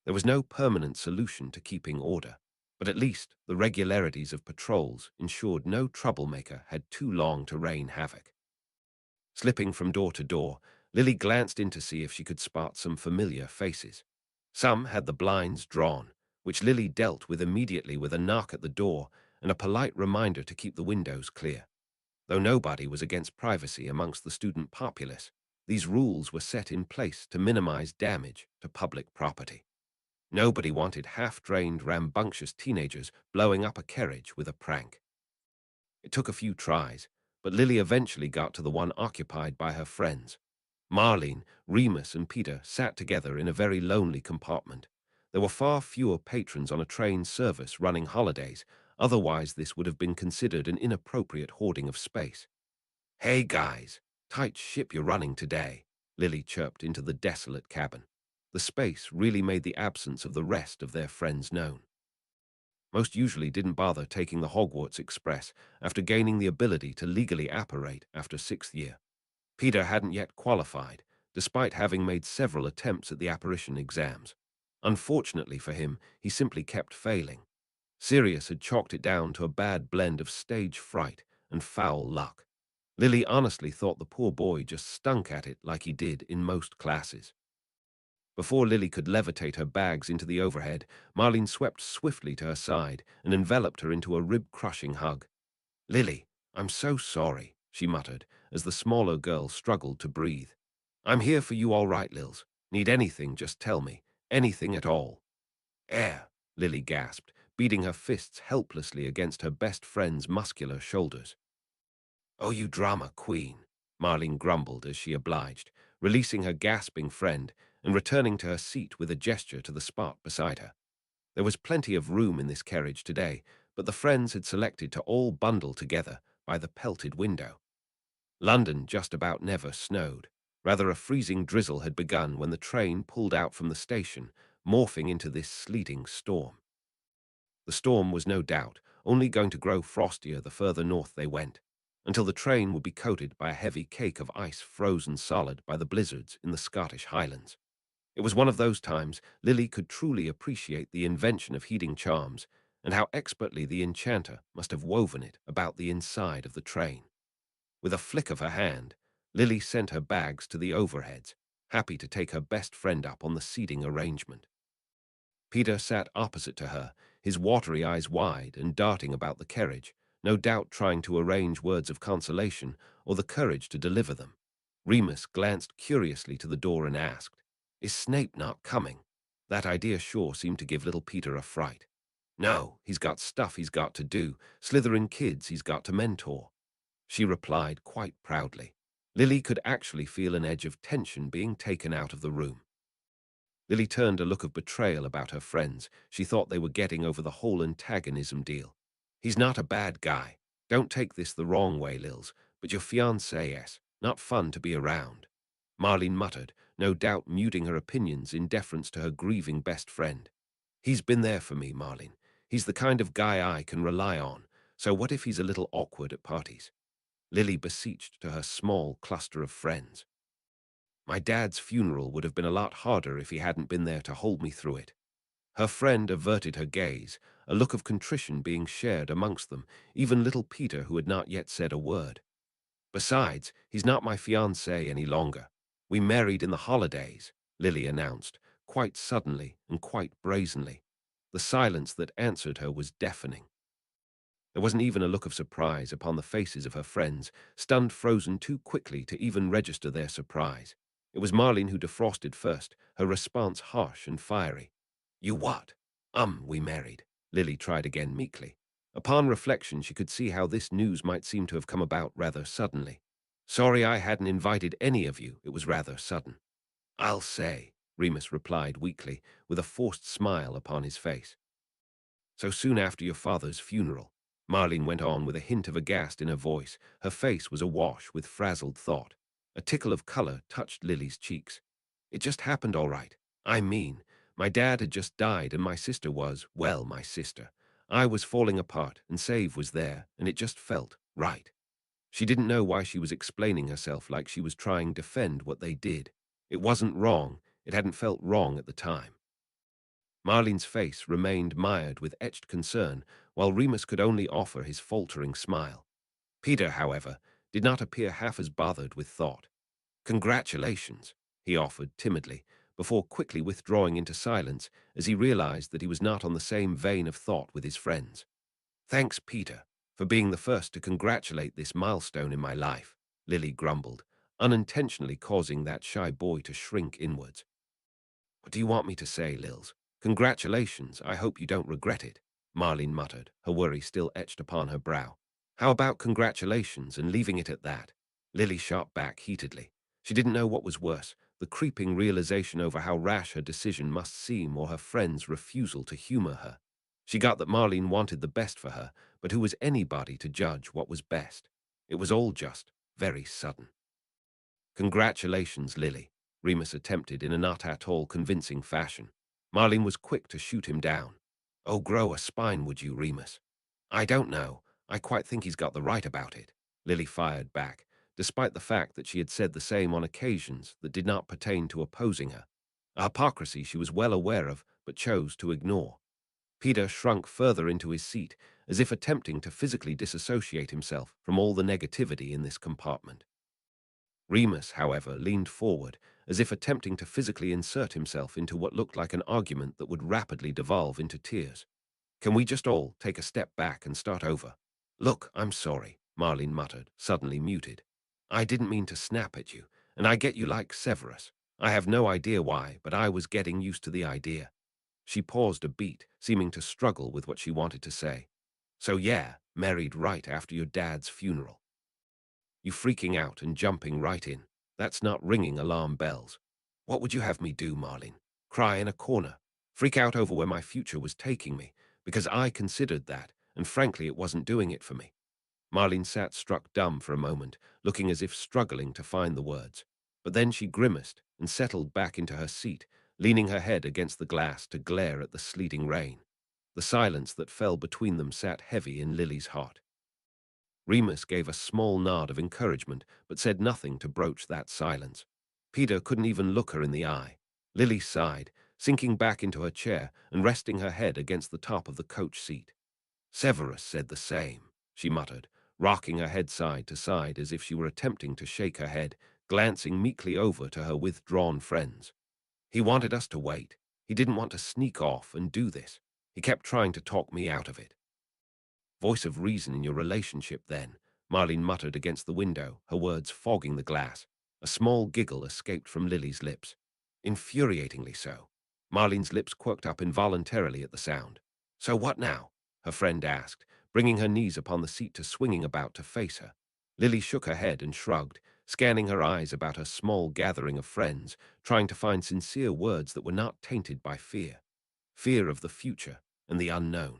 There was no permanent solution to keeping order, but at least the regularities of patrols ensured no troublemaker had too long to rain havoc. Slipping from door to door, Lily glanced in to see if she could spot some familiar faces. Some had the blinds drawn, which Lily dealt with immediately with a knock at the door and a polite reminder to keep the windows clear. Though nobody was against privacy amongst the student populace, these rules were set in place to minimize damage to public property. Nobody wanted half-drained, rambunctious teenagers blowing up a carriage with a prank. It took a few tries, but Lily eventually got to the one occupied by her friends. Marlene, Remus, and Peter sat together in a very lonely compartment. There were far fewer patrons on a train service running holidays, otherwise this would have been considered an inappropriate hoarding of space. Hey guys, tight ship you're running today, Lily chirped into the desolate cabin. The space really made the absence of the rest of their friends known. Most usually didn't bother taking the Hogwarts Express after gaining the ability to legally apparate after 6th year. Peter hadn't yet qualified, despite having made several attempts at the apparition exams. Unfortunately for him, he simply kept failing. Sirius had chalked it down to a bad blend of stage fright and foul luck. Lily honestly thought the poor boy just stunk at it like he did in most classes. Before Lily could levitate her bags into the overhead, Marlene swept swiftly to her side and enveloped her into a rib-crushing hug. "Lily, I'm so sorry," she muttered, as the smaller girl struggled to breathe. "I'm here for you all right, Lils. Need anything, just tell me. Anything at all." "Air," Lily gasped, beating her fists helplessly against her best friend's muscular shoulders. "Oh, you drama queen," Marlene grumbled as she obliged, releasing her gasping friend and returning to her seat with a gesture to the spot beside her. There was plenty of room in this carriage today, but the friends had selected to all bundle together by the pelted window. London just about never snowed. Rather, a freezing drizzle had begun when the train pulled out from the station, morphing into this sleeting storm. The storm was no doubt only going to grow frostier the further north they went, until the train would be coated by a heavy cake of ice frozen solid by the blizzards in the Scottish Highlands. It was one of those times Lily could truly appreciate the invention of heating charms and how expertly the enchanter must have woven it about the inside of the train. With a flick of her hand, Lily sent her bags to the overheads, happy to take her best friend up on the seating arrangement. Peter sat opposite to her, his watery eyes wide and darting about the carriage, no doubt trying to arrange words of consolation or the courage to deliver them. Remus glanced curiously to the door and asked, "Is Snape not coming?" That idea sure seemed to give little Peter a fright. "No, he's got stuff he's got to do, Slytherin kids he's got to mentor," she replied quite proudly. Lily could actually feel an edge of tension being taken out of the room. Lily turned a look of betrayal about her friends. She thought they were getting over the whole antagonism deal. "He's not a bad guy. Don't take this the wrong way, Lils, but your fiancé is not fun to be around," Marlene muttered, no doubt muting her opinions in deference to her grieving best friend. "He's been there for me, Marlene. He's the kind of guy I can rely on. So what if he's a little awkward at parties?" Lily beseeched to her small cluster of friends. "My dad's funeral would have been a lot harder if he hadn't been there to hold me through it." Her friend averted her gaze, a look of contrition being shared amongst them, even little Peter, who had not yet said a word. "Besides, he's not my fiancé any longer. We married in the holidays," Lily announced, quite suddenly and quite brazenly. The silence that answered her was deafening. There wasn't even a look of surprise upon the faces of her friends, stunned frozen too quickly to even register their surprise. It was Marlene who defrosted first, her response harsh and fiery. "You what?" We married," Lily tried again meekly. Upon reflection, she could see how this news might seem to have come about rather suddenly. "Sorry I hadn't invited any of you. It was rather sudden." "I'll say," Remus replied weakly, with a forced smile upon his face. "So soon after your father's funeral," Marlene went on with a hint of aghast in her voice. Her face was awash with frazzled thought. A tickle of color touched Lily's cheeks. "It just happened all right. I mean, my dad had just died and my sister was, well, my sister. I was falling apart and Save was there and it just felt right." She didn't know why she was explaining herself like she was trying to defend what they did. It wasn't wrong. It hadn't felt wrong at the time. Marlene's face remained mired with etched concern, while Remus could only offer his faltering smile. Peter, however, did not appear half as bothered with thought. "Congratulations," he offered timidly, before quickly withdrawing into silence as he realized that he was not on the same vein of thought with his friends. "Thanks, Peter, for being the first to congratulate this milestone in my life," Lily grumbled, unintentionally causing that shy boy to shrink inwards. "What do you want me to say, Lils? Congratulations, I hope you don't regret it," Marlene muttered, her worry still etched upon her brow. "How about congratulations and leaving it at that?" Lily shot back heatedly. She didn't know what was worse, the creeping realization over how rash her decision must seem or her friend's refusal to humor her. She got that Marlene wanted the best for her, but who was anybody to judge what was best? It was all just very sudden. "Congratulations, Lily," Remus attempted in a not at all convincing fashion. Marlene was quick to shoot him down. Oh, grow a spine, would you, Remus? I don't know. I quite think he's got the right about it, Lily fired back, despite the fact that she had said the same on occasions that did not pertain to opposing her. A hypocrisy she was well aware of, but chose to ignore. Peter shrunk further into his seat, as if attempting to physically disassociate himself from all the negativity in this compartment. Remus, however, leaned forward, as if attempting to physically insert himself into what looked like an argument that would rapidly devolve into tears. Can we just all take a step back and start over? Look, I'm sorry, Marlene muttered, suddenly muted. I didn't mean to snap at you, and I get you like Severus. I have no idea why, but I was getting used to the idea. She paused a beat, seeming to struggle with what she wanted to say. So yeah, married right after your dad's funeral. You freaking out and jumping right in. That's not ringing alarm bells. What would you have me do, Marlene? Cry in a corner? Freak out over where my future was taking me? Because I considered that, and frankly it wasn't doing it for me. Marlene sat struck dumb for a moment, looking as if struggling to find the words. But then she grimaced and settled back into her seat, leaning her head against the glass to glare at the sleeting rain. The silence that fell between them sat heavy in Lily's heart. Remus gave a small nod of encouragement, but said nothing to broach that silence. Peter couldn't even look her in the eye. Lily sighed, sinking back into her chair and resting her head against the top of the coach seat. Severus said the same, she muttered, rocking her head side to side as if she were attempting to shake her head, glancing meekly over to her withdrawn friends. He wanted us to wait. He didn't want to sneak off and do this. He kept trying to talk me out of it. Voice of reason in your relationship, then, Marlene muttered against the window, her words fogging the glass. A small giggle escaped from Lily's lips. Infuriatingly so. Marlene's lips quirked up involuntarily at the sound. So what now? Her friend asked, bringing her knees upon the seat to swinging about to face her. Lily shook her head and shrugged, scanning her eyes about her small gathering of friends, trying to find sincere words that were not tainted by fear. Fear of the future and the unknown.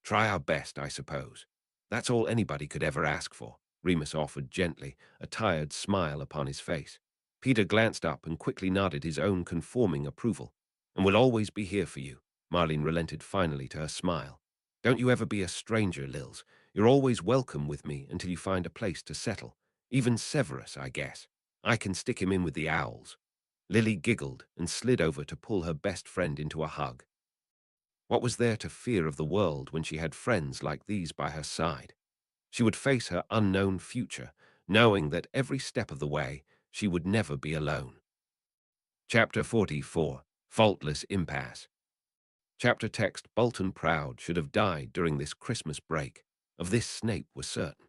Try our best, I suppose. That's all anybody could ever ask for, Remus offered gently, a tired smile upon his face. Peter glanced up and quickly nodded his own conforming approval. And we'll always be here for you, Marlene relented finally to her smile. Don't you ever be a stranger, Lils. You're always welcome with me until you find a place to settle. Even Severus, I guess. I can stick him in with the owls. Lily giggled and slid over to pull her best friend into a hug. What was there to fear of the world when she had friends like these by her side? She would face her unknown future, knowing that every step of the way she would never be alone. Chapter 44, Faultless Impasse. Chapter text: Bolton Proud should have died during this Christmas break. Of this Snape was certain.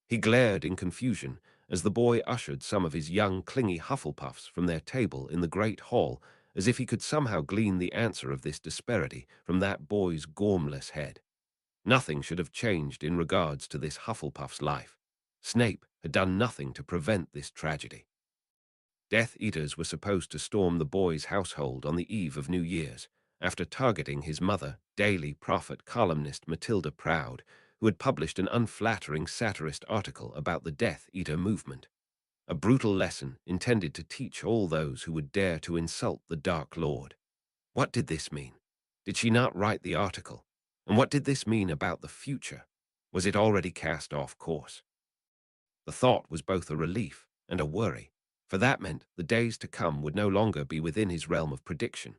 He glared in confusion as the boy ushered some of his young, clingy Hufflepuffs from their table in the great hall, as if he could somehow glean the answer of this disparity from that boy's gormless head. Nothing should have changed in regards to this Hufflepuff's life. Snape had done nothing to prevent this tragedy. Death Eaters were supposed to storm the boy's household on the eve of New Year's, after targeting his mother, Daily Prophet columnist Matilda Proud, who had published an unflattering satirist article about the Death Eater movement. A brutal lesson intended to teach all those who would dare to insult the Dark Lord. What did this mean? Did she not write the article? And what did this mean about the future? Was it already cast off course? The thought was both a relief and a worry, for that meant the days to come would no longer be within his realm of prediction.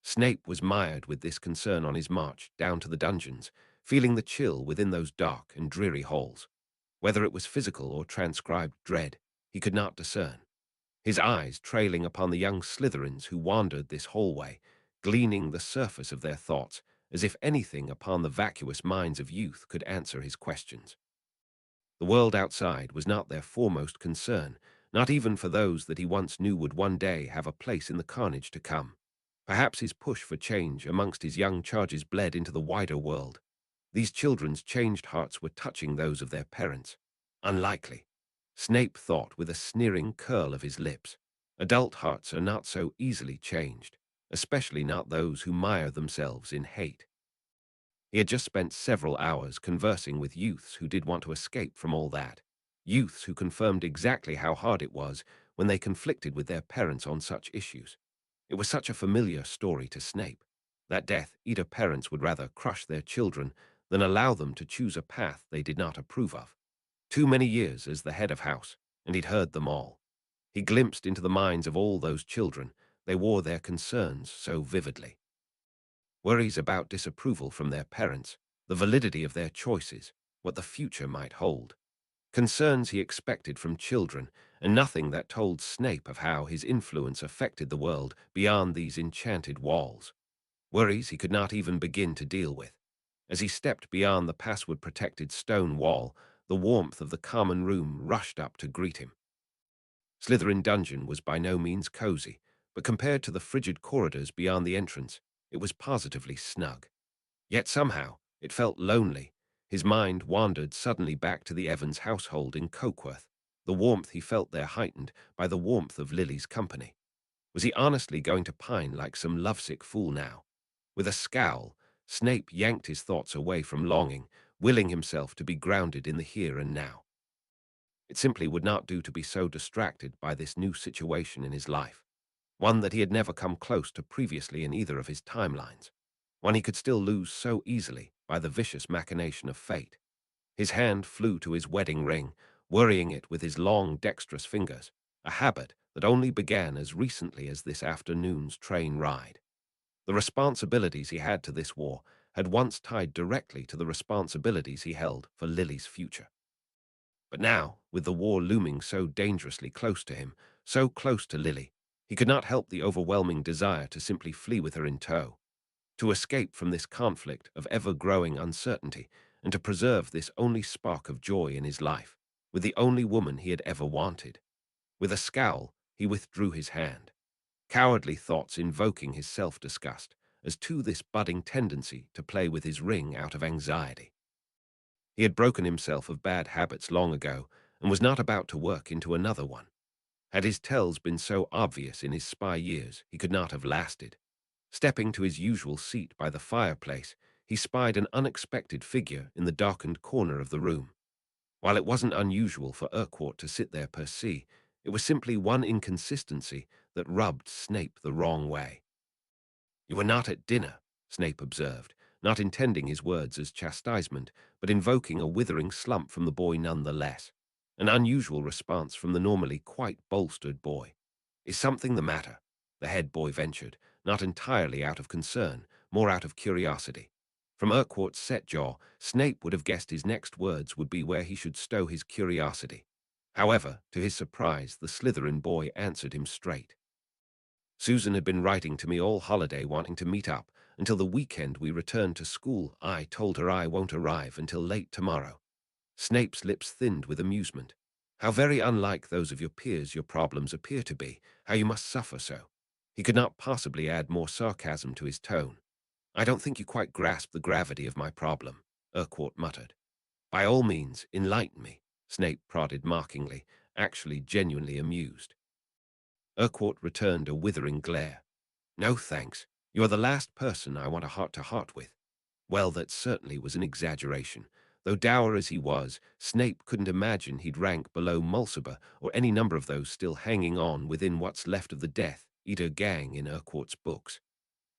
Snape was mired with this concern on his march down to the dungeons, feeling the chill within those dark and dreary halls. Whether it was physical or transcribed dread, he could not discern. His eyes trailing upon the young Slytherins who wandered this hallway, gleaning the surface of their thoughts, as if anything upon the vacuous minds of youth could answer his questions. The world outside was not their foremost concern, not even for those that he once knew would one day have a place in the carnage to come. Perhaps his push for change amongst his young charges bled into the wider world. These children's changed hearts were touching those of their parents. Unlikely. Snape thought with a sneering curl of his lips. Adult hearts are not so easily changed, especially not those who mire themselves in hate. He had just spent several hours conversing with youths who did want to escape from all that. Youths who confirmed exactly how hard it was when they conflicted with their parents on such issues. It was such a familiar story to Snape, that Death Eater parents would rather crush their children than allow them to choose a path they did not approve of. Too many years as the head of house, and he'd heard them all. He glimpsed into the minds of all those children. They wore their concerns so vividly. Worries about disapproval from their parents, the validity of their choices, what the future might hold. Concerns he expected from children, and nothing that told Snape of how his influence affected the world beyond these enchanted walls. Worries he could not even begin to deal with. As he stepped beyond the password-protected stone wall, the warmth of the common room rushed up to greet him. Slytherin Dungeon was by no means cozy, but compared to the frigid corridors beyond the entrance, it was positively snug. Yet somehow, it felt lonely. His mind wandered suddenly back to the Evans household in Cokeworth, the warmth he felt there heightened by the warmth of Lily's company. Was he honestly going to pine like some lovesick fool now? With a scowl, Snape yanked his thoughts away from longing, willing himself to be grounded in the here and now. It simply would not do to be so distracted by this new situation in his life, one that he had never come close to previously in either of his timelines, one he could still lose so easily by the vicious machination of fate. His hand flew to his wedding ring, worrying it with his long, dexterous fingers, a habit that only began as recently as this afternoon's train ride. The responsibilities he had to this war had once tied directly to the responsibilities he held for Lily's future. But now, with the war looming so dangerously close to him, so close to Lily, he could not help the overwhelming desire to simply flee with her in tow, to escape from this conflict of ever-growing uncertainty, and to preserve this only spark of joy in his life, with the only woman he had ever wanted. With a scowl, he withdrew his hand, cowardly thoughts invoking his self-disgust, as to this budding tendency to play with his ring out of anxiety. He had broken himself of bad habits long ago, and was not about to work into another one. Had his tells been so obvious in his spy years, he could not have lasted. Stepping to his usual seat by the fireplace, he spied an unexpected figure in the darkened corner of the room. While it wasn't unusual for Urquhart to sit there per se, it was simply one inconsistency that rubbed Snape the wrong way. "You were not at dinner," Snape observed, not intending his words as chastisement, but invoking a withering slump from the boy nonetheless. An unusual response from the normally quite bolstered boy. "Is something the matter?" the head boy ventured, not entirely out of concern, more out of curiosity. From Urquhart's set jaw, Snape would have guessed his next words would be where he should stow his curiosity. However, to his surprise, the Slytherin boy answered him straight. "Susan had been writing to me all holiday wanting to meet up until the weekend we return to school. I told her I won't arrive until late tomorrow." Snape's lips thinned with amusement. "How very unlike those of your peers your problems appear to be, how you must suffer so." He could not possibly add more sarcasm to his tone. "I don't think you quite grasp the gravity of my problem," Urquhart muttered. "By all means, enlighten me," Snape prodded mockingly, actually genuinely amused. Urquhart returned a withering glare. "No, thanks. You are the last person I want a heart-to-heart with." Well, that certainly was an exaggeration. Though dour as he was, Snape couldn't imagine he'd rank below Mulciber or any number of those still hanging on within what's left of the Death Eater gang in Urquhart's books.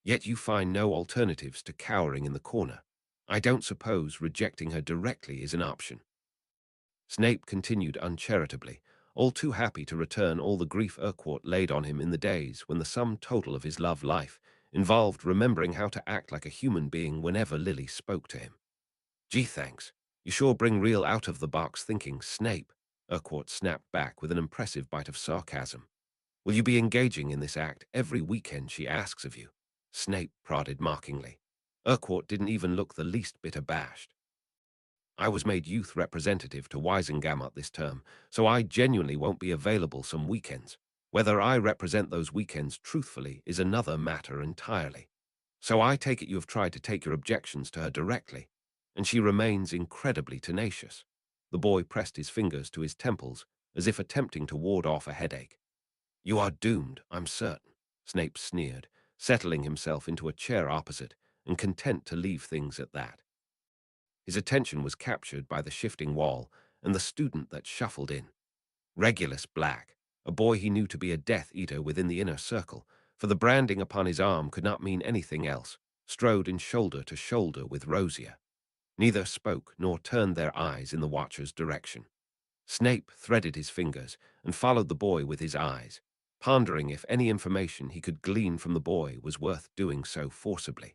Yet you find no alternatives to cowering in the corner. I don't suppose rejecting her directly is an option." Snape continued uncharitably, all too happy to return all the grief Urquhart laid on him in the days when the sum total of his love life involved remembering how to act like a human being whenever Lily spoke to him. "Gee, thanks. You sure bring real out-of-the-box thinking, Snape," Urquhart snapped back with an impressive bite of sarcasm. "Will you be engaging in this act every weekend she asks of you?" Snape prodded mockingly. Urquhart didn't even look the least bit abashed. "I was made youth representative to Wisengamot this term, so I genuinely won't be available some weekends. Whether I represent those weekends truthfully is another matter entirely. So I take it you have tried to take your objections to her directly, and she remains incredibly tenacious." The boy pressed his fingers to his temples, as if attempting to ward off a headache. "You are doomed, I'm certain," Snape sneered, settling himself into a chair opposite, and content to leave things at that. His attention was captured by the shifting wall and the student that shuffled in. Regulus Black, a boy he knew to be a Death Eater within the inner circle, for the branding upon his arm could not mean anything else, strode in shoulder to shoulder with Rosier. Neither spoke nor turned their eyes in the Watcher's direction. Snape threaded his fingers and followed the boy with his eyes, pondering if any information he could glean from the boy was worth doing so forcibly.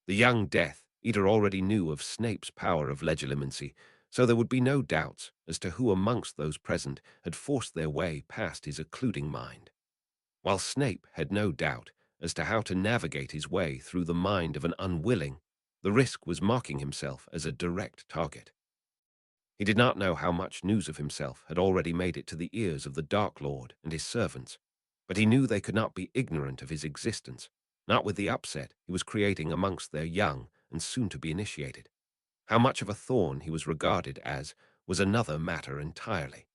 The young Death Eater already knew of Snape's power of legilimency, so there would be no doubts as to who amongst those present had forced their way past his occluding mind, while Snape had no doubt as to how to navigate his way through the mind of an unwilling. The risk was marking himself as a direct target. He did not know how much news of himself had already made it to the ears of the Dark Lord and his servants, but he knew they could not be ignorant of his existence, not with the upset he was creating amongst their young and soon-to-be initiated. How much of a thorn he was regarded as was another matter entirely.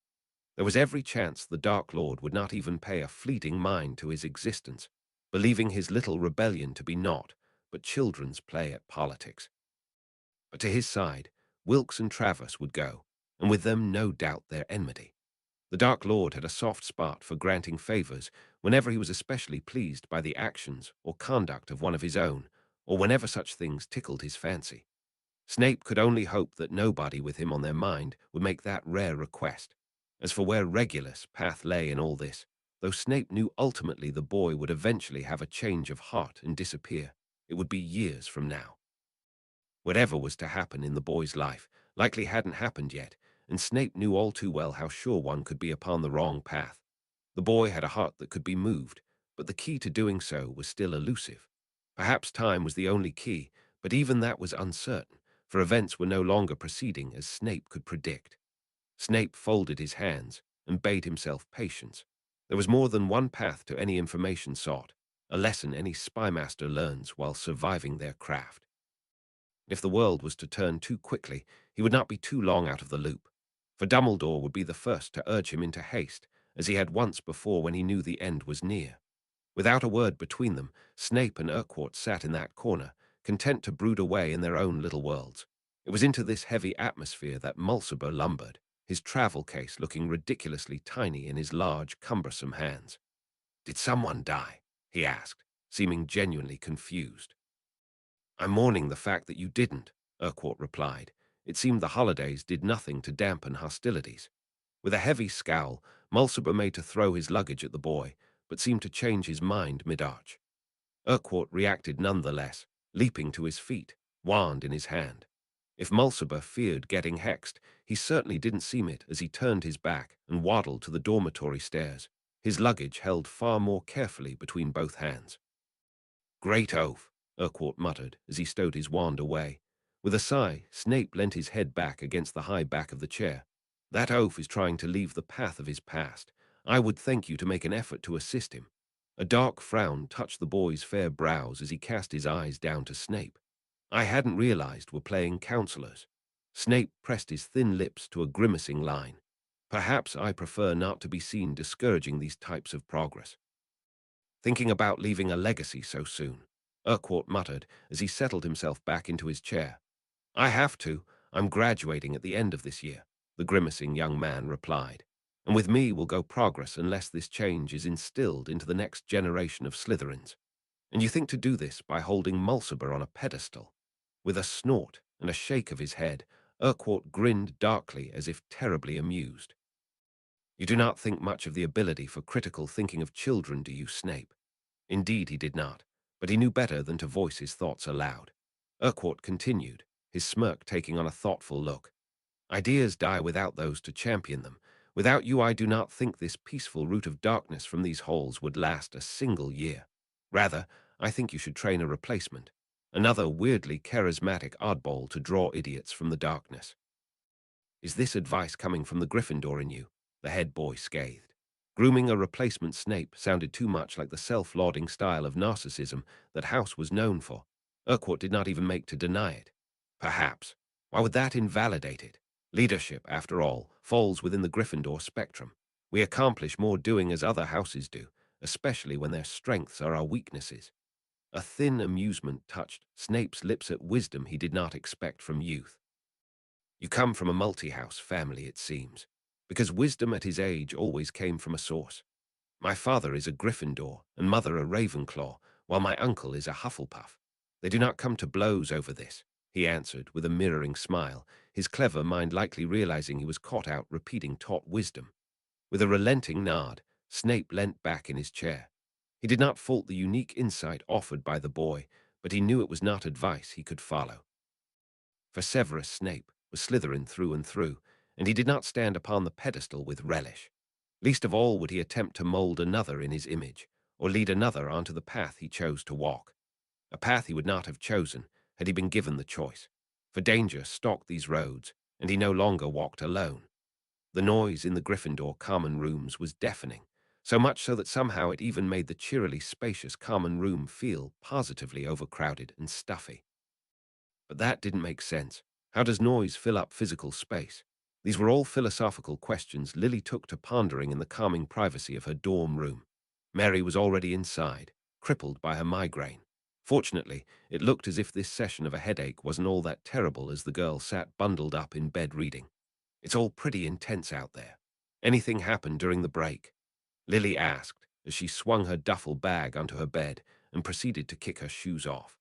There was every chance the Dark Lord would not even pay a fleeting mind to his existence, believing his little rebellion to be naught but children's play at politics. But to his side, Wilkes and Travers would go, and with them no doubt their enmity. The Dark Lord had a soft spot for granting favors whenever he was especially pleased by the actions or conduct of one of his own, or whenever such things tickled his fancy. Snape could only hope that nobody with him on their mind would make that rare request. As for where Regulus' path lay in all this, though Snape knew ultimately the boy would eventually have a change of heart and disappear, it would be years from now. Whatever was to happen in the boy's life likely hadn't happened yet, and Snape knew all too well how sure one could be upon the wrong path. The boy had a heart that could be moved, but the key to doing so was still elusive. Perhaps time was the only key, but even that was uncertain, for events were no longer proceeding as Snape could predict. Snape folded his hands and bade himself patience. There was more than one path to any information sought, a lesson any spymaster learns while surviving their craft. If the world was to turn too quickly, he would not be too long out of the loop, for Dumbledore would be the first to urge him into haste, as he had once before when he knew the end was near. Without a word between them, Snape and Urquhart sat in that corner, content to brood away in their own little worlds. It was into this heavy atmosphere that Mulciber lumbered, his travel case looking ridiculously tiny in his large, cumbersome hands. "Did someone die?" he asked, seeming genuinely confused. "I'm mourning the fact that you didn't," Urquhart replied. It seemed the holidays did nothing to dampen hostilities. With a heavy scowl, Mulciber made to throw his luggage at the boy, but seemed to change his mind mid-arch. Urquhart reacted nonetheless, leaping to his feet, wand in his hand. If Mulciber feared getting hexed, he certainly didn't seem it as he turned his back and waddled to the dormitory stairs, his luggage held far more carefully between both hands. "Great oaf," Urquhart muttered as he stowed his wand away. With a sigh, Snape leant his head back against the high back of the chair. "That oaf is trying to leave the path of his past. I would thank you to make an effort to assist him." A dark frown touched the boy's fair brows as he cast his eyes down to Snape. "I hadn't realized we're playing counselors." Snape pressed his thin lips to a grimacing line. "Perhaps I prefer not to be seen discouraging these types of progress." "Thinking about leaving a legacy so soon," Urquhart muttered as he settled himself back into his chair. "I have to. I'm graduating at the end of this year," the grimacing young man replied. "And with me will go progress unless this change is instilled into the next generation of Slytherins. And you think to do this by holding Mulciber on a pedestal?" With a snort and a shake of his head, Urquhart grinned darkly as if terribly amused. "You do not think much of the ability for critical thinking of children, do you, Snape?" Indeed he did not, but he knew better than to voice his thoughts aloud. Urquhart continued, his smirk taking on a thoughtful look. "Ideas die without those to champion them. Without you I do not think this peaceful route of darkness from these halls would last a single year. Rather, I think you should train a replacement, another weirdly charismatic oddball to draw idiots from the darkness." "Is this advice coming from the Gryffindor in you?" the head boy scathed. Grooming a replacement Snape sounded too much like the self-lauding style of narcissism that House was known for. Urquhart did not even make to deny it. "Perhaps. Why would that invalidate it? Leadership, after all, falls within the Gryffindor spectrum. We accomplish more doing as other houses do, especially when their strengths are our weaknesses." A thin amusement touched Snape's lips at wisdom he did not expect from youth. "You come from a multi-house family, it seems." because wisdom at his age always came from a source. My father is a Gryffindor and mother a Ravenclaw, while my uncle is a Hufflepuff. They do not come to blows over this, he answered with a mirroring smile, his clever mind likely realizing he was caught out repeating taught wisdom. With a relenting nod, Snape leant back in his chair. He did not fault the unique insight offered by the boy, but he knew it was not advice he could follow. For Severus Snape was Slytherin through and through, and he did not stand upon the pedestal with relish. Least of all would he attempt to mold another in his image, or lead another onto the path he chose to walk. A path he would not have chosen had he been given the choice, for danger stalked these roads, and he no longer walked alone. The noise in the Gryffindor common rooms was deafening, so much so that somehow it even made the cheerily spacious common room feel positively overcrowded and stuffy. But that didn't make sense. How does noise fill up physical space? These were all philosophical questions Lily took to pondering in the calming privacy of her dorm room. Mary was already inside, crippled by her migraine. Fortunately, it looked as if this session of a headache wasn't all that terrible as the girl sat bundled up in bed reading. It's all pretty intense out there. Anything happened during the break? Lily asked as she swung her duffel bag onto her bed and proceeded to kick her shoes off.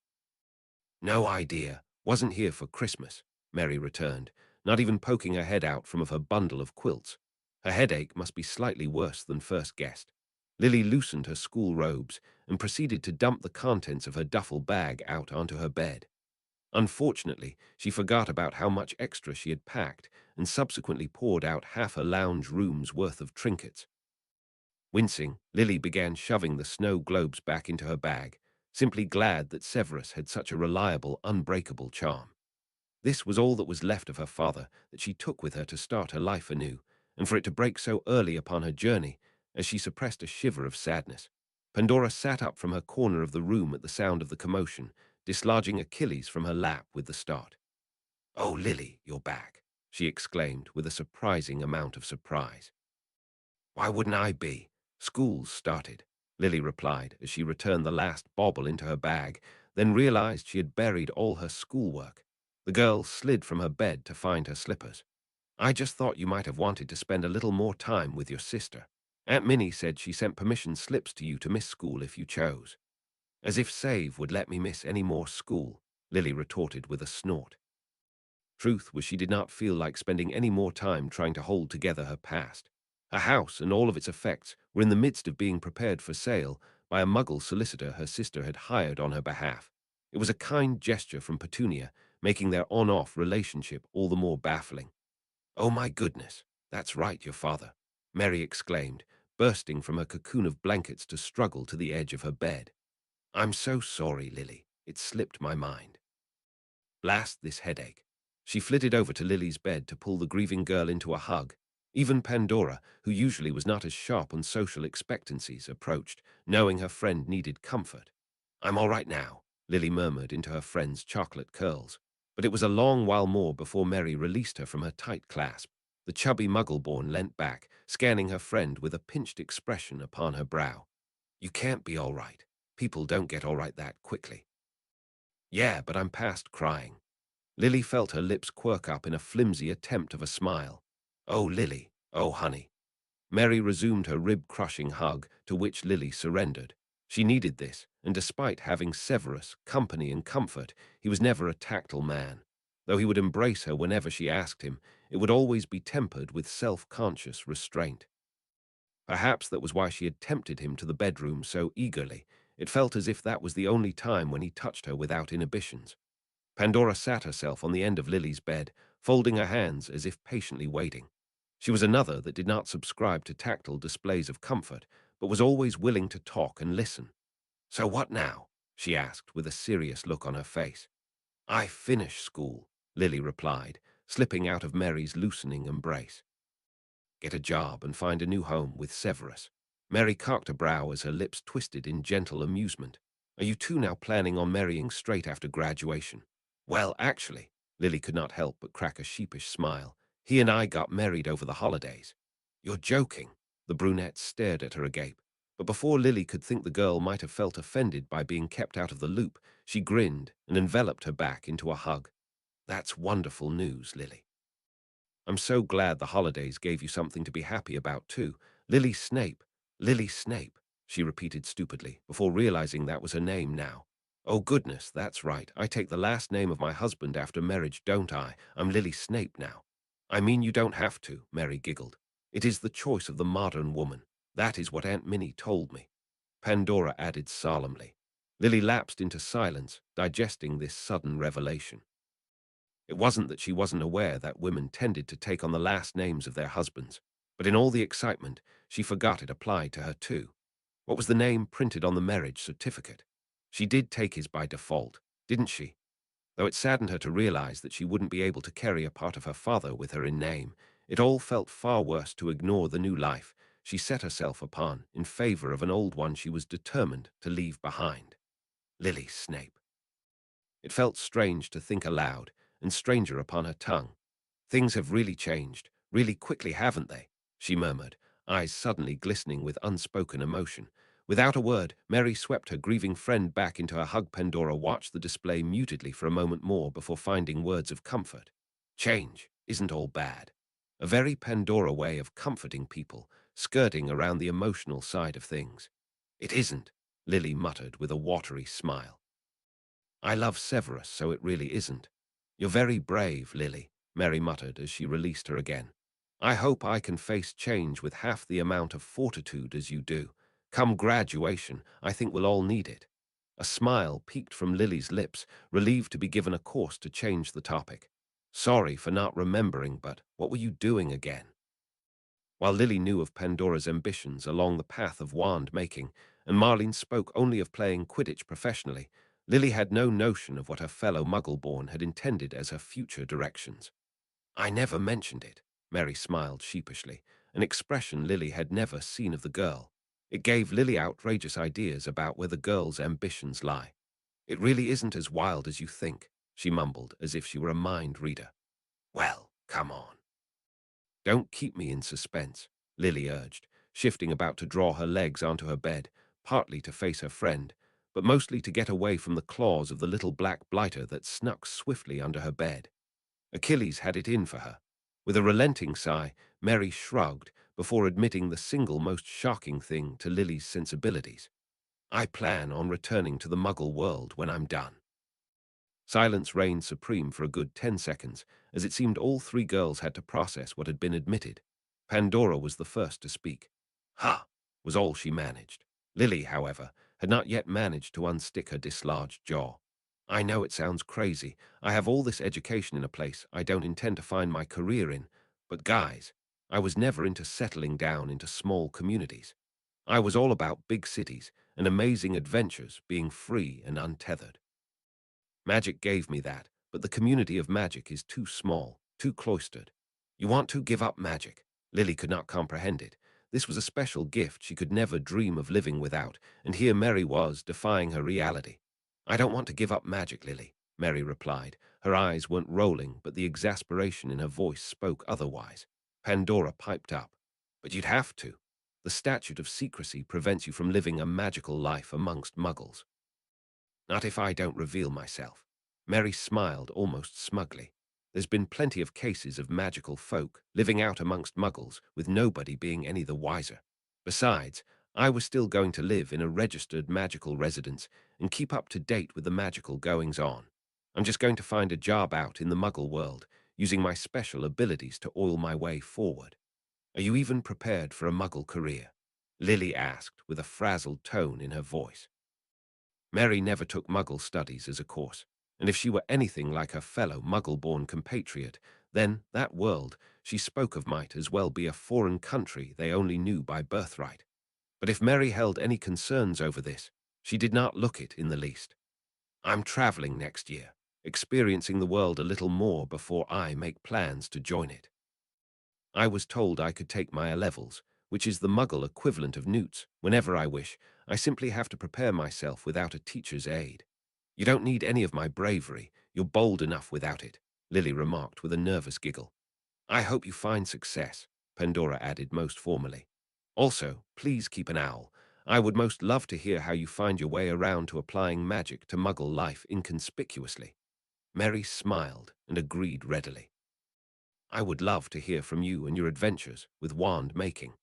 No idea. Wasn't here for Christmas, Mary returned, not even poking her head out from her bundle of quilts. Her headache must be slightly worse than first guessed. Lily loosened her school robes and proceeded to dump the contents of her duffel bag out onto her bed. Unfortunately, she forgot about how much extra she had packed and subsequently poured out half a lounge room's worth of trinkets. Wincing, Lily began shoving the snow globes back into her bag, simply glad that Severus had such a reliable, unbreakable charm. This was all that was left of her father that she took with her to start her life anew, and for it to break so early upon her journey, as she suppressed a shiver of sadness. Pandora sat up from her corner of the room at the sound of the commotion, dislodging Achilles from her lap with the start. "Oh, Lily, you're back," she exclaimed with a surprising amount of surprise. "Why wouldn't I be? School's started," Lily replied as she returned the last bauble into her bag, then realized she had buried all her schoolwork. The girl slid from her bed to find her slippers. "I just thought you might have wanted to spend a little more time with your sister. Aunt Minnie said she sent permission slips to you to miss school if you chose." "As if Save would let me miss any more school," Lily retorted with a snort. Truth was she did not feel like spending any more time trying to hold together her past. Her house and all of its effects were in the midst of being prepared for sale by a Muggle solicitor her sister had hired on her behalf. It was a kind gesture from Petunia, making their on-off relationship all the more baffling. "Oh my goodness, that's right, your father," Mary exclaimed, bursting from her cocoon of blankets to struggle to the edge of her bed. "I'm so sorry, Lily. It slipped my mind. Blast this headache." She flitted over to Lily's bed to pull the grieving girl into a hug. Even Pandora, who usually was not as sharp on social expectancies, approached, knowing her friend needed comfort. "I'm all right now," Lily murmured into her friend's chocolate curls. But it was a long while more before Mary released her from her tight clasp. The chubby Muggle-born leant back, scanning her friend with a pinched expression upon her brow. "You can't be all right. People don't get all right that quickly." "Yeah, but I'm past crying." Lily felt her lips quirk up in a flimsy attempt of a smile. "Oh, Lily. Oh, honey." Mary resumed her rib-crushing hug, to which Lily surrendered. She needed this, and despite having Severus, company and comfort, he was never a tactile man. Though he would embrace her whenever she asked him, it would always be tempered with self-conscious restraint. Perhaps that was why she had tempted him to the bedroom so eagerly. It felt as if that was the only time when he touched her without inhibitions. Pandora sat herself on the end of Lily's bed, folding her hands as if patiently waiting. She was another that did not subscribe to tactile displays of comfort, but was always willing to talk and listen. "So what now?" she asked with a serious look on her face. "I finished school," Lily replied, slipping out of Mary's loosening embrace. "Get a job and find a new home with Severus." Mary cocked a brow as her lips twisted in gentle amusement. "Are you two now planning on marrying straight after graduation?" "Well, actually," Lily could not help but crack a sheepish smile, "he and I got married over the holidays." "You're joking." The brunette stared at her agape. But before Lily could think the girl might have felt offended by being kept out of the loop, she grinned and enveloped her back into a hug. "That's wonderful news, Lily." I'm so glad the holidays gave you something to be happy about, too. Lily Snape. Lily Snape, she repeated stupidly, before realizing that was her name now. Oh, goodness, that's right. I take the last name of my husband after marriage, don't I? I'm Lily Snape now. I mean, you don't have to, Mary giggled. It is the choice of the modern woman. That is what Aunt Minnie told me. Pandora added solemnly. Lily lapsed into silence, digesting this sudden revelation. It wasn't that she wasn't aware that women tended to take on the last names of their husbands, but in all the excitement, she forgot it applied to her too. What was the name printed on the marriage certificate? She did take his by default, didn't she? Though it saddened her to realize that she wouldn't be able to carry a part of her father with her in name, it all felt far worse to ignore the new life she set herself upon in favor of an old one she was determined to leave behind. Lily Snape. It felt strange to think aloud, and stranger upon her tongue. Things have really changed, really quickly, haven't they? She murmured, eyes suddenly glistening with unspoken emotion. Without a word, Mary swept her grieving friend back into her hug. Pandora watched the display mutedly for a moment more before finding words of comfort. Change isn't all bad. A very Pandora way of comforting people, skirting around the emotional side of things. It isn't, Lily muttered with a watery smile. I love Severus, so it really isn't. You're very brave, Lily, Mary muttered as she released her again. I hope I can face change with half the amount of fortitude as you do. Come graduation, I think we'll all need it. A smile peeked from Lily's lips, relieved to be given a course to change the topic. Sorry for not remembering, but what were you doing again? While Lily knew of Pandora's ambitions along the path of wand-making, and Marlene spoke only of playing Quidditch professionally, Lily had no notion of what her fellow Muggle-born had intended as her future directions. I never mentioned it, Mary smiled sheepishly, an expression Lily had never seen of the girl. It gave Lily outrageous ideas about where the girl's ambitions lie. It really isn't as wild as you think, she mumbled as if she were a mind reader. Well, come on. Don't keep me in suspense, Lily urged, shifting about to draw her legs onto her bed, partly to face her friend, but mostly to get away from the claws of the little black blighter that snuck swiftly under her bed. Achilles had it in for her. With a relenting sigh, Mary shrugged before admitting the single most shocking thing to Lily's sensibilities. I plan on returning to the Muggle world when I'm done. Silence reigned supreme for a good 10 seconds, as it seemed all three girls had to process what had been admitted. Pandora was the first to speak. "Ha!" was all she managed. Lily, however, had not yet managed to unstick her dislodged jaw. I know it sounds crazy. I have all this education in a place I don't intend to find my career in. But guys, I was never into settling down into small communities. I was all about big cities and amazing adventures, being free and untethered. Magic gave me that, but the community of magic is too small, too cloistered. You want to give up magic? Lily could not comprehend it. This was a special gift she could never dream of living without, and here Mary was, defying her reality. I don't want to give up magic, Lily, Mary replied. Her eyes weren't rolling, but the exasperation in her voice spoke otherwise. Pandora piped up. But you'd have to. The statute of secrecy prevents you from living a magical life amongst muggles. Not if I don't reveal myself. Mary smiled almost smugly. There's been plenty of cases of magical folk living out amongst muggles with nobody being any the wiser. Besides, I was still going to live in a registered magical residence and keep up to date with the magical goings-on. I'm just going to find a job out in the muggle world, using my special abilities to oil my way forward. Are you even prepared for a muggle career? Lily asked with a frazzled tone in her voice. Mary never took Muggle studies as a course, and if she were anything like her fellow Muggle-born compatriot, then that world she spoke of might as well be a foreign country they only knew by birthright. But if Mary held any concerns over this, she did not look it in the least. I'm traveling next year, experiencing the world a little more before I make plans to join it. I was told I could take my A-levels, which is the Muggle equivalent of newts, whenever I wish. I simply have to prepare myself without a teacher's aid. You don't need any of my bravery. You're bold enough without it, Lily remarked with a nervous giggle. I hope you find success, Pandora added most formally. Also, please keep an owl. I would most love to hear how you find your way around to applying magic to Muggle life inconspicuously. Mary smiled and agreed readily. I would love to hear from you and your adventures with wand making.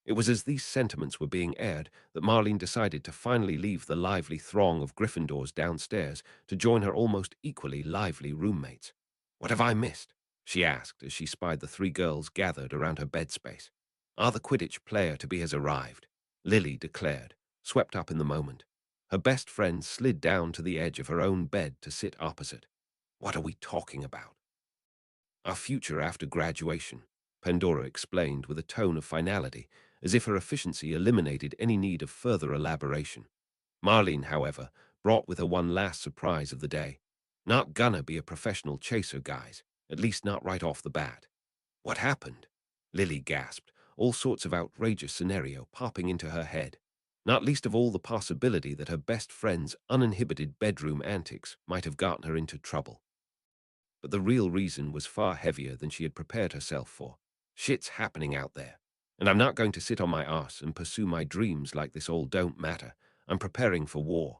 It was as these sentiments were being aired that Marlene decided to finally leave the lively throng of Gryffindors downstairs to join her almost equally lively roommates. What have I missed? She asked as she spied the three girls gathered around her bed space. Are the Quidditch player to be has arrived? Lily declared, swept up in the moment. Her best friend slid down to the edge of her own bed to sit opposite. What are we talking about? Our future after graduation, Pandora explained with a tone of finality, as if her efficiency eliminated any need of further elaboration. Marlene, however, brought with her one last surprise of the day. Not gonna be a professional chaser, guys, at least not right off the bat. What happened? Lily gasped, all sorts of outrageous scenario popping into her head, not least of all the possibility that her best friend's uninhibited bedroom antics might have gotten her into trouble. But the real reason was far heavier than she had prepared herself for. Shit's happening out there, and I'm not going to sit on my arse and pursue my dreams like this all don't matter. I'm preparing for war.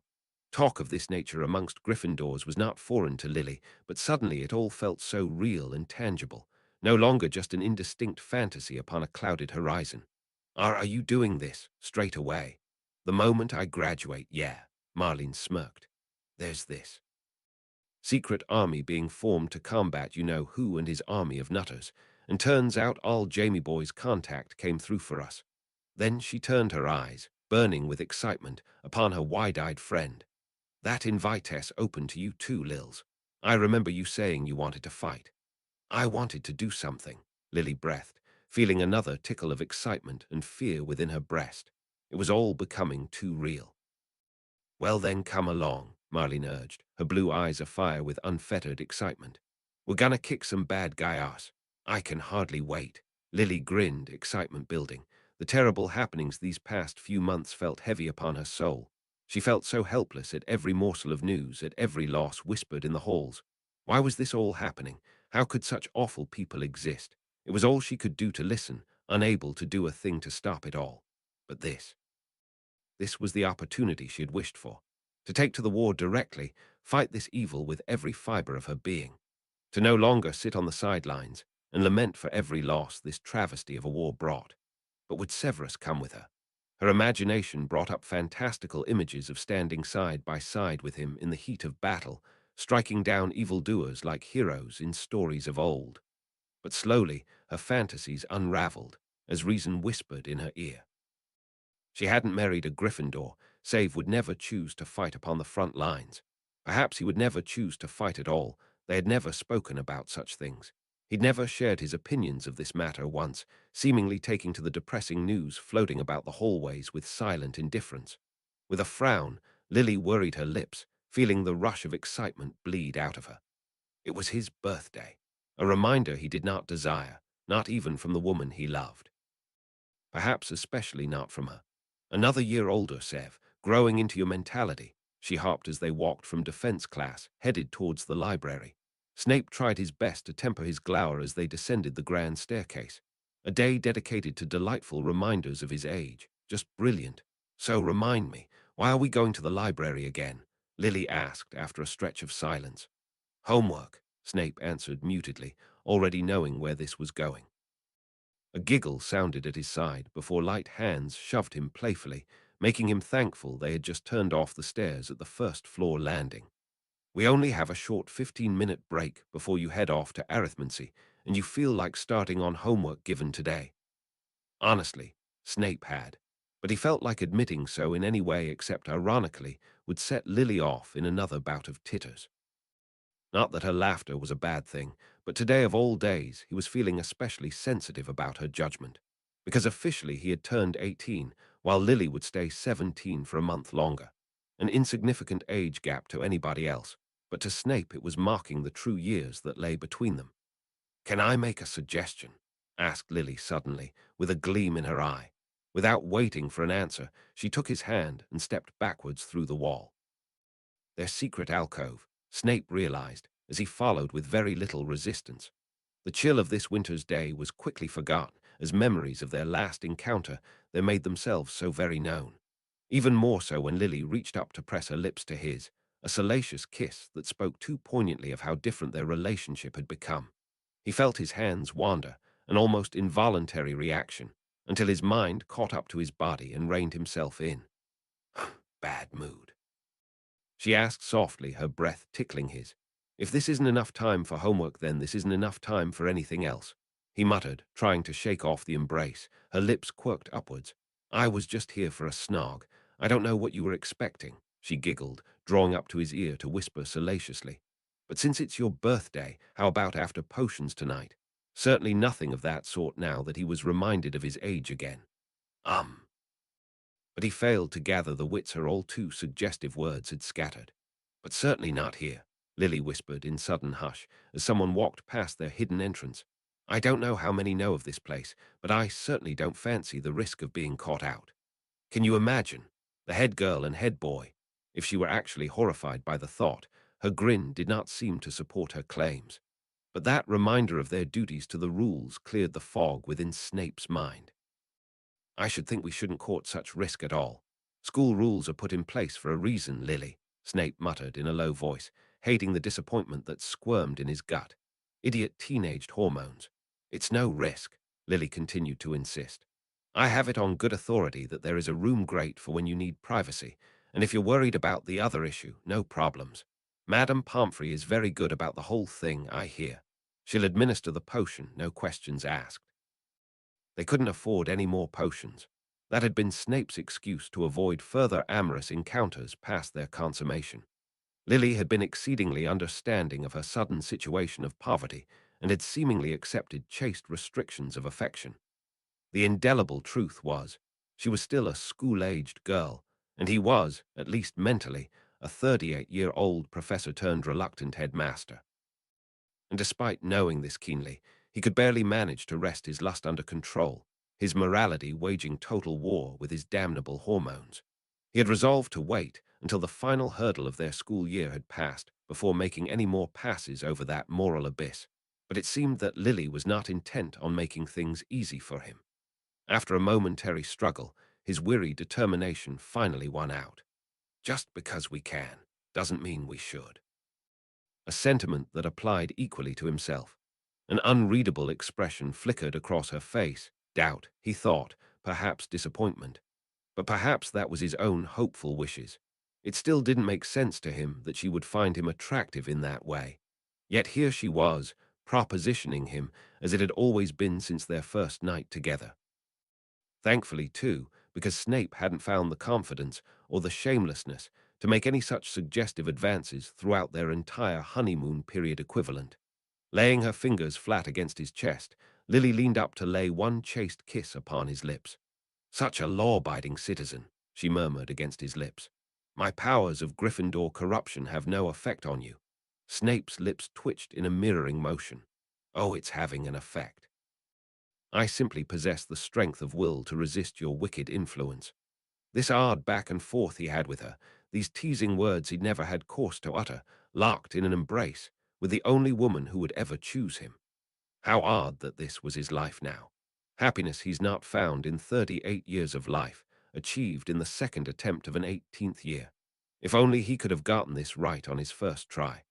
Talk of this nature amongst Gryffindors was not foreign to Lily, but suddenly it all felt so real and tangible, no longer just an indistinct fantasy upon a clouded horizon. Are you doing this straight away? The moment I graduate, yeah, Marlene smirked. There's this secret army being formed to combat you-know-who and his army of nutters, and turns out all Jamie Boy's contact came through for us. Then she turned her eyes, burning with excitement, upon her wide-eyed friend. That invitess open to you too, Lils. I remember you saying you wanted to fight. I wanted to do something, Lily breathed, feeling another tickle of excitement and fear within her breast. It was all becoming too real. Well then, come along, Marlene urged, her blue eyes afire with unfettered excitement. We're gonna kick some bad guy ass. I can hardly wait. Lily grinned, excitement building. The terrible happenings these past few months felt heavy upon her soul. She felt so helpless at every morsel of news, at every loss whispered in the halls. Why was this all happening? How could such awful people exist? It was all she could do to listen, unable to do a thing to stop it all. But this was the opportunity she had wished for. To take to the war directly, fight this evil with every fiber of her being. To no longer sit on the sidelines and lament for every loss this travesty of a war brought. But would Severus come with her? Her imagination brought up fantastical images of standing side by side with him in the heat of battle, striking down evildoers like heroes in stories of old. But slowly her fantasies unraveled as reason whispered in her ear. She hadn't married a Gryffindor, save would never choose to fight upon the front lines. Perhaps he would never choose to fight at all. They had never spoken about such things. He'd never shared his opinions of this matter once, seemingly taking to the depressing news floating about the hallways with silent indifference. With a frown, Lily worried her lips, feeling the rush of excitement bleed out of her. It was his birthday, a reminder he did not desire, not even from the woman he loved. Perhaps especially not from her. Another year older, Sev, growing into your mentality, she hopped as they walked from defense class, headed towards the library. Snape tried his best to temper his glower as they descended the grand staircase. A day dedicated to delightful reminders of his age. Just brilliant. So remind me, why are we going to the library again? Lily asked after a stretch of silence. Homework, Snape answered mutedly, already knowing where this was going. A giggle sounded at his side before light hands shoved him playfully, making him thankful they had just turned off the stairs at the first-floor landing. We only have a short 15-minute break before you head off to arithmancy, and you feel like starting on homework given today. Honestly, Snape had, but he felt like admitting so in any way except ironically would set Lily off in another bout of titters. Not that her laughter was a bad thing, but today of all days he was feeling especially sensitive about her judgment, because officially he had turned 18, while Lily would stay 17 for a month longer. An insignificant age gap to anybody else, but to Snape it was marking the true years that lay between them. "Can I make a suggestion?" asked Lily suddenly, with a gleam in her eye. Without waiting for an answer, she took his hand and stepped backwards through the wall. Their secret alcove, Snape realized, as he followed with very little resistance. The chill of this winter's day was quickly forgotten, as memories of their last encounter they made themselves so very known. Even more so when Lily reached up to press her lips to his, a salacious kiss that spoke too poignantly of how different their relationship had become. He felt his hands wander, an almost involuntary reaction, until his mind caught up to his body and reined himself in. Bad mood. She asked softly, her breath tickling his. If this isn't enough time for homework, then this isn't enough time for anything else, he muttered, trying to shake off the embrace. Her lips quirked upwards. I was just here for a snog. I don't know what you were expecting, she giggled, drawing up to his ear to whisper salaciously. But since it's your birthday, how about after potions tonight? Certainly nothing of that sort now that he was reminded of his age again. But he failed to gather the wits her all too suggestive words had scattered. But certainly not here, Lily whispered in sudden hush as someone walked past their hidden entrance. I don't know how many know of this place, but I certainly don't fancy the risk of being caught out. Can you imagine? The head girl and head boy. If she were actually horrified by the thought, her grin did not seem to support her claims. But that reminder of their duties to the rules cleared the fog within Snape's mind. I should think we shouldn't court such risk at all. School rules are put in place for a reason, Lily, Snape muttered in a low voice, hating the disappointment that squirmed in his gut. Idiot teenaged hormones. It's no risk, Lily continued to insist. I have it on good authority that there is a room grate for when you need privacy, and if you're worried about the other issue, no problems. Madame Pomfrey is very good about the whole thing, I hear. She'll administer the potion, no questions asked. They couldn't afford any more potions. That had been Snape's excuse to avoid further amorous encounters past their consummation. Lily had been exceedingly understanding of her sudden situation of poverty and had seemingly accepted chaste restrictions of affection. The indelible truth was, she was still a school-aged girl, and he was, at least mentally, a 38-year-old professor-turned-reluctant headmaster. And despite knowing this keenly, he could barely manage to wrest his lust under control, his morality waging total war with his damnable hormones. He had resolved to wait until the final hurdle of their school year had passed before making any more passes over that moral abyss, but it seemed that Lily was not intent on making things easy for him. After a momentary struggle, his weary determination finally won out. Just because we can doesn't mean we should. A sentiment that applied equally to himself. An unreadable expression flickered across her face. Doubt, he thought, perhaps disappointment. But perhaps that was his own hopeful wishes. It still didn't make sense to him that she would find him attractive in that way. Yet here she was, propositioning him as it had always been since their first night together. Thankfully, too, because Snape hadn't found the confidence or the shamelessness to make any such suggestive advances throughout their entire honeymoon period equivalent. Laying her fingers flat against his chest, Lily leaned up to lay one chaste kiss upon his lips. Such a law-abiding citizen, she murmured against his lips. My powers of Gryffindor corruption have no effect on you. Snape's lips twitched in a mirroring motion. Oh, it's having an effect. I simply possess the strength of will to resist your wicked influence. This odd back and forth he had with her, these teasing words he'd never had course to utter, locked in an embrace, with the only woman who would ever choose him. How odd that this was his life now. Happiness he's not found in 38 years of life, achieved in the second attempt of an 18th year. If only he could have gotten this right on his first try.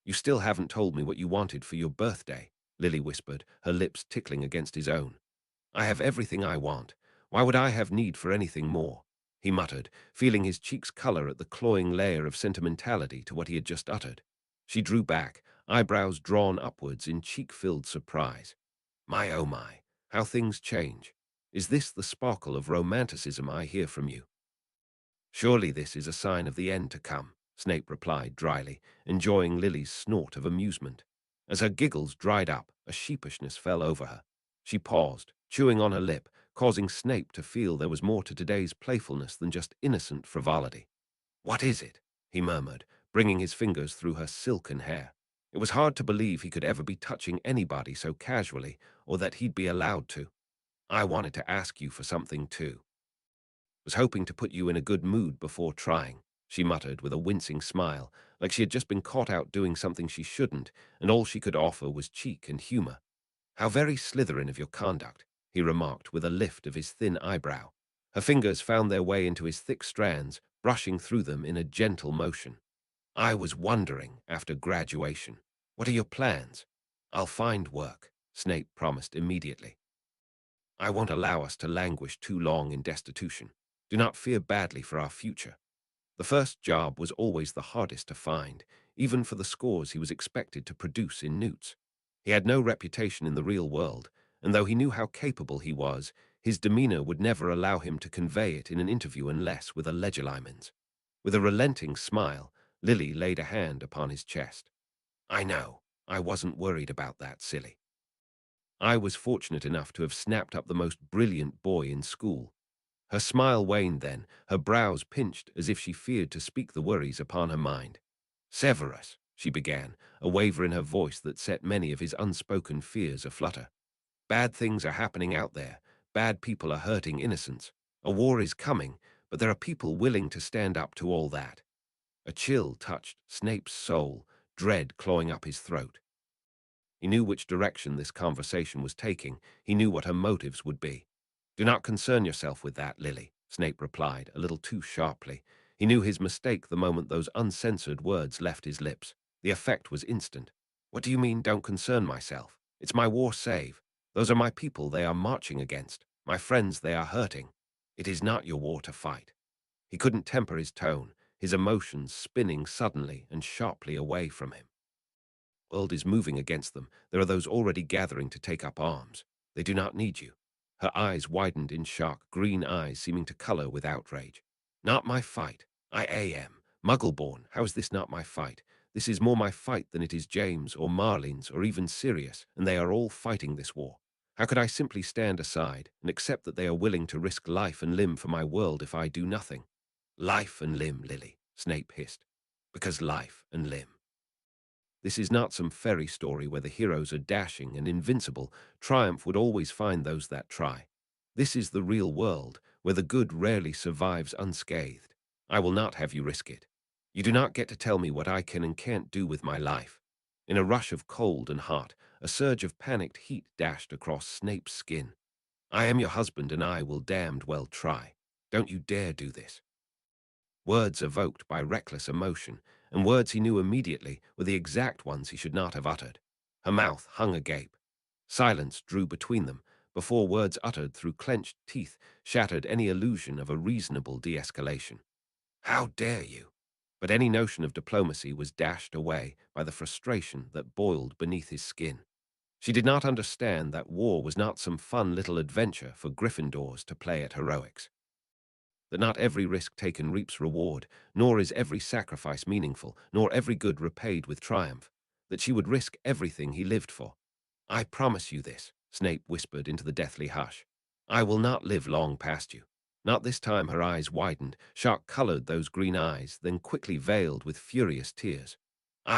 You still haven't told me what you wanted for your birthday, Lily whispered, her lips tickling against his own. I have everything I want. Why would I have need for anything more? He muttered, feeling his cheeks color at the cloying layer of sentimentality to what he had just uttered. She drew back, eyebrows drawn upwards in cheek-filled surprise. My, oh my, how things change. Is this the sparkle of romanticism I hear from you? Surely this is a sign of the end to come, Snape replied dryly, enjoying Lily's snort of amusement. As her giggles dried up, a sheepishness fell over her. She paused, chewing on her lip, causing Snape to feel there was more to today's playfulness than just innocent frivolity. What is it? He murmured, bringing his fingers through her silken hair. It was hard to believe he could ever be touching anybody so casually, or that he'd be allowed to. I wanted to ask you for something too. Was hoping to put you in a good mood before trying, she muttered with a wincing smile, like she had just been caught out doing something she shouldn't, and all she could offer was cheek and humor. How very Slytherin of your conduct, he remarked with a lift of his thin eyebrow. Her fingers found their way into his thick strands, brushing through them in a gentle motion. I was wondering, after graduation, what are your plans? I'll find work, Snape promised immediately. I won't allow us to languish too long in destitution. Do not fear badly for our future. The first job was always the hardest to find, even for the scores he was expected to produce in newts. He had no reputation in the real world, and though he knew how capable he was, his demeanor would never allow him to convey it in an interview unless with a legilimens. With a relenting smile, Lily laid a hand upon his chest. I know. I wasn't worried about that, silly. I was fortunate enough to have snapped up the most brilliant boy in school. Her smile waned then, her brows pinched as if she feared to speak the worries upon her mind. Severus, she began, a waver in her voice that set many of his unspoken fears aflutter. Bad things are happening out there. Bad people are hurting innocents. A war is coming, but there are people willing to stand up to all that. A chill touched Snape's soul, dread clawing up his throat. He knew which direction this conversation was taking. He knew what her motives would be. Do not concern yourself with that, Lily, Snape replied, a little too sharply. He knew his mistake the moment those uncensored words left his lips. The effect was instant. What do you mean, don't concern myself? It's my war save. Those are my people they are marching against. My friends they are hurting. It is not your war to fight. He couldn't temper his tone, his emotions spinning suddenly and sharply away from him. The world is moving against them. There are those already gathering to take up arms. They do not need you. Her eyes widened in shark, green eyes seeming to color with outrage. Not my fight. I am. Muggle-born. How is this not my fight? This is more my fight than it is James or Marlene's or even Sirius, and they are all fighting this war. How could I simply stand aside and accept that they are willing to risk life and limb for my world if I do nothing? Life and limb, Lily, Snape hissed. Because life and limb. This is not some fairy story where the heroes are dashing and invincible. Triumph would always find those that try. This is the real world, where the good rarely survives unscathed. I will not have you risk it. You do not get to tell me what I can and can't do with my life. In a rush of cold and hot, a surge of panicked heat dashed across Snape's skin. I am your husband and I will damned well try. Don't you dare do this. Words evoked by reckless emotion, and words he knew immediately were the exact ones he should not have uttered. Her mouth hung agape. Silence drew between them, before words uttered through clenched teeth shattered any illusion of a reasonable de-escalation. How dare you? But any notion of diplomacy was dashed away by the frustration that boiled beneath his skin. She did not understand that war was not some fun little adventure for Gryffindors to play at heroics. That not every risk taken reaps reward, nor is every sacrifice meaningful, nor every good repaid with triumph. That she would risk everything he lived for. I promise you this, Snape whispered into the deathly hush. I will not live long past you. Not this time. Her eyes widened, shark-colored those green eyes, then quickly veiled with furious tears.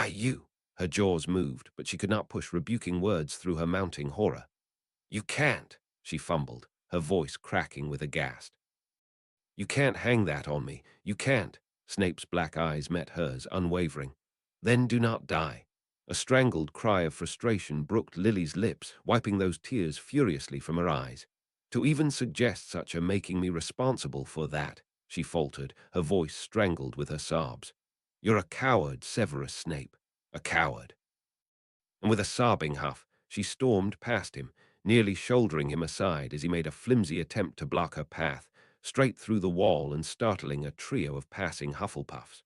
You. Her jaws moved, but she could not push rebuking words through her mounting horror. You can't, she fumbled, her voice cracking with aghast. You can't hang that on me. You can't. Snape's black eyes met hers, unwavering. Then do not die. A strangled cry of frustration brooked Lily's lips, wiping those tears furiously from her eyes. To even suggest such a making me responsible for that, she faltered, her voice strangled with her sobs. You're a coward, Severus Snape. A coward. And with a sobbing huff, she stormed past him, nearly shouldering him aside as he made a flimsy attempt to block her path, straight through the wall and startling a trio of passing Hufflepuffs.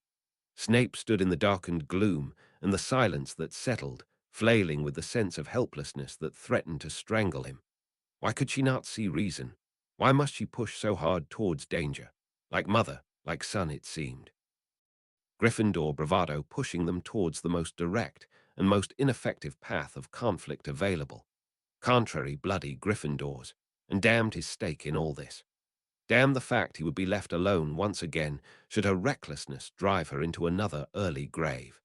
Snape stood in the darkened gloom and the silence that settled, flailing with the sense of helplessness that threatened to strangle him. Why could she not see reason? Why must she push so hard towards danger? Like mother, like son, it seemed. Gryffindor bravado pushing them towards the most direct and most ineffective path of conflict available. Contrary bloody Gryffindors, and damned his stake in all this. Damn the fact he would be left alone once again should her recklessness drive her into another early grave.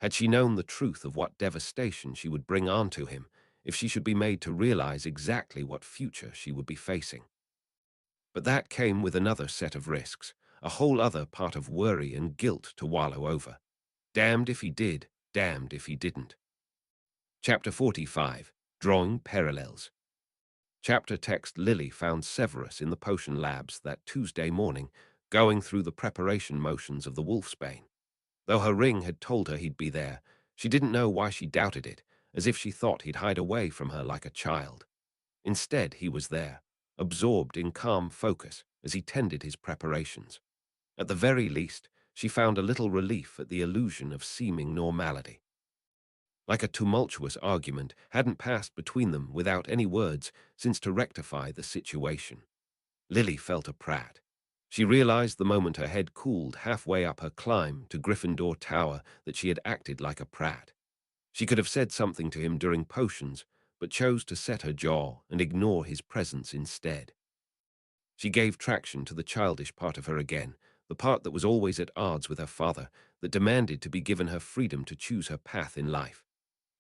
Had she known the truth of what devastation she would bring onto him if she should be made to realize exactly what future she would be facing. But that came with another set of risks, a whole other part of worry and guilt to wallow over. Damned if he did, damned if he didn't. Chapter 45, Drawing Parallels. Chapter text. Lily found Severus in the potion labs that Tuesday morning, going through the preparation motions of the Wolfsbane. Though her ring had told her he'd be there, she didn't know why she doubted it, as if she thought he'd hide away from her like a child. Instead, he was there, absorbed in calm focus as he tended his preparations. At the very least, she found a little relief at the illusion of seeming normality. Like a tumultuous argument hadn't passed between them without any words since to rectify the situation. Lily felt a prat. She realized the moment her head cooled halfway up her climb to Gryffindor Tower that she had acted like a prat. She could have said something to him during potions, but chose to set her jaw and ignore his presence instead. She gave traction to the childish part of her again, the part that was always at odds with her father, that demanded to be given her freedom to choose her path in life.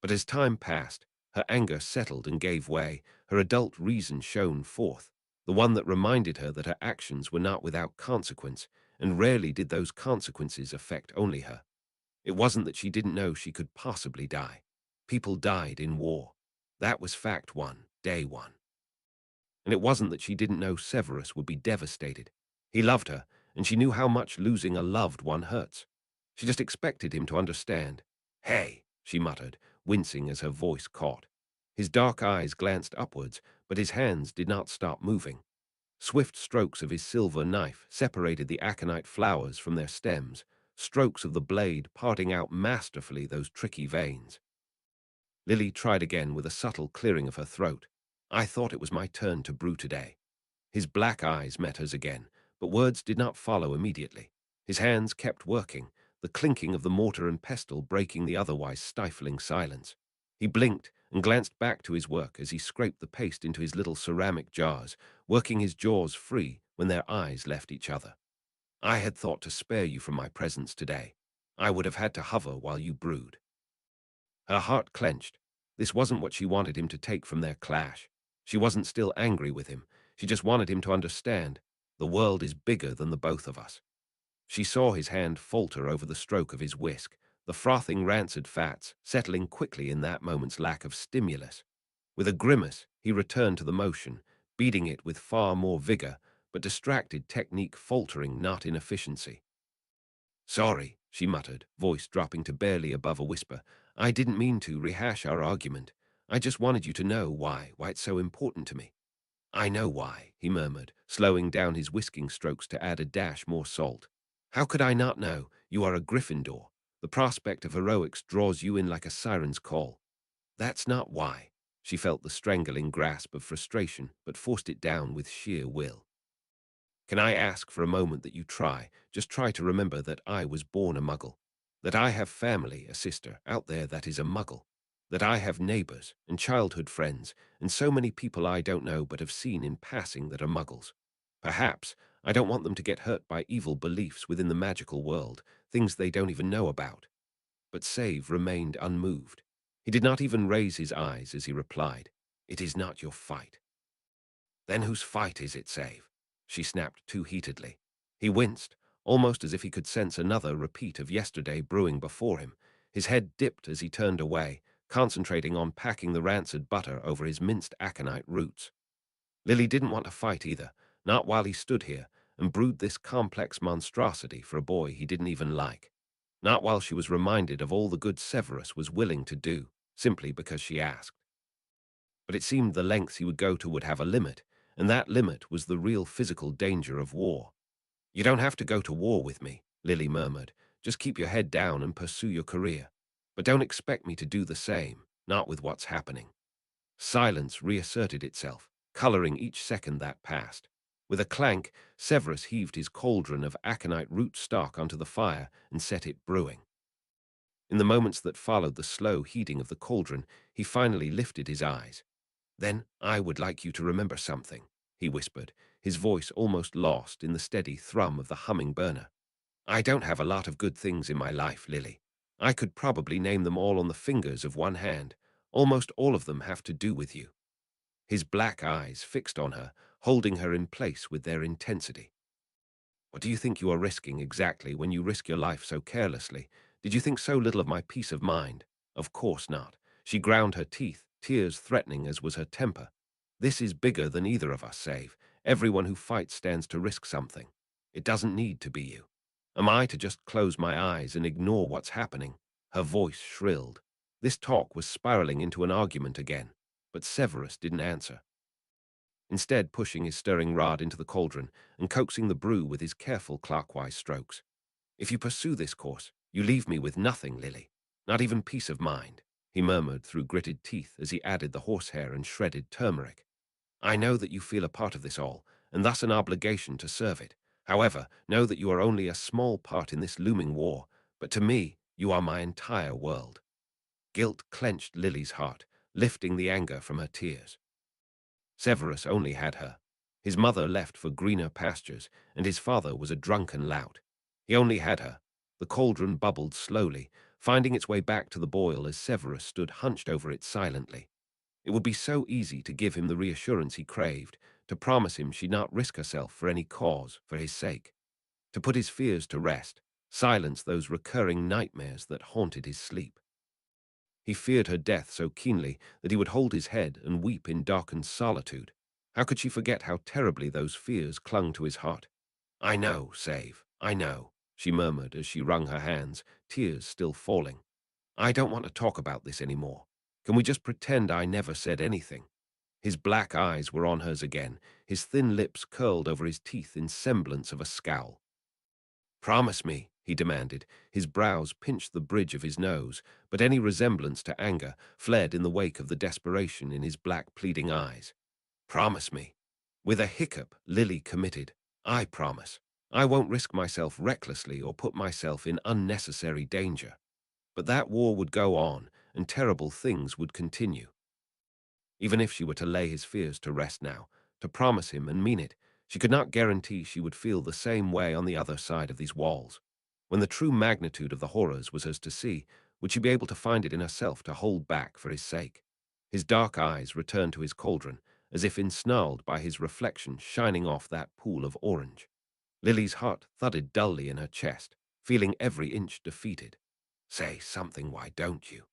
But as time passed, her anger settled and gave way, her adult reason shone forth, the one that reminded her that her actions were not without consequence, and rarely did those consequences affect only her. It wasn't that she didn't know she could possibly die. People died in war. That was fact one, day one. And it wasn't that she didn't know Severus would be devastated. He loved her, and she knew how much losing a loved one hurts. She just expected him to understand. "Hey," she muttered, wincing as her voice caught. His dark eyes glanced upwards, but his hands did not stop moving. Swift strokes of his silver knife separated the aconite flowers from their stems, strokes of the blade parting out masterfully those tricky veins. Lily tried again with a subtle clearing of her throat. "I thought it was my turn to brew today." His black eyes met hers again, but words did not follow immediately. His hands kept working, the clinking of the mortar and pestle breaking the otherwise stifling silence. He blinked and glanced back to his work as he scraped the paste into his little ceramic jars, working his jaws free when their eyes left each other. "I had thought to spare you from my presence today. I would have had to hover while you brewed." Her heart clenched. This wasn't what she wanted him to take from their clash. She wasn't still angry with him. She just wanted him to understand. The world is bigger than the both of us. She saw his hand falter over the stroke of his whisk, the frothing rancid fats settling quickly in that moment's lack of stimulus. With a grimace, he returned to the motion, beating it with far more vigor, but distracted technique faltering, not inefficiency. "Sorry," she muttered, voice dropping to barely above a whisper. "I didn't mean to rehash our argument. I just wanted you to know why it's so important to me." "I know why," he murmured, slowing down his whisking strokes to add a dash more salt. "How could I not know? You are a Gryffindor. The prospect of heroics draws you in like a siren's call." "That's not why." She felt the strangling grasp of frustration, but forced it down with sheer will. "Can I ask for a moment that you just try to remember that I was born a muggle, that I have family, a sister, out there that is a muggle, that I have neighbors and childhood friends and so many people I don't know but have seen in passing that are muggles. Perhaps I don't want them to get hurt by evil beliefs within the magical world, things they don't even know about." But Save remained unmoved. He did not even raise his eyes as he replied, "It is not your fight." "Then whose fight is it, Save?" she snapped too heatedly. He winced, almost as if he could sense another repeat of yesterday brewing before him. His head dipped as he turned away, concentrating on packing the rancid butter over his minced aconite roots. Lily didn't want to fight either, not while he stood here and brewed this complex monstrosity for a boy he didn't even like. Not while she was reminded of all the good Severus was willing to do, simply because she asked. But it seemed the lengths he would go to would have a limit, and that limit was the real physical danger of war. "You don't have to go to war with me," Lily murmured. "Just keep your head down and pursue your career. But don't expect me to do the same, not with what's happening." Silence reasserted itself, coloring each second that passed. With a clank, Severus heaved his cauldron of aconite root stock onto the fire and set it brewing. In the moments that followed the slow heating of the cauldron, he finally lifted his eyes. "Then I would like you to remember something," he whispered, his voice almost lost in the steady thrum of the humming burner. "I don't have a lot of good things in my life, Lily. I could probably name them all on the fingers of one hand. Almost all of them have to do with you." His black eyes fixed on her, holding her in place with their intensity. "What do you think you are risking exactly when you risk your life so carelessly? Did you think so little of my peace of mind? Of course not." She ground her teeth, tears threatening as was her temper. "This is bigger than either of us, Save. Everyone who fights stands to risk something. It doesn't need to be you. Am I to just close my eyes and ignore what's happening?" Her voice shrilled. This talk was spiraling into an argument again, but Severus didn't answer, instead pushing his stirring rod into the cauldron and coaxing the brew with his careful clockwise strokes. "If you pursue this course, you leave me with nothing, Lily, not even peace of mind," he murmured through gritted teeth as he added the horsehair and shredded turmeric. "I know that you feel a part of this all, and thus an obligation to serve it. However, know that you are only a small part in this looming war, but to me, you are my entire world." Guilt clenched Lily's heart, lifting the anger from her tears. Severus only had her. His mother left for greener pastures, and his father was a drunken lout. He only had her. The cauldron bubbled slowly, finding its way back to the boil as Severus stood hunched over it silently. It would be so easy to give him the reassurance he craved, to promise him she'd not risk herself for any cause for his sake, to put his fears to rest, silence those recurring nightmares that haunted his sleep. He feared her death so keenly that he would hold his head and weep in darkened solitude. How could she forget how terribly those fears clung to his heart? "I know, Save, I know," she murmured as she wrung her hands, tears still falling. "I don't want to talk about this anymore. Can we just pretend I never said anything?" His black eyes were on hers again, his thin lips curled over his teeth in semblance of a scowl. "Promise me," he demanded. His brows pinched the bridge of his nose, but any resemblance to anger fled in the wake of the desperation in his black pleading eyes. "Promise me." With a hiccup, Lily committed. "I promise. I won't risk myself recklessly or put myself in unnecessary danger." But that war would go on, and terrible things would continue. Even if she were to lay his fears to rest now, to promise him and mean it, she could not guarantee she would feel the same way on the other side of these walls. When the true magnitude of the horrors was hers to see, would she be able to find it in herself to hold back for his sake? His dark eyes returned to his cauldron, as if ensnarled by his reflection shining off that pool of orange. Lily's heart thudded dully in her chest, feeling every inch defeated. "Say something, why don't you?"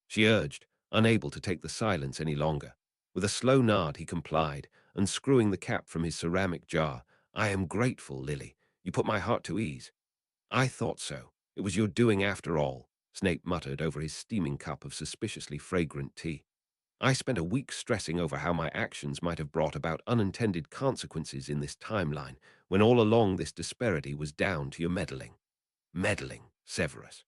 she urged, unable to take the silence any longer. With a slow nod, he complied, unscrewing the cap from his ceramic jar. "I am grateful, Lily. You put my heart to ease." "I thought so. It was your doing after all," Snape muttered over his steaming cup of suspiciously fragrant tea. "I spent a week stressing over how my actions might have brought about unintended consequences in this timeline, when all along this disparity was down to your meddling." "Meddling, Severus."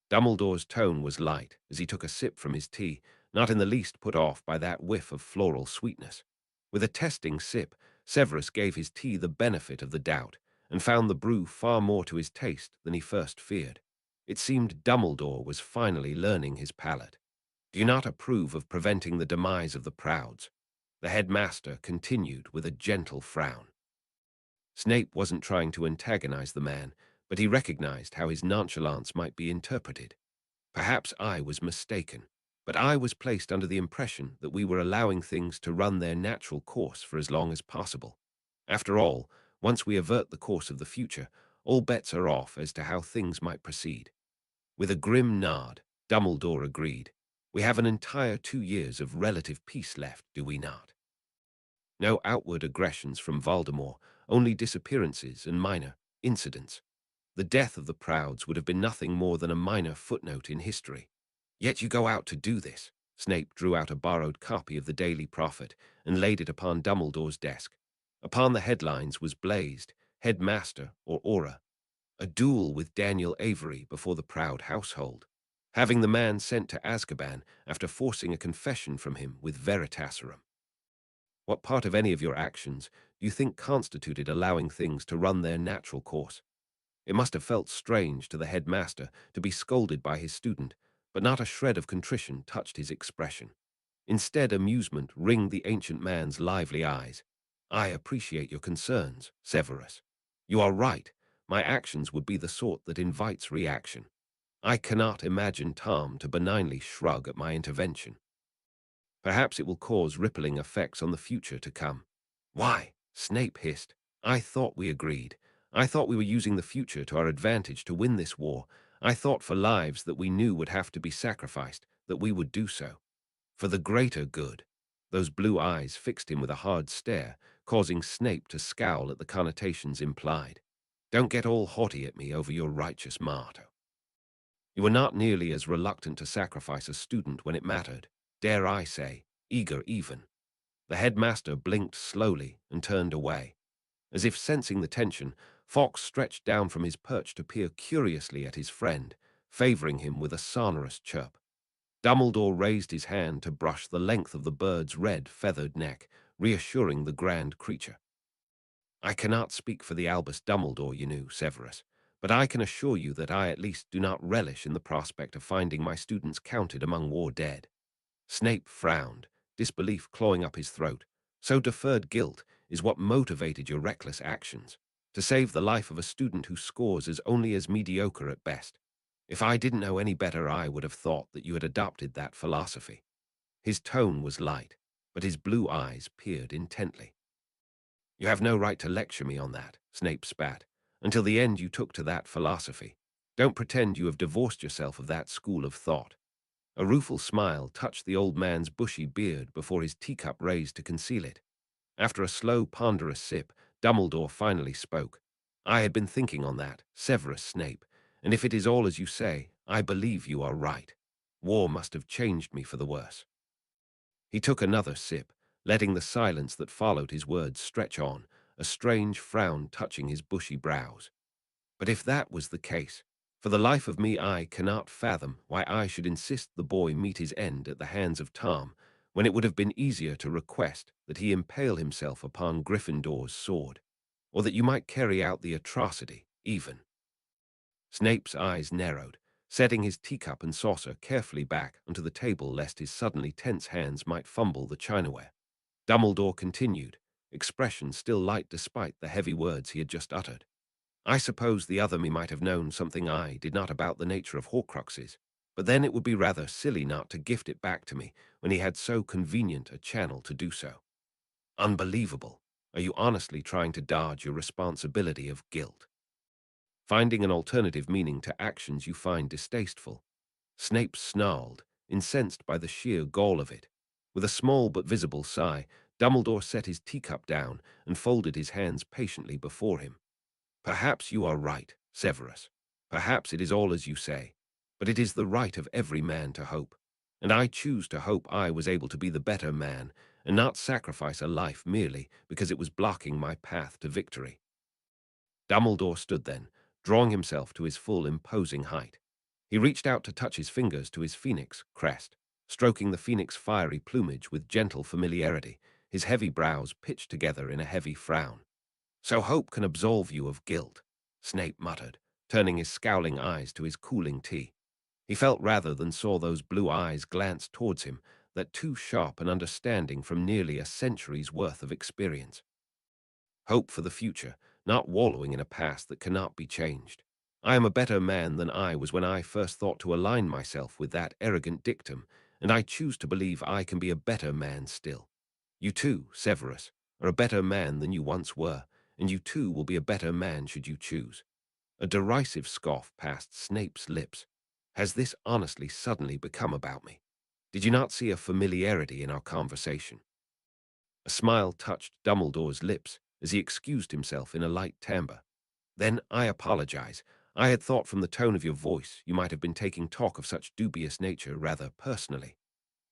Dumbledore's tone was light as he took a sip from his tea, not in the least put off by that whiff of floral sweetness. With a testing sip, Severus gave his tea the benefit of the doubt, and found the brew far more to his taste than he first feared. It seemed Dumbledore was finally learning his palate. "Do you not approve of preventing the demise of the Prouds?" the headmaster continued with a gentle frown. Snape wasn't trying to antagonize the man, but he recognized how his nonchalance might be interpreted. "Perhaps I was mistaken, but I was placed under the impression that we were allowing things to run their natural course for as long as possible. After all, once we avert the course of the future, all bets are off as to how things might proceed." With a grim nod, Dumbledore agreed. "We have an entire 2 years of relative peace left, do we not? No outward aggressions from Voldemort, only disappearances and minor incidents. The death of the Prouds would have been nothing more than a minor footnote in history. Yet you go out to do this." Snape drew out a borrowed copy of the Daily Prophet and laid it upon Dumbledore's desk. Upon the headlines was blazed, "Headmaster or Aura. A duel with Daniel Avery before the Proud household. Having the man sent to Azkaban after forcing a confession from him with Veritaserum." What part of any of your actions do you think constituted allowing things to run their natural course? It must have felt strange to the headmaster to be scolded by his student, but not a shred of contrition touched his expression. Instead, amusement ringed the ancient man's lively eyes. "I appreciate your concerns, Severus. You are right. My actions would be the sort that invites reaction. I cannot imagine Tom to benignly shrug at my intervention. Perhaps it will cause rippling effects on the future to come." "Why?" Snape hissed. "I thought we agreed. I thought we were using the future to our advantage to win this war. I thought for lives that we knew would have to be sacrificed, that we would do so. For the greater good." Those blue eyes fixed him with a hard stare, causing Snape to scowl at the connotations implied. "Don't get all haughty at me over your righteous motto." You were not nearly as reluctant to sacrifice a student when it mattered, dare I say, eager even. The headmaster blinked slowly and turned away. As if sensing the tension, Fox stretched down from his perch to peer curiously at his friend, favoring him with a sonorous chirp. Dumbledore raised his hand to brush the length of the bird's red, feathered neck, reassuring the grand creature. I cannot speak for the Albus Dumbledore, you know, Severus, but I can assure you that I at least do not relish in the prospect of finding my students counted among war dead. Snape frowned, disbelief clawing up his throat. So deferred guilt is what motivated your reckless actions, to save the life of a student who scores as only as mediocre at best. If I didn't know any better, I would have thought that you had adopted that philosophy. His tone was light, but his blue eyes peered intently. You have no right to lecture me on that, Snape spat. Until the end you took to that philosophy. Don't pretend you have divorced yourself of that school of thought. A rueful smile touched the old man's bushy beard before his teacup raised to conceal it. After a slow, ponderous sip, Dumbledore finally spoke. I had been thinking on that, Severus Snape, and if it is all as you say, I believe you are right. War must have changed me for the worse. He took another sip, letting the silence that followed his words stretch on, a strange frown touching his bushy brows. But if that was the case, for the life of me I cannot fathom why I should insist the boy meet his end at the hands of Tom, when it would have been easier to request that he impale himself upon Gryffindor's sword, or that you might carry out the atrocity, even. Snape's eyes narrowed, setting his teacup and saucer carefully back onto the table lest his suddenly tense hands might fumble the chinaware. Dumbledore continued, expression still light despite the heavy words he had just uttered. I suppose the other me might have known something I did not about the nature of Horcruxes, but then it would be rather silly not to gift it back to me when he had so convenient a channel to do so. Unbelievable. Are you honestly trying to dodge your responsibility of guilt? Finding an alternative meaning to actions you find distasteful? Snape snarled, incensed by the sheer gall of it. With a small but visible sigh, Dumbledore set his teacup down and folded his hands patiently before him. Perhaps you are right, Severus. Perhaps it is all as you say. But it is the right of every man to hope. And I choose to hope I was able to be the better man and not sacrifice a life merely because it was blocking my path to victory. Dumbledore stood then, drawing himself to his full imposing height. He reached out to touch his fingers to his phoenix crest, stroking the phoenix fiery plumage with gentle familiarity, his heavy brows pitched together in a heavy frown. So hope can absolve you of guilt, Snape muttered, turning his scowling eyes to his cooling tea. He felt rather than saw those blue eyes glance towards him, that too sharp an understanding from nearly a century's worth of experience. Hope for the future, not wallowing in a past that cannot be changed. I am a better man than I was when I first thought to align myself with that arrogant dictum, and I choose to believe I can be a better man still. You too, Severus, are a better man than you once were, and you too will be a better man should you choose. A derisive scoff passed Snape's lips. Has this honestly suddenly become about me? Did you not see a familiarity in our conversation? A smile touched Dumbledore's lips as he excused himself in a light timbre. Then I apologize. I had thought from the tone of your voice you might have been taking talk of such dubious nature rather personally.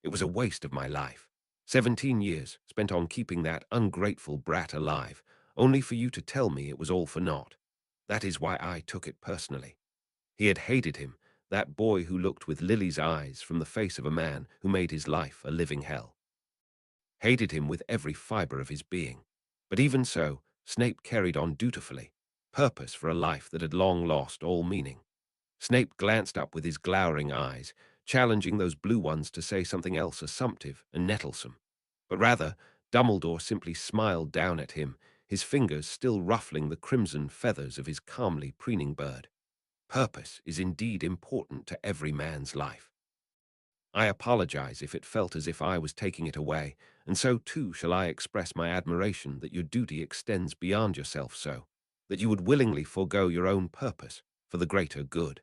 It was a waste of my life. 17 years spent on keeping that ungrateful brat alive, only for you to tell me it was all for naught. That is why I took it personally. He had hated him, that boy who looked with Lily's eyes from the face of a man who made his life a living hell. Hated him with every fibre of his being. But even so, Snape carried on dutifully, purpose for a life that had long lost all meaning. Snape glanced up with his glowering eyes, challenging those blue ones to say something else assumptive and nettlesome. But rather, Dumbledore simply smiled down at him, his fingers still ruffling the crimson feathers of his calmly preening bird. Purpose is indeed important to every man's life. I apologize if it felt as if I was taking it away, and so too shall I express my admiration that your duty extends beyond yourself so, that you would willingly forego your own purpose for the greater good.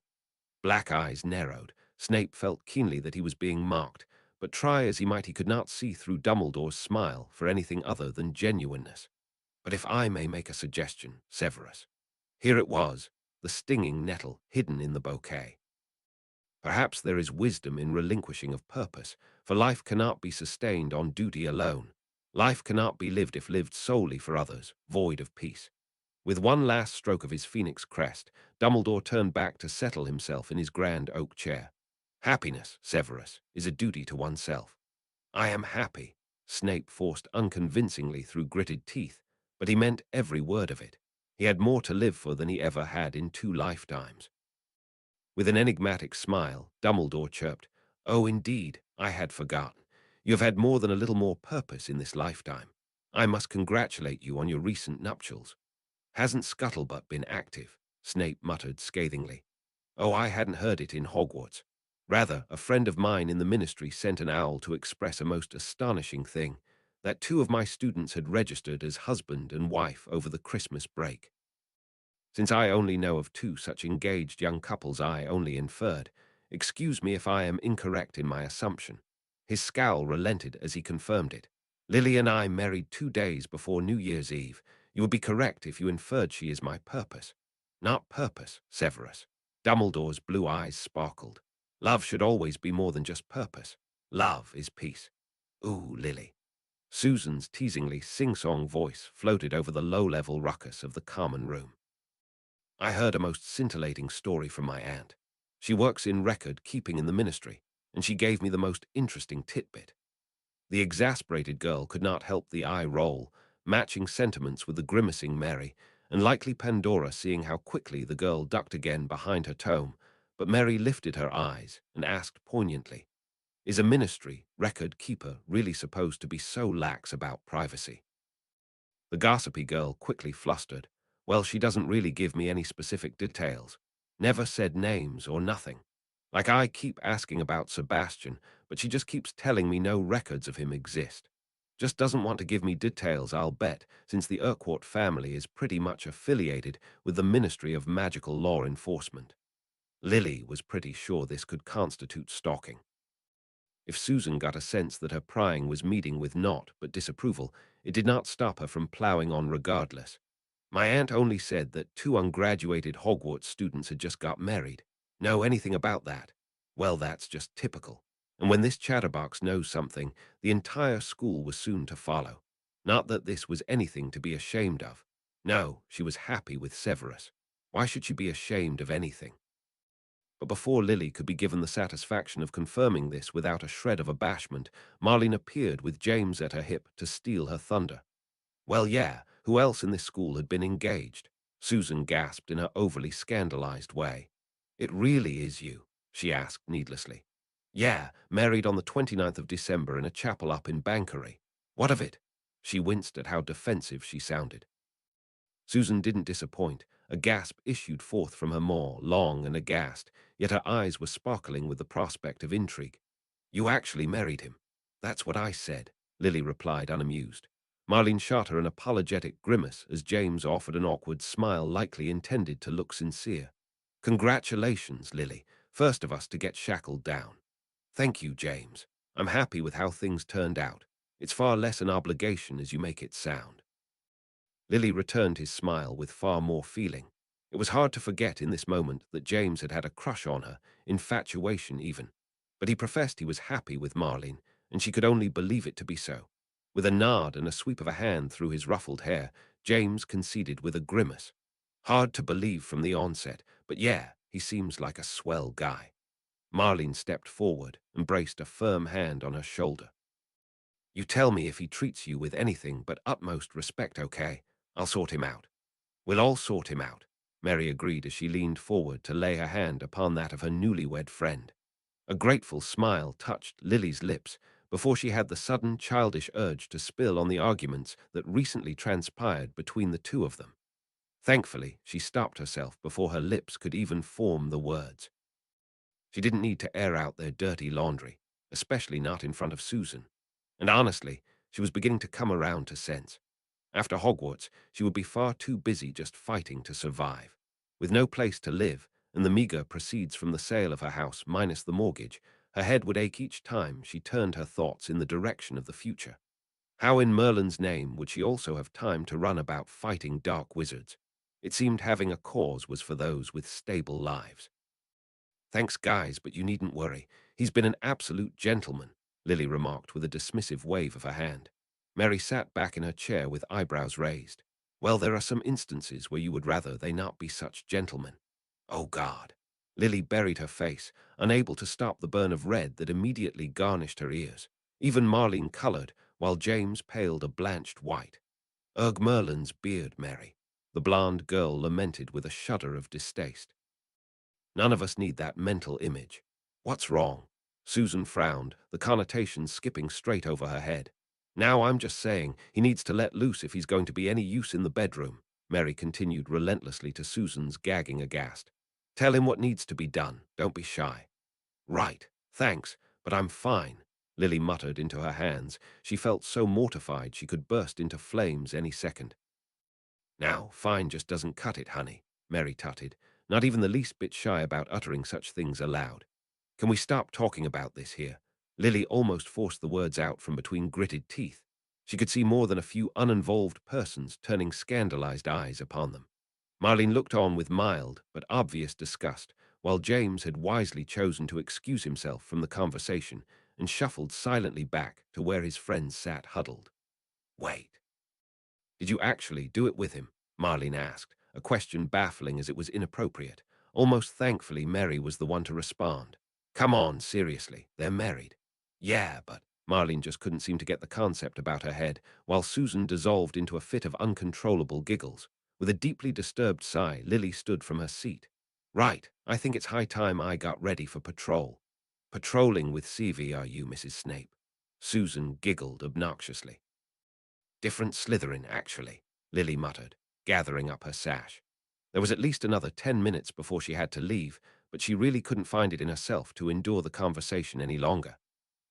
Black eyes narrowed. Snape felt keenly that he was being mocked, but try as he might he could not see through Dumbledore's smile for anything other than genuineness. But if I may make a suggestion, Severus. Here it was, the stinging nettle hidden in the bouquet. Perhaps there is wisdom in relinquishing of purpose, for life cannot be sustained on duty alone. Life cannot be lived if lived solely for others, void of peace. With one last stroke of his phoenix crest, Dumbledore turned back to settle himself in his grand oak chair. Happiness, Severus, is a duty to oneself. I am happy, Snape forced unconvincingly through gritted teeth, but he meant every word of it. He had more to live for than he ever had in 2 lifetimes. With an enigmatic smile, Dumbledore chirped, "Oh, indeed, I had forgotten. You have had more than a little more purpose in this lifetime. I must congratulate you on your recent nuptials." "Hasn't Scuttlebutt been active?" Snape muttered scathingly. "Oh, I hadn't heard it in Hogwarts. Rather, a friend of mine in the ministry sent an owl to express a most astonishing thing, that 2 of my students had registered as husband and wife over the Christmas break. Since I only know of 2 such engaged young couples, I only inferred. Excuse me if I am incorrect in my assumption." His scowl relented as he confirmed it. "Lily and I married 2 days before New Year's Eve. You would be correct if you inferred she is my purpose." "Not purpose, Severus." Dumbledore's blue eyes sparkled. "Love should always be more than just purpose. Love is peace." "Ooh, Lily." Susan's teasingly sing-song voice floated over the low-level ruckus of the common room. "I heard a most scintillating story from my aunt. She works in record-keeping in the ministry, and she gave me the most interesting tidbit." The exasperated girl could not help the eye roll, matching sentiments with the grimacing Mary, and likely Pandora seeing how quickly the girl ducked again behind her tome, but Mary lifted her eyes and asked poignantly, "Is a ministry record-keeper really supposed to be so lax about privacy?" The gossipy girl quickly flustered. "Well, she doesn't really give me any specific details. Never said names or nothing. Like I keep asking about Sebastian, but she just keeps telling me no records of him exist. Just doesn't want to give me details, I'll bet, since the Urquhart family is pretty much affiliated with the Ministry of Magical Law Enforcement." Lily was pretty sure this could constitute stalking. If Susan got a sense that her prying was meeting with naught but disapproval, it did not stop her from ploughing on regardless. "My aunt only said that 2 ungraduated Hogwarts students had just got married. Know anything about that? Well, that's just typical. And when this chatterbox knows something, the entire school was soon to follow. Not that this was anything to be ashamed of. No, she was happy with Severus. Why should she be ashamed of anything?" But before Lily could be given the satisfaction of confirming this without a shred of abashment, Marlene appeared with James at her hip to steal her thunder. "Well, yeah, who else in this school had been engaged?" Susan gasped in her overly scandalized way. "It really is you?" she asked needlessly. "Yeah, married on the 29th of December in a chapel up in Bankery. What of it?" She winced at how defensive she sounded. Susan didn't disappoint. A gasp issued forth from her maw, long and aghast, yet her eyes were sparkling with the prospect of intrigue. "You actually married him?" "That's what I said," Lily replied, unamused. Marlene shot her an apologetic grimace as James offered an awkward smile likely intended to look sincere. "Congratulations, Lily, first of us to get shackled down." "Thank you, James. I'm happy with how things turned out. It's far less an obligation as you make it sound." Lily returned his smile with far more feeling. It was hard to forget in this moment that James had had a crush on her, infatuation even. But he professed he was happy with Marlene, and she could only believe it to be so. With a nod and a sweep of a hand through his ruffled hair, James conceded with a grimace. "Hard to believe from the onset, but yeah, he seems like a swell guy." Marlene stepped forward and braced a firm hand on her shoulder. "You tell me if he treats you with anything but utmost respect, okay? I'll sort him out." "We'll all sort him out," Mary agreed as she leaned forward to lay her hand upon that of her newlywed friend. A grateful smile touched Lily's lips before she had the sudden childish urge to spill on the arguments that recently transpired between the 2 of them. Thankfully, she stopped herself before her lips could even form the words. She didn't need to air out their dirty laundry, especially not in front of Susan. And honestly, she was beginning to come around to sense. After Hogwarts, she would be far too busy just fighting to survive. With no place to live, and the meager proceeds from the sale of her house minus the mortgage, her head would ache each time she turned her thoughts in the direction of the future. How in Merlin's name would she also have time to run about fighting dark wizards? It seemed having a cause was for those with stable lives. Thanks, guys, but you needn't worry. He's been an absolute gentleman, Lily remarked with a dismissive wave of her hand. Mary sat back in her chair with eyebrows raised. Well, there are some instances where you would rather they not be such gentlemen. Oh, God. Lily buried her face, unable to stop the burn of red that immediately garnished her ears. Even Marlene colored, while James paled a blanched white. Ugh, Merlin's beard, Mary. The blonde girl lamented with a shudder of distaste. None of us need that mental image. What's wrong? Susan frowned, the connotation skipping straight over her head. Now I'm just saying he needs to let loose if he's going to be any use in the bedroom, Mary continued relentlessly to Susan's gagging aghast. Tell him what needs to be done. Don't be shy. Right. Thanks, but I'm fine, Lily muttered into her hands. She felt so mortified she could burst into flames any second. Now, fine just doesn't cut it, honey, Mary tutted, not even the least bit shy about uttering such things aloud. Can we stop talking about this here? Lily almost forced the words out from between gritted teeth. She could see more than a few uninvolved persons turning scandalized eyes upon them. Marlene looked on with mild but obvious disgust, while James had wisely chosen to excuse himself from the conversation and shuffled silently back to where his friends sat huddled. Wait. Did you actually do it with him? Marlene asked, a question baffling as it was inappropriate. Almost thankfully, Mary was the one to respond. Come on, seriously, they're married. Yeah, but Marlene just couldn't seem to get the concept about her head, while Susan dissolved into a fit of uncontrollable giggles. With a deeply disturbed sigh, Lily stood from her seat. Right, I think it's high time I got ready for patrol. Patrolling with CV, are you, Mrs. Snape? Susan giggled obnoxiously. Different Slytherin, actually, Lily muttered, gathering up her sash. There was at least another 10 minutes before she had to leave, but she really couldn't find it in herself to endure the conversation any longer.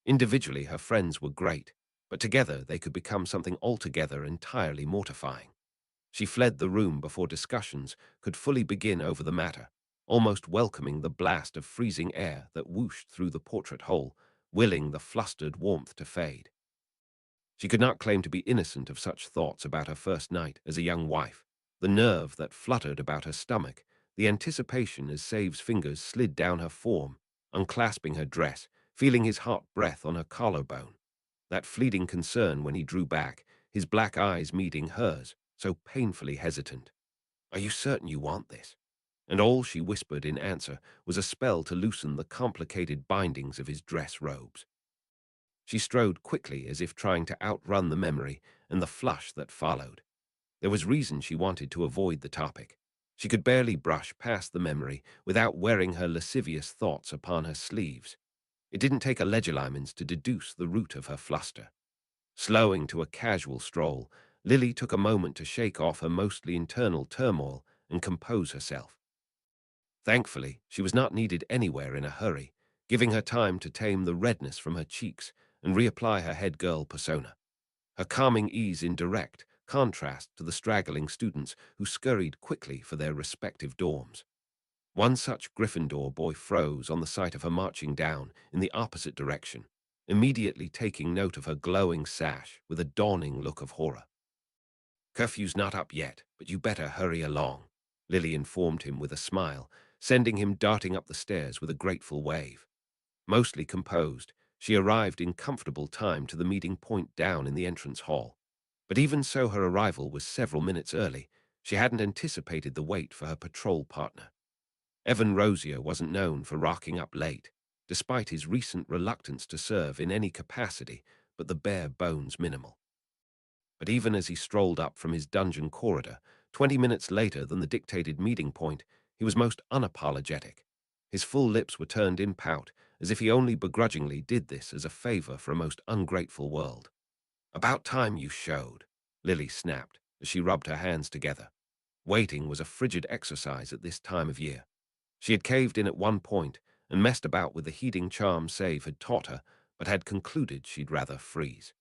Individually, her friends were great, but together they could become something altogether entirely mortifying. She fled the room before discussions could fully begin over the matter, almost welcoming the blast of freezing air that whooshed through the portrait hole, willing the flustered warmth to fade. She could not claim to be innocent of such thoughts about her first night as a young wife. The nerve that fluttered about her stomach, the anticipation as Save's fingers slid down her form, unclasping her dress, feeling his hot breath on her collarbone. That fleeting concern when he drew back, his black eyes meeting hers, so painfully hesitant. Are you certain you want this? And all she whispered in answer was a spell to loosen the complicated bindings of his dress robes. She strode quickly as if trying to outrun the memory and the flush that followed. There was reason she wanted to avoid the topic. She could barely brush past the memory without wearing her lascivious thoughts upon her sleeves. It didn't take a legerdemain to deduce the root of her fluster. Slowing to a casual stroll, Lily took a moment to shake off her mostly internal turmoil and compose herself. Thankfully, she was not needed anywhere in a hurry, giving her time to tame the redness from her cheeks and reapply her head girl persona. Her calming ease in direct contrast to the straggling students who scurried quickly for their respective dorms. One such Gryffindor boy froze on the sight of her marching down in the opposite direction, immediately taking note of her glowing sash with a dawning look of horror. Curfew's not up yet, but you better hurry along, Lily informed him with a smile, sending him darting up the stairs with a grateful wave. Mostly composed, she arrived in comfortable time to the meeting point down in the entrance hall. But even so, her arrival was several minutes early. She hadn't anticipated the wait for her patrol partner. Evan Rosier wasn't known for rocking up late, despite his recent reluctance to serve in any capacity but the bare bones minimal. But even as he strolled up from his dungeon corridor, 20 minutes later than the dictated meeting point, he was most unapologetic. His full lips were turned in pout, as if he only begrudgingly did this as a favor for a most ungrateful world. About time you showed, Lily snapped as she rubbed her hands together. Waiting was a frigid exercise at this time of year. She had caved in at one point and messed about with the heating charm Save had taught her, but had concluded she'd rather freeze.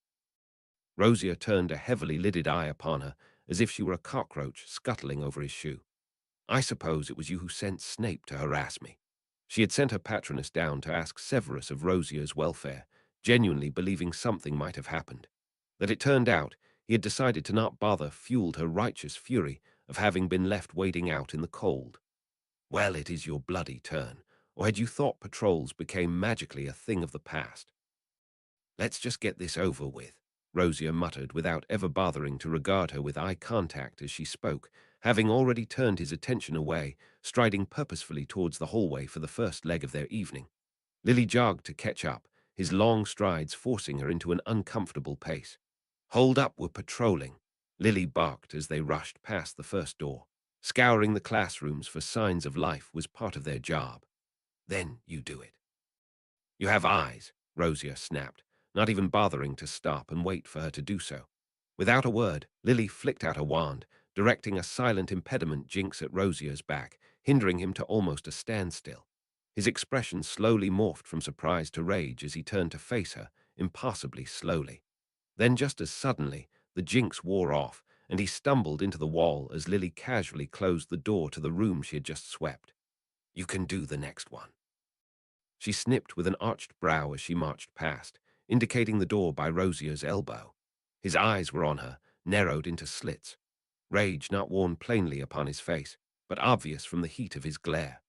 Rosier turned a heavily lidded eye upon her, as if she were a cockroach scuttling over his shoe. I suppose it was you who sent Snape to harass me. She had sent her patroness down to ask Severus of Rosier's welfare, genuinely believing something might have happened. That it turned out he had decided to not bother fueled her righteous fury of having been left waiting out in the cold. Well, it is your bloody turn. Or had you thought patrols became magically a thing of the past? Let's just get this over with, Rosia muttered without ever bothering to regard her with eye contact as she spoke, having already turned his attention away, striding purposefully towards the hallway for the first leg of their evening. Lily jogged to catch up, his long strides forcing her into an uncomfortable pace. Hold up, we're patrolling, Lily barked as they rushed past the first door. Scouring the classrooms for signs of life was part of their job. Then you do it. You have eyes, Rosia snapped, not even bothering to stop and wait for her to do so. Without a word, Lily flicked out a wand, directing a silent impediment jinx at Rosia's back, hindering him to almost a standstill. His expression slowly morphed from surprise to rage as he turned to face her, impassably slowly. Then just as suddenly, the jinx wore off, and he stumbled into the wall as Lily casually closed the door to the room she had just swept. You can do the next one. She snipped with an arched brow as she marched past, indicating the door by Rosia's elbow. His eyes were on her, narrowed into slits, rage not worn plainly upon his face, but obvious from the heat of his glare.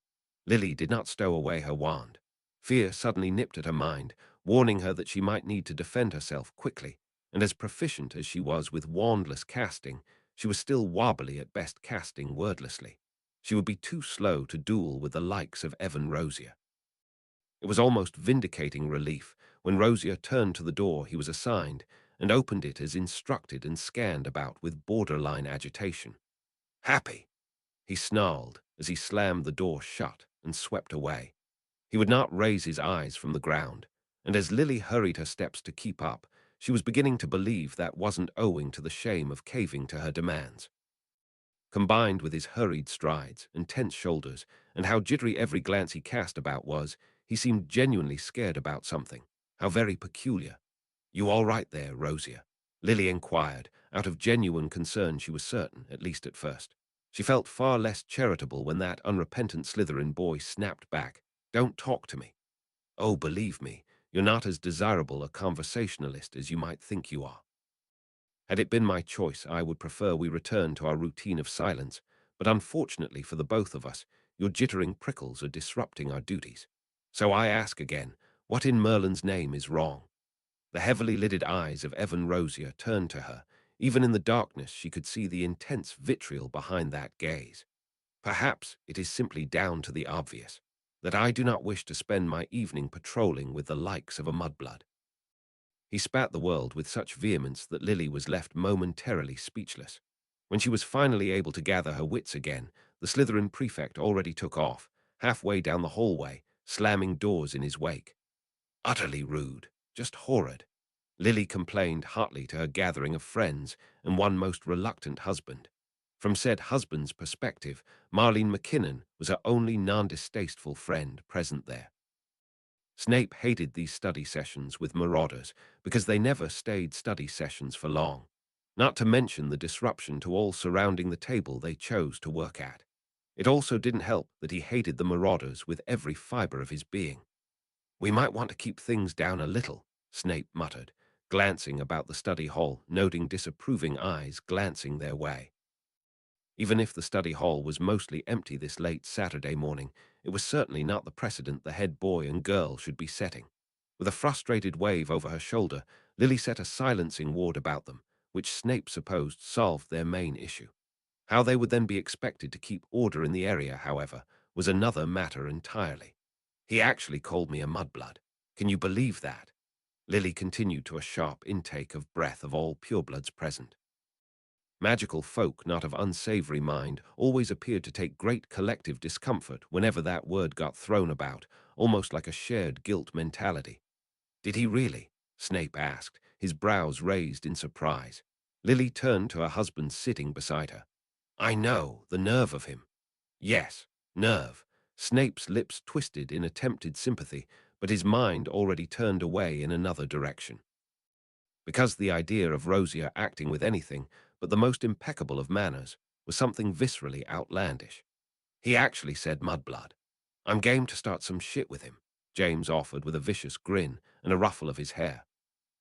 Lily did not stow away her wand. Fear suddenly nipped at her mind, warning her that she might need to defend herself quickly, and as proficient as she was with wandless casting, she was still wobbly at best casting wordlessly. She would be too slow to duel with the likes of Evan Rosia. It was almost vindicating relief when Rosia turned to the door he was assigned and opened it as instructed and scanned about with borderline agitation. Happy, he snarled as he slammed the door shut and swept away. He would not raise his eyes from the ground, and as Lily hurried her steps to keep up, she was beginning to believe that wasn't owing to the shame of caving to her demands. Combined with his hurried strides and tense shoulders and how jittery every glance he cast about was, he seemed genuinely scared about something. How very peculiar. You all right there, Rosia? Lily inquired, out of genuine concern she was certain, at least at first. She felt far less charitable when that unrepentant Slytherin boy snapped back. Don't talk to me. Oh, believe me, you're not as desirable a conversationalist as you might think you are. Had it been my choice, I would prefer we return to our routine of silence, but unfortunately for the both of us, your jittering prickles are disrupting our duties. So I ask again, what in Merlin's name is wrong? The heavily lidded eyes of Evan Rosia turned to her. Even in the darkness she could see the intense vitriol behind that gaze. Perhaps it is simply down to the obvious, that I do not wish to spend my evening patrolling with the likes of a mudblood. He spat the world with such vehemence that Lily was left momentarily speechless. When she was finally able to gather her wits again, the Slytherin prefect already took off, halfway down the hallway, slamming doors in his wake. Utterly rude, just horrid. Lily complained hotly to her gathering of friends and one most reluctant husband. From said husband's perspective, Marlene McKinnon was her only non-distasteful friend present there. Snape hated these study sessions with marauders because they never stayed study sessions for long, not to mention the disruption to all surrounding the table they chose to work at. It also didn't help that he hated the marauders with every fiber of his being. We might want to keep things down a little, Snape muttered, glancing about the study hall, noting disapproving eyes glancing their way. Even if the study hall was mostly empty this late Saturday morning, it was certainly not the precedent the head boy and girl should be setting. With a frustrated wave over her shoulder, Lily set a silencing ward about them, which Snape supposed solved their main issue. How they would then be expected to keep order in the area, however, was another matter entirely. He actually called me a mudblood. Can you believe that? Lily continued to a sharp intake of breath of all purebloods present. Magical folk not of unsavory mind always appeared to take great collective discomfort whenever that word got thrown about, almost like a shared guilt mentality. Did he really? Snape asked, his brows raised in surprise. Lily turned to her husband sitting beside her. I know, the nerve of him. Yes, nerve. Snape's lips twisted in attempted sympathy, but his mind already turned away in another direction. Because the idea of Rosia acting with anything but the most impeccable of manners was something viscerally outlandish. He actually said mudblood. I'm game to start some shit with him, James offered with a vicious grin and a ruffle of his hair.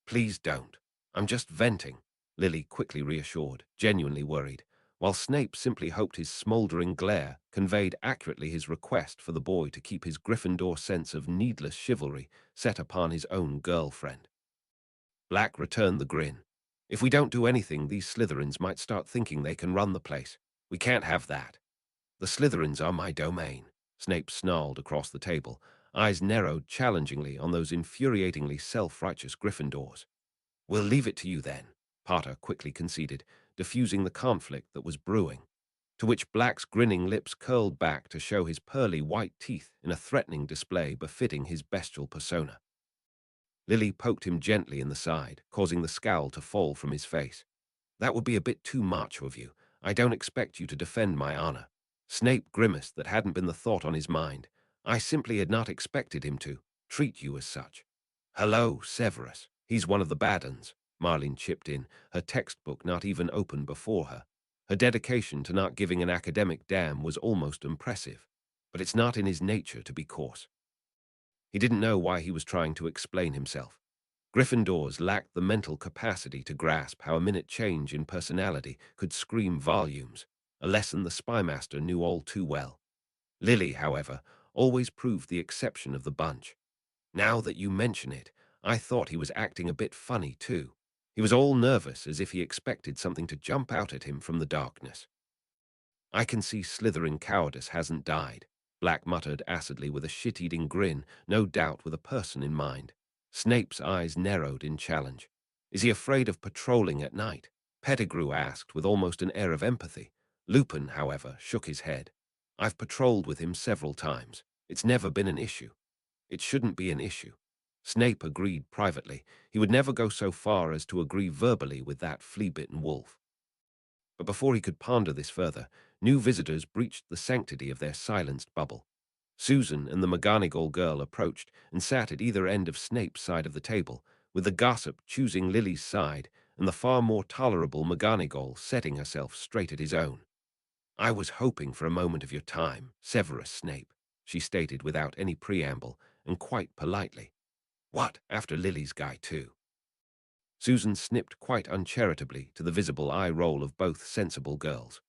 Please don't. I'm just venting, Lily quickly reassured, genuinely worried. while Snape simply hoped his smouldering glare conveyed accurately his request for the boy to keep his Gryffindor sense of needless chivalry set upon his own girlfriend. Black returned the grin. If we don't do anything, these Slytherins might start thinking they can run the place. We can't have that. The Slytherins are my domain, Snape snarled across the table, eyes narrowed challengingly on those infuriatingly self-righteous Gryffindors. We'll leave it to you then, Potter quickly conceded, diffusing the conflict that was brewing, to which Black's grinning lips curled back to show his pearly white teeth in a threatening display befitting his bestial persona. Lily poked him gently in the side, causing the scowl to fall from his face. That would be a bit too macho of you. I don't expect you to defend my honor. Snape grimaced that hadn't been the thought on his mind. I simply had not expected him to treat you as such. Hello, Severus. He's one of the bad uns, Marlene chipped in, her textbook not even open before her. Her dedication to not giving an academic damn was almost impressive, but it's not in his nature to be coarse. He didn't know why he was trying to explain himself. Gryffindors lacked the mental capacity to grasp how a minute change in personality could scream volumes, a lesson the spymaster knew all too well. Lily, however, always proved the exception of the bunch. Now that you mention it, I thought he was acting a bit funny too. He was all nervous as if he expected something to jump out at him from the darkness. I can see Slytherin cowardice hasn't died, Black muttered acidly with a shit-eating grin, no doubt with a person in mind. Snape's eyes narrowed in challenge. Is he afraid of patrolling at night? Pettigrew asked with almost an air of empathy. Lupin, however, shook his head. I've patrolled with him several times. It's never been an issue. It shouldn't be an issue. Snape agreed privately. He would never go so far as to agree verbally with that flea-bitten wolf. But before he could ponder this further, new visitors breached the sanctity of their silenced bubble. Susan and the McGonagall girl approached and sat at either end of Snape's side of the table, with the gossip choosing Lily's side and the far more tolerable McGonagall setting herself straight at his own. I was hoping for a moment of your time, Severus Snape, she stated without any preamble and quite politely. What, after Lily's guy too? Susan snipped quite uncharitably to the visible eye roll of both sensible girls.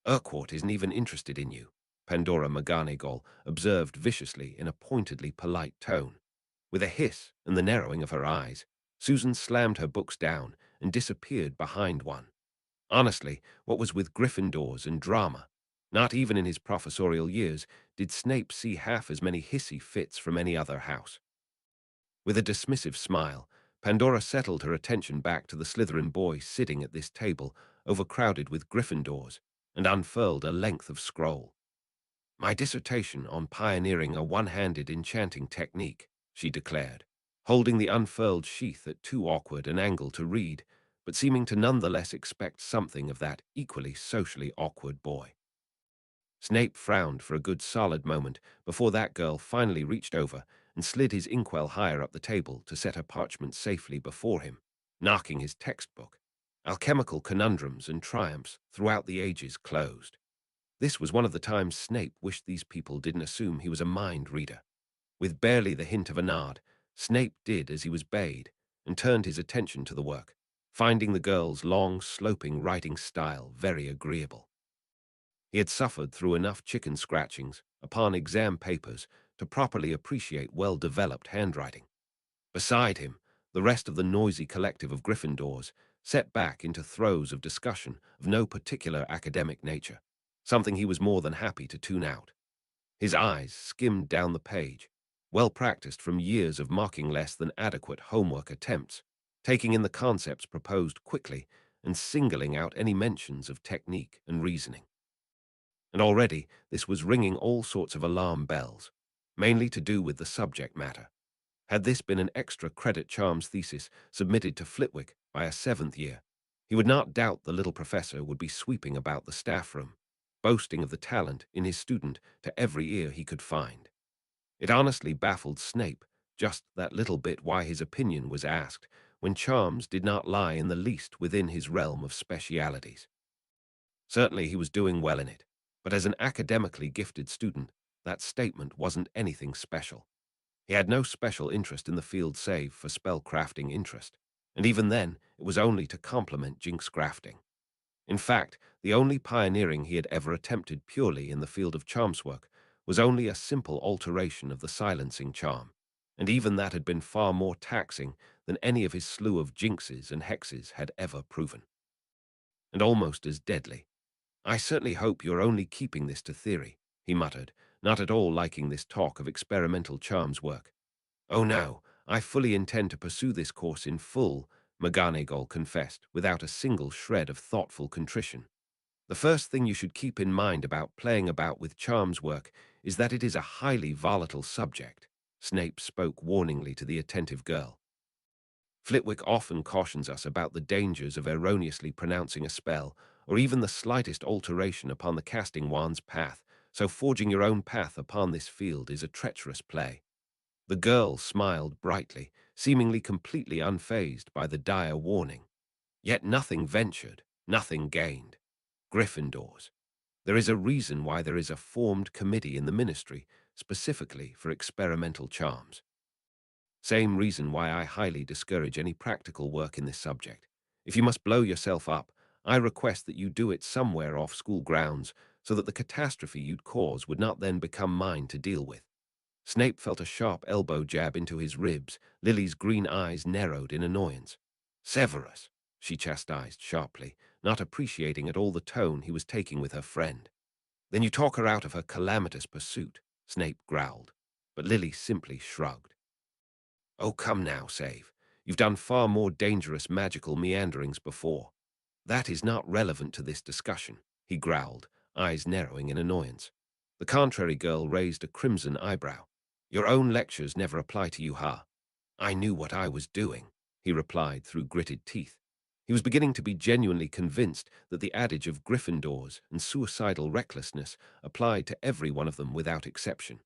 Urquhart isn't even interested in you, Pandora McGonagall observed viciously in a pointedly polite tone. With a hiss and the narrowing of her eyes, Susan slammed her books down and disappeared behind one. Honestly, what was with Gryffindors and drama? Not even in his professorial years did Snape see half as many hissy fits from any other house. With a dismissive smile, Pandora settled her attention back to the Slytherin boy sitting at this table, overcrowded with Gryffindors, and unfurled a length of scroll. My dissertation on pioneering a one-handed enchanting technique, she declared, holding the unfurled sheath at too awkward an angle to read, but seeming to nonetheless expect something of that equally socially awkward boy. Snape frowned for a good solid moment before that girl finally reached over and slid his inkwell higher up the table to set her parchment safely before him, knocking his textbook, Alchemical Conundrums and Triumphs Throughout the Ages, closed. This was one of the times Snape wished these people didn't assume he was a mind reader. With barely the hint of a nod, Snape did as he was bade and turned his attention to the work, finding the girl's long, sloping writing style very agreeable. He had suffered through enough chicken scratchings upon exam papers to properly appreciate well-developed handwriting. Beside him, the rest of the noisy collective of Gryffindors set back into throes of discussion of no particular academic nature, something he was more than happy to tune out. His eyes skimmed down the page, well practiced from years of mocking less than adequate homework attempts, taking in the concepts proposed quickly and singling out any mentions of technique and reasoning. And already this was ringing all sorts of alarm bells, mainly to do with the subject matter. Had this been an extra credit charms thesis submitted to Flitwick by a seventh year, he would not doubt the little professor would be sweeping about the staff room, boasting of the talent in his student to every ear he could find. It honestly baffled Snape just that little bit why his opinion was asked when charms did not lie in the least within his realm of specialities. Certainly he was doing well in it, but as an academically gifted student, that statement wasn't anything special. He had no special interest in the field save for spell-crafting interest, and even then it was only to complement jinx grafting. In fact, the only pioneering he had ever attempted purely in the field of charms work was only a simple alteration of the silencing charm, and even that had been far more taxing than any of his slew of jinxes and hexes had ever proven, and almost as deadly. "I certainly hope you're only keeping this to theory," he muttered, not at all liking this talk of experimental charms work. "Oh no, I fully intend to pursue this course in full," McGonagall confessed, without a single shred of thoughtful contrition. "The first thing you should keep in mind about playing about with charms work is that it is a highly volatile subject." Snape spoke warningly to the attentive girl. "Flitwick often cautions us about the dangers of erroneously pronouncing a spell, or even the slightest alteration upon the casting wand's path, so forging your own path upon this field is a treacherous play." The girl smiled brightly, seemingly completely unfazed by the dire warning. Yet nothing ventured, nothing gained. Gryffindors. There is a reason why there is a formed committee in the ministry, specifically for experimental charms. Same reason why I highly discourage any practical work in this subject. If you must blow yourself up, I request that you do it somewhere off school grounds, so that the catastrophe you'd cause would not then become mine to deal with. Snape felt a sharp elbow jab into his ribs. Lily's green eyes narrowed in annoyance. "Severus," she chastised sharply, not appreciating at all the tone he was taking with her friend. "Then you talk her out of her calamitous pursuit," Snape growled, but Lily simply shrugged. "Oh, come now, Save. You've done far more dangerous magical meanderings before. That is not relevant to this discussion," he growled, eyes narrowing in annoyance. The contrary girl raised a crimson eyebrow. "Your own lectures never apply to you, huh?" "I knew what I was doing," he replied through gritted teeth. He was beginning to be genuinely convinced that the adage of Gryffindors and suicidal recklessness applied to every one of them without exception.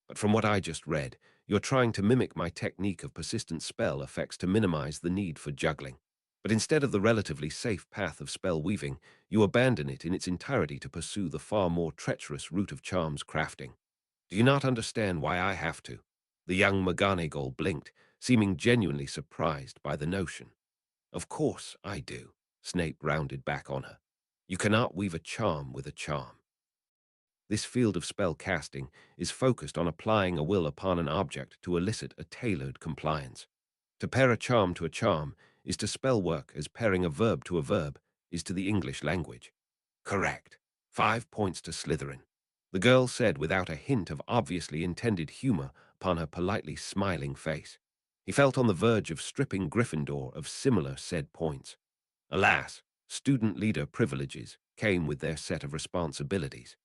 "But from what I just read, you're trying to mimic my technique of persistent spell effects to minimize the need for juggling. But instead of the relatively safe path of spell weaving, you abandon it in its entirety to pursue the far more treacherous route of charms crafting. Do you not understand why I have to?" The young McGonagall blinked, seeming genuinely surprised by the notion. "Of course I do," Snape rounded back on her. "You cannot weave a charm with a charm. This field of spell casting is focused on applying a will upon an object to elicit a tailored compliance. To pair a charm to a charm is to spell work as pairing a verb to a verb is to the English language." "Correct. 5 points to Slytherin," the girl said without a hint of obviously intended humor upon her politely smiling face. He felt on the verge of stripping Gryffindor of similar said points. Alas, student leader privileges came with their set of responsibilities.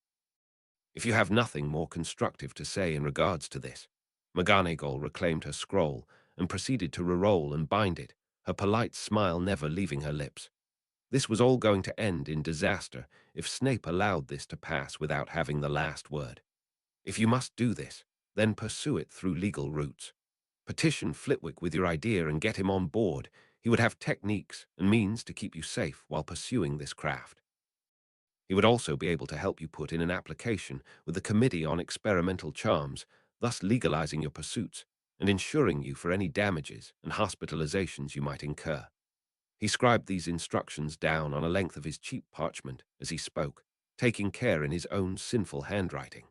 "If you have nothing more constructive to say in regards to this," McGonagall reclaimed her scroll and proceeded to re-roll and bind it, her polite smile never leaving her lips. This was all going to end in disaster if Snape allowed this to pass without having the last word. "If you must do this, then pursue it through legal routes. Petition Flitwick with your idea and get him on board. He would have techniques and means to keep you safe while pursuing this craft. He would also be able to help you put in an application with the Committee on Experimental Charms, thus legalizing your pursuits and insuring you for any damages and hospitalizations you might incur." He scribed these instructions down on a length of his cheap parchment as he spoke, taking care in his own sinful handwriting.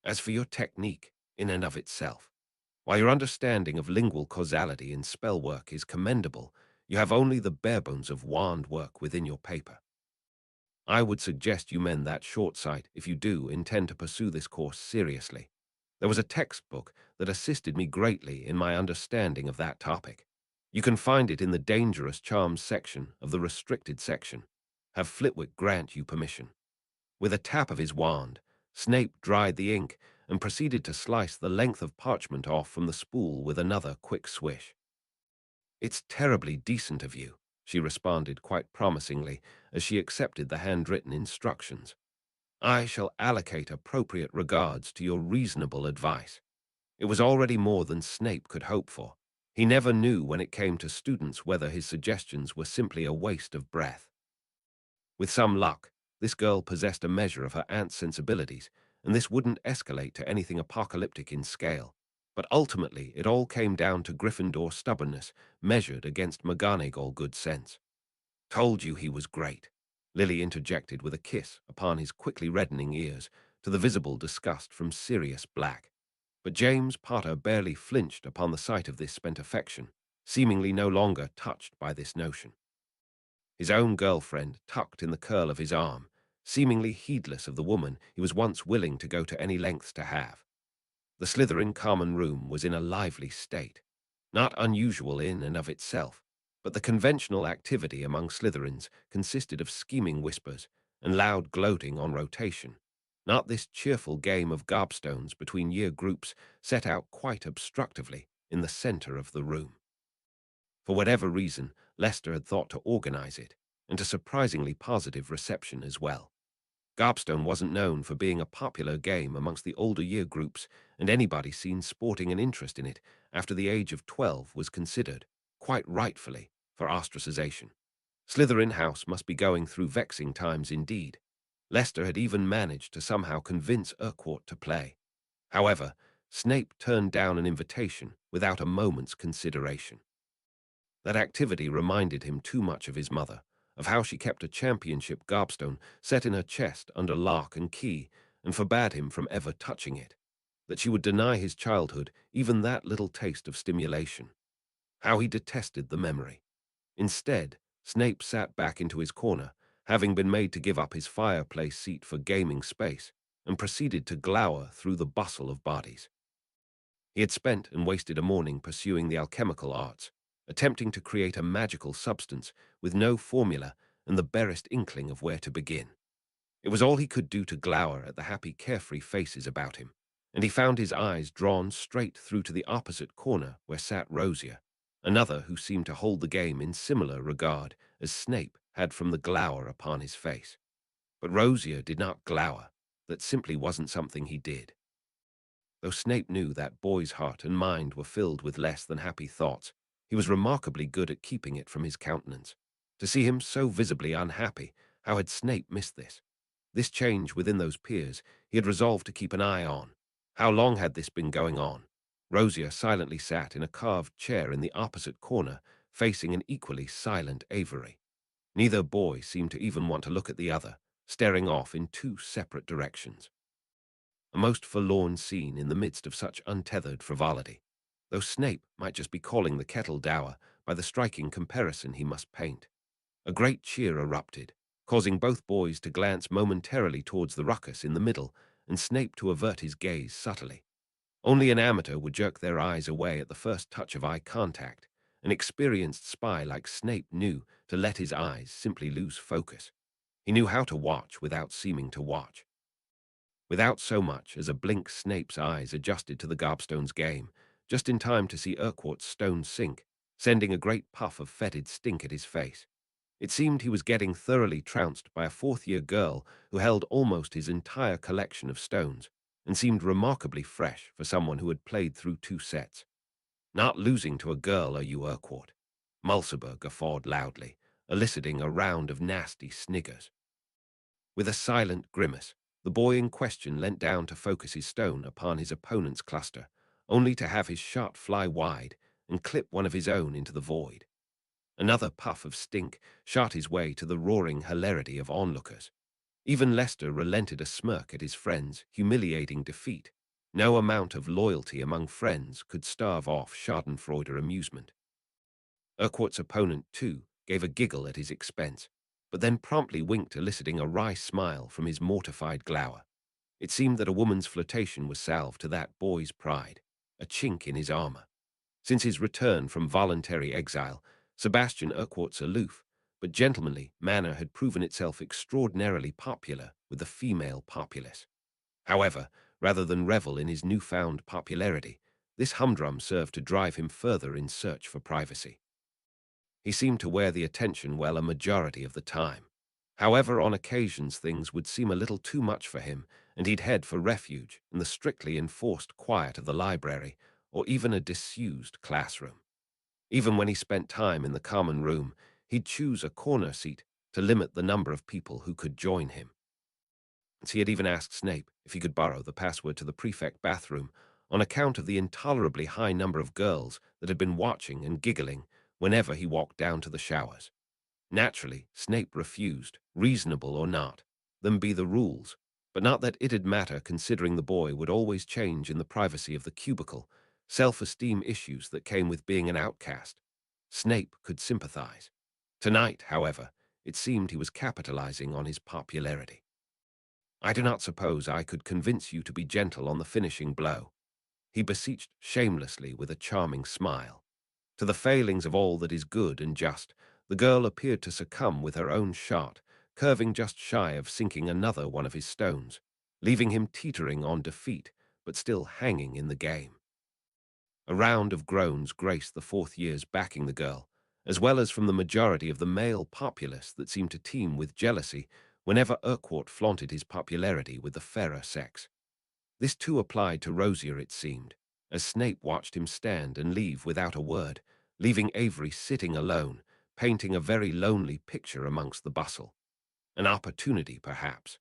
"As for your technique, in and of itself, while your understanding of lingual causality in spell work is commendable, you have only the bare bones of wand work within your paper. I would suggest you mend that short sight if you do intend to pursue this course seriously. There was a textbook that assisted me greatly in my understanding of that topic. You can find it in the Dangerous Charms section of the Restricted section. Have Flitwick grant you permission." With a tap of his wand, Snape dried the ink and proceeded to slice the length of parchment off from the spool with another quick swish. "It's terribly decent of you," she responded quite promisingly as she accepted the handwritten instructions. "I shall allocate appropriate regards to your reasonable advice." It was already more than Snape could hope for. He never knew when it came to students whether his suggestions were simply a waste of breath. With some luck, this girl possessed a measure of her aunt's sensibilities, and this wouldn't escalate to anything apocalyptic in scale. But ultimately, it all came down to Gryffindor stubbornness, measured against McGonagall good sense. "Told you he was great," Lily interjected with a kiss upon his quickly reddening ears, to the visible disgust from Sirius Black. But James Potter barely flinched upon the sight of this spent affection, seemingly no longer touched by this notion. His own girlfriend tucked in the curl of his arm, seemingly heedless of the woman he was once willing to go to any lengths to have. The Slytherin common room was in a lively state, not unusual in and of itself, but the conventional activity among Slytherins consisted of scheming whispers and loud gloating on rotation, not this cheerful game of gobstones between year groups set out quite obstructively in the center of the room. For whatever reason, Leicester had thought to organize it, and a surprisingly positive reception as well. Gobstone wasn't known for being a popular game amongst the older year groups, and anybody seen sporting an interest in it after the age of 12 was considered, quite rightfully, for ostracization. Slytherin House must be going through vexing times indeed. Leicester had even managed to somehow convince Urquhart to play. However, Snape turned down an invitation without a moment's consideration. That activity reminded him too much of his mother, of how she kept a championship gobstone set in her chest under lock and key and forbade him from ever touching it, that she would deny his childhood even that little taste of stimulation. How he detested the memory. Instead, Snape sat back into his corner, having been made to give up his fireplace seat for gaming space, and proceeded to glower through the bustle of bodies. He had spent and wasted a morning pursuing the alchemical arts, attempting to create a magical substance with no formula and the barest inkling of where to begin. It was all he could do to glower at the happy, carefree faces about him, and he found his eyes drawn straight through to the opposite corner where sat Rosia, another who seemed to hold the game in similar regard as Snape had from the glower upon his face. But Rosia did not glower. That simply wasn't something he did. Though Snape knew that boy's heart and mind were filled with less than happy thoughts, he was remarkably good at keeping it from his countenance. To see him so visibly unhappy, how had Snape missed this? This change within those peers he had resolved to keep an eye on. How long had this been going on? Rosia silently sat in a carved chair in the opposite corner, facing an equally silent Avery. Neither boy seemed to even want to look at the other, staring off in two separate directions. A most forlorn scene in the midst of such untethered frivolity, though Snape might just be calling the kettle dour by the striking comparison he must paint. A great cheer erupted, causing both boys to glance momentarily towards the ruckus in the middle and Snape to avert his gaze subtly. Only an amateur would jerk their eyes away at the first touch of eye contact. An experienced spy like Snape knew to let his eyes simply lose focus. He knew how to watch without seeming to watch. Without so much as a blink, Snape's eyes adjusted to the gobstone's game, just in time to see Urquhart's stone sink, sending a great puff of fetid stink at his face. It seemed he was getting thoroughly trounced by a fourth-year girl who held almost his entire collection of stones, and seemed remarkably fresh for someone who had played through 2 sets. Not losing to a girl, are you, Urquhart? Mulciber guffawed loudly, eliciting a round of nasty sniggers. With a silent grimace, the boy in question leant down to focus his stone upon his opponent's cluster, only to have his shot fly wide and clip one of his own into the void. Another puff of stink shot his way to the roaring hilarity of onlookers. Even Leicester relented a smirk at his friend's humiliating defeat. No amount of loyalty among friends could starve off schadenfreude amusement. Urquhart's opponent, too, gave a giggle at his expense, but then promptly winked, eliciting a wry smile from his mortified glower. It seemed that a woman's flirtation was salve to that boy's pride, a chink in his armor. Since his return from voluntary exile, Sebastian Urquhart's aloof but gentlemanly manner had proven itself extraordinarily popular with the female populace. However, rather than revel in his newfound popularity, this humdrum served to drive him further in search for privacy. He seemed to wear the attention well a majority of the time. However, on occasions things would seem a little too much for him, and he'd head for refuge in the strictly enforced quiet of the library or even a disused classroom. Even when he spent time in the common room, he'd choose a corner seat to limit the number of people who could join him. He had even asked Snape if he could borrow the password to the prefect bathroom on account of the intolerably high number of girls that had been watching and giggling whenever he walked down to the showers. Naturally, Snape refused, reasonable or not. Them be the rules, but not that it'd matter considering the boy would always change in the privacy of the cubicle, self-esteem issues that came with being an outcast. Snape could sympathize. Tonight, however, it seemed he was capitalizing on his popularity. I do not suppose I could convince you to be gentle on the finishing blow, he beseeched shamelessly with a charming smile. To the failings of all that is good and just, the girl appeared to succumb with her own shot, curving just shy of sinking another one of his stones, leaving him teetering on defeat, but still hanging in the game. A round of groans graced the fourth years backing the girl, as well as from the majority of the male populace that seemed to teem with jealousy whenever Urquhart flaunted his popularity with the fairer sex. This too applied to Rosier, it seemed, as Snape watched him stand and leave without a word, leaving Avery sitting alone, painting a very lonely picture amongst the bustle. An opportunity, perhaps.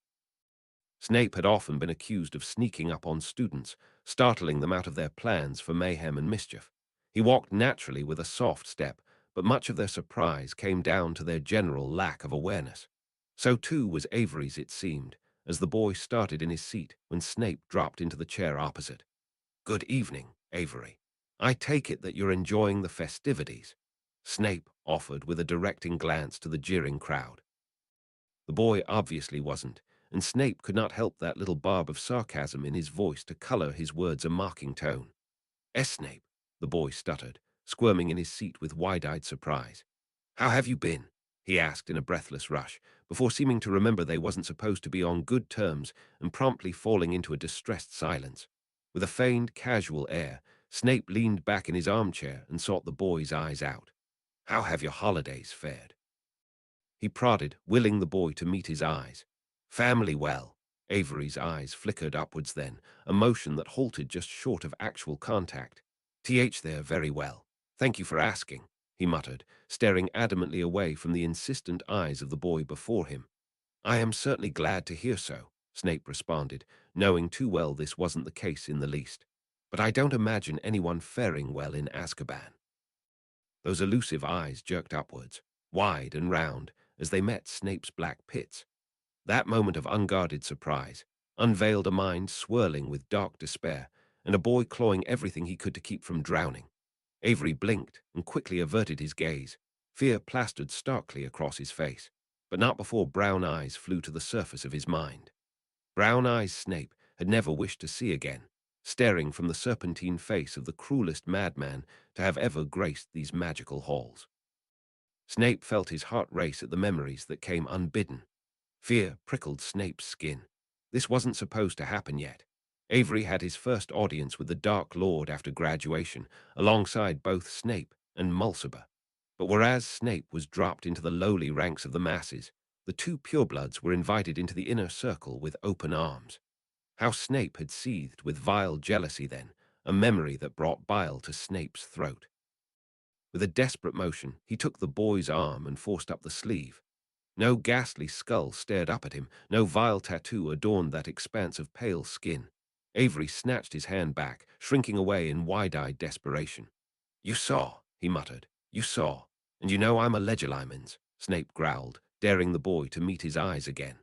Snape had often been accused of sneaking up on students, startling them out of their plans for mayhem and mischief. He walked naturally with a soft step, but much of their surprise came down to their general lack of awareness. So too was Avery's, it seemed, as the boy started in his seat when Snape dropped into the chair opposite. "Good evening, Avery. I take it that you're enjoying the festivities," Snape offered with a directing glance to the jeering crowd. The boy obviously wasn't, and Snape could not help that little barb of sarcasm in his voice to color his words a mocking tone. Snape," the boy stuttered, squirming in his seat with wide-eyed surprise. "How have you been?" he asked in a breathless rush, before seeming to remember they wasn't supposed to be on good terms and promptly falling into a distressed silence. With a feigned, casual air, Snape leaned back in his armchair and sought the boy's eyes out. "How have your holidays fared?" He prodded, willing the boy to meet his eyes. "Family well." Avery's eyes flickered upwards then, a motion that halted just short of actual contact. They're very well. Thank you for asking," he muttered, staring adamantly away from the insistent eyes of the boy before him. "I am certainly glad to hear so," Snape responded, knowing too well this wasn't the case in the least. "But I don't imagine anyone faring well in Azkaban." Those elusive eyes jerked upwards, wide and round, as they met Snape's black pits. That moment of unguarded surprise unveiled a mind swirling with dark despair and a boy clawing everything he could to keep from drowning. Avery blinked and quickly averted his gaze, fear plastered starkly across his face, but not before brown eyes flew to the surface of his mind. Brown eyes Snape had never wished to see again, staring from the serpentine face of the cruelest madman to have ever graced these magical halls. Snape felt his heart race at the memories that came unbidden. Fear prickled Snape's skin. This wasn't supposed to happen yet. Avery had his first audience with the Dark Lord after graduation, alongside both Snape and Mulciber. But whereas Snape was dropped into the lowly ranks of the masses, the two purebloods were invited into the inner circle with open arms. How Snape had seethed with vile jealousy then, a memory that brought bile to Snape's throat. With a desperate motion, he took the boy's arm and forced up the sleeve. No ghastly skull stared up at him, no vile tattoo adorned that expanse of pale skin. Avery snatched his hand back, shrinking away in wide-eyed desperation. "You saw," he muttered. "You saw. And you know I'm a Legilimens," Snape growled, daring the boy to meet his eyes again.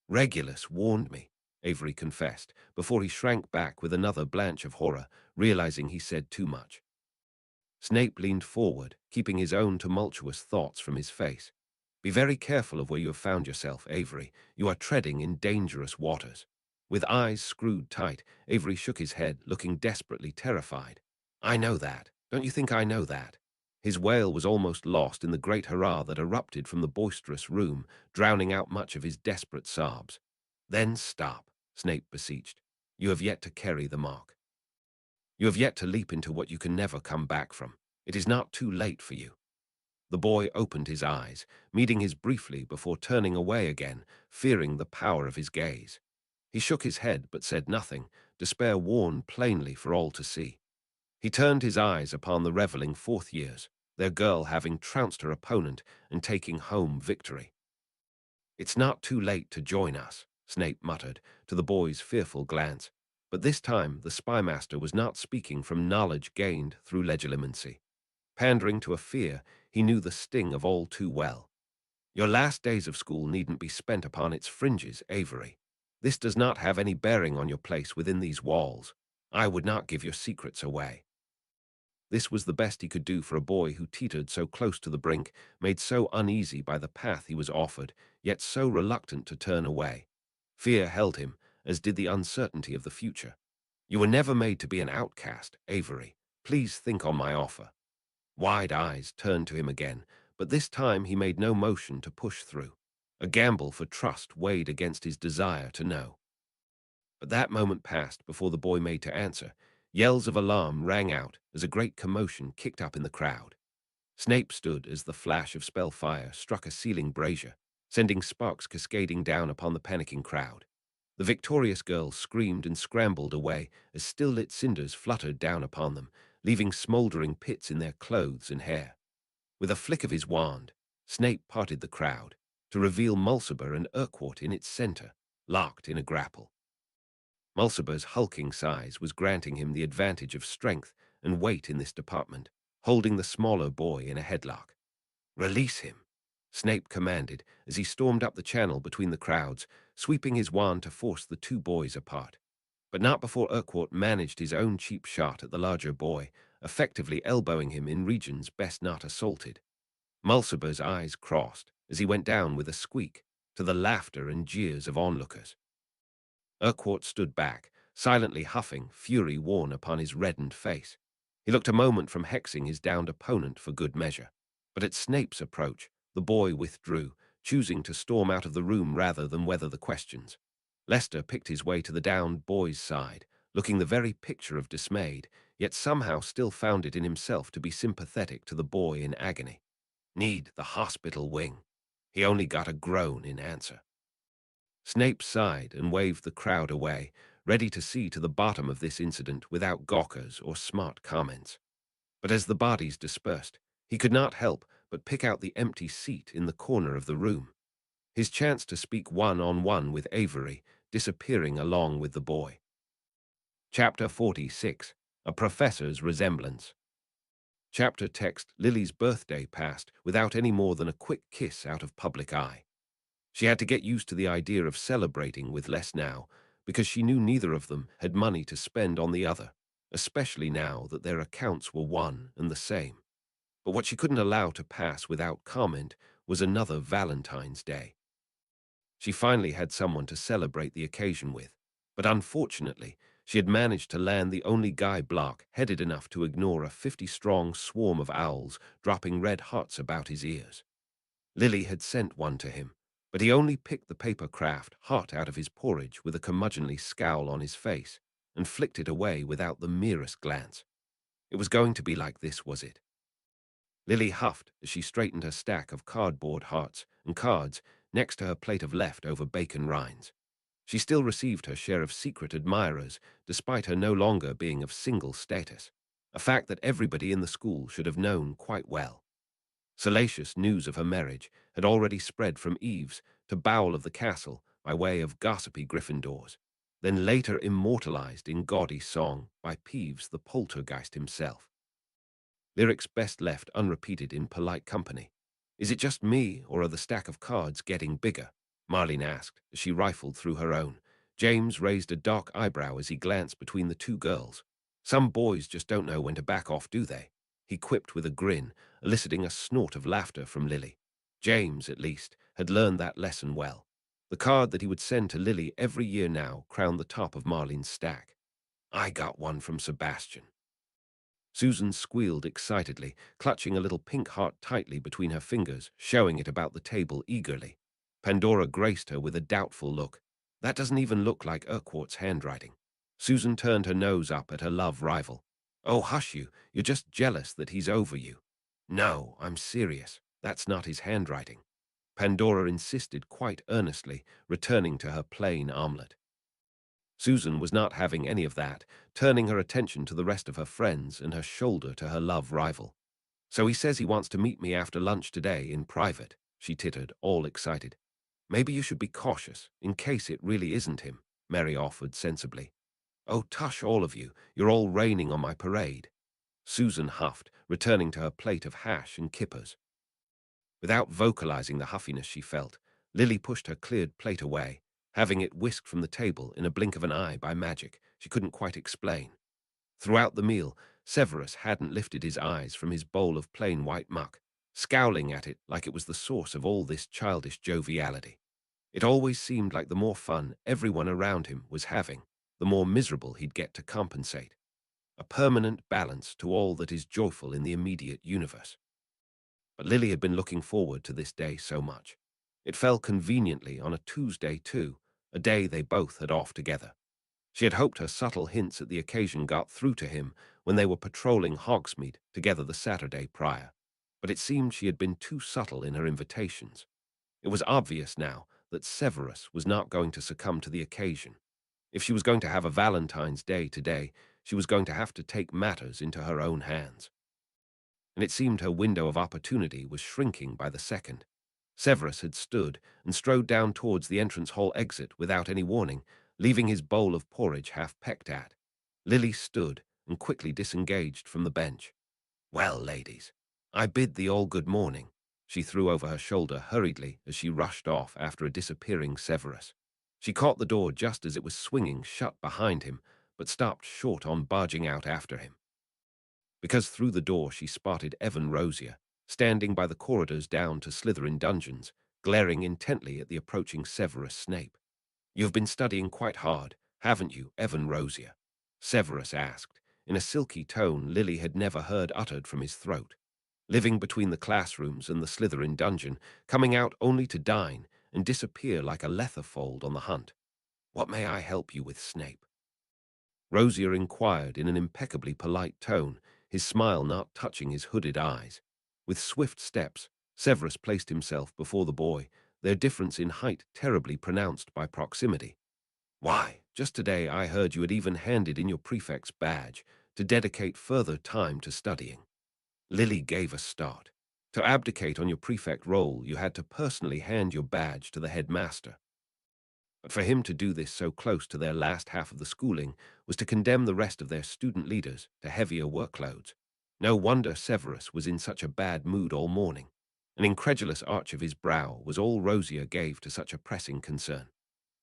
"Regulus warned me," Avery confessed, before he shrank back with another blanch of horror, realizing he said too much. Snape leaned forward, keeping his own tumultuous thoughts from his face. "Be very careful of where you have found yourself, Avery. You are treading in dangerous waters." With eyes screwed tight, Avery shook his head, looking desperately terrified. "I know that. Don't you think I know that?" His wail was almost lost in the great hurrah that erupted from the boisterous room, drowning out much of his desperate sobs. "Then stop," Snape beseeched. "You have yet to carry the mark. You have yet to leap into what you can never come back from. It is not too late for you." The boy opened his eyes, meeting his briefly before turning away again, fearing the power of his gaze. He shook his head but said nothing, despair worn plainly for all to see. He turned his eyes upon the reveling fourth years, their girl having trounced her opponent and taking home victory. "It's not too late to join us," Snape muttered, to the boy's fearful glance. But this time the spymaster was not speaking from knowledge gained through legilimency. Pandering to a fear he knew the sting of all too well. Your last days of school needn't be spent upon its fringes, Avery. This does not have any bearing on your place within these walls. I would not give your secrets away. This was the best he could do for a boy who teetered so close to the brink, made so uneasy by the path he was offered, yet so reluctant to turn away. Fear held him, as did the uncertainty of the future. You were never made to be an outcast, Avery. Please think on my offer. Wide eyes turned to him again, but this time he made no motion to push through. A gamble for trust weighed against his desire to know. But that moment passed before the boy made to answer. Yells of alarm rang out as a great commotion kicked up in the crowd. Snape stood as the flash of spell fire struck a ceiling brazier, sending sparks cascading down upon the panicking crowd. The victorious girls screamed and scrambled away as still-lit cinders fluttered down upon them, leaving smouldering pits in their clothes and hair. With a flick of his wand, Snape parted the crowd to reveal Mulciber and Urquhart in its center, locked in a grapple. Mulciber's hulking size was granting him the advantage of strength and weight in this department, holding the smaller boy in a headlock. "Release him," Snape commanded as he stormed up the channel between the crowds, sweeping his wand to force the two boys apart. But not before Urquhart managed his own cheap shot at the larger boy, effectively elbowing him in regions best not assaulted. Mulciber's eyes crossed as he went down with a squeak, to the laughter and jeers of onlookers. Urquhart stood back, silently huffing, fury worn upon his reddened face. He looked a moment from hexing his downed opponent for good measure. But at Snape's approach, the boy withdrew, choosing to storm out of the room rather than weather the questions. Lester picked his way to the downed boy's side, looking the very picture of dismayed, yet somehow still found it in himself to be sympathetic to the boy in agony. "Need the hospital wing." He only got a groan in answer. Snape sighed and waved the crowd away, ready to see to the bottom of this incident without gawkers or smart comments. But as the bodies dispersed, he could not help but pick out the empty seat in the corner of the room, his chance to speak one-on-one with Avery disappearing along with the boy. Chapter 46. A Professor's Resemblance. Chapter text: Lily's birthday passed without any more than a quick kiss out of public eye. She had to get used to the idea of celebrating with less now, because she knew neither of them had money to spend on the other, especially now that their accounts were one and the same. But what she couldn't allow to pass without comment was another Valentine's Day. She finally had someone to celebrate the occasion with, but unfortunately, she had managed to land the only guy block-headed enough to ignore a 50-strong swarm of owls dropping red hearts about his ears. Lily had sent one to him, but he only picked the paper craft hot out of his porridge with a curmudgeonly scowl on his face and flicked it away without the merest glance. It was going to be like this, was it? Lily huffed as she straightened her stack of cardboard hearts and cards next to her plate of leftover bacon rinds. She still received her share of secret admirers, despite her no longer being of single status, a fact that everybody in the school should have known quite well. Salacious news of her marriage had already spread from eaves to bowel of the castle by way of gossipy Gryffindors, then later immortalized in gaudy song by Peeves the poltergeist himself. Lyrics best left unrepeated in polite company. "Is it just me, or are the stack of cards getting bigger?" Marlene asked as she rifled through her own. James raised a dark eyebrow as he glanced between the two girls. "Some boys just don't know when to back off, do they?" he quipped with a grin, eliciting a snort of laughter from Lily. James, at least, had learned that lesson well. The card that he would send to Lily every year now crowned the top of Marlene's stack. "I got one from Sebastian." Susan squealed excitedly, clutching a little pink heart tightly between her fingers, showing it about the table eagerly. Pandora graced her with a doubtful look. "That doesn't even look like Urquhart's handwriting." Susan turned her nose up at her love rival. "Oh, hush you. You're just jealous that he's over you." "No, I'm serious. That's not his handwriting," Pandora insisted quite earnestly, returning to her plain omelette. Susan was not having any of that, turning her attention to the rest of her friends and her shoulder to her love rival. "So he says he wants to meet me after lunch today in private," she tittered, all excited. "Maybe you should be cautious, in case it really isn't him," Mary offered sensibly. "Oh, tush, all of you. You're all raining on my parade." Susan huffed, returning to her plate of hash and kippers. Without vocalizing the huffiness she felt, Lily pushed her cleared plate away, having it whisked from the table in a blink of an eye by magic she couldn't quite explain. Throughout the meal, Severus hadn't lifted his eyes from his bowl of plain white muck, scowling at it like it was the source of all this childish joviality. It always seemed like the more fun everyone around him was having, the more miserable he'd get to compensate. A permanent balance to all that is joyful in the immediate universe. But Lily had been looking forward to this day so much. It fell conveniently on a Tuesday too, a day they both had off together. She had hoped her subtle hints at the occasion got through to him when they were patrolling Hogsmeade together the Saturday prior, but it seemed she had been too subtle in her invitations. It was obvious now that Severus was not going to succumb to the occasion. If she was going to have a Valentine's Day today, she was going to have to take matters into her own hands. And it seemed her window of opportunity was shrinking by the second. Severus had stood and strode down towards the entrance hall exit without any warning, leaving his bowl of porridge half pecked at. Lily stood and quickly disengaged from the bench. "Well, ladies, I bid thee all good morning," she threw over her shoulder hurriedly as she rushed off after a disappearing Severus. She caught the door just as it was swinging shut behind him, but stopped short on barging out after him. Because through the door she spotted Evan Rosier, standing by the corridors down to Slytherin dungeons, glaring intently at the approaching Severus Snape. "You've been studying quite hard, haven't you, Evan Rosier?" Severus asked, in a silky tone Lily had never heard uttered from his throat. Living between the classrooms and the Slytherin dungeon, coming out only to dine and disappear like a letherfold on the hunt. "What may I help you with, Snape?" Rosier inquired in an impeccably polite tone, his smile not touching his hooded eyes. With swift steps, Severus placed himself before the boy, their difference in height terribly pronounced by proximity. "Why, just today I heard you had even handed in your prefect's badge to dedicate further time to studying." Lily gave a start. To abdicate on your prefect role, you had to personally hand your badge to the headmaster. But for him to do this so close to their last half of the schooling was to condemn the rest of their student leaders to heavier workloads. No wonder Severus was in such a bad mood all morning. An incredulous arch of his brow was all Rosier gave to such a pressing concern.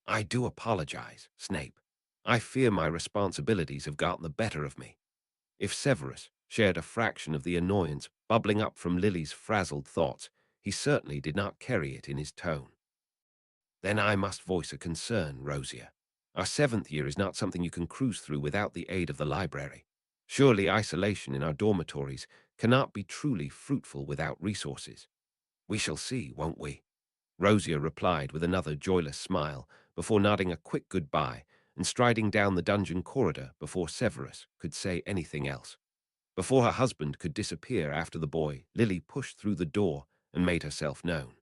"I do apologize, Snape. I fear my responsibilities have gotten the better of me." If Severus shared a fraction of the annoyance bubbling up from Lily's frazzled thoughts, he certainly did not carry it in his tone. "Then I must voice a concern, Rosier. Our 7th year is not something you can cruise through without the aid of the library. Surely isolation in our dormitories cannot be truly fruitful without resources." "We shall see, won't we?" Rosier replied with another joyless smile, before nodding a quick goodbye and striding down the dungeon corridor before Severus could say anything else. Before her husband could disappear after the boy, Lily pushed through the door and made herself known.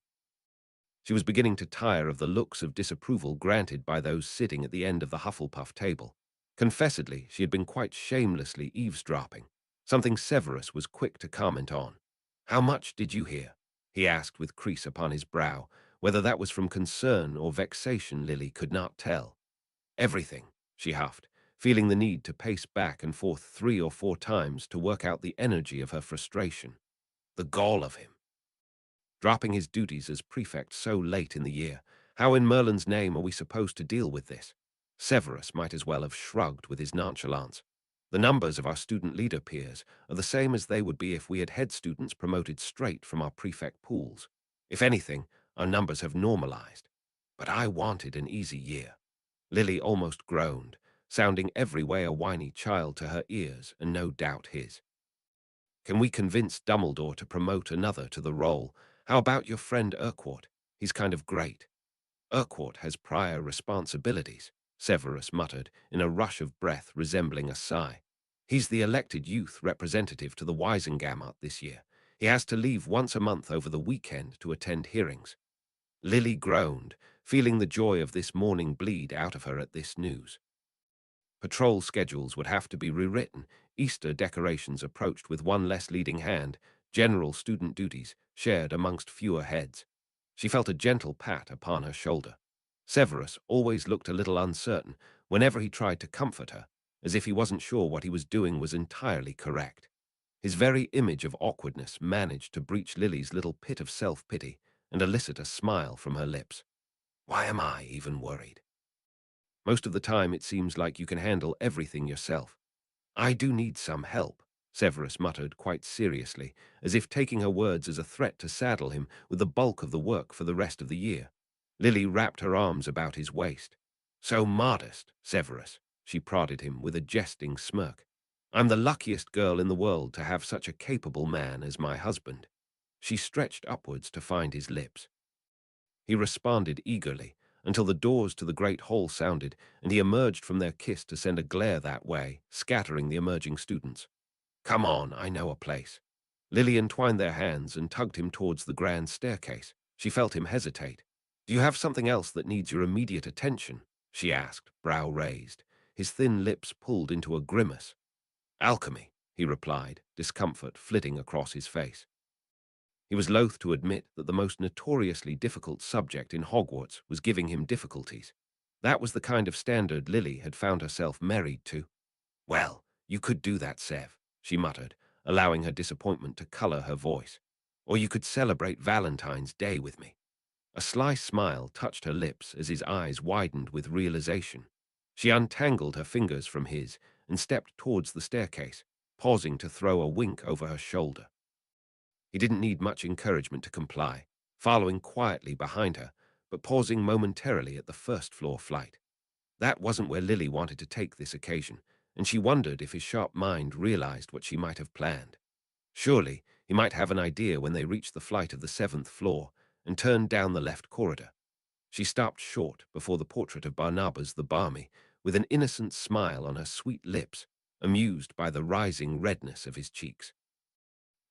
She was beginning to tire of the looks of disapproval granted by those sitting at the end of the Hufflepuff table. Confessedly, she had been quite shamelessly eavesdropping, something Severus was quick to comment on. "How much did you hear?" he asked with crease upon his brow. Whether that was from concern or vexation, Lily could not tell. "Everything," she huffed, feeling the need to pace back and forth 3 or 4 times to work out the energy of her frustration. The gall of him. Dropping his duties as prefect so late in the year. How in Merlin's name are we supposed to deal with this? Severus might as well have shrugged with his nonchalance. The numbers of our student leader peers are the same as they would be if we had head students promoted straight from our prefect pools. If anything, our numbers have normalized. But I wanted an easy year. Lily almost groaned, sounding every way a whiny child to her ears, and no doubt his. "Can we convince Dumbledore to promote another to the role? How about your friend Urquhart? He's kind of great." "Urquhart has prior responsibilities," Severus muttered in a rush of breath resembling a sigh. "He's the elected youth representative to the Wisengamot this year. He has to leave once a month over the weekend to attend hearings." Lily groaned, feeling the joy of this morning bleed out of her at this news. Patrol schedules would have to be rewritten, Easter decorations approached with one less leading hand, general student duties shared amongst fewer heads. She felt a gentle pat upon her shoulder. Severus always looked a little uncertain whenever he tried to comfort her, as if he wasn't sure what he was doing was entirely correct. His very image of awkwardness managed to breach Lily's little pit of self-pity and elicit a smile from her lips. Why am I even worried? Most of the time it seems like you can handle everything yourself. I do need some help, Severus muttered quite seriously, as if taking her words as a threat to saddle him with the bulk of the work for the rest of the year. Lily wrapped her arms about his waist. So modest, Severus, she prodded him with a jesting smirk. I'm the luckiest girl in the world to have such a capable man as my husband. She stretched upwards to find his lips. He responded eagerly, until the doors to the great hall sounded, and he emerged from their kiss to send a glare that way, scattering the emerging students. Come on, I know a place. Lily entwined their hands and tugged him towards the grand staircase. She felt him hesitate. Do you have something else that needs your immediate attention? She asked, brow raised. His thin lips pulled into a grimace. Alchemy, he replied, discomfort flitting across his face. He was loath to admit that the most notoriously difficult subject in Hogwarts was giving him difficulties. That was the kind of standard Lily had found herself married to. Well, you could do that, Sev, she muttered, allowing her disappointment to colour her voice. Or you could celebrate Valentine's Day with me. A sly smile touched her lips as his eyes widened with realization. She untangled her fingers from his and stepped towards the staircase, pausing to throw a wink over her shoulder. He didn't need much encouragement to comply, following quietly behind her, but pausing momentarily at the first-floor flight. That wasn't where Lily wanted to take this occasion, and she wondered if his sharp mind realized what she might have planned. Surely, he might have an idea when they reached the flight of the 7th floor and turned down the left corridor. She stopped short before the portrait of Barnabas the Barmy, with an innocent smile on her sweet lips, amused by the rising redness of his cheeks.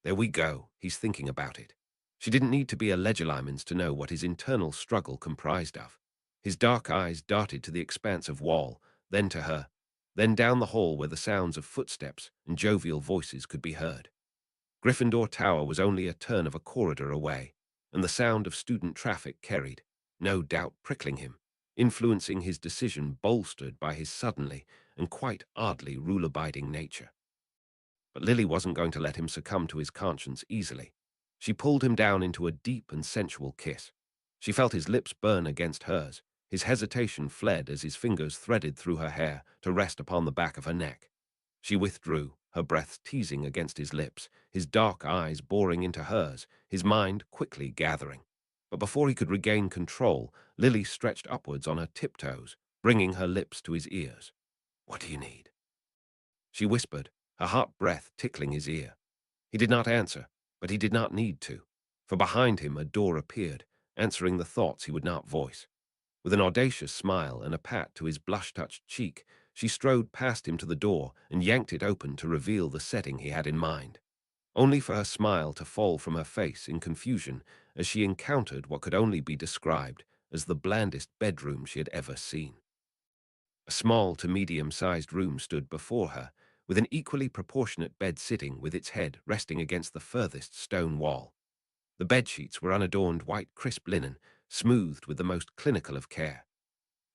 There we go, he's thinking about it. She didn't need to be a Legilimens to know what his internal struggle comprised of. His dark eyes darted to the expanse of wall, then to her, then down the hall where the sounds of footsteps and jovial voices could be heard. Gryffindor Tower was only a turn of a corridor away, and the sound of student traffic carried, no doubt prickling him, influencing his decision bolstered by his suddenly and quite oddly rule-abiding nature. But Lily wasn't going to let him succumb to his conscience easily. She pulled him down into a deep and sensual kiss. She felt his lips burn against hers. His hesitation fled as his fingers threaded through her hair to rest upon the back of her neck. She withdrew, her breath teasing against his lips, his dark eyes boring into hers, his mind quickly gathering. But before he could regain control, Lily stretched upwards on her tiptoes, bringing her lips to his ears. What do you need? She whispered, her hot breath tickling his ear. He did not answer, but he did not need to, for behind him a door appeared, answering the thoughts he would not voice. With an audacious smile and a pat to his blush-touched cheek, she strode past him to the door and yanked it open to reveal the setting he had in mind, only for her smile to fall from her face in confusion as she encountered what could only be described as the blandest bedroom she had ever seen. A small to medium-sized room stood before her, with an equally proportionate bed sitting with its head resting against the furthest stone wall. The bedsheets were unadorned white crisp linen, smoothed with the most clinical of care.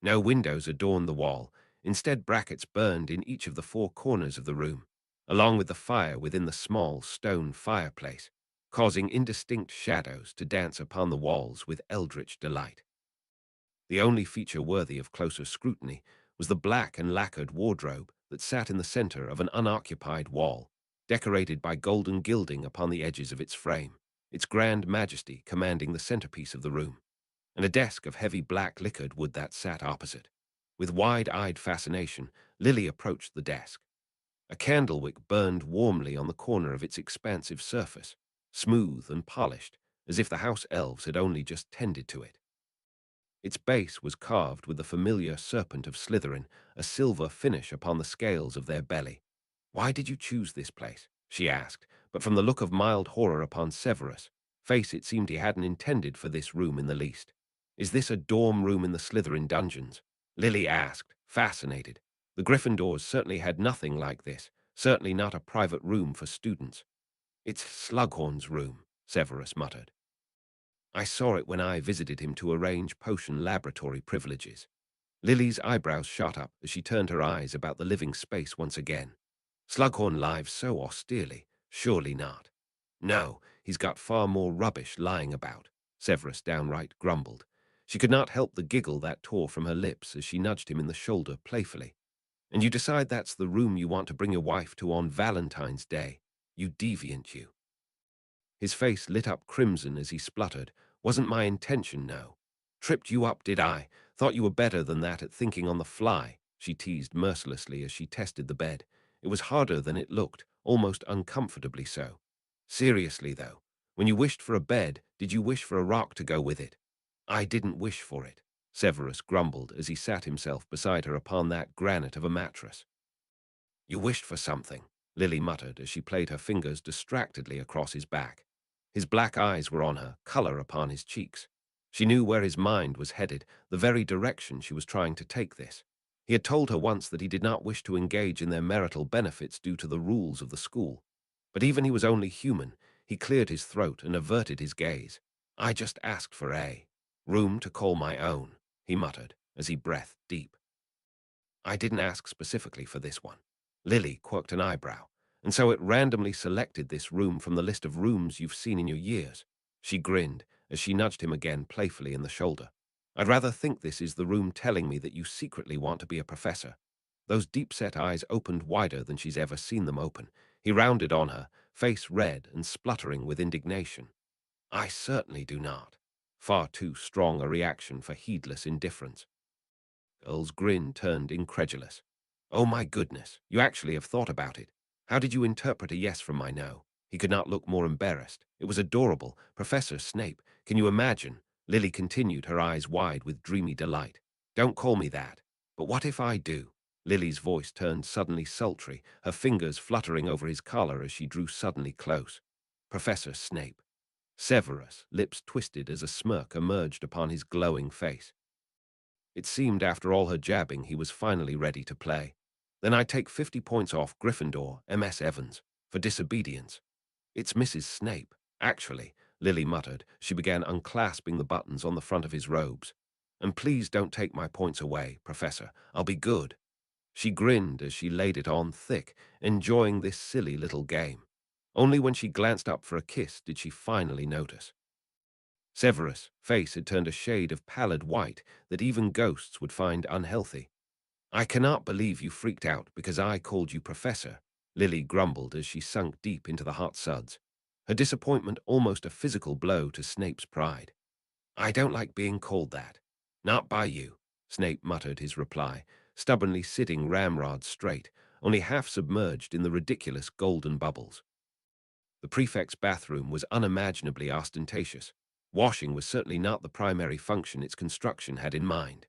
No windows adorned the wall, instead brackets burned in each of the 4 corners of the room, along with the fire within the small stone fireplace, causing indistinct shadows to dance upon the walls with eldritch delight. The only feature worthy of closer scrutiny was the black and lacquered wardrobe that sat in the center of an unoccupied wall, decorated by golden gilding upon the edges of its frame, its grand majesty commanding the centerpiece of the room, and a desk of heavy black lacquered wood that sat opposite. With wide-eyed fascination, Lily approached the desk. A candlewick burned warmly on the corner of its expansive surface, smooth and polished, as if the house elves had only just tended to it. Its base was carved with the familiar serpent of Slytherin, a silver finish upon the scales of their belly. Why did you choose this place? She asked, but from the look of mild horror upon Severus' face it seemed he hadn't intended for this room in the least. Is this a dorm room in the Slytherin dungeons? Lily asked, fascinated. The Gryffindors certainly had nothing like this, certainly not a private room for students. It's Slughorn's room, Severus muttered. I saw it when I visited him to arrange potion laboratory privileges. Lily's eyebrows shot up as she turned her eyes about the living space once again. Slughorn lives so austerely, Surely not. No, he's got far more rubbish lying about, Severus downright grumbled. She could not help the giggle that tore from her lips as she nudged him in the shoulder playfully. And you decide that's the room you want to bring your wife to on Valentine's Day. You deviant, you. His face lit up crimson as he spluttered. Wasn't my intention, no. Tripped you up, did I? Thought you were better than that at thinking on the fly, she teased mercilessly as she tested the bed. It was harder than it looked, almost uncomfortably so. Seriously, though, when you wished for a bed, did you wish for a rock to go with it? I didn't wish for it, Severus grumbled as he sat himself beside her upon that granite of a mattress. You wished for something, Lily muttered as she played her fingers distractedly across his back. His black eyes were on her, color upon his cheeks. She knew where his mind was headed, the very direction she was trying to take this. He had told her once that he did not wish to engage in their marital benefits due to the rules of the school. But even he was only human, he cleared his throat and averted his gaze. I just asked for a room to call my own, he muttered as he breathed deep. I didn't ask specifically for this one. Lily quirked an eyebrow, and so it randomly selected this room from the list of rooms you've seen in your years. She grinned as she nudged him again playfully in the shoulder. I'd rather think this is the room telling me that you secretly want to be a professor. Those deep-set eyes opened wider than she's ever seen them open. He rounded on her, face red and spluttering with indignation. I certainly do not. Far too strong a reaction for heedless indifference. Earl's grin turned incredulous. Oh my goodness, you actually have thought about it. How did you interpret a yes from my no? He could not look more embarrassed. It was adorable. Professor Snape, can you imagine? Lily continued, her eyes wide with dreamy delight. Don't call me that. But what if I do? Lily's voice turned suddenly sultry, her fingers fluttering over his collar as she drew suddenly close. Professor Snape. Severus, lips twisted as a smirk emerged upon his glowing face. It seemed after all her jabbing he was finally ready to play. Then I take 50 points off Gryffindor, MS Evans, for disobedience. It's Mrs. Snape, actually, Lily muttered. She began unclasping the buttons on the front of his robes. And please don't take my points away, Professor. I'll be good. She grinned as she laid it on thick, enjoying this silly little game. Only when she glanced up for a kiss did she finally notice. Severus' face had turned a shade of pallid white that even ghosts would find unhealthy. I cannot believe you freaked out because I called you Professor, Lily grumbled as she sunk deep into the hot suds, her disappointment almost a physical blow to Snape's pride. I don't like being called that. Not by you, Snape muttered his reply, stubbornly sitting ramrod straight, only half submerged in the ridiculous golden bubbles. The prefect's bathroom was unimaginably ostentatious. Washing was certainly not the primary function its construction had in mind.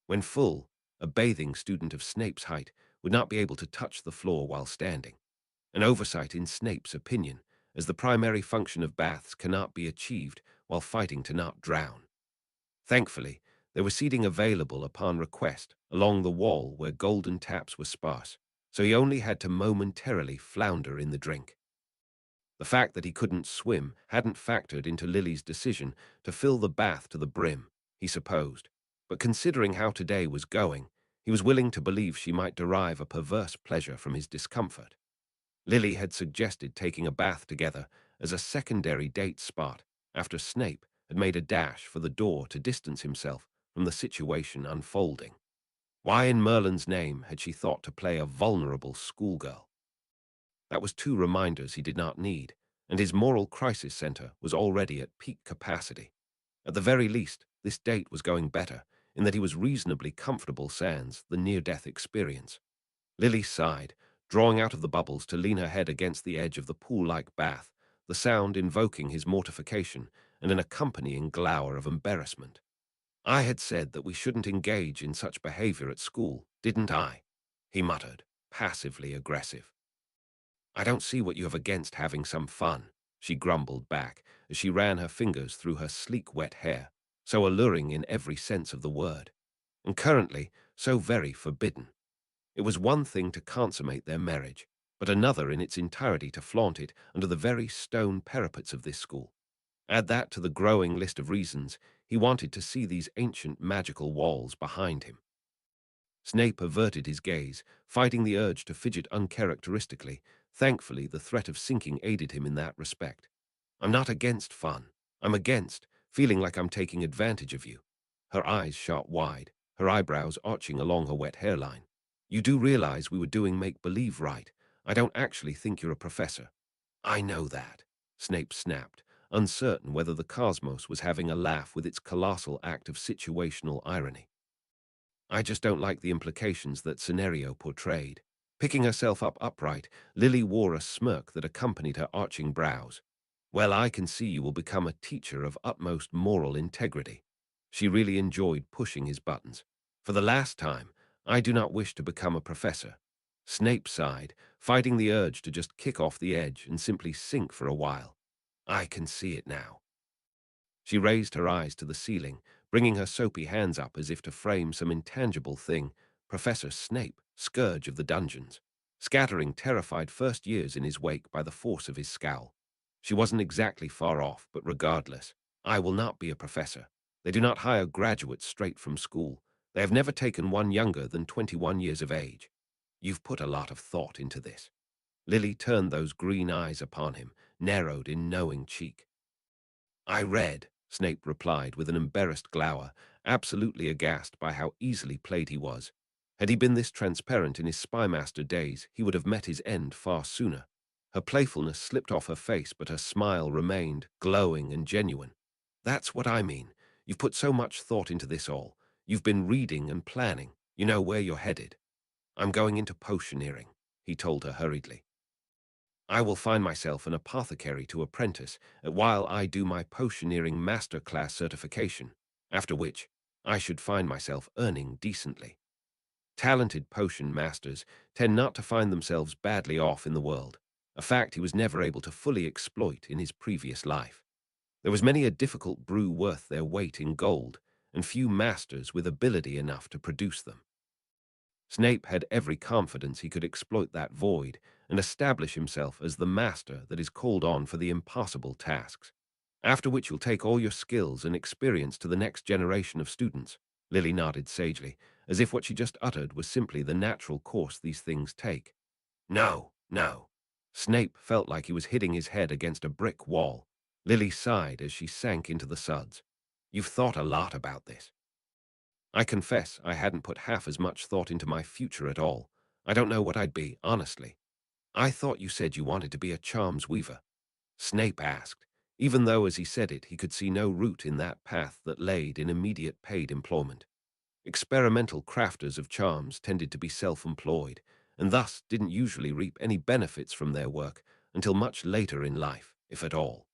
When full, a bathing student of Snape's height would not be able to touch the floor while standing. An oversight in Snape's opinion, as the primary function of baths cannot be achieved while fighting to not drown. Thankfully, there was seating available upon request along the wall where golden taps were sparse, so he only had to momentarily flounder in the drink. The fact that he couldn't swim hadn't factored into Lily's decision to fill the bath to the brim, he supposed, but considering how today was going, he was willing to believe she might derive a perverse pleasure from his discomfort. Lily had suggested taking a bath together as a secondary date spot after Snape had made a dash for the door to distance himself from the situation unfolding. Why in Merlin's name had she thought to play a vulnerable schoolgirl? That was two reminders he did not need, and his moral crisis center was already at peak capacity. At the very least, this date was going better, in that he was reasonably comfortable sans the near-death experience. Lily sighed, drawing out of the bubbles to lean her head against the edge of the pool-like bath, the sound invoking his mortification and an accompanying glower of embarrassment. I had said that we shouldn't engage in such behavior at school, didn't I? He muttered, passively aggressive. I don't see what you have against having some fun, she grumbled back as she ran her fingers through her sleek wet hair, so alluring in every sense of the word, and currently so very forbidden. It was one thing to consummate their marriage, but another in its entirety to flaunt it under the very stone parapets of this school. Add that to the growing list of reasons he wanted to see these ancient magical walls behind him. Snape averted his gaze, fighting the urge to fidget uncharacteristically. Thankfully, the threat of sinking aided him in that respect. I'm not against fun. I'm against feeling like I'm taking advantage of you. Her eyes shot wide, her eyebrows arching along her wet hairline. You do realize we were doing make-believe, right? I don't actually think you're a professor. I know that, Snape snapped, uncertain whether the cosmos was having a laugh with its colossal act of situational irony. I just don't like the implications that scenario portrayed. Picking herself up upright, Lily wore a smirk that accompanied her arching brows. Well, I can see you will become a teacher of utmost moral integrity. She really enjoyed pushing his buttons. For the last time, I do not wish to become a professor. Snape sighed, fighting the urge to just kick off the edge and simply sink for a while. I can see it now. She raised her eyes to the ceiling, bringing her soapy hands up as if to frame some intangible thing. Professor Snape, scourge of the dungeons, scattering terrified first years in his wake by the force of his scowl. She wasn't exactly far off, but regardless, I will not be a professor. They do not hire graduates straight from school. They have never taken one younger than 21 years of age. You've put a lot of thought into this. Lily turned those green eyes upon him, narrowed in knowing cheek. I read, Snape replied with an embarrassed glower, absolutely aghast by how easily played he was. Had he been this transparent in his spymaster days, he would have met his end far sooner. Her playfulness slipped off her face, but her smile remained, glowing and genuine. That's what I mean. You've put so much thought into this all. You've been reading and planning. You know where you're headed. I'm going into potioneering, he told her hurriedly. I will find myself an apothecary to apprentice while I do my potioneering master class certification, after which I should find myself earning decently. Talented potion masters tend not to find themselves badly off in the world, a fact he was never able to fully exploit in his previous life. There was many a difficult brew worth their weight in gold, and few masters with ability enough to produce them. Snape had every confidence he could exploit that void and establish himself as the master that is called on for the impossible tasks, after which you'll take all your skills and experience to the next generation of students. Lily nodded sagely, as if what she just uttered was simply the natural course these things take. No, no. Snape felt like he was hitting his head against a brick wall. Lily sighed as she sank into the suds. You've thought a lot about this. I confess I hadn't put half as much thought into my future at all. I don't know what I'd be, honestly. I thought you said you wanted to be a charms weaver. Snape asked, even though as he said it he could see no route in that path that laid in immediate paid employment. Experimental crafters of charms tended to be self-employed, and thus didn't usually reap any benefits from their work until much later in life, if at all.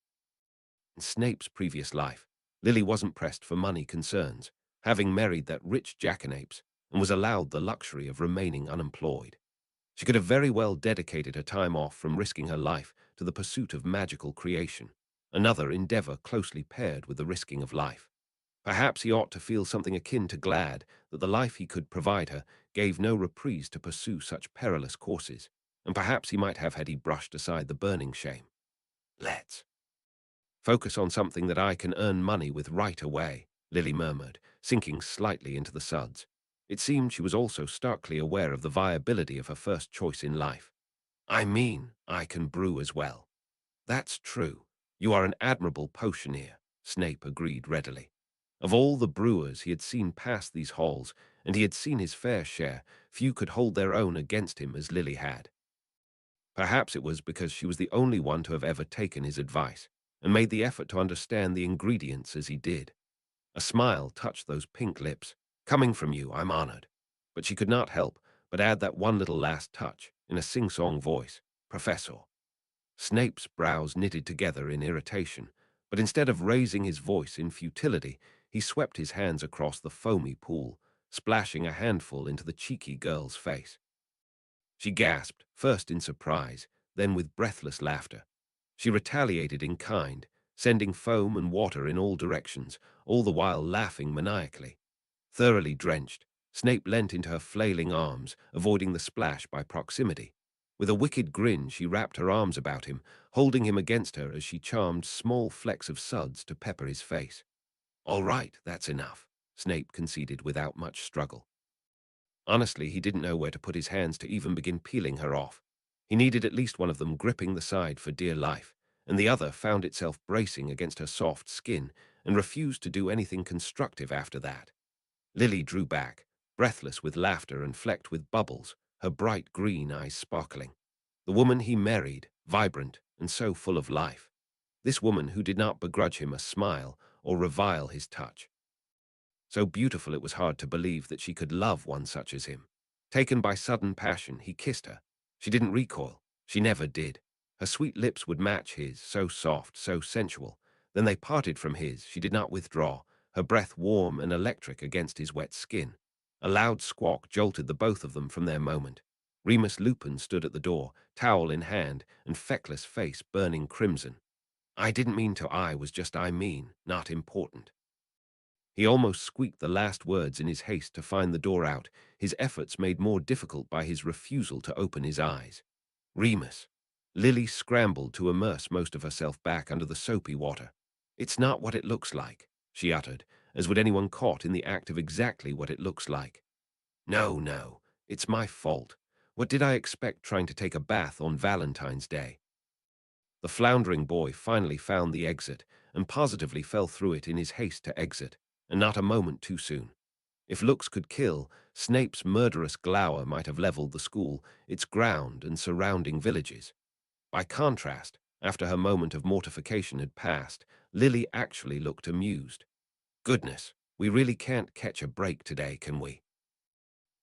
In Snape's previous life, Lily wasn't pressed for money concerns, having married that rich jackanapes, and was allowed the luxury of remaining unemployed. She could have very well dedicated her time off from risking her life to the pursuit of magical creation, another endeavor closely paired with the risking of life. Perhaps he ought to feel something akin to glad that the life he could provide her gave no reprise to pursue such perilous courses, and perhaps he might have had he brushed aside the burning shame. Let's focus on something that I can earn money with right away, Lily murmured, sinking slightly into the suds. It seemed she was also starkly aware of the viability of her first choice in life. I mean, I can brew as well. That's true. You are an admirable potioneer, Snape agreed readily. Of all the brewers he had seen pass these halls, and he had seen his fair share, few could hold their own against him as Lily had. Perhaps it was because she was the only one to have ever taken his advice, and made the effort to understand the ingredients as he did. A smile touched those pink lips. Coming from you, I'm honored. But she could not help but add that one little last touch, in a sing-song voice. Professor. Snape's brows knitted together in irritation, but instead of raising his voice in futility, he swept his hands across the foamy pool, splashing a handful into the cheeky girl's face. She gasped, first in surprise, then with breathless laughter. She retaliated in kind, sending foam and water in all directions, all the while laughing maniacally. Thoroughly drenched, Snape leant into her flailing arms, avoiding the splash by proximity. With a wicked grin, she wrapped her arms about him, holding him against her as she charmed small flecks of suds to pepper his face. All right, that's enough, Snape conceded without much struggle. Honestly, he didn't know where to put his hands to even begin peeling her off. He needed at least one of them gripping the side for dear life, and the other found itself bracing against her soft skin and refused to do anything constructive after that. Lily drew back, breathless with laughter and flecked with bubbles, her bright green eyes sparkling. The woman he married, vibrant and so full of life. This woman who did not begrudge him a smile or revile his touch. So beautiful it was hard to believe that she could love one such as him. Taken by sudden passion, he kissed her. She didn't recoil. She never did. Her sweet lips would match his, so soft, so sensual. Then they parted from his. She did not withdraw, her breath warm and electric against his wet skin. A loud squawk jolted the both of them from their moment. Remus Lupin stood at the door, towel in hand and feckless face burning crimson. "I didn't mean to. I was just I mean, not important." He almost squeaked the last words in his haste to find the door out, his efforts made more difficult by his refusal to open his eyes. "Remus." Lily scrambled to immerse most of herself back under the soapy water. "It's not what it looks like," she uttered, as would anyone caught in the act of exactly what it looks like. "No, no, it's my fault. What did I expect trying to take a bath on Valentine's Day?" The floundering boy finally found the exit and positively fell through it in his haste to exit, and not a moment too soon. If looks could kill, Snape's murderous glower might have leveled the school, its ground and surrounding villages. By contrast, after her moment of mortification had passed, Lily actually looked amused. "Goodness, we really can't catch a break today, can we?"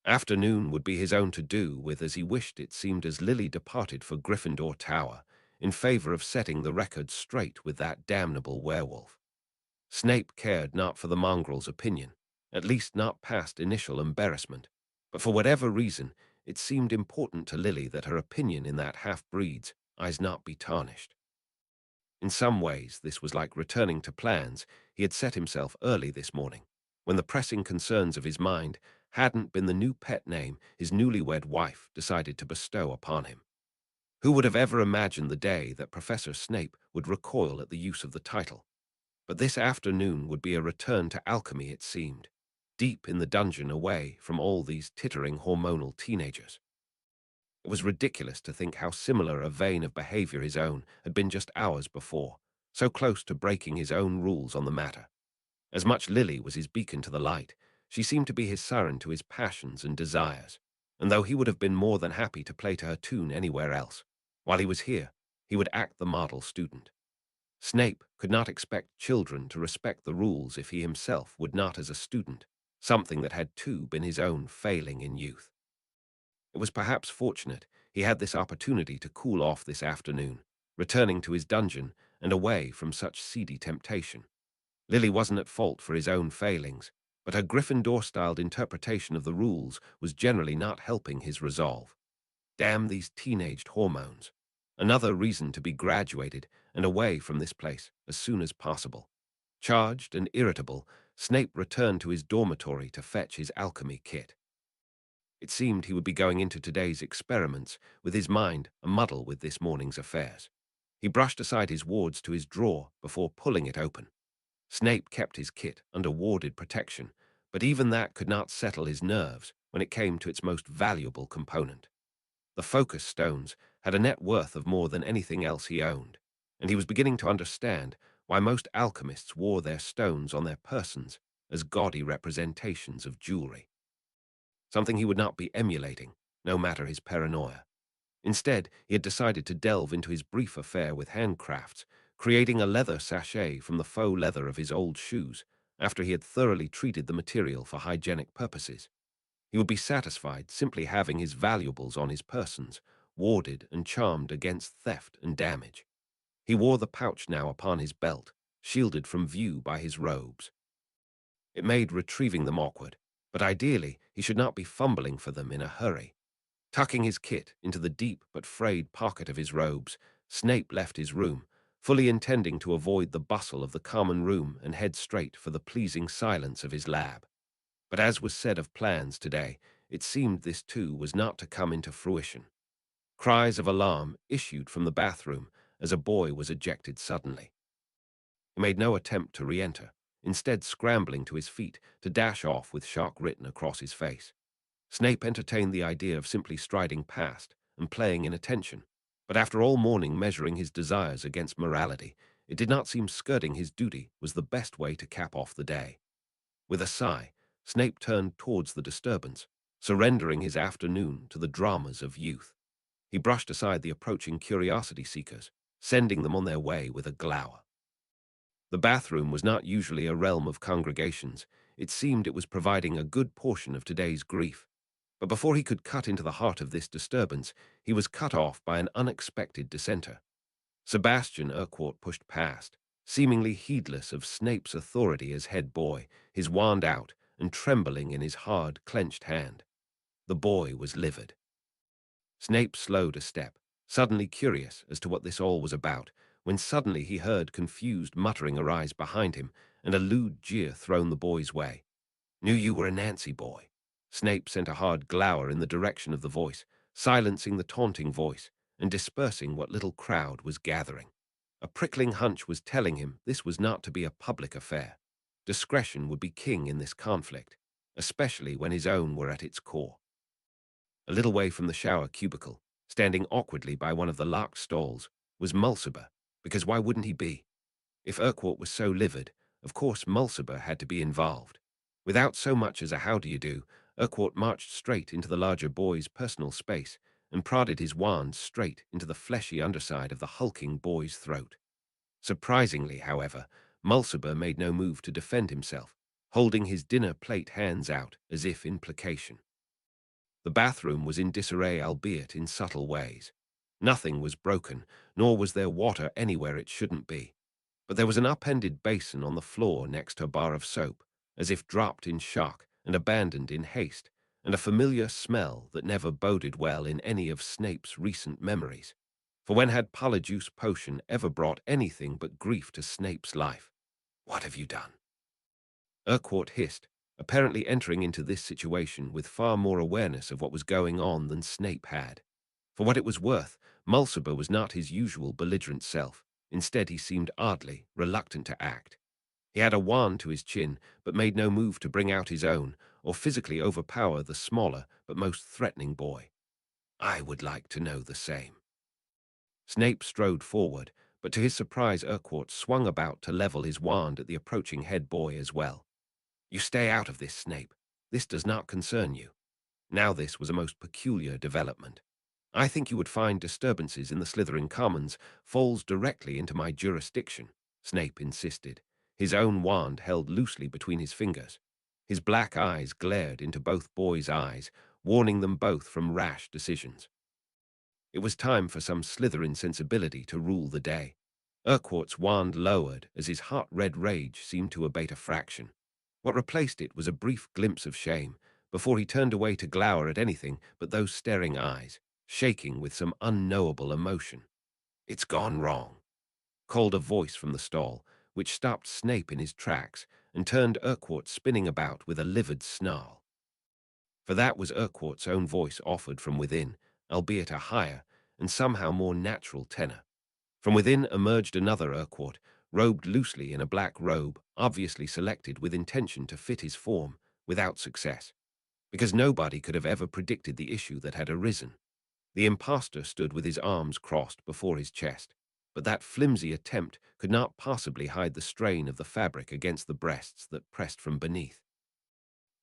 Afternoon would be his own to do with as he wished. It seemed as Lily departed for Gryffindor Tower, in favor of setting the record straight with that damnable werewolf. Snape cared not for the mongrel's opinion, at least not past initial embarrassment, but for whatever reason, it seemed important to Lily that her opinion in that half-breed's eyes not be tarnished. In some ways, this was like returning to plans he had set himself early this morning, when the pressing concerns of his mind hadn't been the new pet name his newlywed wife decided to bestow upon him. Who would have ever imagined the day that Professor Snape would recoil at the use of the title? But this afternoon would be a return to alchemy, it seemed, deep in the dungeon away from all these tittering hormonal teenagers. It was ridiculous to think how similar a vein of behavior his own had been just hours before, so close to breaking his own rules on the matter. As much Lily was his beacon to the light, she seemed to be his siren to his passions and desires, and though he would have been more than happy to play to her tune anywhere else, while he was here, he would act the model student. Snape could not expect children to respect the rules if he himself would not as a student, something that had too been his own failing in youth. It was perhaps fortunate he had this opportunity to cool off this afternoon, returning to his dungeon and away from such seedy temptation. Lily wasn't at fault for his own failings, but her Gryffindor-styled interpretation of the rules was generally not helping his resolve. Damn these teenaged hormones. Another reason to be graduated and away from this place as soon as possible. Charged and irritable, Snape returned to his dormitory to fetch his alchemy kit. It seemed he would be going into today's experiments with his mind a muddle with this morning's affairs. He brushed aside his wards to his drawer before pulling it open. Snape kept his kit under warded protection, but even that could not settle his nerves when it came to its most valuable component. The focus stones had a net worth of more than anything else he owned, and he was beginning to understand why most alchemists wore their stones on their persons as gaudy representations of jewelry. Something he would not be emulating, no matter his paranoia. Instead, he had decided to delve into his brief affair with handcrafts, creating a leather sachet from the faux leather of his old shoes after he had thoroughly treated the material for hygienic purposes. He would be satisfied simply having his valuables on his persons, warded and charmed against theft and damage. He wore the pouch now upon his belt, shielded from view by his robes. It made retrieving them awkward, but ideally he should not be fumbling for them in a hurry. Tucking his kit into the deep but frayed pocket of his robes, Snape left his room, fully intending to avoid the bustle of the common room and head straight for the pleasing silence of his lab. But as was said of plans today, it seemed this too was not to come into fruition. Cries of alarm issued from the bathroom as a boy was ejected suddenly. He made no attempt to re-enter, instead scrambling to his feet to dash off with shock written across his face. Snape entertained the idea of simply striding past and playing inattention, but after all morning measuring his desires against morality, it did not seem skirting his duty was the best way to cap off the day. With a sigh, Snape turned towards the disturbance, surrendering his afternoon to the dramas of youth. He brushed aside the approaching curiosity seekers, sending them on their way with a glower. The bathroom was not usually a realm of congregations. It seemed it was providing a good portion of today's grief. But before he could cut into the heart of this disturbance, he was cut off by an unexpected dissenter. Sebastian Urquhart pushed past, seemingly heedless of Snape's authority as head boy, his wand out and trembling in his hard, clenched hand. The boy was livid. Snape slowed a step, suddenly curious as to what this all was about, when suddenly he heard confused muttering arise behind him and a lewd jeer thrown the boy's way. "Knew you were a Nancy boy." Snape sent a hard glower in the direction of the voice, silencing the taunting voice and dispersing what little crowd was gathering. A prickling hunch was telling him this was not to be a public affair. Discretion would be king in this conflict, especially when his own were at its core. A little way from the shower cubicle, standing awkwardly by one of the locked stalls, was Mulciber, because why wouldn't he be? If Urquhart was so livid, of course Mulciber had to be involved. Without so much as a how do you do, Urquhart marched straight into the larger boy's personal space and prodded his wand straight into the fleshy underside of the hulking boy's throat. Surprisingly, however, Mulciber made no move to defend himself, holding his dinner plate hands out as if in placation. The bathroom was in disarray, albeit in subtle ways. Nothing was broken, nor was there water anywhere it shouldn't be. But there was an upended basin on the floor next to a bar of soap, as if dropped in shock and abandoned in haste, and a familiar smell that never boded well in any of Snape's recent memories. For when had Polyjuice Potion ever brought anything but grief to Snape's life? "What have you done?" Urquhart hissed, apparently entering into this situation with far more awareness of what was going on than Snape had. For what it was worth, Mulciber was not his usual belligerent self. Instead, he seemed oddly reluctant to act. He had a wand to his chin, but made no move to bring out his own, or physically overpower the smaller but most threatening boy. "I would like to know the same." Snape strode forward, but to his surprise Urquhart swung about to level his wand at the approaching head boy as well. "You stay out of this, Snape. This does not concern you." Now this was a most peculiar development. "I think you would find disturbances in the Slytherin Commons falls directly into my jurisdiction," Snape insisted, his own wand held loosely between his fingers. His black eyes glared into both boys' eyes, warning them both from rash decisions. It was time for some Slytherin sensibility to rule the day. Urquhart's wand lowered as his hot red rage seemed to abate a fraction. What replaced it was a brief glimpse of shame, before he turned away to glower at anything but those staring eyes, shaking with some unknowable emotion. "It's gone wrong," called a voice from the stall, which stopped Snape in his tracks and turned Urquhart spinning about with a livid snarl. For that was Urquhart's own voice offered from within, albeit a higher and somehow more natural tenor. From within emerged another Urquhart, robed loosely in a black robe, obviously selected with intention to fit his form, without success, because nobody could have ever predicted the issue that had arisen. The impostor stood with his arms crossed before his chest, but that flimsy attempt could not possibly hide the strain of the fabric against the breasts that pressed from beneath.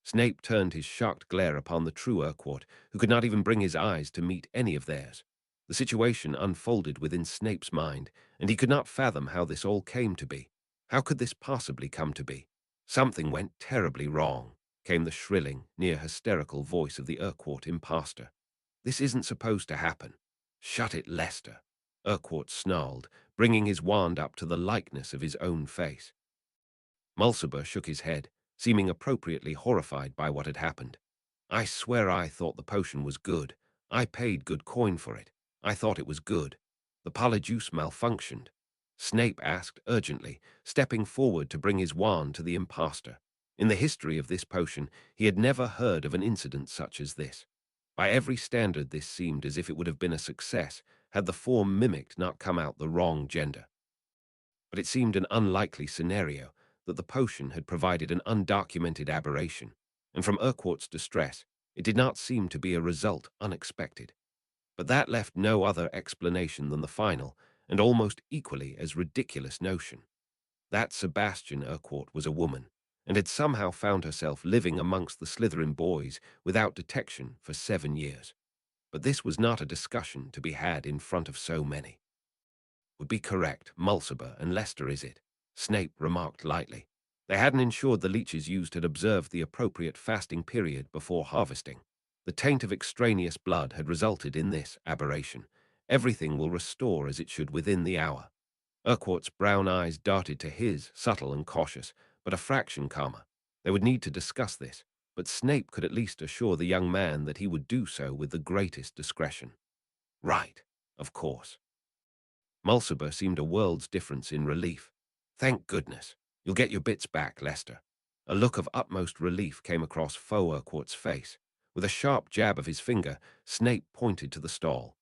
Snape turned his shocked glare upon the true Urquhart, who could not even bring his eyes to meet any of theirs. The situation unfolded within Snape's mind, and he could not fathom how this all came to be. How could this possibly come to be? Something went terribly wrong, came the shrilling, near-hysterical voice of the Urquhart impostor. "This isn't supposed to happen." "Shut it, Lester," Urquhart snarled, bringing his wand up to the likeness of his own face. Mulciber shook his head, seeming appropriately horrified by what had happened. "I swear I thought the potion was good. I paid good coin for it. I thought it was good. The polyjuice malfunctioned." Snape asked urgently, stepping forward to bring his wand to the impostor. In the history of this potion, he had never heard of an incident such as this. By every standard this seemed as if it would have been a success had the form mimicked not come out the wrong gender. But it seemed an unlikely scenario that the potion had provided an undocumented aberration, and from Urquhart's distress, It did not seem to be a result unexpected, but that left no other explanation than the final, and almost equally as ridiculous notion. That Sebastian Urquhart was a woman, and had somehow found herself living amongst the Slytherin boys without detection for 7 years. But this was not a discussion to be had in front of so many. Would be correct, Mulciber and Leicester, is it? Snape remarked lightly. They hadn't ensured the leeches used had observed the appropriate fasting period before harvesting. The taint of extraneous blood had resulted in this aberration. Everything will restore as it should within the hour. Urquhart's brown eyes darted to his, subtle and cautious, but a fraction calmer. They would need to discuss this, but Snape could at least assure the young man that he would do so with the greatest discretion. Right, of course. Mulciber seemed a world's difference in relief. Thank goodness. You'll get your bits back, Leicester. A look of utmost relief came across Faux Urquhart's face. With a sharp jab of his finger, Snape pointed to the stall.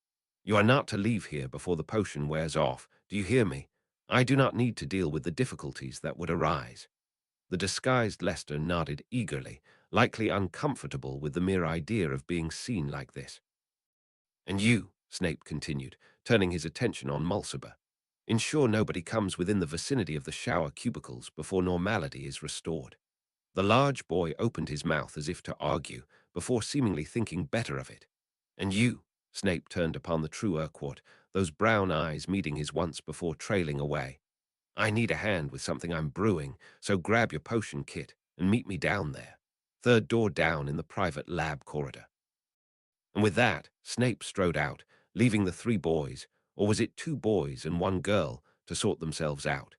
You are not to leave here before the potion wears off. Do you hear me? I do not need to deal with the difficulties that would arise. The disguised Leicester nodded eagerly, likely uncomfortable with the mere idea of being seen like this. And you, Snape continued, turning his attention on Mulciber, ensure nobody comes within the vicinity of the shower cubicles before normality is restored. The large boy opened his mouth as if to argue, before seemingly thinking better of it. And you, Snape turned upon the true Urquhart, those brown eyes meeting his once before trailing away. I need a hand with something I'm brewing, so grab your potion kit and meet me down there. Third door down in the private lab corridor. And with that, Snape strode out, leaving the three boys, or was it two boys and one girl, to sort themselves out.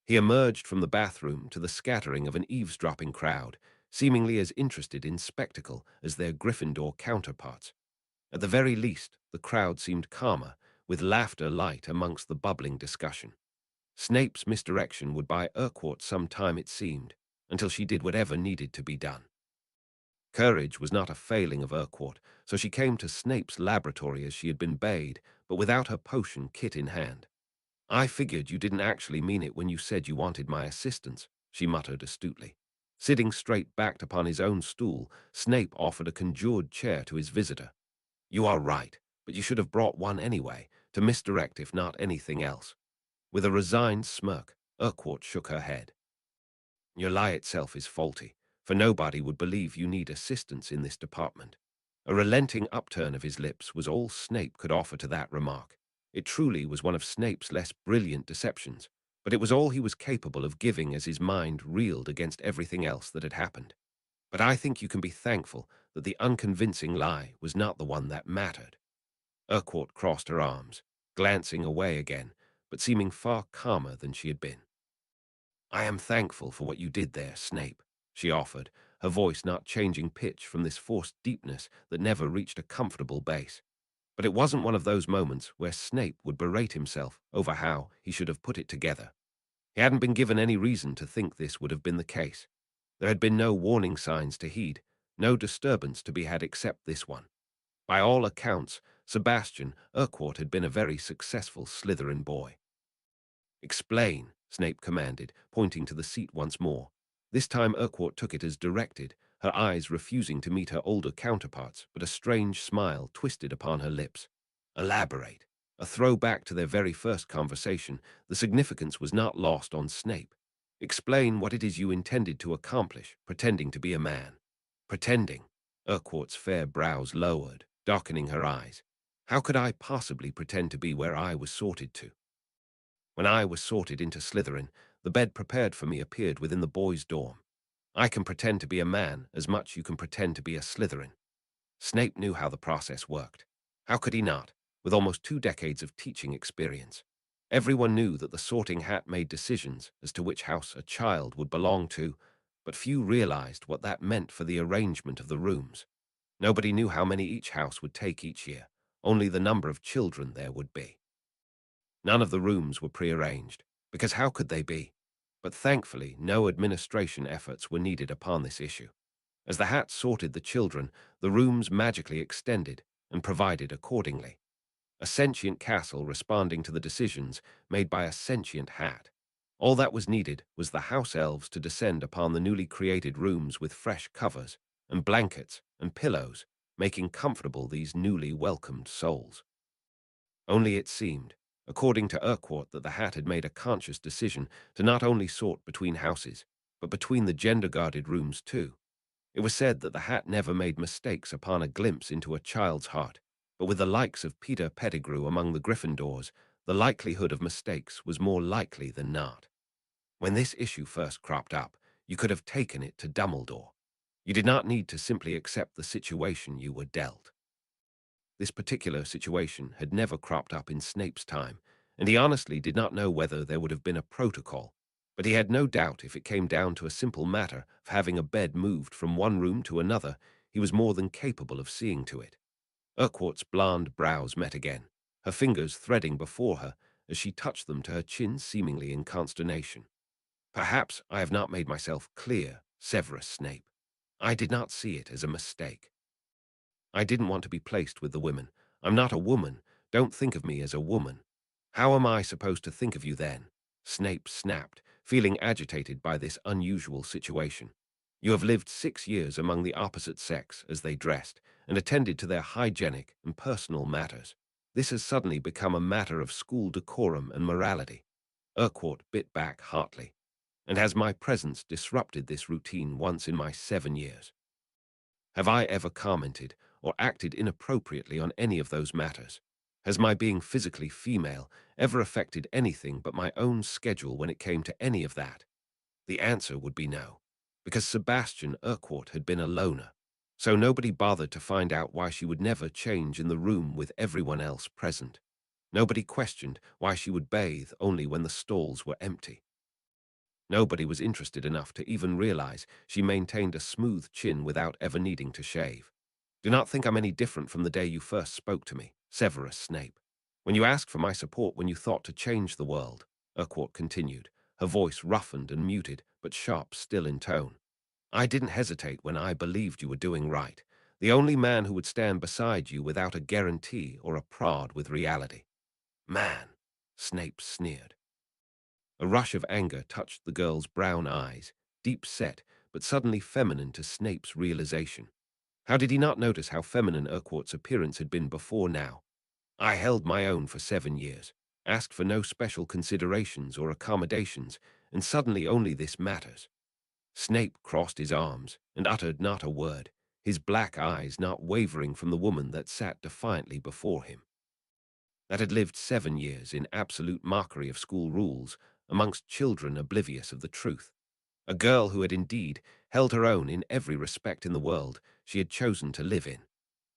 He emerged from the bathroom to the scattering of an eavesdropping crowd, seemingly as interested in spectacle as their Gryffindor counterparts. At the very least, the crowd seemed calmer, with laughter light amongst the bubbling discussion. Snape's misdirection would buy Urquhart some time, it seemed, until she did whatever needed to be done. Courage was not a failing of Urquhart, so she came to Snape's laboratory as she had been bade, but without her potion kit in hand. I figured you didn't actually mean it when you said you wanted my assistance, she muttered astutely. Sitting straight-backed upon his own stool, Snape offered a conjured chair to his visitor. You are right, but you should have brought one anyway, to misdirect if not anything else. With a resigned smirk, Urquhart shook her head. Your lie itself is faulty, for nobody would believe you need assistance in this department. A relenting upturn of his lips was all Snape could offer to that remark. It truly was one of Snape's less brilliant deceptions, but it was all he was capable of giving as his mind reeled against everything else that had happened. But I think you can be thankful that the unconvincing lie was not the one that mattered. Urquhart crossed her arms, glancing away again, but seeming far calmer than she had been. I am thankful for what you did there, Snape, she offered, her voice not changing pitch from this forced deepness that never reached a comfortable bass. But it wasn't one of those moments where Snape would berate himself over how he should have put it together. He hadn't been given any reason to think this would have been the case. There had been no warning signs to heed, no disturbance to be had except this one. By all accounts, Sebastian Urquhart had been a very successful Slytherin boy. Explain, Snape commanded, pointing to the seat once more. This time Urquhart took it as directed, her eyes refusing to meet her older counterparts, but a strange smile twisted upon her lips. Elaborate. A throwback to their very first conversation, the significance was not lost on Snape. Explain what it is you intended to accomplish, pretending to be a man. Pretending. Urquhart's fair brows lowered, darkening her eyes. How could I possibly pretend to be where I was sorted to? When I was sorted into Slytherin, the bed prepared for me appeared within the boys' dorm. I can pretend to be a man as much you can pretend to be a Slytherin. Snape knew how the process worked. How could he not, with almost 2 decades of teaching experience? Everyone knew that the sorting hat made decisions as to which house a child would belong to, but few realized what that meant for the arrangement of the rooms. Nobody knew how many each house would take each year, only the number of children there would be. None of the rooms were prearranged, because how could they be? But thankfully, no administration efforts were needed upon this issue. As the hat sorted the children, the rooms magically extended and provided accordingly. A sentient castle responding to the decisions made by a sentient hat. All that was needed was the house elves to descend upon the newly created rooms with fresh covers, and blankets and pillows, making comfortable these newly welcomed souls. Only it seemed, according to Urquhart, that the hat had made a conscious decision to not only sort between houses, but between the gender-guarded rooms too. It was said that the hat never made mistakes upon a glimpse into a child's heart, but with the likes of Peter Pettigrew among the Gryffindors, the likelihood of mistakes was more likely than not. When this issue first cropped up, you could have taken it to Dumbledore. You did not need to simply accept the situation you were dealt. This particular situation had never cropped up in Snape's time, and he honestly did not know whether there would have been a protocol, but he had no doubt if it came down to a simple matter of having a bed moved from one room to another, he was more than capable of seeing to it. Urquhart's blonde brows met again, her fingers threading before her as she touched them to her chin seemingly in consternation. Perhaps I have not made myself clear, Severus Snape. I did not see it as a mistake. I didn't want to be placed with the women. I'm not a woman. Don't think of me as a woman. How am I supposed to think of you then? Snape snapped, feeling agitated by this unusual situation. You have lived 6 years among the opposite sex as they dressed, and attended to their hygienic and personal matters. This has suddenly become a matter of school decorum and morality. Urquhart bit back hotly. And has my presence disrupted this routine once in my 7 years? Have I ever commented or acted inappropriately on any of those matters? Has my being physically female ever affected anything but my own schedule when it came to any of that? The answer would be no, because Sebastian Urquhart had been a loner, so nobody bothered to find out why she would never change in the room with everyone else present. Nobody questioned why she would bathe only when the stalls were empty. Nobody was interested enough to even realize she maintained a smooth chin without ever needing to shave. Do not think I'm any different from the day you first spoke to me, Severus Snape. When you asked for my support when you thought to change the world, Urquhart continued, her voice roughened and muted, but sharp still in tone. I didn't hesitate when I believed you were doing right, the only man who would stand beside you without a guarantee or a prod with reality. Man, Snape sneered. A rush of anger touched the girl's brown eyes, deep set, but suddenly feminine to Snape's realization. How did he not notice how feminine Urquhart's appearance had been before now? I held my own for 7 years, asked for no special considerations or accommodations, and suddenly only this matters. Snape crossed his arms and uttered not a word, his black eyes not wavering from the woman that sat defiantly before him. That had lived 7 years in absolute mockery of school rules, amongst children oblivious of the truth. A girl who had indeed held her own in every respect in the world she had chosen to live in,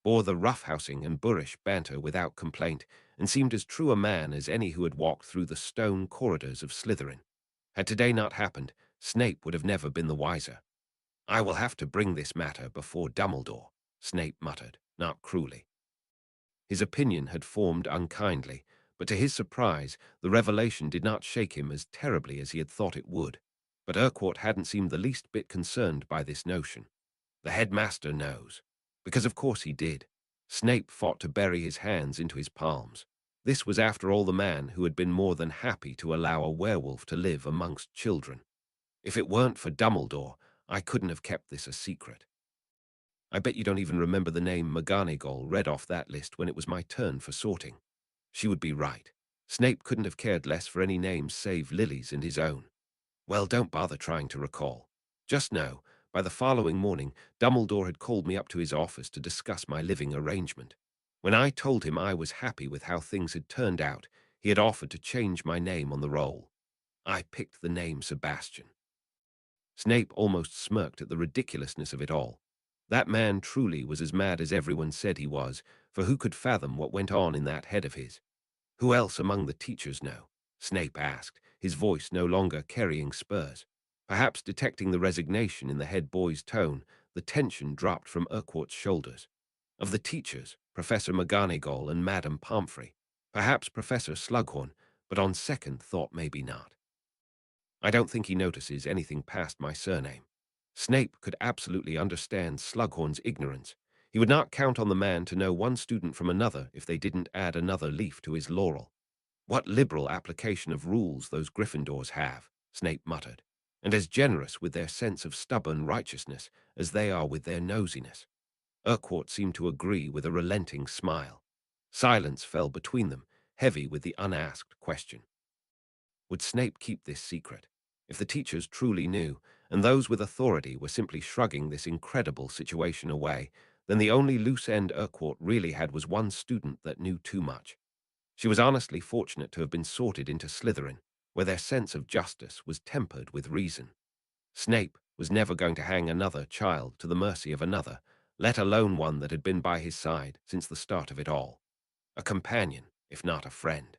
bore the roughhousing and boorish banter without complaint, and seemed as true a man as any who had walked through the stone corridors of Slytherin. Had today not happened, Snape would have never been the wiser. I will have to bring this matter before Dumbledore, Snape muttered, not cruelly. His opinion had formed unkindly, but to his surprise, the revelation did not shake him as terribly as he had thought it would. But Urquhart hadn't seemed the least bit concerned by this notion. The headmaster knows. Because of course he did. Snape fought to bury his hands into his palms. This was after all the man who had been more than happy to allow a werewolf to live amongst children. If it weren't for Dumbledore, I couldn't have kept this a secret. I bet you don't even remember the name McGonagall read off that list when it was my turn for sorting. She would be right. Snape couldn't have cared less for any names save Lily's and his own. Well, don't bother trying to recall. Just know, by the following morning, Dumbledore had called me up to his office to discuss my living arrangement. When I told him I was happy with how things had turned out, he had offered to change my name on the roll. I picked the name Sebastian. Snape almost smirked at the ridiculousness of it all. That man truly was as mad as everyone said he was, for who could fathom what went on in that head of his? Who else among the teachers know? Snape asked, his voice no longer carrying spurs. Perhaps detecting the resignation in the head boy's tone, the tension dropped from Urquhart's shoulders. Of the teachers, Professor McGonagall and Madame Pomfrey. Perhaps Professor Slughorn, but on second thought maybe not. I don't think he notices anything past my surname. Snape could absolutely understand Slughorn's ignorance. He would not count on the man to know one student from another if they didn't add another leaf to his laurel. What liberal application of rules those Gryffindors have, Snape muttered. and as generous with their sense of stubborn righteousness as they are with their nosiness. Urquhart seemed to agree with a relenting smile. Silence fell between them, heavy with the unasked question. Would Snape keep this secret? If the teachers truly knew, and those with authority were simply shrugging this incredible situation away, then the only loose end Urquhart really had was one student that knew too much. She was honestly fortunate to have been sorted into Slytherin, where their sense of justice was tempered with reason. Snape was never going to hang another child to the mercy of another, let alone one that had been by his side since the start of it all. A companion, if not a friend.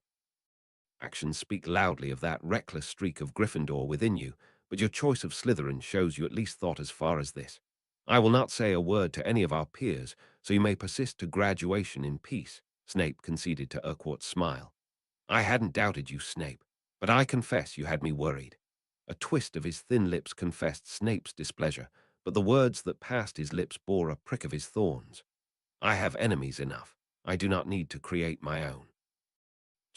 Actions speak loudly of that reckless streak of Gryffindor within you, but your choice of Slytherin shows you at least thought as far as this. I will not say a word to any of our peers, so you may persist to graduation in peace, Snape conceded to Urquhart's smile. I hadn't doubted you, Snape, but I confess you had me worried. A twist of his thin lips confessed Snape's displeasure, but the words that passed his lips bore a prick of his thorns. I have enemies enough. I do not need to create my own.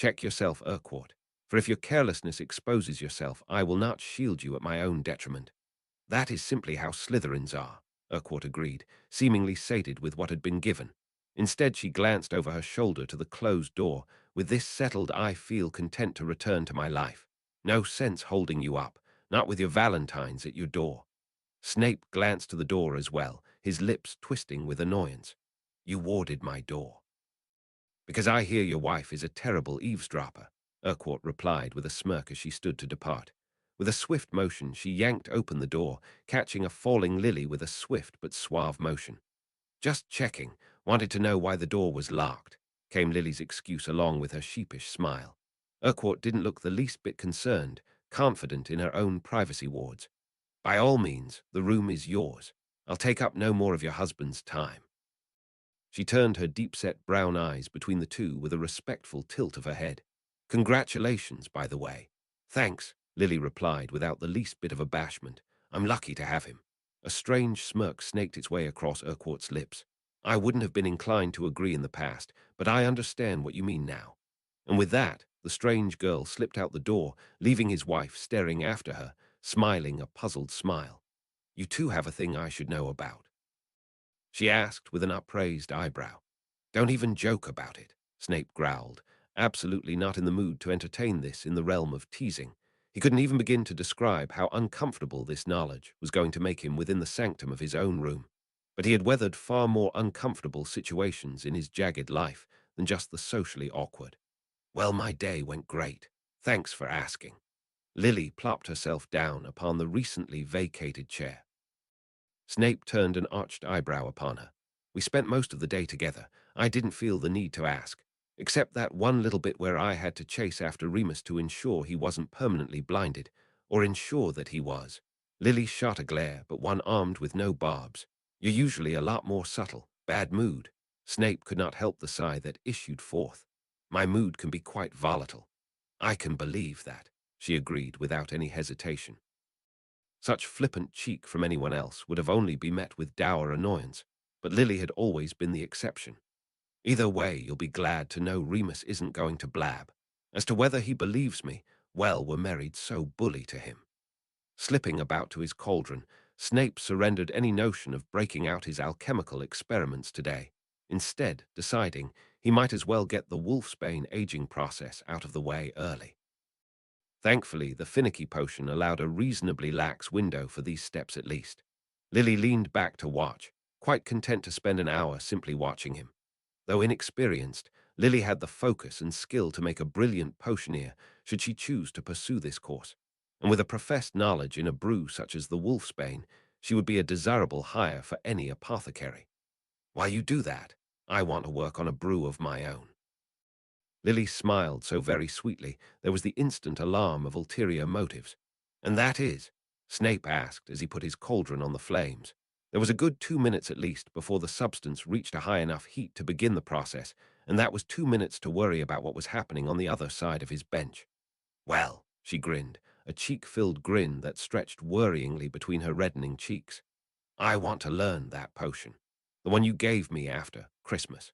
Check yourself, Urquhart, for if your carelessness exposes yourself, I will not shield you at my own detriment. That is simply how Slytherins are, Urquhart agreed, seemingly sated with what had been given. Instead, she glanced over her shoulder to the closed door. With this settled, I feel content to return to my life. No sense holding you up, not with your valentines at your door. Snape glanced to the door as well, his lips twisting with annoyance. You warded my door. Because I hear your wife is a terrible eavesdropper, Urquhart replied with a smirk as she stood to depart. With a swift motion, she yanked open the door, catching a falling Lily with a swift but suave motion. Just checking, wanted to know why the door was locked, came Lily's excuse along with her sheepish smile. Urquhart didn't look the least bit concerned, confident in her own privacy wards. By all means, the room is yours. I'll take up no more of your husband's time. She turned her deep-set brown eyes between the two with a respectful tilt of her head. Congratulations, by the way. Thanks, Lily replied without the least bit of abashment. I'm lucky to have him. A strange smirk snaked its way across Urquhart's lips. I wouldn't have been inclined to agree in the past, but I understand what you mean now. And with that, the strange girl slipped out the door, leaving his wife staring after her, smiling a puzzled smile. You two have a thing I should know about, she asked with an upraised eyebrow. Don't even joke about it, Snape growled, absolutely not in the mood to entertain this in the realm of teasing. He couldn't even begin to describe how uncomfortable this knowledge was going to make him within the sanctum of his own room. But he had weathered far more uncomfortable situations in his jagged life than just the socially awkward. Well, my day went great. Thanks for asking. Lily plopped herself down upon the recently vacated chair. Snape turned an arched eyebrow upon her. We spent most of the day together. I didn't feel the need to ask, except that one little bit where I had to chase after Remus to ensure he wasn't permanently blinded, or ensure that he was. Lily shot a glare, but one armed with no barbs. You're usually a lot more subtle. Bad mood. Snape could not help the sigh that issued forth. My mood can be quite volatile. I can believe that, she agreed without any hesitation. Such flippant cheek from anyone else would have only been met with dour annoyance, but Lily had always been the exception. Either way, you'll be glad to know Remus isn't going to blab. As to whether he believes me, well, we're married so bully to him. Slipping about to his cauldron, Snape surrendered any notion of breaking out his alchemical experiments today, instead deciding he might as well get the wolfsbane aging process out of the way early. Thankfully, the finicky potion allowed a reasonably lax window for these steps at least. Lily leaned back to watch, quite content to spend an hour simply watching him. Though inexperienced, Lily had the focus and skill to make a brilliant potioneer should she choose to pursue this course. And with a professed knowledge in a brew such as the wolfsbane, she would be a desirable hire for any apothecary. While you do that, I want to work on a brew of my own. Lily smiled so very sweetly there was the instant alarm of ulterior motives. And that is? Snape asked as he put his cauldron on the flames. There was a good 2 minutes at least before the substance reached a high enough heat to begin the process, and that was 2 minutes to worry about what was happening on the other side of his bench. Well, she grinned, a cheek-filled grin that stretched worryingly between her reddening cheeks. I want to learn that potion, the one you gave me after Christmas.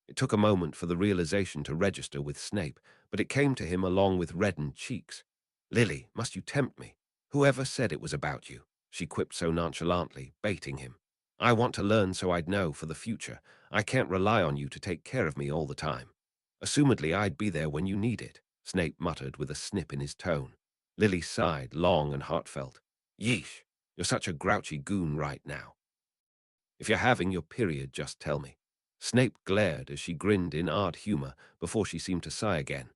It took a moment for the realization to register with Snape, but it came to him along with reddened cheeks. Lily, must you tempt me? "Whoever said it was about you?" she quipped so nonchalantly, baiting him. "I want to learn so I'd know for the future. I can't rely on you to take care of me all the time." "Assumedly I'd be there when you need it," Snape muttered with a snip in his tone. Lily sighed, long and heartfelt. "Yeesh, you're such a grouchy goon right now. If you're having your period, just tell me." Snape glared as she grinned in odd humor before she seemed to sigh again.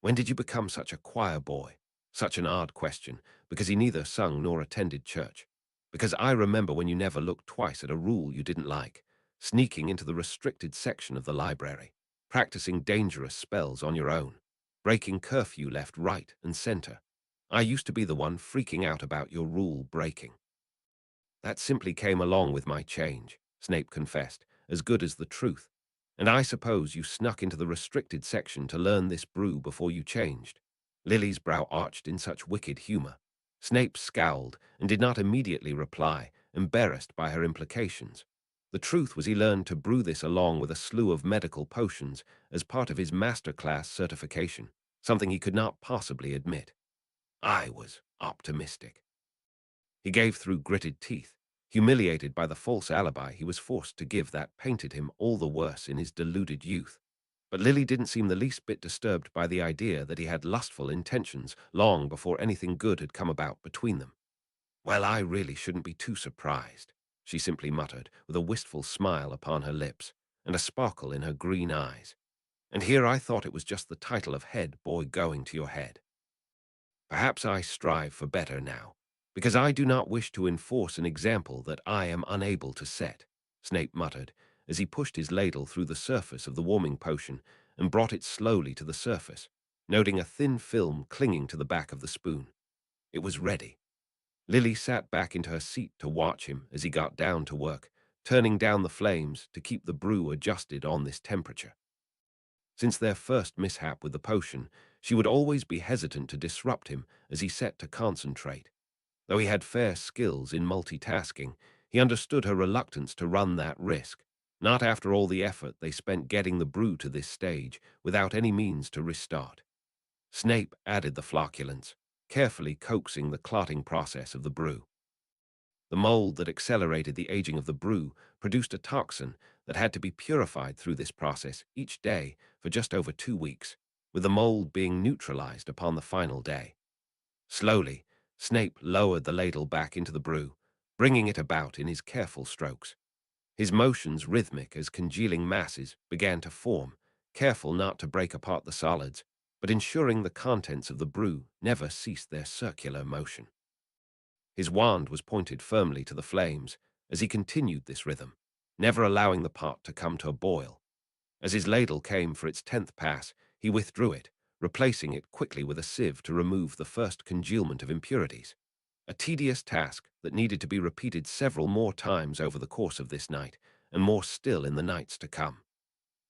"When did you become such a choir boy?" Such an odd question, because he neither sung nor attended church. "Because I remember when you never looked twice at a rule you didn't like, sneaking into the restricted section of the library, practicing dangerous spells on your own, breaking curfew left, right, and center. I used to be the one freaking out about your rule breaking." "That simply came along with my change," Snape confessed, as good as the truth. "And I suppose you snuck into the restricted section to learn this brew before you changed." Lily's brow arched in such wicked humor. Snape scowled and did not immediately reply, embarrassed by her implications. The truth was he learned to brew this along with a slew of medical potions as part of his masterclass certification, something he could not possibly admit. "I was optimistic." He gave through gritted teeth, humiliated by the false alibi he was forced to give that painted him all the worse in his deluded youth. But Lily didn't seem the least bit disturbed by the idea that he had lustful intentions long before anything good had come about between them. "Well, I really shouldn't be too surprised," she simply muttered, with a wistful smile upon her lips and a sparkle in her green eyes. "And here I thought it was just the title of head boy going to your head. Perhaps I strive for better now, because I do not wish to enforce an example that I am unable to set," Snape muttered, as he pushed his ladle through the surface of the warming potion and brought it slowly to the surface, noting a thin film clinging to the back of the spoon. It was ready. Lily sat back into her seat to watch him as he got down to work, turning down the flames to keep the brew adjusted on this temperature. Since their first mishap with the potion, she would always be hesitant to disrupt him as he set to concentrate. Though he had fair skills in multitasking, he understood her reluctance to run that risk, not after all the effort they spent getting the brew to this stage without any means to restart. Snape added the flocculants, carefully coaxing the clotting process of the brew. The mold that accelerated the aging of the brew produced a toxin that had to be purified through this process each day for just over 2 weeks, with the mold being neutralized upon the final day. Slowly, Snape lowered the ladle back into the brew, bringing it about in his careful strokes. His motions rhythmic as congealing masses began to form, careful not to break apart the solids, but ensuring the contents of the brew never ceased their circular motion. His wand was pointed firmly to the flames as he continued this rhythm, never allowing the pot to come to a boil. As his ladle came for its 10th pass, he withdrew it, replacing it quickly with a sieve to remove the first congealment of impurities. A tedious task that needed to be repeated several more times over the course of this night, and more still in the nights to come.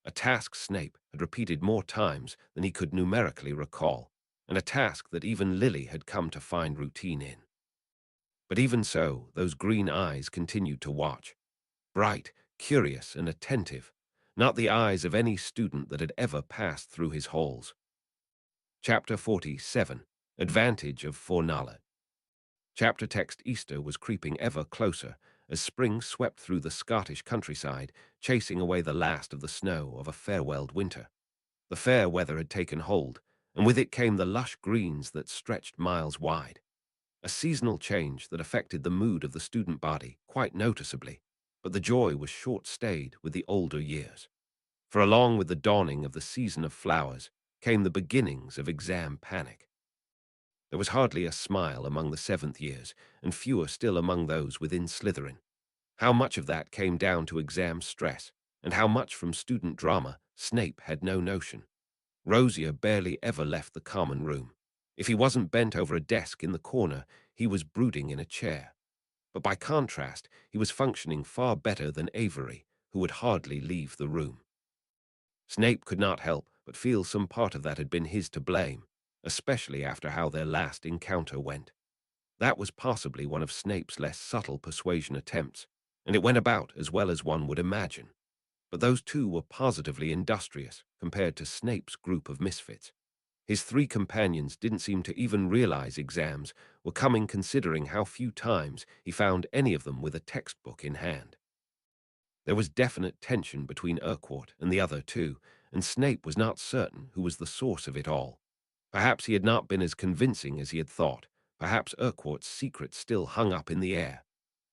A task Snape had repeated more times than he could numerically recall, and a task that even Lily had come to find routine in. But even so, those green eyes continued to watch, bright, curious, and attentive, not the eyes of any student that had ever passed through his halls. Chapter 47. Advantage of Foreknowledge. Chapter text. Easter was creeping ever closer as spring swept through the Scottish countryside, chasing away the last of the snow of a farewelled winter. The fair weather had taken hold, and with it came the lush greens that stretched miles wide. A seasonal change that affected the mood of the student body quite noticeably, but the joy was short-stayed with the older years. For along with the dawning of the season of flowers came the beginnings of exam panic. There was hardly a smile among the 7th years, and fewer still among those within Slytherin. How much of that came down to exam stress, and how much from student drama, Snape had no notion. Rosier barely ever left the common room. If he wasn't bent over a desk in the corner, he was brooding in a chair. But by contrast, he was functioning far better than Avery, who would hardly leave the room. Snape could not help but feel some part of that had been his to blame, especially after how their last encounter went. That was possibly one of Snape's less subtle persuasion attempts, and it went about as well as one would imagine. But those two were positively industrious compared to Snape's group of misfits. His three companions didn't seem to even realize exams were coming, considering how few times he found any of them with a textbook in hand. There was definite tension between Urquhart and the other two, and Snape was not certain who was the source of it all. Perhaps he had not been as convincing as he had thought. Perhaps Urquhart's secret still hung up in the air.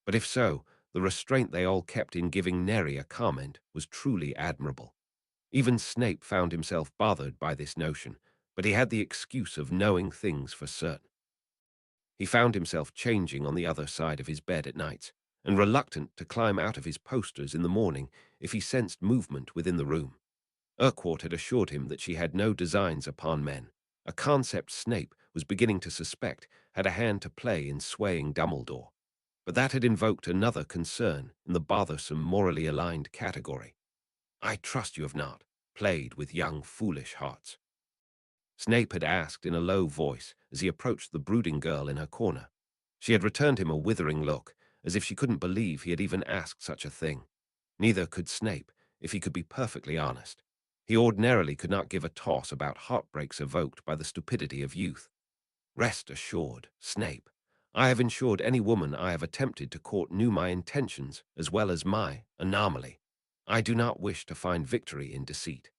But if so, the restraint they all kept in giving Neri a comment was truly admirable. Even Snape found himself bothered by this notion, but he had the excuse of knowing things for certain. He found himself changing on the other side of his bed at nights, and reluctant to climb out of his posters in the morning if he sensed movement within the room. Urquhart had assured him that she had no designs upon men, a concept Snape was beginning to suspect had a hand to play in swaying Dumbledore. But that had invoked another concern in the bothersome, morally aligned category. I trust you have not played with young, foolish hearts. Snape had asked in a low voice as he approached the brooding girl in her corner. She had returned him a withering look, as if she couldn't believe he had even asked such a thing. Neither could Snape, if he could be perfectly honest. He ordinarily could not give a toss about heartbreaks evoked by the stupidity of youth. Rest assured, Snape, I have ensured any woman I have attempted to court knew my intentions as well as my anomaly. I do not wish to find victory in deceit.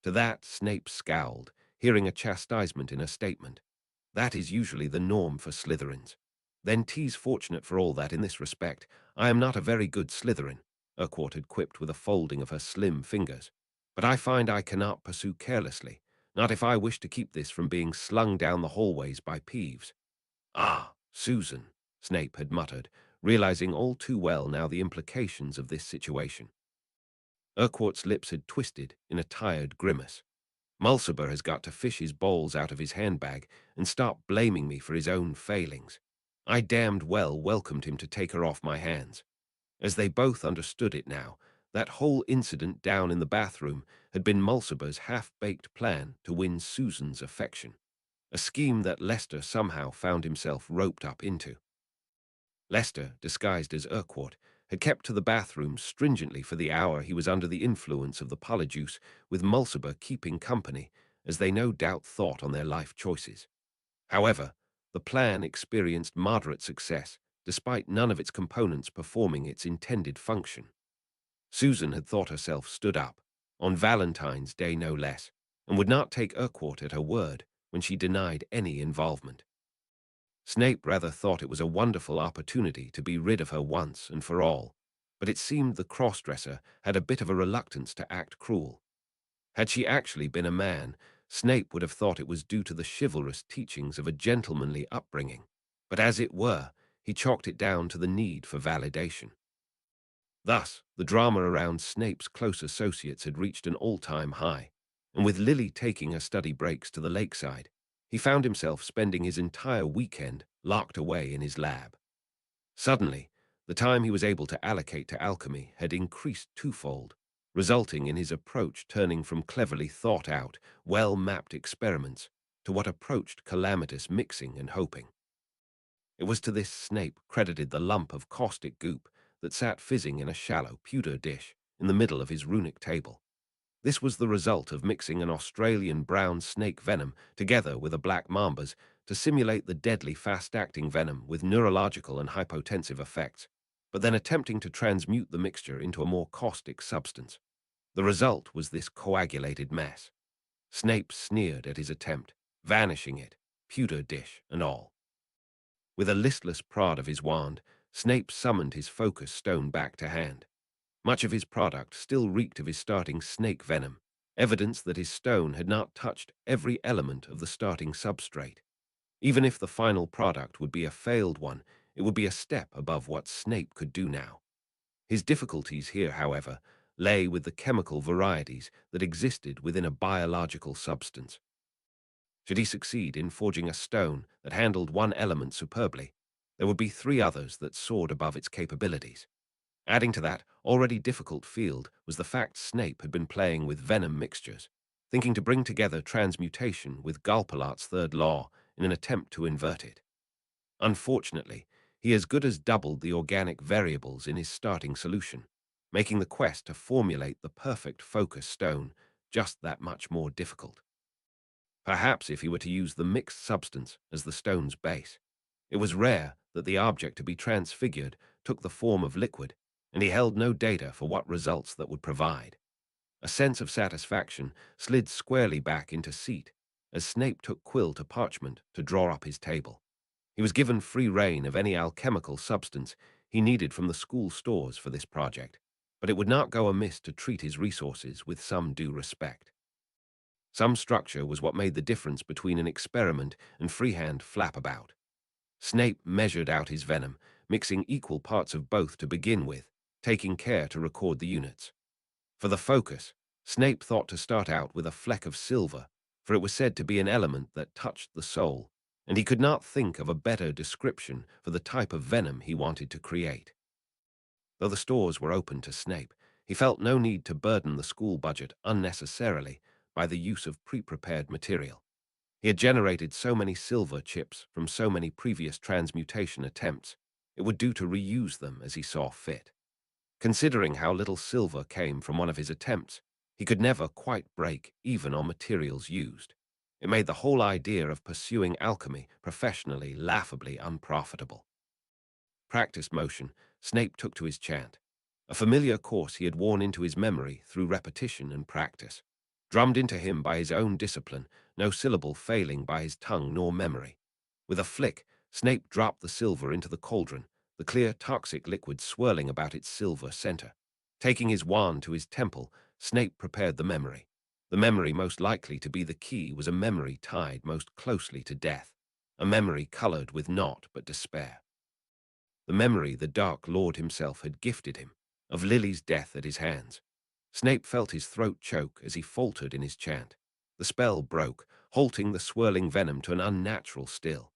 To that, Snape scowled, hearing a chastisement in her statement. That is usually the norm for Slytherins. Then 'tis fortunate for all that in this respect I am not a very good Slytherin, Urquhart had quipped with a folding of her slim fingers. But I find I cannot pursue carelessly, not if I wish to keep this from being slung down the hallways by Peeves. Ah, Susan, Snape had muttered, realizing all too well now the implications of this situation. Urquhart's lips had twisted in a tired grimace. Mulciber has got to fish his bowls out of his handbag and start blaming me for his own failings. I damned well welcomed him to take her off my hands. As they both understood it now, that whole incident down in the bathroom had been Mulciber's half-baked plan to win Susan's affection, a scheme that Lester somehow found himself roped up into. Lester, disguised as Urquhart, had kept to the bathroom stringently for the hour he was under the influence of the polyjuice, with Mulciber keeping company, as they no doubt thought on their life choices. However, the plan experienced moderate success, despite none of its components performing its intended function. Susan had thought herself stood up, on Valentine's Day no less, and would not take Urquhart at her word when she denied any involvement. Snape rather thought it was a wonderful opportunity to be rid of her once and for all, but it seemed the cross-dresser had a bit of a reluctance to act cruel. Had she actually been a man, Snape would have thought it was due to the chivalrous teachings of a gentlemanly upbringing, but as it were, he chalked it down to the need for validation. Thus, the drama around Snape's close associates had reached an all-time high, and with Lily taking her study breaks to the lakeside, he found himself spending his entire weekend locked away in his lab. Suddenly, the time he was able to allocate to alchemy had increased twofold, resulting in his approach turning from cleverly thought-out, well-mapped experiments to what approached calamitous mixing and hoping. It was to this Snape credited the lump of caustic goop that sat fizzing in a shallow pewter dish in the middle of his runic table. This was the result of mixing an Australian brown snake venom together with a black mamba's to simulate the deadly fast-acting venom with neurological and hypotensive effects, but then attempting to transmute the mixture into a more caustic substance. The result was this coagulated mess. Snape sneered at his attempt, vanishing it, pewter dish and all. With a listless prod of his wand, Snape summoned his focus stone back to hand. Much of his product still reeked of his starting snake venom, evidence that his stone had not touched every element of the starting substrate. Even if the final product would be a failed one, it would be a step above what Snape could do now. His difficulties here, however, lay with the chemical varieties that existed within a biological substance. Should he succeed in forging a stone that handled one element superbly, there would be three others that soared above its capabilities. Adding to that already difficult field was the fact Snape had been playing with venom mixtures, thinking to bring together transmutation with Galpalart's third law in an attempt to invert it. Unfortunately, he as good as doubled the organic variables in his starting solution, making the quest to formulate the perfect focus stone just that much more difficult. perhaps if he were to use the mixed substance as the stone's base. It was rare that the object to be transfigured took the form of liquid, and he held no data for what results that would provide. A sense of satisfaction slid squarely back into seat as Snape took quill to parchment to draw up his table. He was given free rein of any alchemical substance he needed from the school stores for this project, but it would not go amiss to treat his resources with some due respect. Some structure was what made the difference between an experiment and freehand flap-about. Snape measured out his venom, mixing equal parts of both to begin with, taking care to record the units. For the focus, Snape thought to start out with a fleck of silver, for it was said to be an element that touched the soul, and he could not think of a better description for the type of venom he wanted to create. Though the stores were open to Snape, he felt no need to burden the school budget unnecessarily by the use of pre-prepared material. He had generated so many silver chips from so many previous transmutation attempts, it would do to reuse them as he saw fit. Considering how little silver came from one of his attempts, he could never quite break even on materials used. It made the whole idea of pursuing alchemy professionally laughably unprofitable. Practice motion, Snape took to his chant, a familiar course he had worn into his memory through repetition and practice, drummed into him by his own discipline, no syllable failing by his tongue nor memory. With a flick, Snape dropped the silver into the cauldron, the clear toxic liquid swirling about its silver center. Taking his wand to his temple, Snape prepared the memory. The memory most likely to be the key was a memory tied most closely to death, a memory colored with naught but despair. The memory the Dark Lord himself had gifted him, of Lily's death at his hands. Snape felt his throat choke as he faltered in his chant. The spell broke, halting the swirling venom to an unnatural still,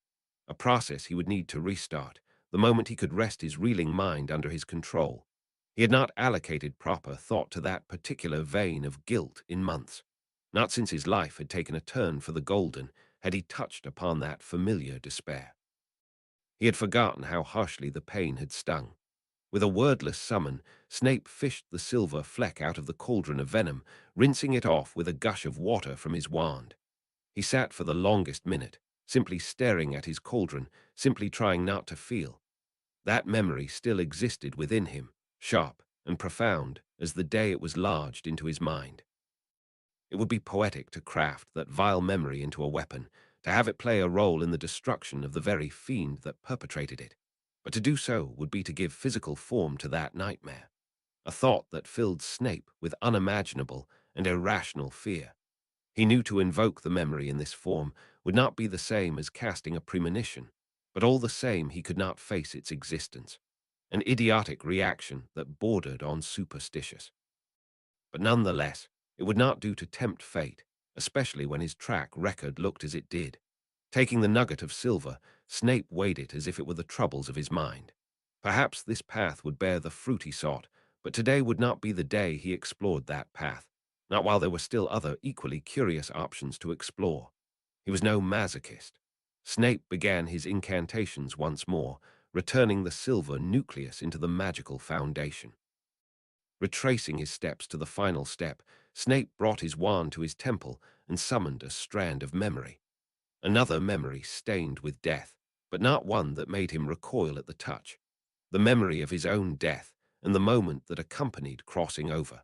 a process he would need to restart the moment he could wrest his reeling mind under his control. He had not allocated proper thought to that particular vein of guilt in months. Not since his life had taken a turn for the golden had he touched upon that familiar despair. He had forgotten how harshly the pain had stung. With a wordless summon, Snape fished the silver fleck out of the cauldron of venom, rinsing it off with a gush of water from his wand. He sat for the longest minute, simply staring at his cauldron, simply trying not to feel. That memory still existed within him, sharp and profound as the day it was lodged into his mind. It would be poetic to craft that vile memory into a weapon, to have it play a role in the destruction of the very fiend that perpetrated it. But to do so would be to give physical form to that nightmare, a thought that filled Snape with unimaginable and irrational fear. He knew to invoke the memory in this form would not be the same as casting a premonition, but all the same he could not face its existence, an idiotic reaction that bordered on superstitious. But nonetheless, it would not do to tempt fate, especially when his track record looked as it did. Taking the nugget of silver, Snape weighed it as if it were the troubles of his mind. Perhaps this path would bear the fruit he sought, but today would not be the day he explored that path, not while there were still other equally curious options to explore. He was no masochist. Snape began his incantations once more, returning the silver nucleus into the magical foundation. Retracing his steps to the final step, Snape brought his wand to his temple and summoned a strand of memory. Another memory stained with death, but not one that made him recoil at the touch. The memory of his own death and the moment that accompanied crossing over.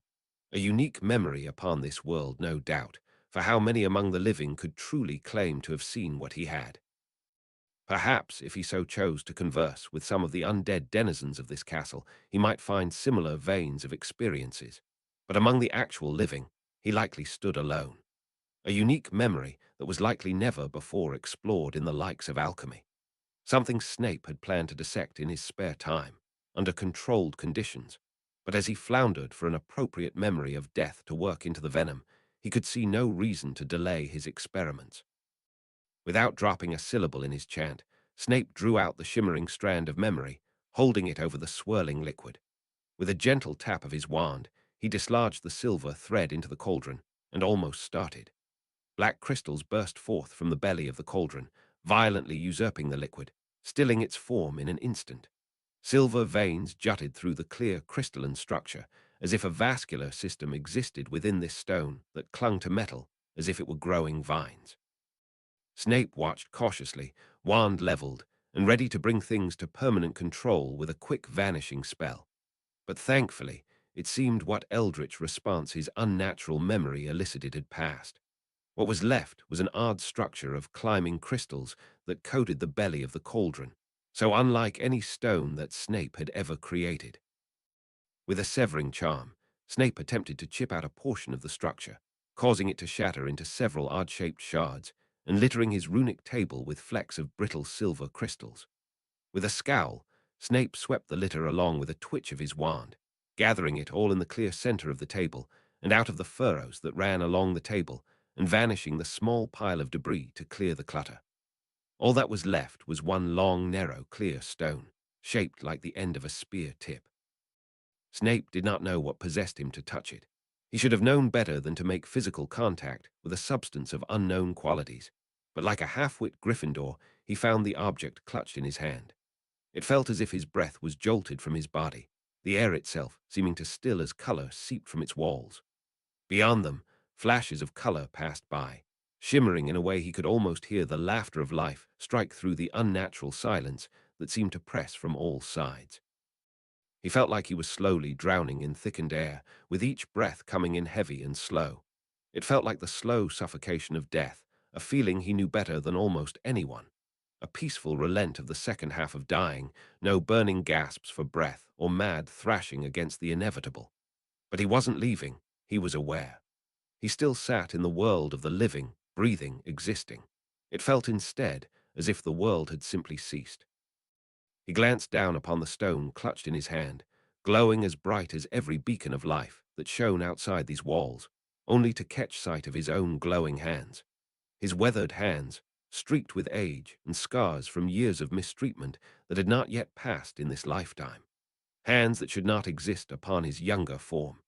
A unique memory upon this world, no doubt, for how many among the living could truly claim to have seen what he had? Perhaps, if he so chose to converse with some of the undead denizens of this castle, he might find similar veins of experiences. But among the actual living, he likely stood alone. A unique memory that was likely never before explored in the likes of alchemy. Something Snape had planned to dissect in his spare time, under controlled conditions. But as he floundered for an appropriate memory of death to work into the venom, he could see no reason to delay his experiments. Without dropping a syllable in his chant, Snape drew out the shimmering strand of memory, holding it over the swirling liquid. With a gentle tap of his wand, he dislodged the silver thread into the cauldron, and almost started. Black crystals burst forth from the belly of the cauldron, violently usurping the liquid, stilling its form in an instant. Silver veins jutted through the clear crystalline structure, as if a vascular system existed within this stone that clung to metal as if it were growing vines. Snape watched cautiously, wand leveled, and ready to bring things to permanent control with a quick vanishing spell. But thankfully, it seemed what eldritch response his unnatural memory elicited had passed. What was left was an odd structure of climbing crystals that coated the belly of the cauldron, so unlike any stone that Snape had ever created. With a severing charm, Snape attempted to chip out a portion of the structure, causing it to shatter into several odd-shaped shards and littering his runic table with flecks of brittle silver crystals. With a scowl, Snape swept the litter along with a twitch of his wand, gathering it all in the clear center of the table and out of the furrows that ran along the table and vanishing the small pile of debris to clear the clutter. All that was left was one long, narrow, clear stone, shaped like the end of a spear tip. Snape did not know what possessed him to touch it. He should have known better than to make physical contact with a substance of unknown qualities, but like a half-wit Gryffindor, he found the object clutched in his hand. It felt as if his breath was jolted from his body, the air itself seeming to still as color seeped from its walls. Beyond them, flashes of color passed by, shimmering in a way he could almost hear the laughter of life strike through the unnatural silence that seemed to press from all sides. He felt like he was slowly drowning in thickened air, with each breath coming in heavy and slow. It felt like the slow suffocation of death, a feeling he knew better than almost anyone. A peaceful relent of the second half of dying, no burning gasps for breath or mad thrashing against the inevitable. But he wasn't leaving, he was aware. He still sat in the world of the living, breathing, existing. It felt instead as if the world had simply ceased. He glanced down upon the stone clutched in his hand, glowing as bright as every beacon of life that shone outside these walls, only to catch sight of his own glowing hands. His weathered hands, streaked with age and scars from years of mistreatment that had not yet passed in this lifetime. Hands that should not exist upon his younger form,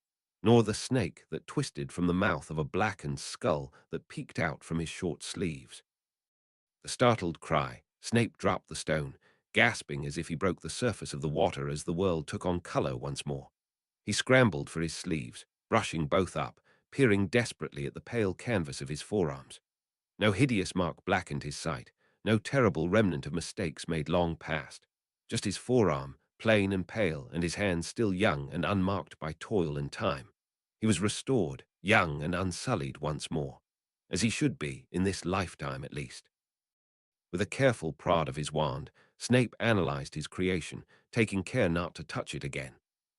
nor the snake that twisted from the mouth of a blackened skull that peeked out from his short sleeves. The startled cry, Snape dropped the stone, gasping as if he broke the surface of the water as the world took on color once more. He scrambled for his sleeves, brushing both up, peering desperately at the pale canvas of his forearms. No hideous mark blackened his sight, no terrible remnant of mistakes made long past. Just his forearm, plain and pale, and his hands still young and unmarked by toil and time. He was restored, young and unsullied once more, as he should be in this lifetime at least. With a careful prod of his wand, Snape analyzed his creation, taking care not to touch it again.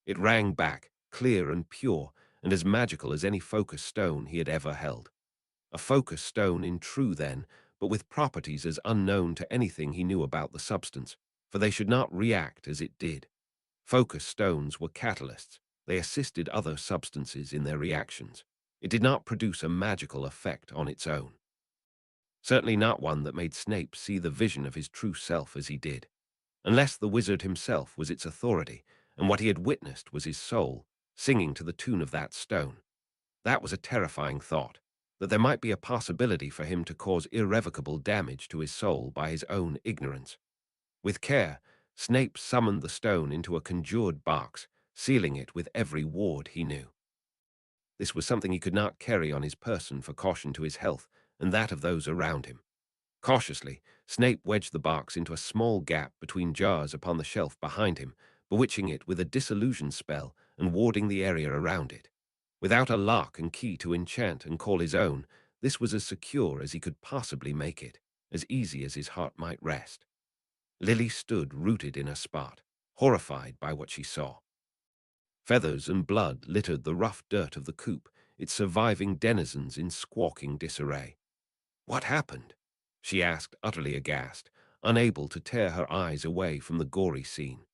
It rang back, clear and pure, and as magical as any focus stone he had ever held. A focus stone in true then, but with properties as unknown to anything he knew about the substance, for they should not react as it did. Focus stones were catalysts. They assisted other substances in their reactions. It did not produce a magical effect on its own. Certainly not one that made Snape see the vision of his true self as he did, unless the wizard himself was its authority, and what he had witnessed was his soul, singing to the tune of that stone. That was a terrifying thought, that there might be a possibility for him to cause irrevocable damage to his soul by his own ignorance. With care, Snape summoned the stone into a conjured box, sealing it with every ward he knew. This was something he could not carry on his person for caution to his health and that of those around him. Cautiously, Snape wedged the box into a small gap between jars upon the shelf behind him, bewitching it with a disillusion spell and warding the area around it. Without a lock and key to enchant and call his own, this was as secure as he could possibly make it, as easy as his heart might rest. Lily stood rooted in a spot, horrified by what she saw. Feathers and blood littered the rough dirt of the coop, its surviving denizens in squawking disarray. "What happened?" she asked, utterly aghast, unable to tear her eyes away from the gory scene.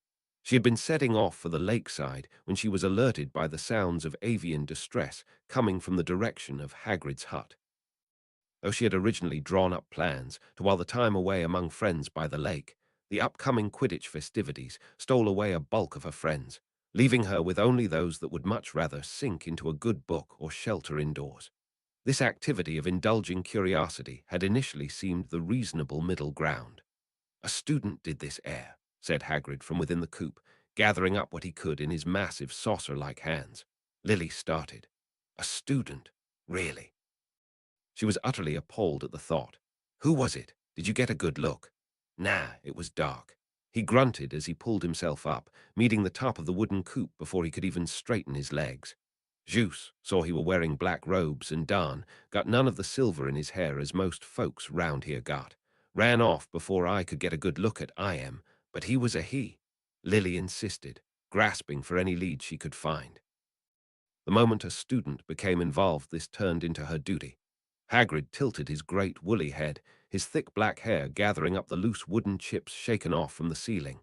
She had been setting off for the lakeside when she was alerted by the sounds of avian distress coming from the direction of Hagrid's hut. Though she had originally drawn up plans to while the time away among friends by the lake, the upcoming Quidditch festivities stole away a bulk of her friends, leaving her with only those that would much rather sink into a good book or shelter indoors. This activity of indulging curiosity had initially seemed the reasonable middle ground. "A student did this air," said Hagrid from within the coop, gathering up what he could in his massive saucer-like hands. Lily started. "A student? Really?" She was utterly appalled at the thought. Who was it? Did you get a good look? Nah, it was dark. He grunted as he pulled himself up, meeting the top of the wooden coop before he could even straighten his legs. Jus saw he were wearing black robes, and Dan got none of the silver in his hair as most folks round here got. Ran off before I could get a good look at but he was a he. Lily insisted, grasping for any lead she could find. The moment a student became involved, this turned into her duty. Hagrid tilted his great woolly head, his thick black hair gathering up the loose wooden chips shaken off from the ceiling.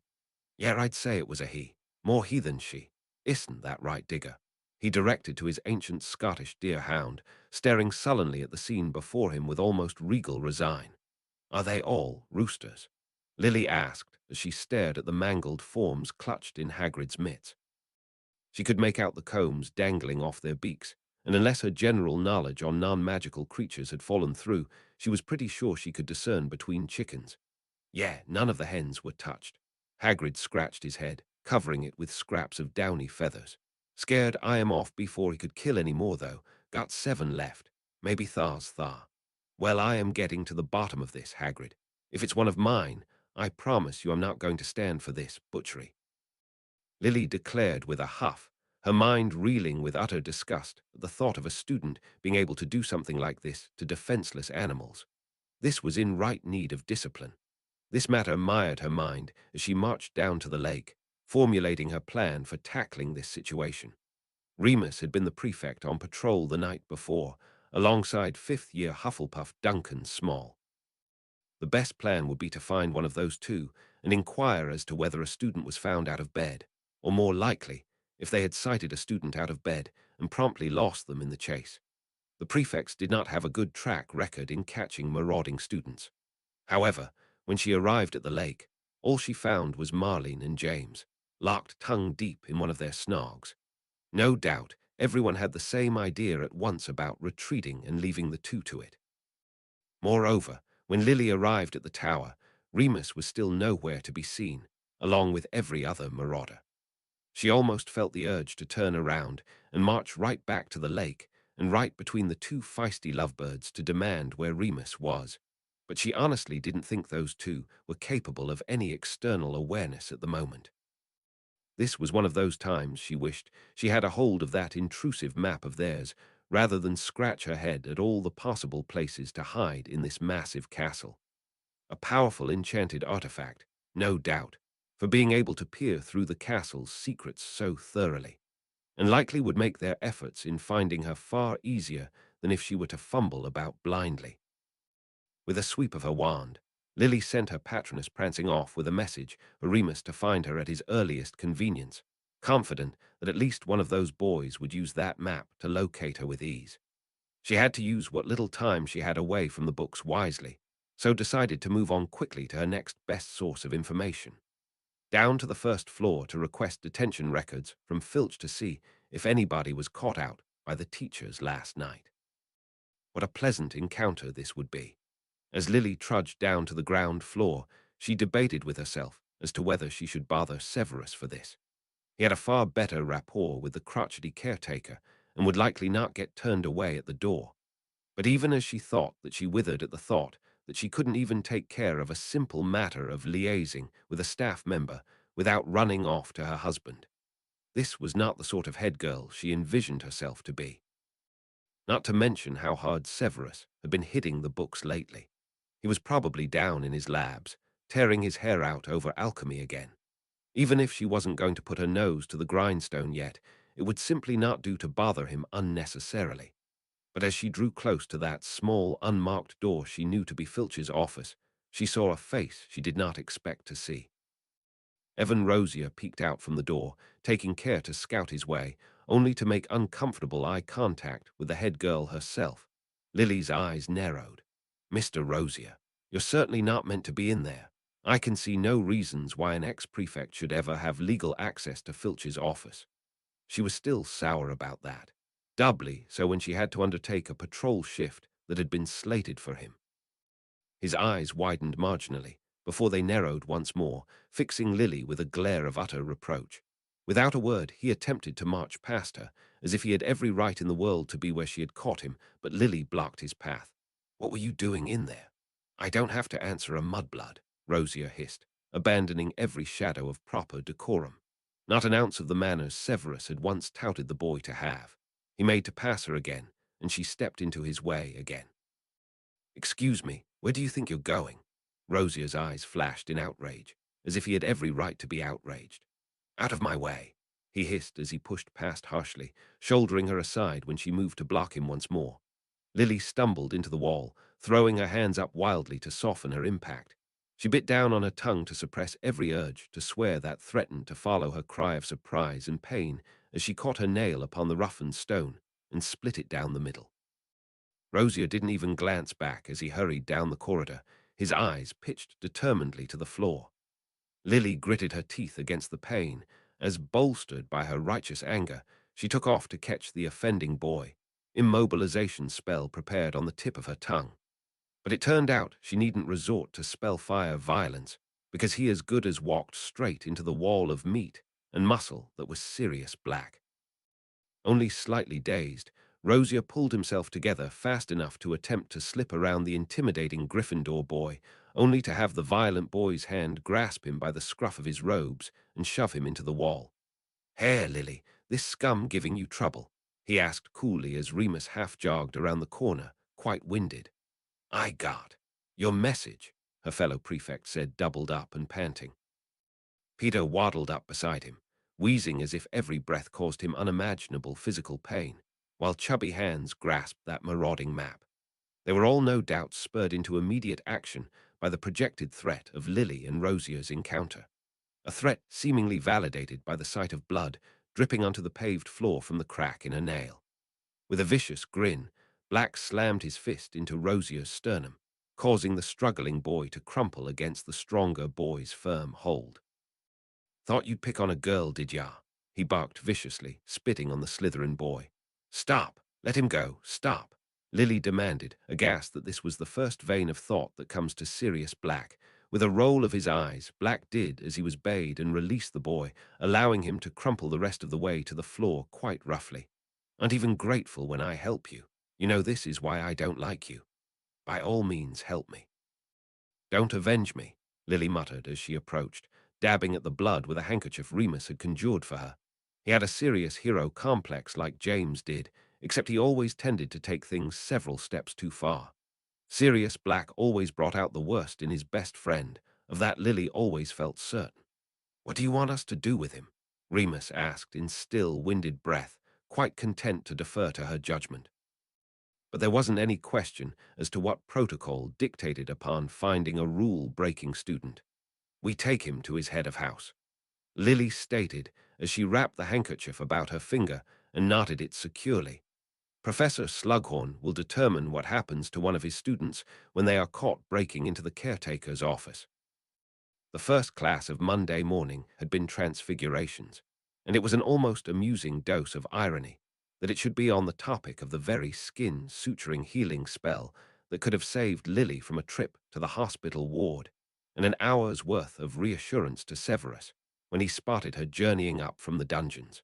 Yeah, I'd say it was a he. More he than she. Isn't that right, Digger? He directed to his ancient Scottish deer-hound, staring sullenly at the scene before him with almost regal resign. Are they all roosters? Lily asked as she stared at the mangled forms clutched in Hagrid's mitts. She could make out the combs dangling off their beaks, and unless her general knowledge on non-magical creatures had fallen through, she was pretty sure she could discern between chickens. Yeah, none of the hens were touched. Hagrid scratched his head, covering it with scraps of downy feathers. Scared I am off before he could kill any more, though. Got 7 left. Maybe Thar's Thar. Well, I am getting to the bottom of this, Hagrid. If it's one of mine, I promise you I'm not going to stand for this butchery. Lily declared with a huff, her mind reeling with utter disgust at the thought of a student being able to do something like this to defenseless animals. This was in right need of discipline. This matter mired her mind as she marched down to the lake, formulating her plan for tackling this situation. Remus had been the prefect on patrol the night before, alongside fifth-year Hufflepuff Duncan Small. The best plan would be to find one of those two and inquire as to whether a student was found out of bed, or more likely, if they had sighted a student out of bed and promptly lost them in the chase. The prefects did not have a good track record in catching marauding students. However, when she arrived at the lake, all she found was Marlene and James, locked tongue-deep in one of their snogs. No doubt, everyone had the same idea at once about retreating and leaving the two to it. Moreover, when Lily arrived at the tower, Remus was still nowhere to be seen, along with every other marauder. She almost felt the urge to turn around and march right back to the lake and right between the two feisty lovebirds to demand where Remus was. But she honestly didn't think those two were capable of any external awareness at the moment. This was one of those times she wished she had a hold of that intrusive map of theirs, rather than scratch her head at all the possible places to hide in this massive castle. A powerful enchanted artifact, no doubt, for being able to peer through the castle's secrets so thoroughly, and likely would make their efforts in finding her far easier than if she were to fumble about blindly. With a sweep of her wand, Lily sent her patroness prancing off with a message for Remus to find her at his earliest convenience, confident that at least one of those boys would use that map to locate her with ease. She had to use what little time she had away from the books wisely, so decided to move on quickly to her next best source of information. Down to the first floor to request detention records from Filch to see if anybody was caught out by the teachers last night. What a pleasant encounter this would be. As Lily trudged down to the ground floor, she debated with herself as to whether she should bother Severus for this. He had a far better rapport with the crotchety caretaker and would likely not get turned away at the door. But even as she thought that she withered at the thought that she couldn't even take care of a simple matter of liaising with a staff member without running off to her husband. This was not the sort of head girl she envisioned herself to be. Not to mention how hard Severus had been hitting the books lately. He was probably down in his labs, tearing his hair out over alchemy again. Even if she wasn't going to put her nose to the grindstone yet, it would simply not do to bother him unnecessarily. But as she drew close to that small, unmarked door she knew to be Filch's office, she saw a face she did not expect to see. Evan Rosier peeked out from the door, taking care to scout his way, only to make uncomfortable eye contact with the head girl herself. Lily's eyes narrowed. "Mr. Rosier, you're certainly not meant to be in there. I can see no reasons why an ex-prefect should ever have legal access to Filch's office." She was still sour about that, doubly so when she had to undertake a patrol shift that had been slated for him. His eyes widened marginally, before they narrowed once more, fixing Lily with a glare of utter reproach. Without a word, he attempted to march past her, as if he had every right in the world to be where she had caught him, but Lily blocked his path. "What were you doing in there?" I don't have to answer a mudblood, Rosier hissed, abandoning every shadow of proper decorum. Not an ounce of the manners Severus had once touted the boy to have. He made to pass her again, and she stepped into his way again. Excuse me, where do you think you're going? Rosier's eyes flashed in outrage, as if he had every right to be outraged. Out of my way, he hissed as he pushed past harshly, shouldering her aside when she moved to block him once more. Lily stumbled into the wall, throwing her hands up wildly to soften her impact. She bit down on her tongue to suppress every urge to swear that threatened to follow her cry of surprise and pain as she caught her nail upon the roughened stone and split it down the middle. Rosier didn't even glance back as he hurried down the corridor, his eyes pitched determinedly to the floor. Lily gritted her teeth against the pain as, bolstered by her righteous anger, she took off to catch the offending boy, immobilization spell prepared on the tip of her tongue. But it turned out she needn't resort to spellfire violence, because he as good as walked straight into the wall of meat and muscle that was Sirius Black. Only slightly dazed, Rosier pulled himself together fast enough to attempt to slip around the intimidating Gryffindor boy, only to have the violent boy's hand grasp him by the scruff of his robes and shove him into the wall. "Here, Lily, this scum giving you trouble?" he asked coolly as Remus half-jogged around the corner, quite winded. "I got your message," her fellow prefect said, doubled up and panting. Peter waddled up beside him, wheezing as if every breath caused him unimaginable physical pain, while chubby hands grasped that marauding map. They were all no doubt spurred into immediate action by the projected threat of Lily and Rosier's encounter, a threat seemingly validated by the sight of blood dripping onto the paved floor from the crack in her nail. With a vicious grin, Black slammed his fist into Rosier's sternum, causing the struggling boy to crumple against the stronger boy's firm hold. "Thought you'd pick on a girl, did ya?" he barked viciously, spitting on the Slytherin boy. "Stop! Let him go! Stop!" Lily demanded, aghast that this was the first vein of thought that comes to Sirius Black. With a roll of his eyes, Black did as he was bade and released the boy, allowing him to crumple the rest of the way to the floor quite roughly. "Aren't even grateful when I help you. You know this is why I don't like you. By all means, help me." "Don't avenge me," Lily muttered as she approached, dabbing at the blood with a handkerchief Remus had conjured for her. He had a serious hero complex like James did, except he always tended to take things several steps too far. Sirius Black always brought out the worst in his best friend, of that Lily always felt certain. "What do you want us to do with him?" Remus asked in still, winded breath, quite content to defer to her judgment. But there wasn't any question as to what protocol dictated upon finding a rule-breaking student. "We take him to his head of house," Lily stated as she wrapped the handkerchief about her finger and knotted it securely. "Professor Slughorn will determine what happens to one of his students when they are caught breaking into the caretaker's office." The first class of Monday morning had been transfigurations, and it was an almost amusing dose of irony that it should be on the topic of the very skin-suturing healing spell that could have saved Lily from a trip to the hospital ward and an hour's worth of reassurance to Severus when he spotted her journeying up from the dungeons.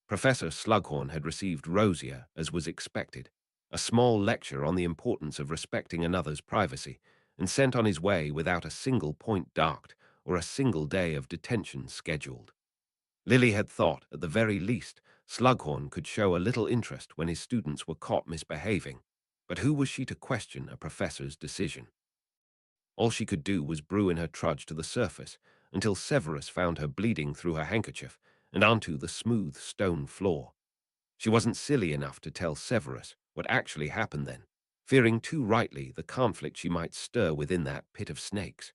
Professor Slughorn had received Rosier, as was expected, a small lecture on the importance of respecting another's privacy, and sent on his way without a single point docked or a single day of detention scheduled. Lily had thought, at the very least, Slughorn could show a little interest when his students were caught misbehaving, but who was she to question a professor's decision? All she could do was brew in her trudge to the surface until Severus found her bleeding through her handkerchief and onto the smooth stone floor. She wasn't silly enough to tell Severus what actually happened then, fearing too rightly the conflict she might stir within that pit of snakes.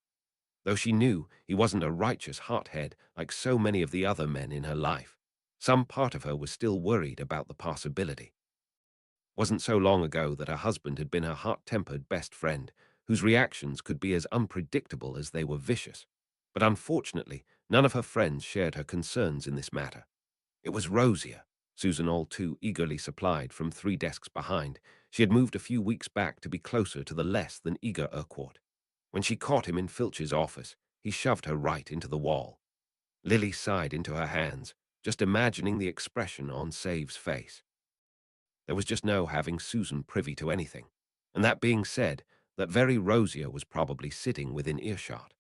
Though she knew he wasn't a righteous hothead like so many of the other men in her life, some part of her was still worried about the possibility. Wasn't so long ago that her husband had been her hot-tempered best friend, whose reactions could be as unpredictable as they were vicious. But unfortunately, none of her friends shared her concerns in this matter. It was Rosier, Susan all too eagerly supplied from 3 desks behind. She had moved a few weeks back to be closer to the less than eager Urquhart. When she caught him in Filch's office, he shoved her right into the wall. Lily sighed into her hands, just imagining the expression on Save's face. There was just no having Susan privy to anything. And that being said, that very Rosia was probably sitting within earshot.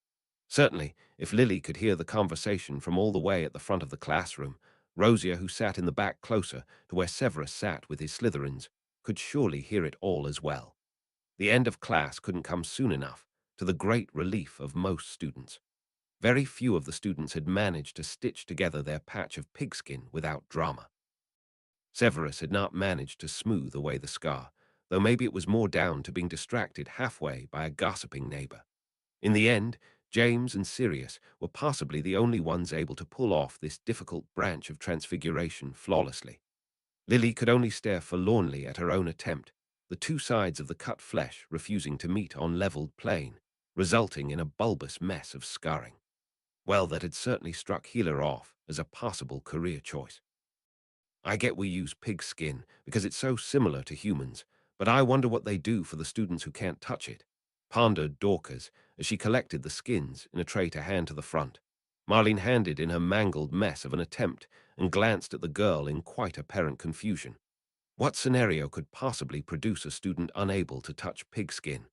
Certainly, if Lily could hear the conversation from all the way at the front of the classroom, Rosia, who sat in the back closer to where Severus sat with his Slytherins, could surely hear it all as well. The end of class couldn't come soon enough, to the great relief of most students. Very few of the students had managed to stitch together their patch of pigskin without drama. Severus had not managed to smooth away the scar, though maybe it was more down to being distracted halfway by a gossiping neighbor. In the end, James and Sirius were possibly the only ones able to pull off this difficult branch of transfiguration flawlessly. Lily could only stare forlornly at her own attempt, the two sides of the cut flesh refusing to meet on leveled plane, resulting in a bulbous mess of scarring. Well, that had certainly struck Healer off as a possible career choice. I get we use pig skin because it's so similar to humans, but I wonder what they do for the students who can't touch it, pondered Dorcas as she collected the skins in a tray to hand to the front. Marlene handed in her mangled mess of an attempt and glanced at the girl in quite apparent confusion. What scenario could possibly produce a student unable to touch pig skin?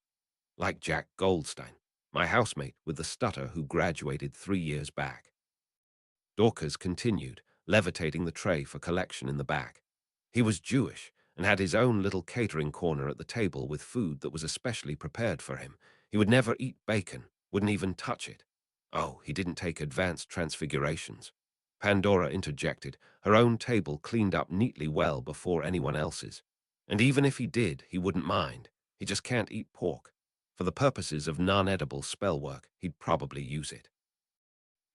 Like Jack Goldstein, my housemate with the stutter who graduated 3 years back. Dorcas continued, levitating the tray for collection in the back. He was Jewish and had his own little catering corner at the table with food that was especially prepared for him. He would never eat bacon, wouldn't even touch it. Oh, he didn't take advanced transfigurations. Pandora interjected, her own table cleaned up neatly well before anyone else's. And even if he did, he wouldn't mind. He just can't eat pork. For the purposes of non-edible spell work, he'd probably use it.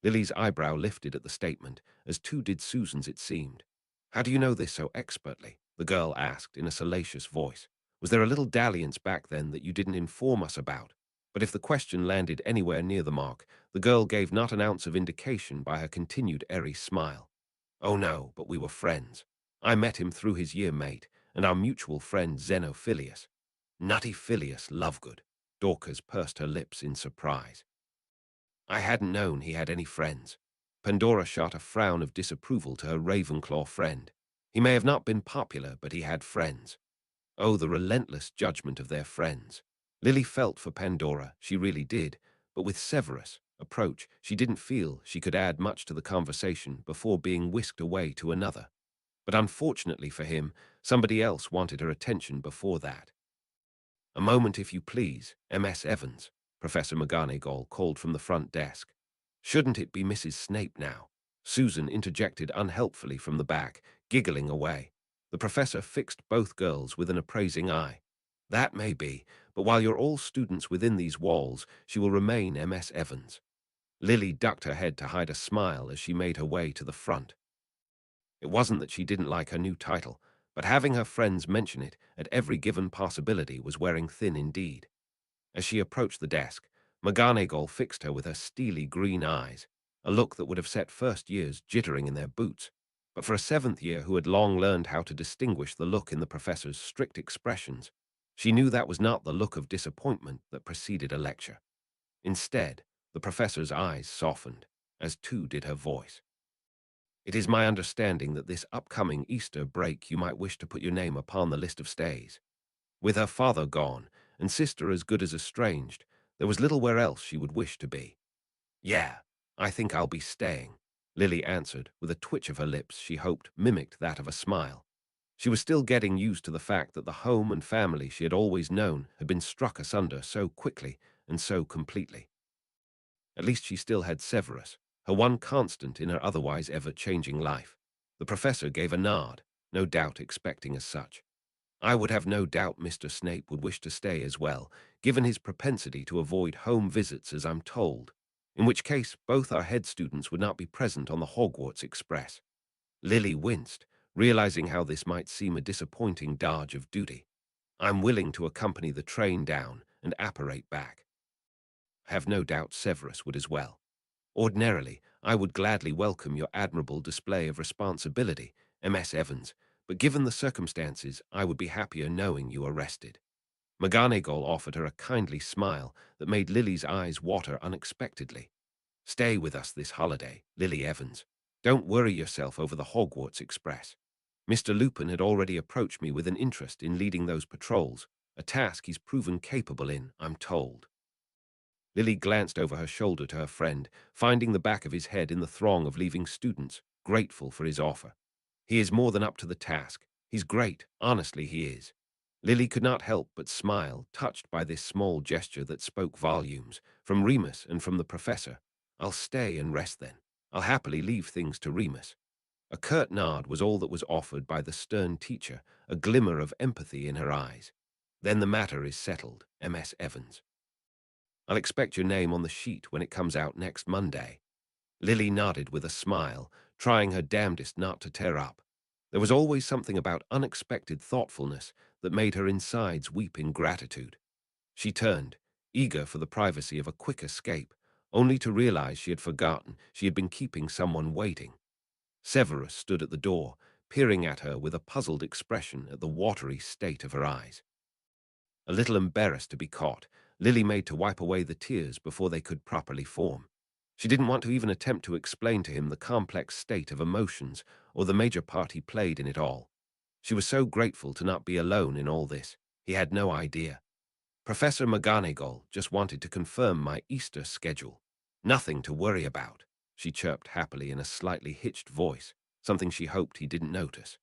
Lily's eyebrow lifted at the statement, as too did Susan's it seemed. How do you know this so expertly? The girl asked in a salacious voice. Was there a little dalliance back then that you didn't inform us about? But if the question landed anywhere near the mark, the girl gave not an ounce of indication by her continued airy smile. Oh no, but we were friends. I met him through his year mate, and our mutual friend Xenophilius. Nutty Phileas Lovegood. Dorcas pursed her lips in surprise. I hadn't known he had any friends. Pandora shot a frown of disapproval to her Ravenclaw friend. He may have not been popular, but he had friends. Oh, the relentless judgment of their friends. Lily felt for Pandora, she really did, but with Severus' approach, she didn't feel she could add much to the conversation before being whisked away to another. But unfortunately for him, somebody else wanted her attention before that. A moment, if you please, MS Evans, Professor McGonagall called from the front desk. Shouldn't it be Mrs. Snape now? Susan interjected unhelpfully from the back, giggling away. The professor fixed both girls with an appraising eye. That may be, but while you're all students within these walls, she will remain MS Evans. Lily ducked her head to hide a smile as she made her way to the front. It wasn't that she didn't like her new title, but having her friends mention it at every given possibility was wearing thin indeed. As she approached the desk, McGonagall fixed her with her steely green eyes, a look that would have set first years jittering in their boots. But for a seventh year who had long learned how to distinguish the look in the professor's strict expressions, she knew that was not the look of disappointment that preceded a lecture. Instead, the professor's eyes softened, as too did her voice. It is my understanding that this upcoming Easter break you might wish to put your name upon the list of stays. With her father gone, and sister as good as estranged, there was little where else she would wish to be. Yeah, I think I'll be staying, Lily answered, with a twitch of her lips she hoped mimicked that of a smile. She was still getting used to the fact that the home and family she had always known had been struck asunder so quickly and so completely. At least she still had Severus, her one constant in her otherwise ever-changing life. The professor gave a nod, no doubt expecting as such. I would have no doubt Mr. Snape would wish to stay as well, given his propensity to avoid home visits as I'm told, in which case both our head students would not be present on the Hogwarts Express. Lily winced, realizing how this might seem a disappointing dodge of duty. I'm willing to accompany the train down and apparate back. Have no doubt Severus would as well. Ordinarily, I would gladly welcome your admirable display of responsibility, MS Evans, but given the circumstances, I would be happier knowing you are rested. McGonagall offered her a kindly smile that made Lily's eyes water unexpectedly. Stay with us this holiday, Lily Evans. Don't worry yourself over the Hogwarts Express. Mr. Lupin had already approached me with an interest in leading those patrols, A task he's proven capable in, I'm told. Lily glanced over her shoulder to her friend, finding the back of his head in the throng of leaving students, grateful for his offer. He is more than up to the task. He's great, honestly he is. Lily could not help but smile, touched by this small gesture that spoke volumes, from Remus and from the professor. I'll stay and rest then. I'll happily leave things to Remus. A curt nod was all that was offered by the stern teacher, a glimmer of empathy in her eyes. Then the matter is settled, MS Evans. I'll expect your name on the sheet when it comes out next Monday. Lily nodded with a smile, trying her damnedest not to tear up. There was always something about unexpected thoughtfulness that made her insides weep in gratitude. She turned, eager for the privacy of a quick escape, only to realize she had forgotten she had been keeping someone waiting. Severus stood at the door, peering at her with a puzzled expression at the watery state of her eyes. A little embarrassed to be caught, Lily made to wipe away the tears before they could properly form. She didn't want to even attempt to explain to him the complex state of emotions or the major part he played in it all. She was so grateful to not be alone in all this. He had no idea. Professor McGonagall just wanted to confirm my Easter schedule. Nothing to worry about, she chirped happily in a slightly hitched voice, something she hoped he didn't notice.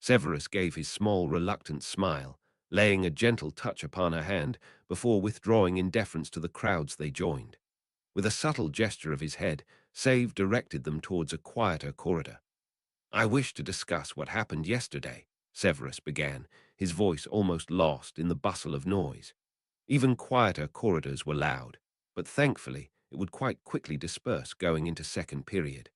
Severus gave his small, reluctant smile, laying a gentle touch upon her hand before withdrawing in deference to the crowds they joined. With a subtle gesture of his head, Save directed them towards a quieter corridor. I wish to discuss what happened yesterday, Severus began, his voice almost lost in the bustle of noise. Even quieter corridors were loud, but thankfully it would quite quickly disperse going into second period.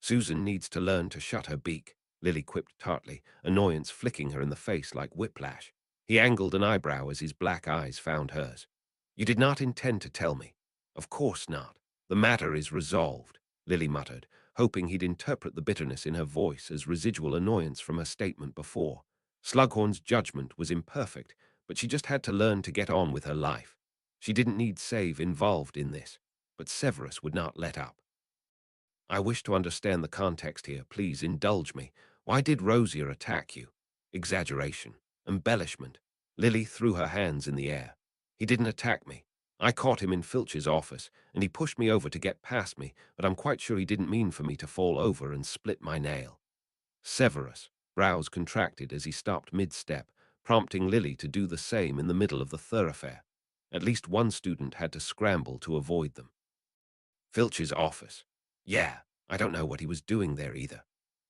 Susan needs to learn to shut her beak, Lily quipped tartly, annoyance flicking her in the face like whiplash. He angled an eyebrow as his black eyes found hers. You did not intend to tell me. Of course not. The matter is resolved, Lily muttered, hoping he'd interpret the bitterness in her voice as residual annoyance from her statement before. Slughorn's judgment was imperfect, but she just had to learn to get on with her life. She didn't need Save involved in this, but Severus would not let up. I wish to understand the context here. Please indulge me. Why did Rosier attack you? Exaggeration. Embellishment. Lily threw her hands in the air. He didn't attack me. I caught him in Filch's office, and he pushed me over to get past me, but I'm quite sure he didn't mean for me to fall over and split my nail. Severus' brows contracted as he stopped mid-step, prompting Lily to do the same in the middle of the thoroughfare. At least one student had to scramble to avoid them. Filch's office. Yeah, I don't know what he was doing there either.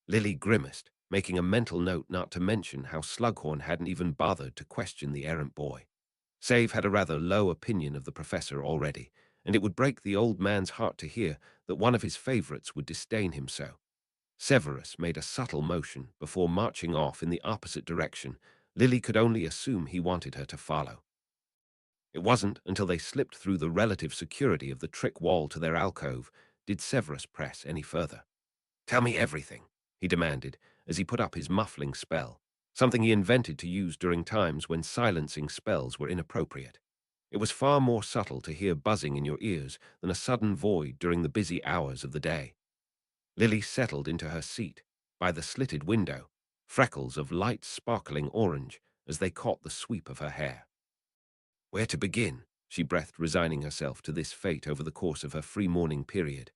Lily grimaced, making a mental note not to mention how Slughorn hadn't even bothered to question the errant boy. Save had a rather low opinion of the professor already, and it would break the old man's heart to hear that one of his favorites would disdain him so. Severus made a subtle motion before marching off in the opposite direction. Lily could only assume he wanted her to follow. It wasn't until they slipped through the relative security of the trick wall to their alcove did Severus press any further. Tell me everything, he demanded as he put up his muffling spell, something he invented to use during times when silencing spells were inappropriate. It was far more subtle to hear buzzing in your ears than a sudden void during the busy hours of the day. Lily settled into her seat by the slitted window, freckles of light sparkling orange as they caught the sweep of her hair. Where to begin? She breathed, resigning herself to this fate over the course of her free morning period.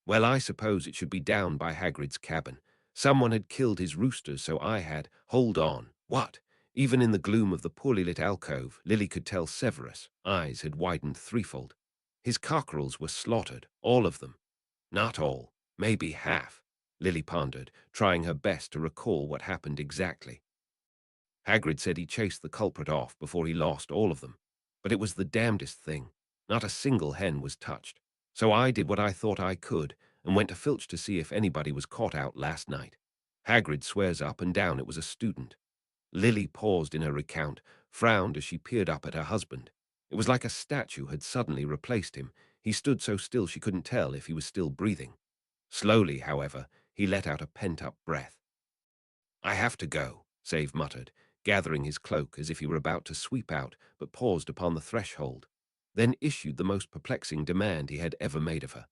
Well, I suppose it should be down by Hagrid's cabin. Someone had killed his roosters, so I had. Hold on. What? Even in the gloom of the poorly lit alcove, Lily could tell Severus' eyes had widened threefold. His cockerels were slaughtered, all of them. Not all, maybe half, Lily pondered, trying her best to recall what happened exactly. Hagrid said he chased the culprit off before he lost all of them. But it was the damnedest thing. Not a single hen was touched. So I did what I thought I could and went to Filch to see if anybody was caught out last night. Hagrid swears up and down it was a student. Lily paused in her recount, frowned as she peered up at her husband. It was like a statue had suddenly replaced him. He stood so still she couldn't tell if he was still breathing. Slowly, however, he let out a pent-up breath. I have to go, Save muttered, gathering his cloak as if he were about to sweep out, but paused upon the threshold, then issued the most perplexing demand he had ever made of her.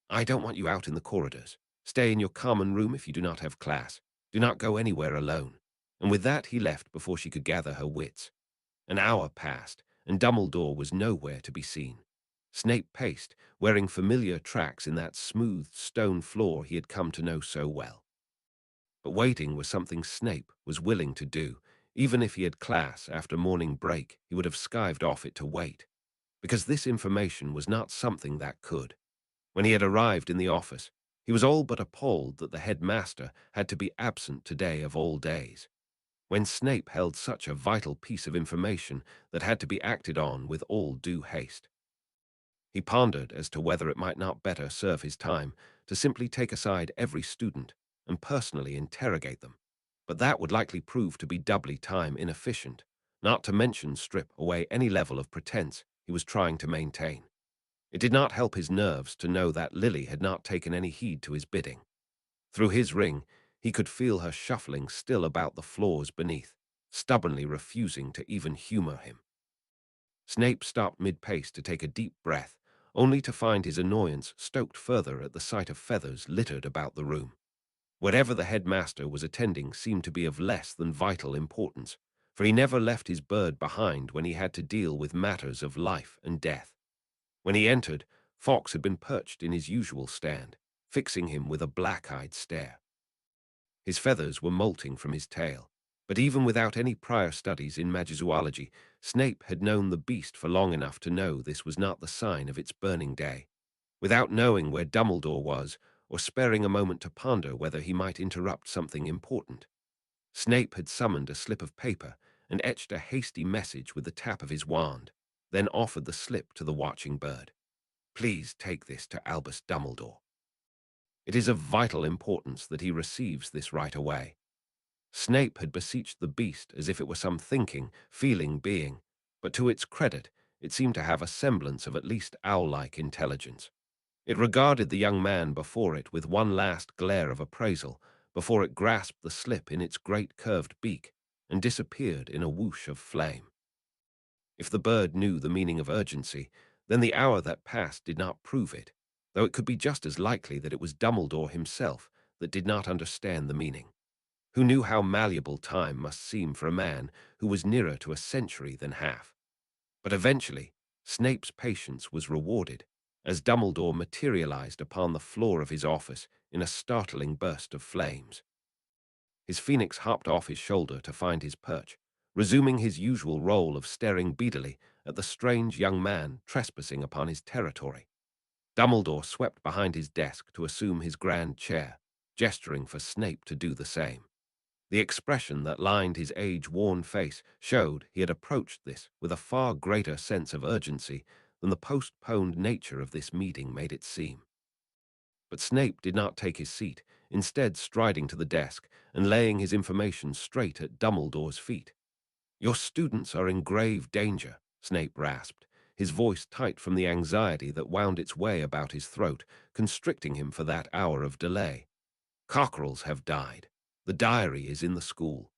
I don't want you out in the corridors. Stay in your common room if you do not have class. Do not go anywhere alone. And with that he left before she could gather her wits. An hour passed, and Dumbledore was nowhere to be seen. Snape paced, wearing familiar tracks in that smooth stone floor he had come to know so well. But waiting was something Snape was willing to do. Even if he had class after morning break, he would have skived off it to wait, because this information was not something that could. When he had arrived in the office, he was all but appalled that the headmaster had to be absent today of all days, when Snape held such a vital piece of information that had to be acted on with all due haste. He pondered as to whether it might not better serve his time to simply take aside every student and personally interrogate them. But that would likely prove to be doubly time inefficient, not to mention strip away any level of pretense he was trying to maintain. It did not help his nerves to know that Lily had not taken any heed to his bidding. Through his ring, he could feel her shuffling still about the floors beneath, stubbornly refusing to even humor him. Snape stopped mid-pace to take a deep breath, only to find his annoyance stoked further at the sight of feathers littered about the room. Whatever the headmaster was attending seemed to be of less than vital importance, for he never left his bird behind when he had to deal with matters of life and death. When he entered, Fawkes had been perched in his usual stand, fixing him with a black-eyed stare. His feathers were molting from his tail, but even without any prior studies in magizoology, Snape had known the beast for long enough to know this was not the sign of its burning day. Without knowing where Dumbledore was, or sparing a moment to ponder whether he might interrupt something important, Snape had summoned a slip of paper and etched a hasty message with the tap of his wand, then offered the slip to the watching bird. "Please take this to Albus Dumbledore. It is of vital importance that he receives this right away." Snape had beseeched the beast as if it were some thinking, feeling being, but to its credit, it seemed to have a semblance of at least owl-like intelligence. It regarded the young man before it with one last glare of appraisal, before it grasped the slip in its great curved beak and disappeared in a whoosh of flame. If the bird knew the meaning of urgency, then the hour that passed did not prove it, though it could be just as likely that it was Dumbledore himself that did not understand the meaning, who knew how malleable time must seem for a man who was nearer to a century than half. But eventually, Snape's patience was rewarded, as Dumbledore materialized upon the floor of his office in a startling burst of flames. His phoenix hopped off his shoulder to find his perch, resuming his usual role of staring beadily at the strange young man trespassing upon his territory. Dumbledore swept behind his desk to assume his grand chair, gesturing for Snape to do the same. The expression that lined his age-worn face showed he had approached this with a far greater sense of urgency than the postponed nature of this meeting made it seem. But Snape did not take his seat, instead striding to the desk and laying his information straight at Dumbledore's feet. "Your students are in grave danger," Snape rasped, his voice tight from the anxiety that wound its way about his throat, constricting him for that hour of delay. "Cockerels have died. The diary is in the school.